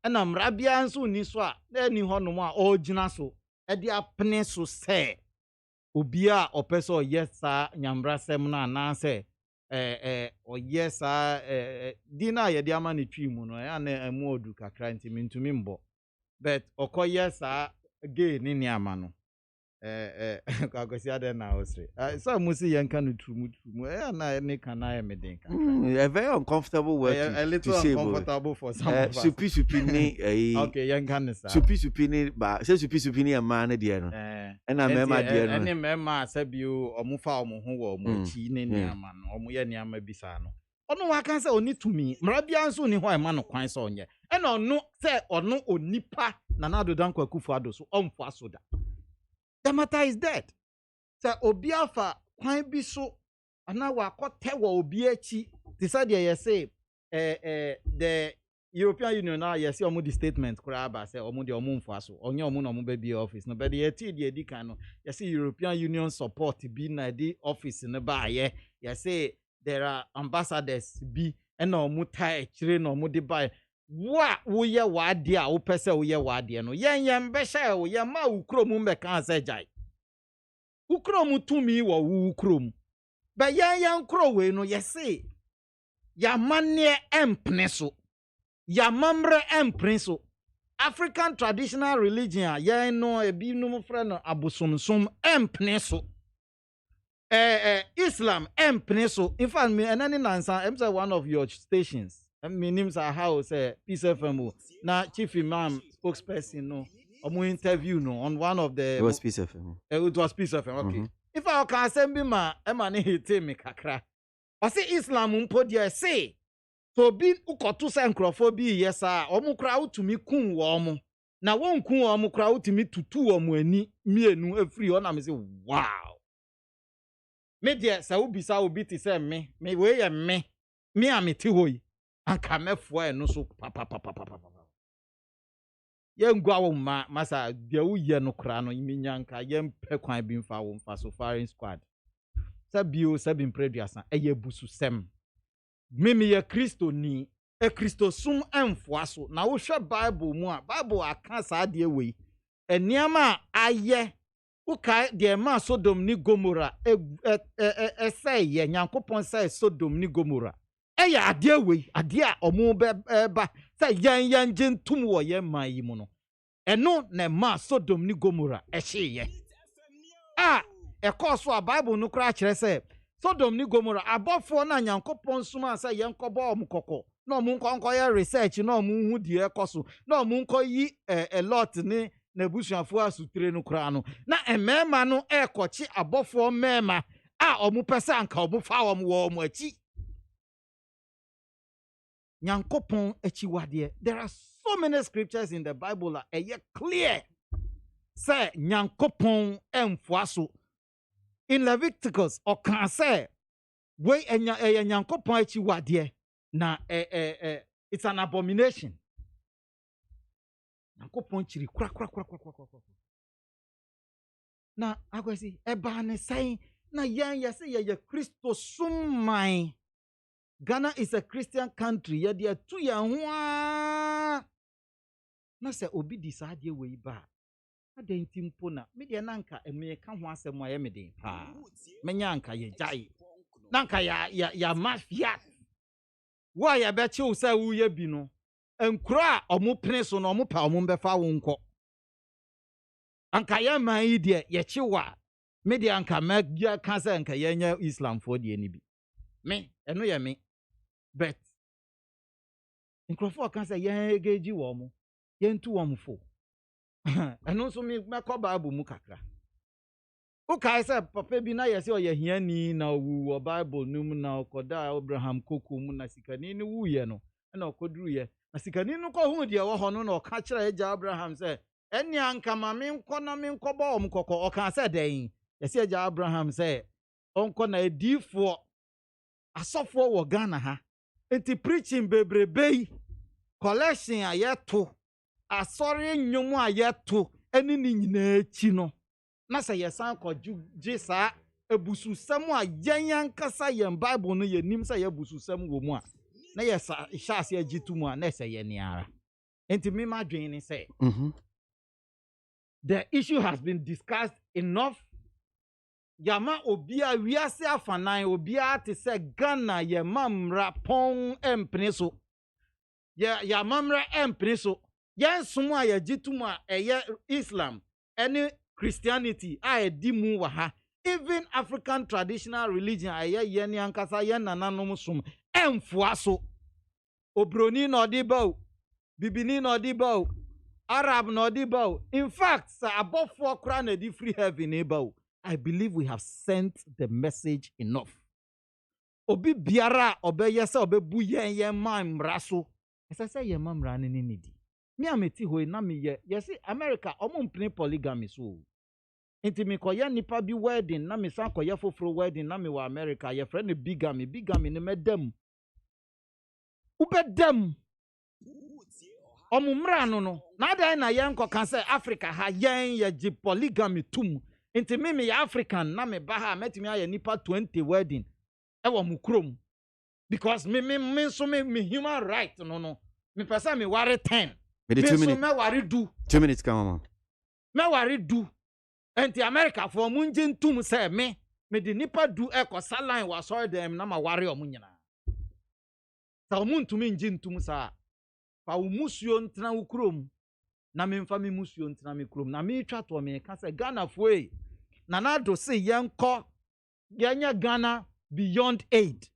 And I'm Rabia and so niswa, then you no more all jinaso, at the apne so say, Ubia or peso, yes, sir, Nyambra semna, na say, or yes, sir, dinner, ye diamani trimuno, and a more duka crying to mimbo. But, oko yes, sir, again, in Yamano. So musi yankan trumu na ne kana me a very uncomfortable word a little uncomfortable for some of us. Supi ni okay yankan sa supi ni ba say supi ni ama na de no e na mema de no ene mema sabio omufa omuho wo mu chi ne ni ama no omu ye ni ama bisa no ono wa kan say oni tumi mrabia nso ni ho ema no kwan so onye e na ono say ono onipa na na do dan kwakufu ado so omfo asoda. The matter is dead. So obiafa kwan bi so ana wa kote wa obiachi. This idea you say the European Union now you see omo the statement kraba say omo de omo mfo aso onye omo na omo be office no but the edi kan no you see European Union support be na the office no ba ye you say there are ambassadors be and omo tie chire na omo de ba wa wo ye wa de a wo pese wo ye wa de no yen be sha wo ye ma ukrom mbe kan se jai ukrom tumi wo ukrom ba yen kro we no ye se ya mane empne so ya mamre empne so African traditional religion yen no ebi no frɛ no abosomsom empne so Islam empne so in fact me enani nansa am say one of your stations my name's how say Peace FM na chief imam spokesperson no omo interview no on one of the it was Peace FM. It was Peace FM, okay. If I can send me ma e ma ne hete me kakra. O say Islam mpo dia say so bi ukoto say nkrofo bi yesa omo kra utumi kun wo omo na won kun omo kra utumi tutu omo ani mienu afri o na me say wow. Me dia sa ubisa obi ti say me we ye me ameti hoyi anka mefo e no so papa ye ngwa wo masa dia wo ye no kra no iminyanka ye mpe kwan bi mfa wo mfa so firing squad sabio sabin preduasa eye busu sem mimi ye Kristo ni Kristo sum emfo aso na wo hwe Bible mu a Bible aka sa de we eniama aye uka de ma Sodom ni Gomora say ye Nyankopon say Sodom ni Gomora eya ade we ade a omo ba say yan gentum wo ye man yi mu no eno na ma Sodom ni Gomora ehye ye ekoso a Bible no kra kire say Sodom ni Gomora abofo na Nyankopon suma say ye nkobo omkoko na omunko ye research na omunhu die ekoso na omunko yi a lot ni na busuafo asutre no kra no na emema no ekochi abofo mema a omupesa anka obufa wo achi Nyankopon achiwade. There are so so many scriptures in the Bible are clear. Say nyankopon emfuaso. In Leviticus, or can say, we nyankopon echi wadie na it's an abomination. Nyankopon chiri kra. Na akwesi eba ne sai na yan yase ye Christo sumai. Ghana is a Christian country. Ye dia tu ya hwa. Na se obi disade we ba. Adenti mpo na me dia nanka eme ka ho asem aye me den pa. Menya anka ye jai. Nanka ya mafia. Wa ya be che usa wu ye bi no. Enkura omo pene so no omo pa omo befa wo nko. Anka ya man yi de ye chiwa. Me dia anka ma ya kansa anka ye nya Islam for de ni bi. Me eno ye me. But nkrofo kansa ye geji wo mo. Ye ntu wo mo fo. Eno so me ko Bible mu kakra. O kai say papa bi na ye say oye hiani na wu Bible num na okoda Abraham koku mu na sikani ni wu ye no. Na okoduru ye. Na sikani no ko hu de wo ho no na oka kira eja Abraham say eni anka ma me nko na me nko ba om kokko oka say den. Ye say eja Abraham say onko na edifo asofo wo Ghana ha. Enti preaching bebrebe collection ayeto asori nnwom ayeto eni ni nyina echi no na se yesan koju jisa ebususem a yenyan kasa yen Bible no yenim se yebususem wo mu a na yesa hyase agitu mu a na se ye niara enti me madwen ni say the issue has been discussed enough. Yama obia wiase afanan obia te se Ghana ye mamra pon empene so ya mamra empene so yen sumu a yagitum a eye Islam any Christianity a edimu wa ha even African traditional religion aye ye ni ankasa ye nananom sum emfoa so obroni no diba bibini no diba Arab no diba in fact sa abofo kra na di free heaven eba I believe we have sent the message enough. Obi biara obeye se obebu yen man mraso. Ese se yen man mra ni nidi. Me ameti hoi na me ye. Yesi America omo mpene polygamy so. Enti me koye nipa bi wedding na me san koye foforo wedding na me wa America ye friend bigamy ni medem. Ubedem. Omo mra no. Na dan na yen ko kan se Africa ha yen ye ji polygamy tum. Inti me ya African na me baha metimi aye nipa 20 wedding ewo mu krom because me so me human right no me pesa me ware 10 me 2 minutes so me ware do 2 minutes come on me ware do enti America for mu nje ntum say me de nipa do ekosa line wa so dem na ma ware omu nyina sa omu ntumi nje ntum sa fa umusuo ntena wo krom na me mfa me musuo ntena me krom na me twa to me ka say Ghana foe na na do say yenko yenya Ghana beyond aid.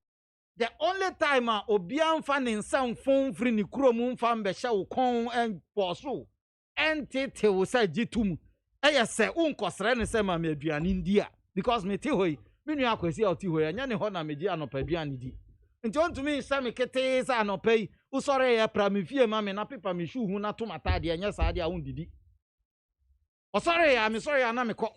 The only time obia mfa ne nsa mfon fri ni krom mfa mbehye wo kon en poso entete wo say gitum eye say unkosre ne say ma me aduane ndia because me te hoyi me nua akwasi oti hoyi anya ne ho na me gi anopa aduane di nti ontumi nsa me kete sa anopa yi usore ya pra me fie ma me na pepa me shu hu na tomata de anya sa de a undidi o sorry ya me sorry na me ko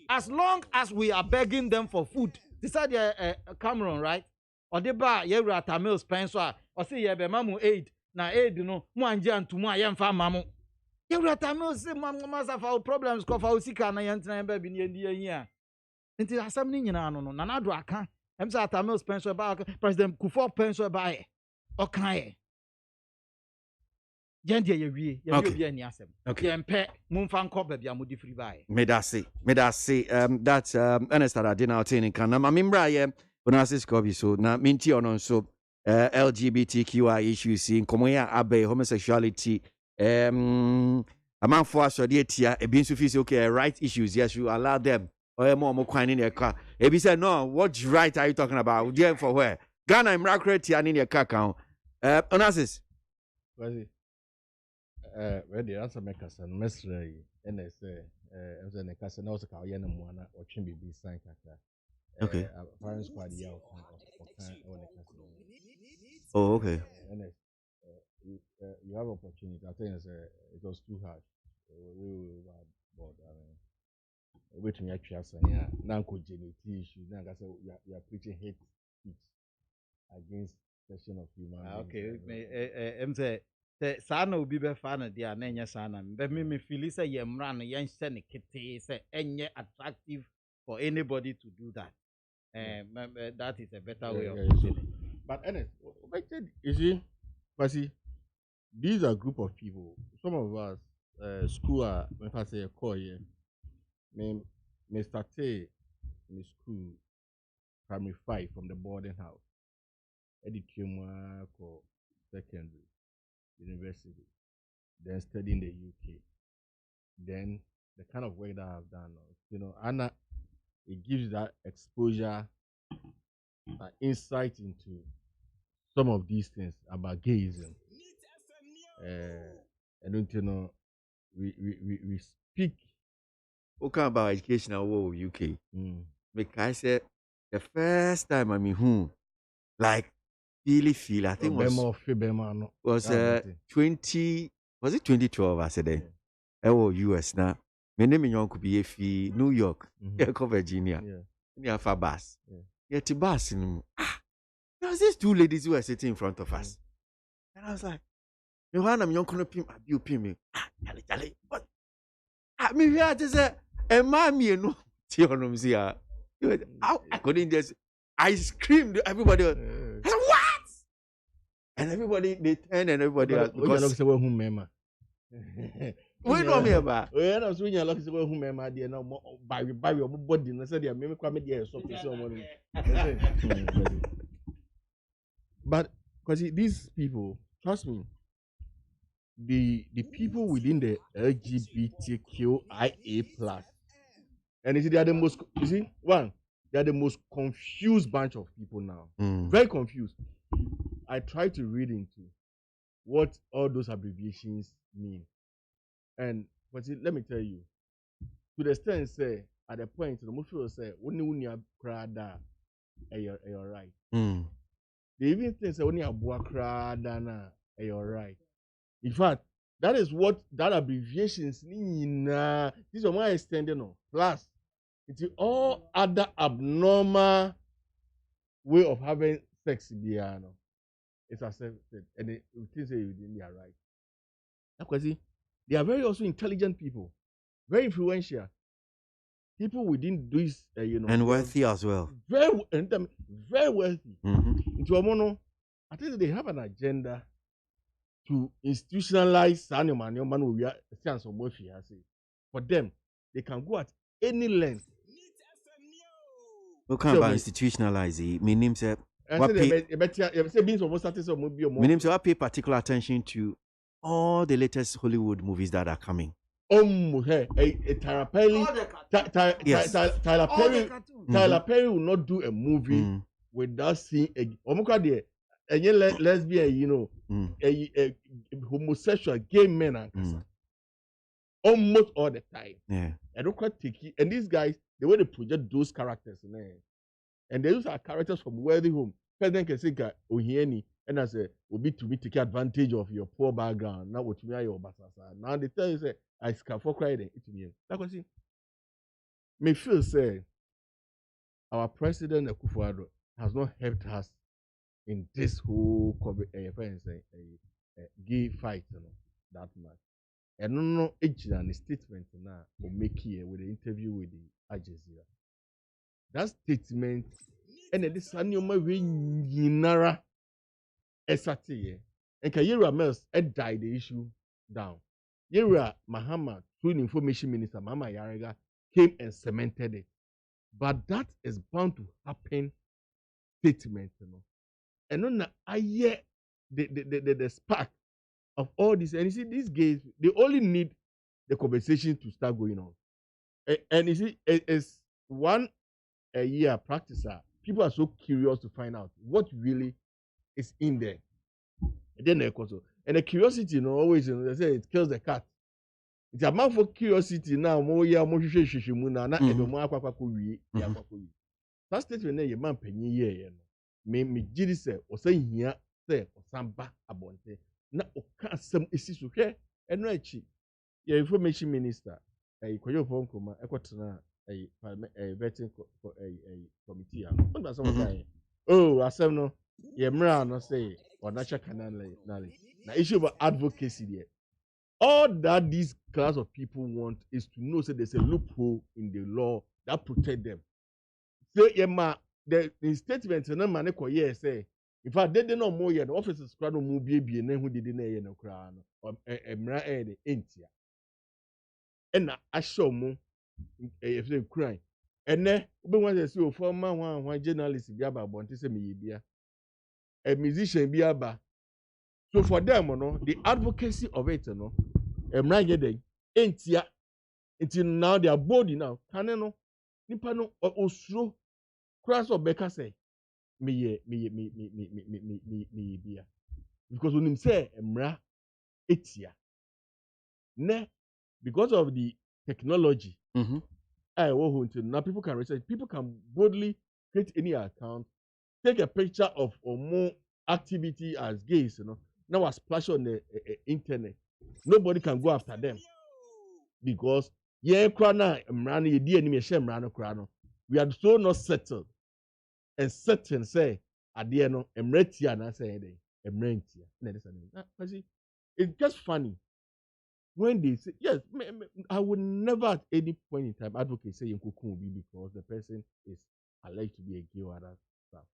as long as we are begging them for food this is Cameroon right or the bar ye rata meals penso or say ye be mamu aid na aid no mu anje antumu a ye mfa mamu ye rata meals say mamu sa fa problems ko fa usika na ye ntena ba bi ne ndi yin a nti asam ni nyina no na na do aka em say atamils penso ba president Kufuor penso ba e o kan e Yendi ye wie ye bi ani asem ye mpe mumfa nko ba bia modi free bae me da say that's Ernest Adina Otini kan na mamimra ye ona sis ko so na minti ono so LGBTQI issues in komoya abe homosexuality amanfo asode etia ebi nso fi say okay right issues yes you allow them or more kwan in your car ebi say no what right are you talking about there for where Ghana immigrant in your car count onasis where the answer makers and mesre and say as an case na also ka ye na mo na o twen bibi sign kaka okay parents squad ya oh okay and you have opportunity. I think it was too hard. We were bored. I mean, wait me actually saying now congenital issues. Now I say we are preaching hate speech against section of human. Okay, say sana obi be fa na dia na enya sana be me feel say ye mra no yen hye ne kete say enye attractive for anybody to do that. That is a better way of putting it. But Ernest, you see, KWASI, these are a group of people. Some of us, school, if I say a call here, may start in school, primary 5 from the boarding house, education or secondary, university, then study in the UK. Then the kind of work that I've done, you know, Anna, it gives that exposure, insight into some of these things about gayism. And don't you know, we speak. Okay, about educational war UK. Because I said the first time I mean like really feel I think was 2012 I said then. US now. My name is Yon could be a New York, Virginia. Near Fabas. Yeah, Tibas. There was these 2 ladies who were sitting in front of us. And I was like, you want them young pim you pim me. But I mean here just a mommy no I couldn't just I screamed everybody I said, what? And everybody they turned and everybody because we know me about. We are not swinging a lot of people who remember the no by your body. And I said, "I'm coming there." But because these people, trust me, the people within the LGBTQIA plus, and you see, they are the most. You see, they are the most confused bunch of people now. Very confused. I try to read into what all those abbreviations mean. And but let me tell you, to the extent say at the point the most people say when you crada you're right. They even think say when you boa crada na you're right. In fact, that is what that abbreviations mean. This is my extended no. Plus, it's all other abnormal way of having sex biano. It's accepted and it thinks say they are right. Because they are very also intelligent people, very influential people within this, you know, and wealthy as well. Very wealthy. I think they have an agenda to institutionalize for them. They can go at any length. What kind of institutionalize it? Meaning say what pay particular attention to all the latest Hollywood movies that are coming. Tyler Perry will not do a movie without seeing a lesbian, you know, a homosexual, gay men, almost all the time. Yeah, I don't quite take it. And these guys, the way they project those characters, and they use our characters from wealthy home. President can say, "Ohieni," and I say, "Will be to me take advantage of your poor background." Now, what me are your basasa? Now they tell you say, "I scan for crying." It me. That was it. Me feel say our president Akufo-Addo has not helped us in this whole gay fight, you know, that much. And no the statement now will make here with the interview with the Al Jazeera. That statement and this annual Yinara Esati and Kayira Mills died the issue down. Yera Mahama, through the information minister, Mama Yaraga, came and cemented it. But that is bound to happen statement, you know. And then I hear the spark of all this. And you see, these gays, they only need the conversation to start going on. And you see, it's one a year practicer. People are so curious to find out what really is in there. And then they also, and the curiosity, you know, always, you know, they say it kills the cat. It's a man for curiosity now. More yeah, more shishimuna. Na ebe mo akwa kuwi, ya akwa kuwi. That statement na ye man penye ye, you know. Me gidi se, o se hiya se, o samba abonte. na oka asem esi so hwe eno achi your information minister koyo phone koma ekotena parliament vetting committee on that some guy oh asem no ye mra no say or national canal na issue about advocacy there. All that this class of people want is to know say there's a loophole in the law that protect them. So the statement na man ko yes say in fact they no more the officers crowd no more be na who did na ye no kra no emra the entia and asho mu if they cry and then we want to see o former one journalist bi aba bonte say me bia a musician bi aba. So for them, the advocacy of it, until now they are bold now. Can nipa no osuro cross of Becca say me bia because when him say emra etia ne because of the technology. Now people can research. People can boldly create any account, take a picture of or more activity as gays, now a splash on the internet. Nobody can go after them because we are so not settled and certain say at the end it's just funny when they say yes. I would never at any point in time advocate say you could be because the person is alleged to be a gay or other stuff.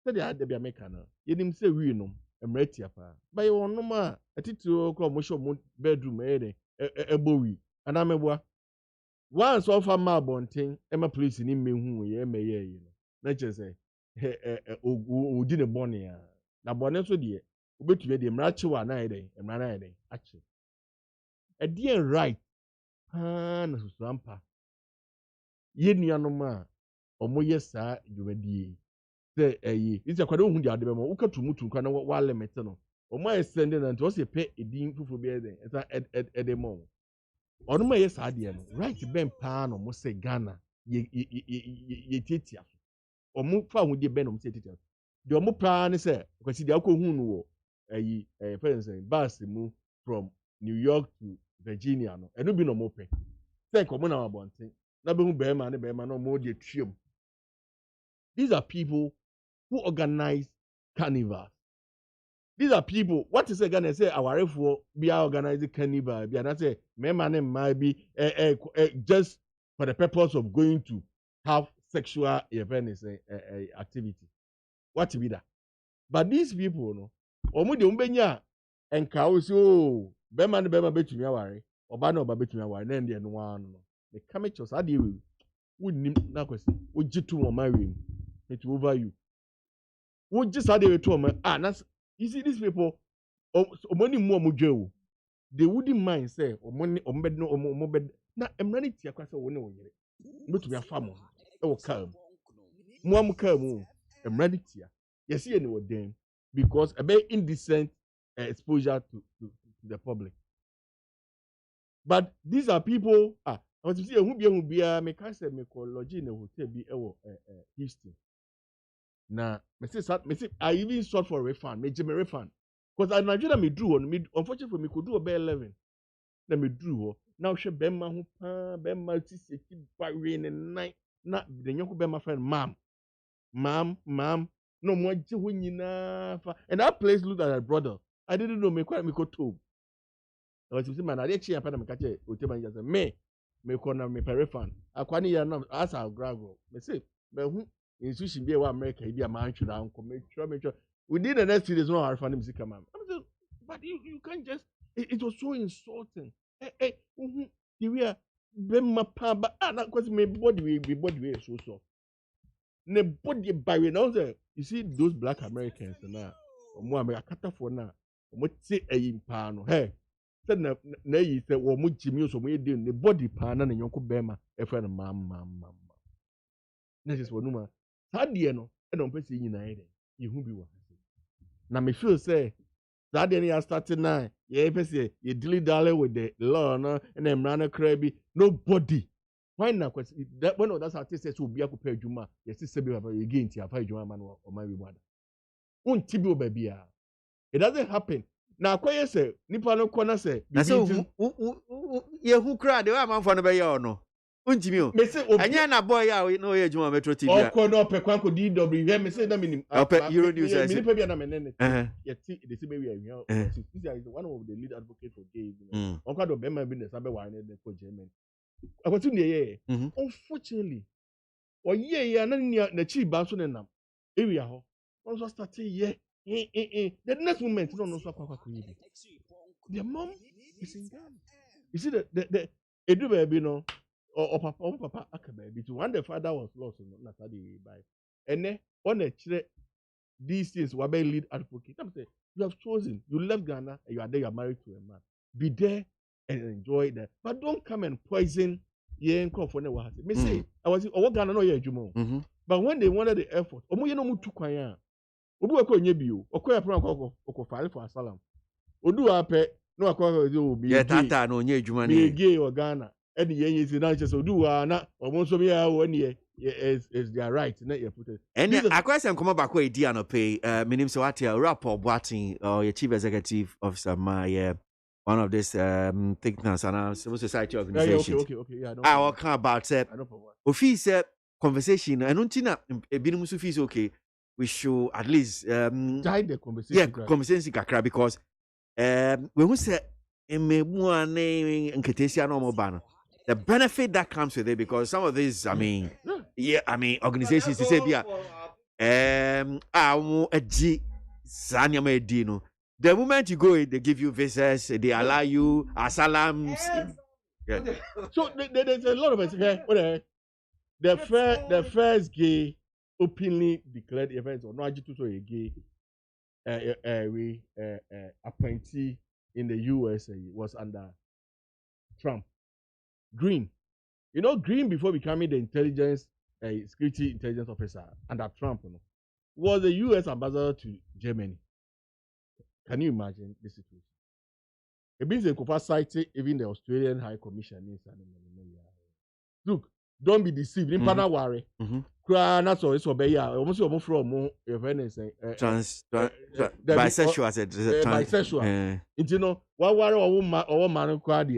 So they had to be American. You didn't say we know. Emretia pa. But you want no ma. I think to come show bedroom bowie. And I'm a once off a ma bonting. Emma police in me who ye me ye you know. Not just say didn't bonny. Na bonnet so dear. Ubet to the mrachiwa na ide. Emrana ide. Actually. A dear right. Na susrampa. Ye ni anoma. Omo yesa jumedi. It's a quite own the other one. Uka to mutu kana wa limit no. O my sending and was a pay a dean fufu be there. It's a demo. Or no yes idea no. Right ben pan or must say Ghana. Ye titia. Or move far with the ben of titia. The omo plan is because the alcohol who a friends bus move from New York to Virginia no. And no be no more pay. Say common our bonting. Nabe be man no more the trim. These are people who organize carnivals. These are people, what is Ghana say, our for be organizing carnival, be and I say, my man might be just for the purpose of going to have sexual events activity. What to be that? But these people, no, omu de umbenya and cows, oh, Beman bet me away, or Bano bet me away, and then one. The committees are the wouldn't not would you two or marry it over you. Would just add it to me. That's you see these people money more mujo. They wouldn't mind say or money or bed no or more bed. Now I'm running to across a window. Not to be a farmer. Oh come. Mom come. I'm ready to you see any of them because a very indecent exposure to the public. But these are people I want to see who be a make I say make lodge in a hotel be Houston. Now, I even sought for a refund, me refund. Because I Nigeria me drew on me, unfortunately me could do a bear 11. Then me drew. Now she bema who bema tisi rain and night. Not the young bema friend, ma'am, no more na. And that place looked at her brother. I didn't know me quite me could too. I was saying, man, I didn't see a pen of catch it. Me corner me per refund. I can't hear enough as I'll gravel. Me say, but who? In Sweden, be a America, be a man should make sure. Within the next 2 days, no, I'll find him sick, man. But you can't just, it was so insulting. We are, but that because my body will so. The body by now, you see those black Americans now, or more America for now, what say a impano, hey. Said na yi said, or much Jimmy, so we did the body pan and Yonko Bema, a friend of mam. This is what no. Sadie no e don pese nyinae ye hu bi wa na me feel say sadie no started now ye pese ye dilly dally with the law no and emra no kra bi nobody why na kwesi that when that's how it says obi akopa adwuma ye sise bi ba ye gain ti afa adwuma man o man bi wada unti bi oba bia it doesn't happen na akoye say nipa no kona say na say ye hu kra de wa manfo no be ye ono untimi o anya na boy ya no ye adwuma Metro TV oko no pe kwanko DW he me say na minim Euro News me nipa bia na menene ye ti de say be we ahia this is one of the lead advocate for gays onko do be man business abe wa ne for Germany akwati ne ye unfortunately oye ya na chi ba so ne nam area ho also start ye the next moment no so akwa the mom is in Ghana. You see the edu baby no or papa akababy to when the father was lost na study by and then on the these things were by lead advocate. I'm saying you have chosen, you left Ghana and you are there, you are married to a man. Be there and enjoy that, but don't come and poison ye for what me say I was Ghana no ye jumo. But when they wanted the effort, omo ye no mu tu kwan ya obi akọ nye bio okoya plan ko file for asylum odu ape no akọ go be yeah tata no nye adwuma ne gay o Ghana e de ye yin na che so odu wa na omo so be ya wo ne is their right na you put it and akwesem come back we di anope minim so what rapport boating your chief executive officer my one of this think tanks and civil society organizations okay yeah I will come about office conversation and untina ebinum so fees okay we should at least guide the conversation. Yeah, conversation kakra because when we say the benefit that comes with it because some of these I mean organizations they say the moment you go they give you visas, they allow you asylums. Yeah. So there's a lot of us here. The first gay openly declared events or no agito a gay appointee in the USA was under Trump. Green. You know, Green before becoming the security intelligence officer under Trump was the US ambassador to Germany. Can you imagine this situation? It means they could cite even the Australian High Commission. Look, don't be deceived. In Panawari, Krana so it's obey almost from bisexual as a bisexual. You know, what worry or man crowd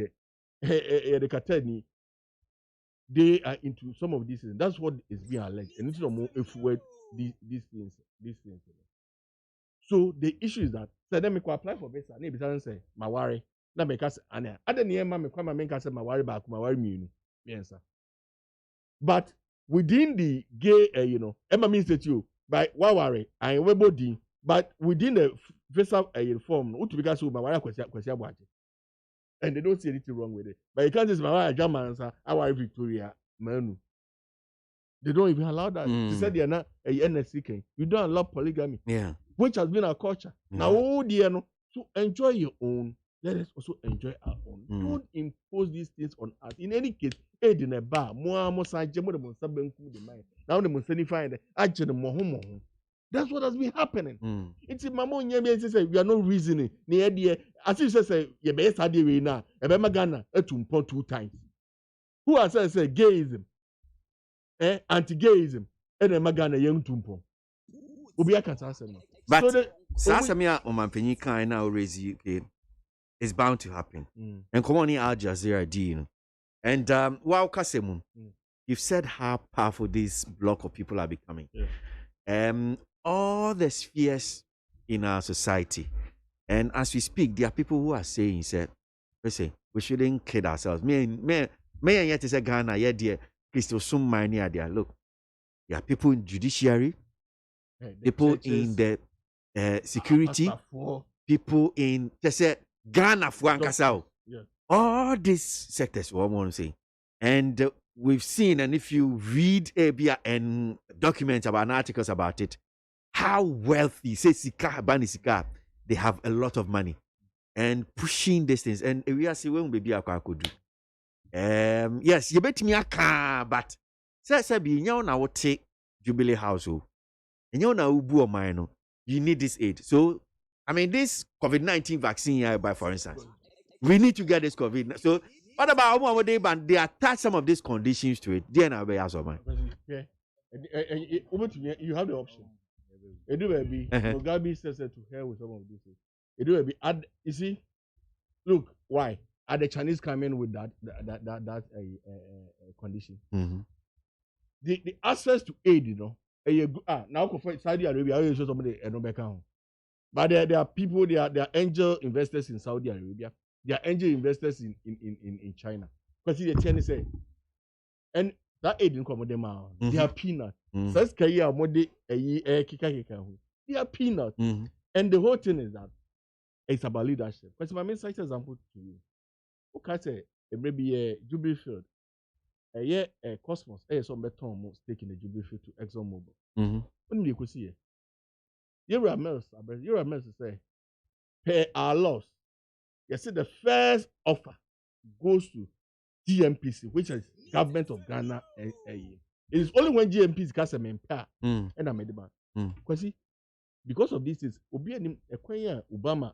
they are into some of these things. That's what is being alleged. And it's more if these things. So the issue is that so then me go apply for visa. Maybe someone say my worry. Na me ka say ania. Ade ne ma me kwa ma me ka say my worry back, my worry me yes sir. But within the gay, Emma means that you by Wawari and Webodi, but within the visa form, because my wife question, and they don't see anything wrong with it. But you can't say my wife German, our Victoria, Manu. They don't even allow that. They said they are not a NSC. You don't allow polygamy, which has been our culture. Now, oh dear, no, to enjoy your own. Let us also enjoy our own. Don't impose these things on us. In any case, aid in a bar, more now the Musanify the that's what has been happening. It's in Mamon Yemi say we are not reasoning. Near the as you say, your best idea now, a Bemagana, a 2 times. Who has said gayism, anti-gayism, and a Magana young tumpo. Ubia can't answer me. But Sasamia Omampeni can now raise you. It's bound to happen. And come on in Al Jazeera D. And wow, Kasemun, you've said how powerful this block of people are becoming. All the spheres in our society. And as we speak, there are people who are saying, listen, we shouldn't kid ourselves. Me and yet is a Ghana, yeah, dear, Christo some money there. Look, there are people in judiciary, people in the security, people in Ghana for Ankasao. All these sectors, what I want to say. And we've seen, and if you read ABA and documents about articles about it, how wealthy, say Sika, Bani Sika, they have a lot of money and pushing these things. And we are saying, when baby I could do. Yes, you bet me a car, but say be now na take Jubilee household. And you now ubu mine, you need this aid. So I mean, this COVID-19 vaccine here, by for instance, we need to get this COVID. So, what about one day? But they attach some of these conditions to it. Then I'll be asked of yeah, you have the option. Mugabe says to hell with some of these things. It will be you see, look, why? Are the Chinese coming with that condition? Mm-hmm. The access to aid, now for Saudi Arabia, I show somebody but there are people, there are angel investors in Saudi Arabia, there are angel investors in China. Because the Chinese say, and that aid didn't come with them out. They are peanuts. So it's they are peanuts. And the whole thing is that it's about leadership. Because my main site example to you. Okay, say maybe a Jubilee Field. A Cosmos, some better stake in the Jubilee Field to ExxonMobil. When you could see it. You're a mess to say, pay our loss. You see, the first offer goes to GMPC, which is Government of Ghana. It is only when GMPC has a member and I made the ban. Because of this, is Obama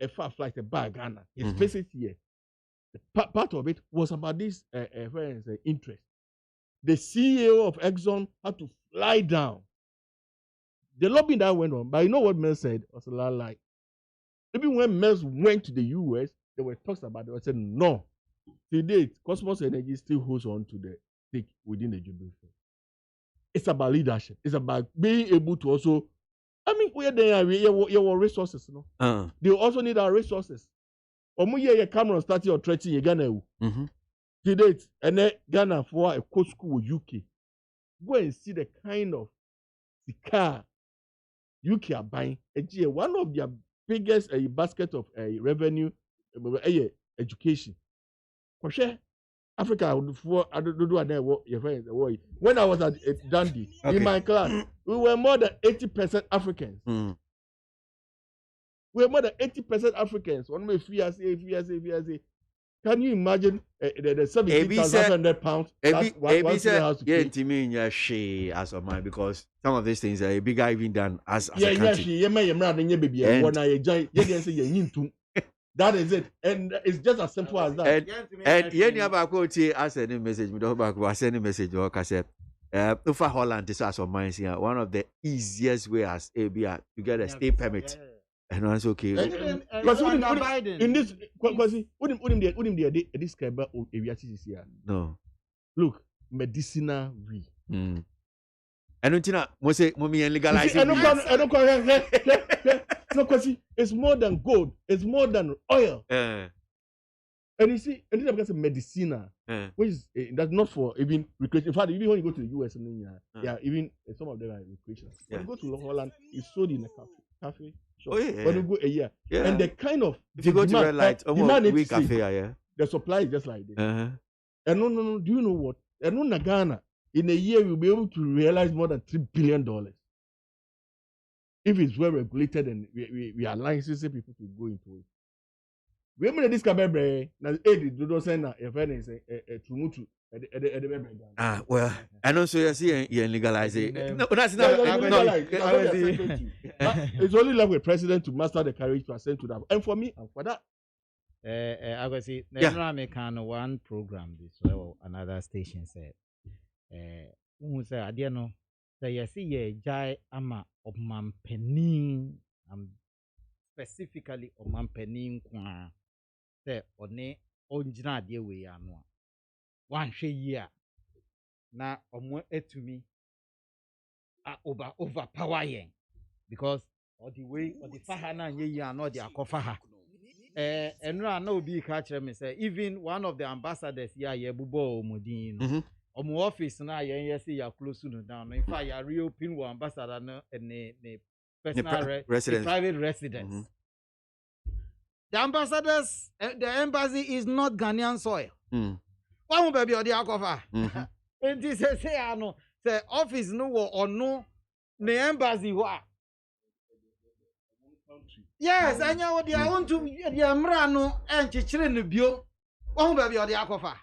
a far flight a bar Ghana. His visit here. Part of it was about this interest. The CEO of Exxon had to fly down. The lobbying that went on, but you know what Mel said? It was a lot like. Even when Mel went to the US, there were talks about it. They said, no. To date, Cosmos Energy still holds on to the stake within the Jubilee Field. It's about leadership. It's about being able to also, where they are, your resources. They also need our resources. Cameron started or threatening in Ghana. To date, and then Ghana for a coach school with UK. Go and see the kind of the car UK are buying. One of their biggest basket of revenue education. For sure, Africa when I was at Dundee in my class, we were more than 80% Africans. We were more than 80% Africans. One may fear say. Can you imagine the 17,500 pounds? As of mine, because some of these things are bigger even than as a country. That is it, and it's just as simple as that. And you about I send a message. We don't back. I send a message. Or cassette. For Holland, this as of mine. One of the easiest ways to get a stay permit. And that's okay. Because in this, this no. Look, medicinal we. I don't know. Mommy and legalize it. No, because it's more than gold. It's more than oil. And you see, and this is medicina, which is that's not for even recreation. In fact, even when you go to the US, even some of them are recreational. When you go to Holland, it's sold in a cafe. Shop. When you go a year, and the kind of if you go to red light, almost cafe, the supply is just like this. And no. Do you know what? And no, Ghana in a year we'll be able to realize more than $3 billion if it's well regulated and we are licensing people to go into it. We made this cabaret. Now, do not send a friend to well, I know so you see you legalize it. No, that's not. It's only left with president to master the courage to ascend to that. And for me, and for that. I was see. I make one program this well another station said. Who say I didn't know. Say you see ye jai ama of mampenin. Specifically of mampenin kwa. Say one original dear way anwa. One year na omo etumi overpower yen because of the way of the faha na ye no the akofaha enra na obi ka kire me say even one of the ambassadors here ye bubo omodin omo office na yen yes ya close no down in fact ya reopen one ambassador na ne personal private residence. The ambassadors the embassy is not Ghanaian soil. One baby or the alcohol. And this say I know say office no or no the embassy wa. Yes, I know they want to the amrano and chichire no bio. One baby or the alcohol.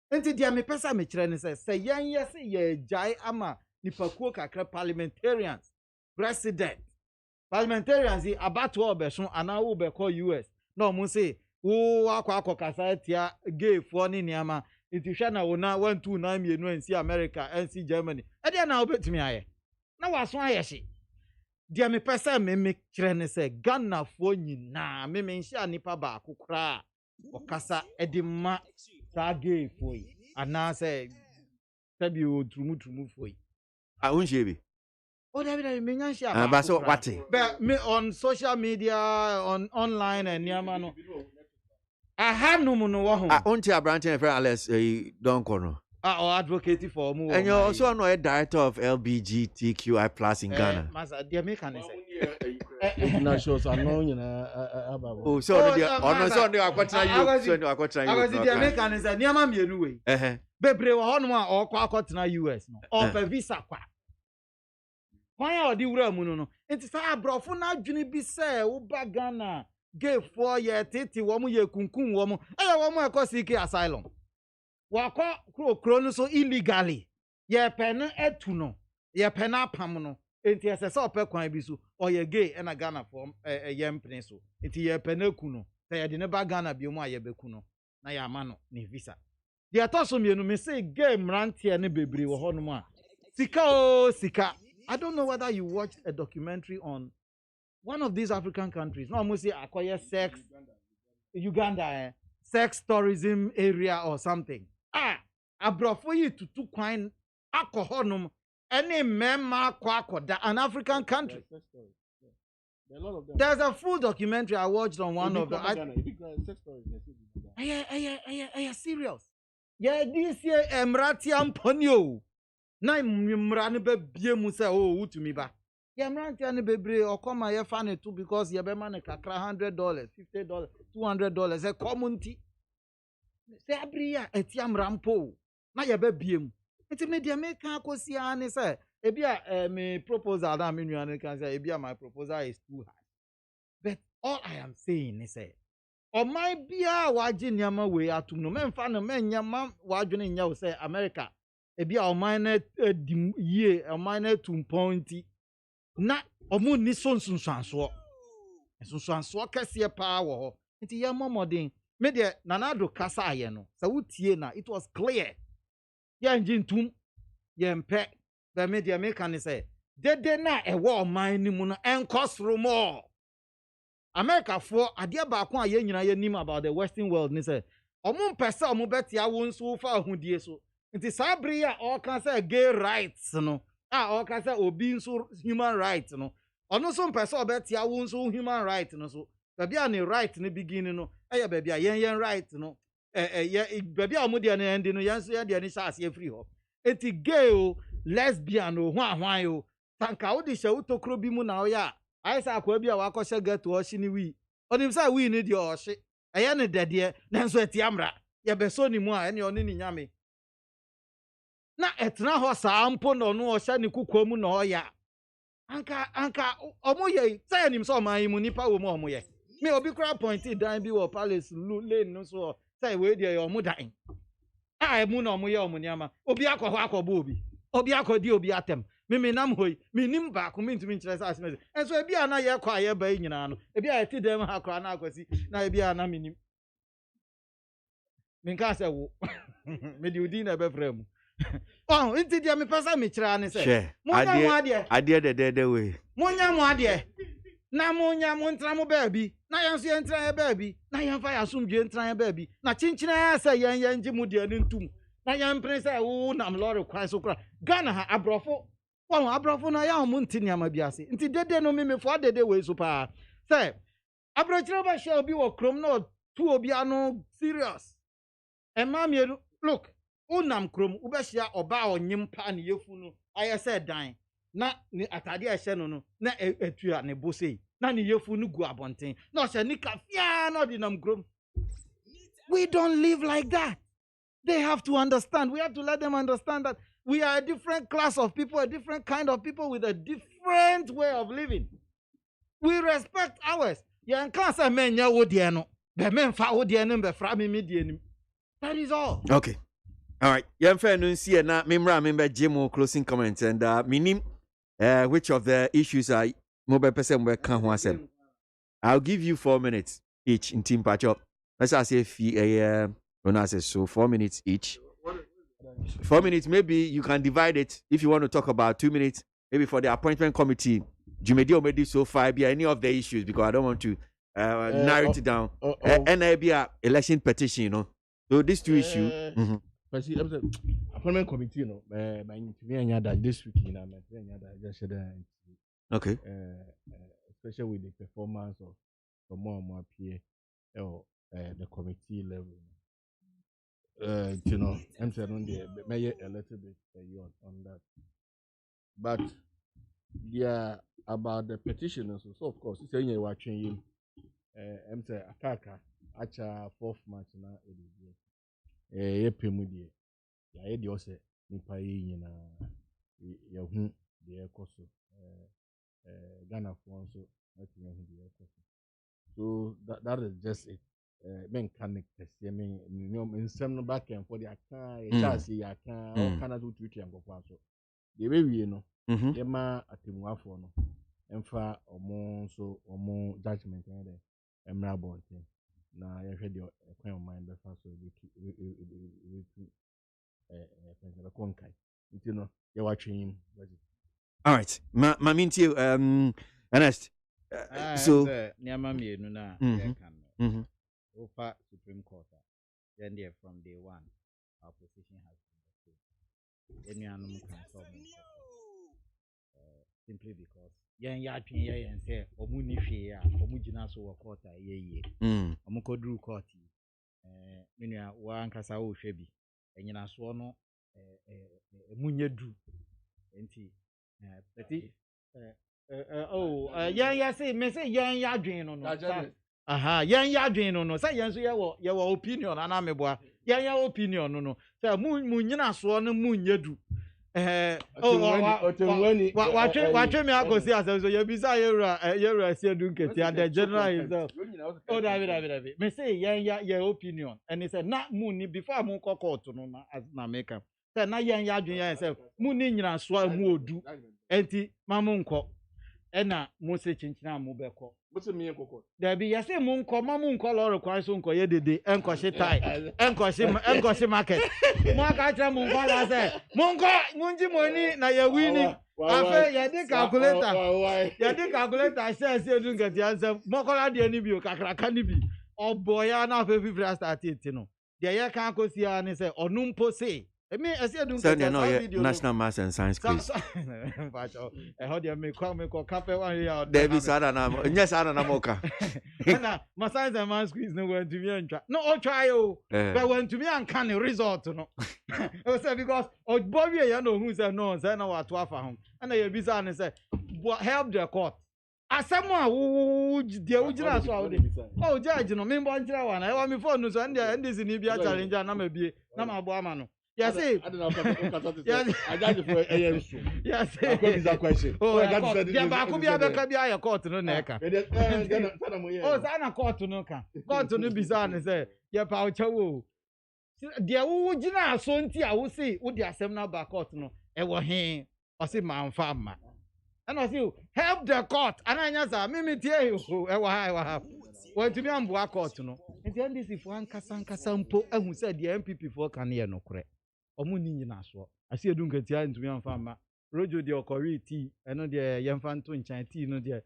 And the me pesa me chire say yan yes ye jai ama nipakuo kakra parliamentarians president parliamentarians about to obeson ana wo be call US no mo say akwa kasa tia gay for ni niama intisha na wona 129 mienu nsi America nsi Germany e dia na obetimi aye na waso aye hye Dear me pesa me kyerɛ say Ghana fo nyinaa me nhyia nipa baako kra okasa edima saa gay fo yi ana say tabi o trumu fo yi unhye bi oh David me nhyia ba baako so kra. what But me on social media on online and niama no aha no mu no wo ho unti abrante friend Alex don kono or advocate for mu and you also know a director of LGBTQI plus in Ghana. Masa dear me can say Nationals are known in oh so on the akwatena you so the akwatena you. I was the American say niama mienu we bebre wo hono a okwa akotena US no or per visa kwa kwan a odi wura mu no enti sa abrofo na adwene bi say wo ba Ghana gay for ye tete wo mu ye kunkun wo mu wo mu ekosike asylum wakọ kro no so illegally ye pen etu no ye pen apam no enti esese opẹ kwan bi so or ye gay na Ghana form ye mpene so enti ye pen eku no say ye de ne ba Ghana bi mu aye beku no na ya ama no ne visa de atoso mienu me say gay mrantie ne bebre wo ho no mu a sika I don't know whether you watched a documentary on one of these African countries no almost say akoye sex Uganda sex tourism area or something. Abrofo yi tutu kwan alcoholum any memma kwakoda an African country. There's a full documentary I watched on one of the serious. Yeah, this year Emrati Amponio. Na mra ne be bie mu say oh utumi ba. Yeah, Emrati ne bebre okoma ye fa ne too because ye be man kakra $100, $50, $200 a community. Say abriya etiam rampo na ye be biem enti me dia me kan akosi ani say ebia me proposal that me nuane kan say ebia my proposal is too high but all I am saying is say o my bia waje niama we atum no memfa no menyama wadwene nya wo say America ebia o my na ye o my na tumponti na o mu ni sonsunsanso kese pa wo ho enti ye momodin me de nanado kasa aye no sa wutie na it was clear ya njintum ye mpe the media me kan say dede na ewo man ni mu no enkosro mo America for ade ba ko aye nyina ye nim about the western world ni say omo mpesa omo betia wo nso fa ahudie so nti sabri ya all kan say gay rights no all kan say obi nso human rights no ono so mpesa obetia wo nso human rights no so baby an right ne begin no baby a yen right no baby a mo de na end no yen so ye de ni sase free ho eti gay o lesbian o hwan o tanka wo de hye utokro bi mu na o ya ai sa akwa bi a wakɔhye get o hye ni wi onim sa wi ni de o hye ne dede na nso eti amra ye be so ni mu a ene oni ni nyame na etna ho sa ampo no no o hye ni kokwa mu na o ya anka omo ye say nim so man yi mu nipa wo mu omo ye me obi kra pointi dan bi wo palace lane no so say we dey omo dan emu na omo ye omo niama obi akọ akọba obi akọdi obi atem me nam hoyi me nim ba ko me ntumi nkyerɛ sa asem enso ebi ana ye kɔ aye ba nyina no ebi a ti dem ha kra na akwasi na ebi ana me nim me nka sɛ wo me di udi na be frɛ mu oh nti dia me pesa me kyerɛ ne sɛ monya mo ade de we monya mo ade na monya mo ntra mo baabi na yan so yentra ye baabi na yan fa yasomdwe ntra ye baabi na chinchina sɛ yan gye mu de ne ntum na yan pere sɛ wo nam lorry kwan so kra Ghana ha abrofo won abrofo na ya mo nti niama bi ase nti dede no memefo dede we so pa sɛ abrochire ba hye obi wo krom na tu obi ano serious ema me look unam krom ubehia oba onyim pa ne yefu no aye sɛ dan na ni atade a hye no na etua ne bosei na ne yefu no gu abonten na o hye ni kafia na di nam krom. We don't live like that. They have to understand. We have to let them understand that we are a different class of people, a different kind of people with a different way of living. We respect ours. Yan kan say men nya wo de no. Be men fa wo de no be fra me de nim. That is all. Okay. All right. Yan fa no nsi na memra member Jimo closing comments and minim which of the issues are mobile person we kan ho asem. I'll give you 4 minutes each in team patch up. Let's say so 4 minutes each. 4 minutes, maybe you can divide it if you want to talk about 2 minutes, maybe for the appointment committee. Jumedi already so far be any of the issues because I don't want to narrow it down. NIB election petition, you know. So these two issues. But see, appointment committee, you know, by me that this week, you know, just said okay. Especially with the performance of more and more PA or the committee level. You know, I'm saying on the mayor a little bit on that. But yeah, about the petitioners, so of course, it's saying you're watching him. I'm saying Akaka, Acha 4th March now. Pemudi, ya the ose nipa yi na ya hu de ekoso Ghana for so hu de ekoso. So that is just it. Men can test me nsem no back and for the aka ya chance ya aka o kana do tweet and go so the way we no e ma atemuafo no emfa omo so omo judgment and emra about na ya hwe de ekwan o mind be fa so all right ma minti Ernest so niama mienu na over Supreme Court then there from day one our position has been the same any animal can solve simply because ya say omu ni hwe a omu gina so wo court a ye omu kodru court menua wa ankasa wo hwe bi enyina so no emunye du enti peti ya say me say ya adwen no aha ya adwen no say yan so ye wo opinion ana meboa ya opinion no say munyina so no munye du watch me agosi as so you be say yewra see do nketi and the general himself David me say ya opinion and he said na muni before mu court no na as na make am say na ya adwen ya himself muni nyina so mu odu enti mamu nko ena mu se chinchina mu beko muso mi enkoko Dabi ya say mu nko mamu nko loro kwan so nko ye dede enkoshi tai enkoshi market mu aka tra mu nko la say mu nko munji moni na ye wini afa ya di calculator say do ngati answer mokola de ni bi o kakraka ni bi oboya na afa fifra start it no de ye kan kosi ya ni say onumpo say me ese do ngati national maths and science quiz how do me call cafe one here David Sada na yes Sada na moka na my science and maths quiz no went to me ntwa no o try o but when to me and can result no o say because o bowie ya no hu say no say na wa to afa ho na ye bi say say help the court asemu a wo de ujira so a o judge no me mbo njira wa na e wa me phone no so ndi si ni bia challenge na ma bie na ma bo ama no. Yes, I don't know. I got for a year. Yes, I got that question. Oh, I got said, yeah, but I could be a court no neka. Oh, Sana court no can. Court no bizarre and say, yeah, Paucho. Dear Ujina, so I will say, would the assembly back court no, and were him, or say, my farmer. And I see, help the court, and I answer, Mimi, tell you, I have. Well, to me, I'm black court no. And then this if one Kasampo, and who said the MPP for can hear no correct. Omuni nyina so asi edu nketia ntumi amfa ma rojo de okori tea eno de yemfa nto nchan tea no de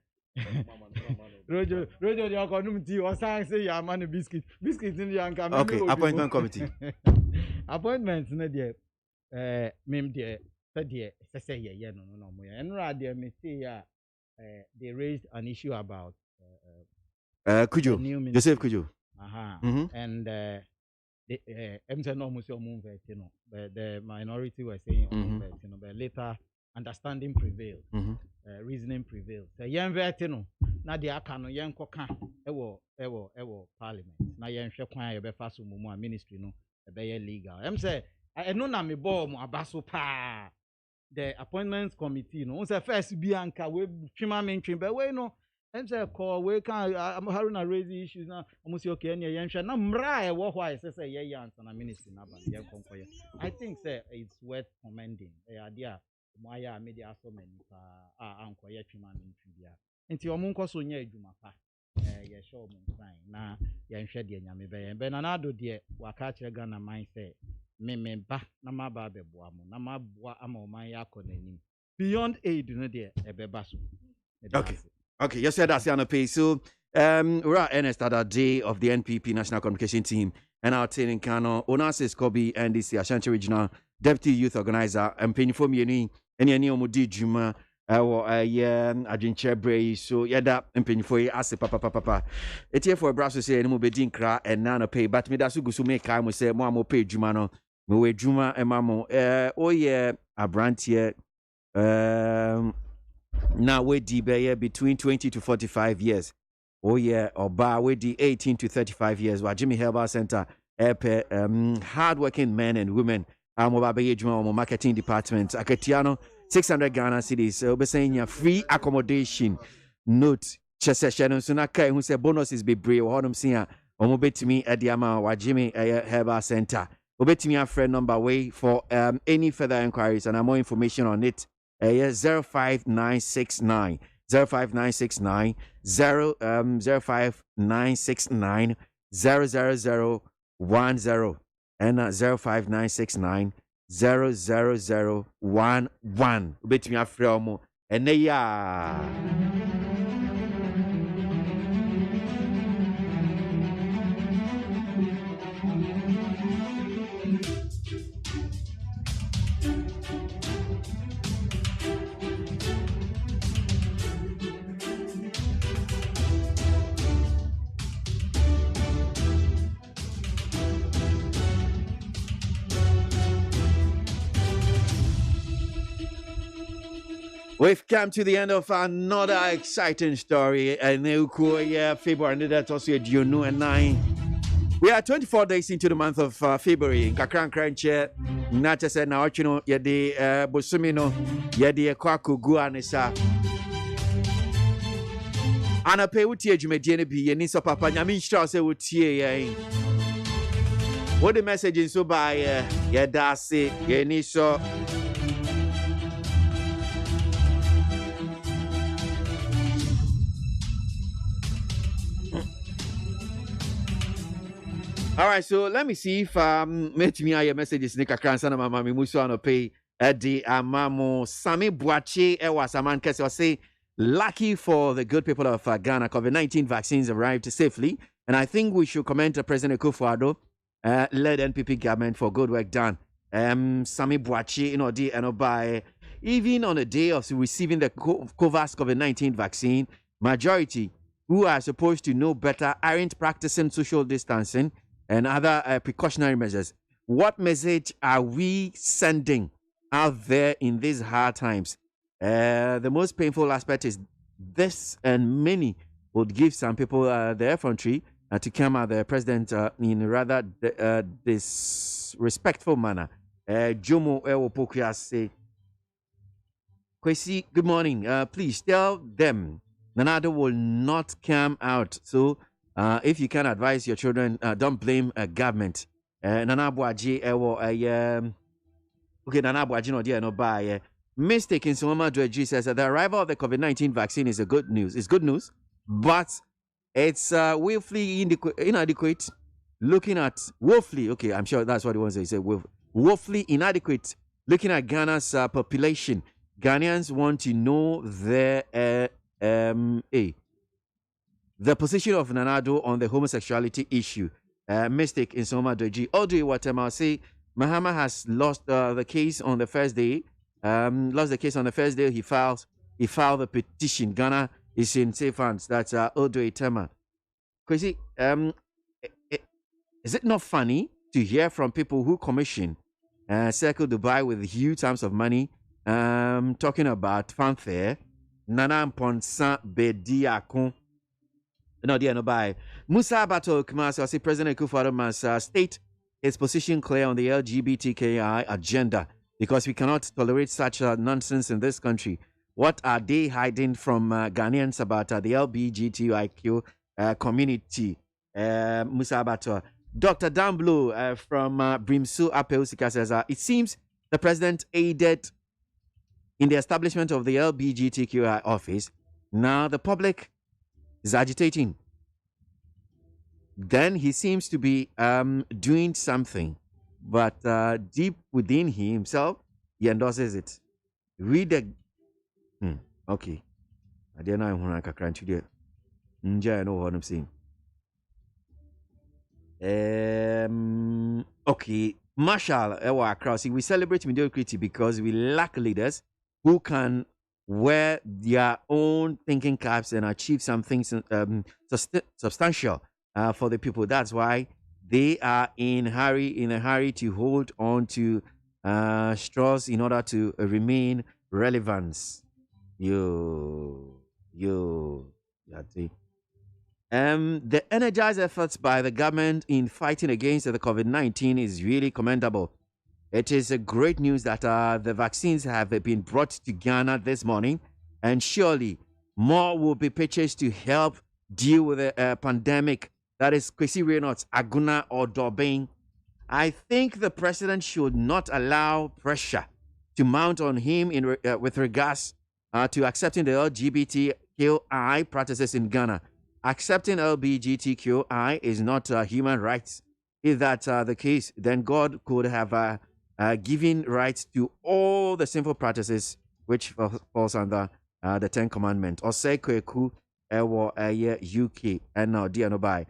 rojo de okonum tea o san say ya ma no biscuit ni yanka me okay appointment committee appointment na de mem de say de say ye no mo ya enra de me say ya they raised an issue about Kujo Joseph Kujo and MTN almost move but the minority were saying but later understanding prevailed, reasoning prevailed. So yen vetino na de aka no yen koka ewo parliament na yen hwe kwan ye be fa so mu ministry no e be legal. Say eno na me ball mu abaso pa the appointments committee no say first bi anka we twima mentwin but we no say call we can Haruna raise issues now almost okay any yen na mra e wo why say ye answer na ministry na ba yen konkoye. I think say it's worth commending idea moya media so many ankoye twima mentwin bia nti omo so nya adwuma pa ye show mo fine na yen hwe de nyame be na na do de waka kire Ghana man say me ba na ma ba be boa mo na ma boa ama o man ya konanim beyond aid no de e be ba so Okay. Okay, you said that's on pay. So, we're at Ernest at a day of the NPP National Communication Team, and our team in Kano, Onassis Kobe, NDC, Ashanti Regional Deputy Youth Organizer, and Penny for me, any Omudi Juma, Adventure Bray. So, yeah, that and Penny for you, as a papa. It's here for a brass to say, and Mubedin Kra, and Nana pay, but me that's who go to make time, we say, Mamo pay Jumano, Mwe Juma, and Mamo, oh, yeah, a brand here, now we di between 20 to 45 years. Oh yeah, Oba we di 18 to 35 years. Wa Jimmy Herbal Center, hardworking men and women. Oba Juma marketing department. Aketiano 600 Ghana cedis. Obe saying free accommodation. Note chesession so na kai who say bonuses be brave. Hodum sia omo betimi ediama wa Jimmy Herbal Center. Obetimi a friend number way for any further inquiries and more information on it. 05969 05969 05969 00010 and 05969 00011. Bet me a friend and ya. We've come to the end of another exciting story. And February, that's also a June and 9. We are 24 days into the month of February. Kakran Cranche, Nata said, now, you know, Yadi Busumino, Yadi Kwaku Guanesa. Anna pay with you, Jimmy B. And Nisa Papa Yamisha say with you. What the message is so by Yadasi, Yeniso. All right, so let me see if met me your messages Nika Kransana Mama Musu on pay the Amamo Sami Boache Ewasaman Kesi say lucky for the good people of Ghana. COVID-19 vaccines arrived safely, and I think we should commend President Akufo-Addo led NPP government for good work done. Sami Boache, you know, by even on the day of receiving the KWASI COVID-19 vaccine, majority who are supposed to know better aren't practicing social distancing and other precautionary measures. What message are we sending out there in these hard times? The most painful aspect is this, and many would give some people the effrontery to come at the president in a rather disrespectful manner. Jomo Ewopokuya say, Kwesi, good morning. Please tell them Nanado will not come out. So if you can advise your children, don't blame government. Nana Boaji, okay, Nana Boaji no dear no buy. Mistake in Soma Dredge says that the arrival of the COVID-19 vaccine is good news. It's good news, but it's woefully inadequate. Looking at woefully, okay, I'm sure that's what he wants to say. Woefully inadequate. Looking at Ghana's population, Ghanaians want to know the position of Nanado on the homosexuality issue. Mistake in Soma Doji. Audrey Watema say Mahama has lost the case on the first day. Lost the case on the first day. He filed the petition. Ghana is in safe hands. That's Audrey Tema. Crazy. Is it not funny to hear from people who commission Circle Dubai with huge sums of money talking about fanfare? Nana Ponsa Bediakon. No, dear, no, bye. Musa Bato Kumasi, say President Akufo-Addo must state his position clear on the LGBTQI agenda because we cannot tolerate such nonsense in this country. What are they hiding from Ghanaians about the LGBTQI community? Musa Bato. Dr. Dan Blue from Brimsu Apeusika says, it seems the president aided in the establishment of the LGBTQI office. Now the public is agitating. Then he seems to be doing something, but deep within himself, he endorses it. Read the... Okay. I didn't know when I can crunch today. I know what I'm saying. Okay, Marshall, we celebrate mediocrity because we lack leaders who can wear their own thinking caps and achieve something substantial for the people. That's why they are in a hurry to hold on to straws in order to remain relevant. The energized efforts by the government in fighting against the COVID-19 is really commendable. It is a great news that the vaccines have been brought to Ghana this morning, and surely more will be purchased to help deal with the pandemic. That is Kwesi Reynolds, Aguna, or Dobin. I think the president should not allow pressure to mount on him with regards to accepting the LGBTQI practices in Ghana. Accepting LGBTQI is not human rights. If that's the case, then God could have given rights to all the sinful practices which falls under the Ten Commandments. Or say kweku ewo UK and now dear no by.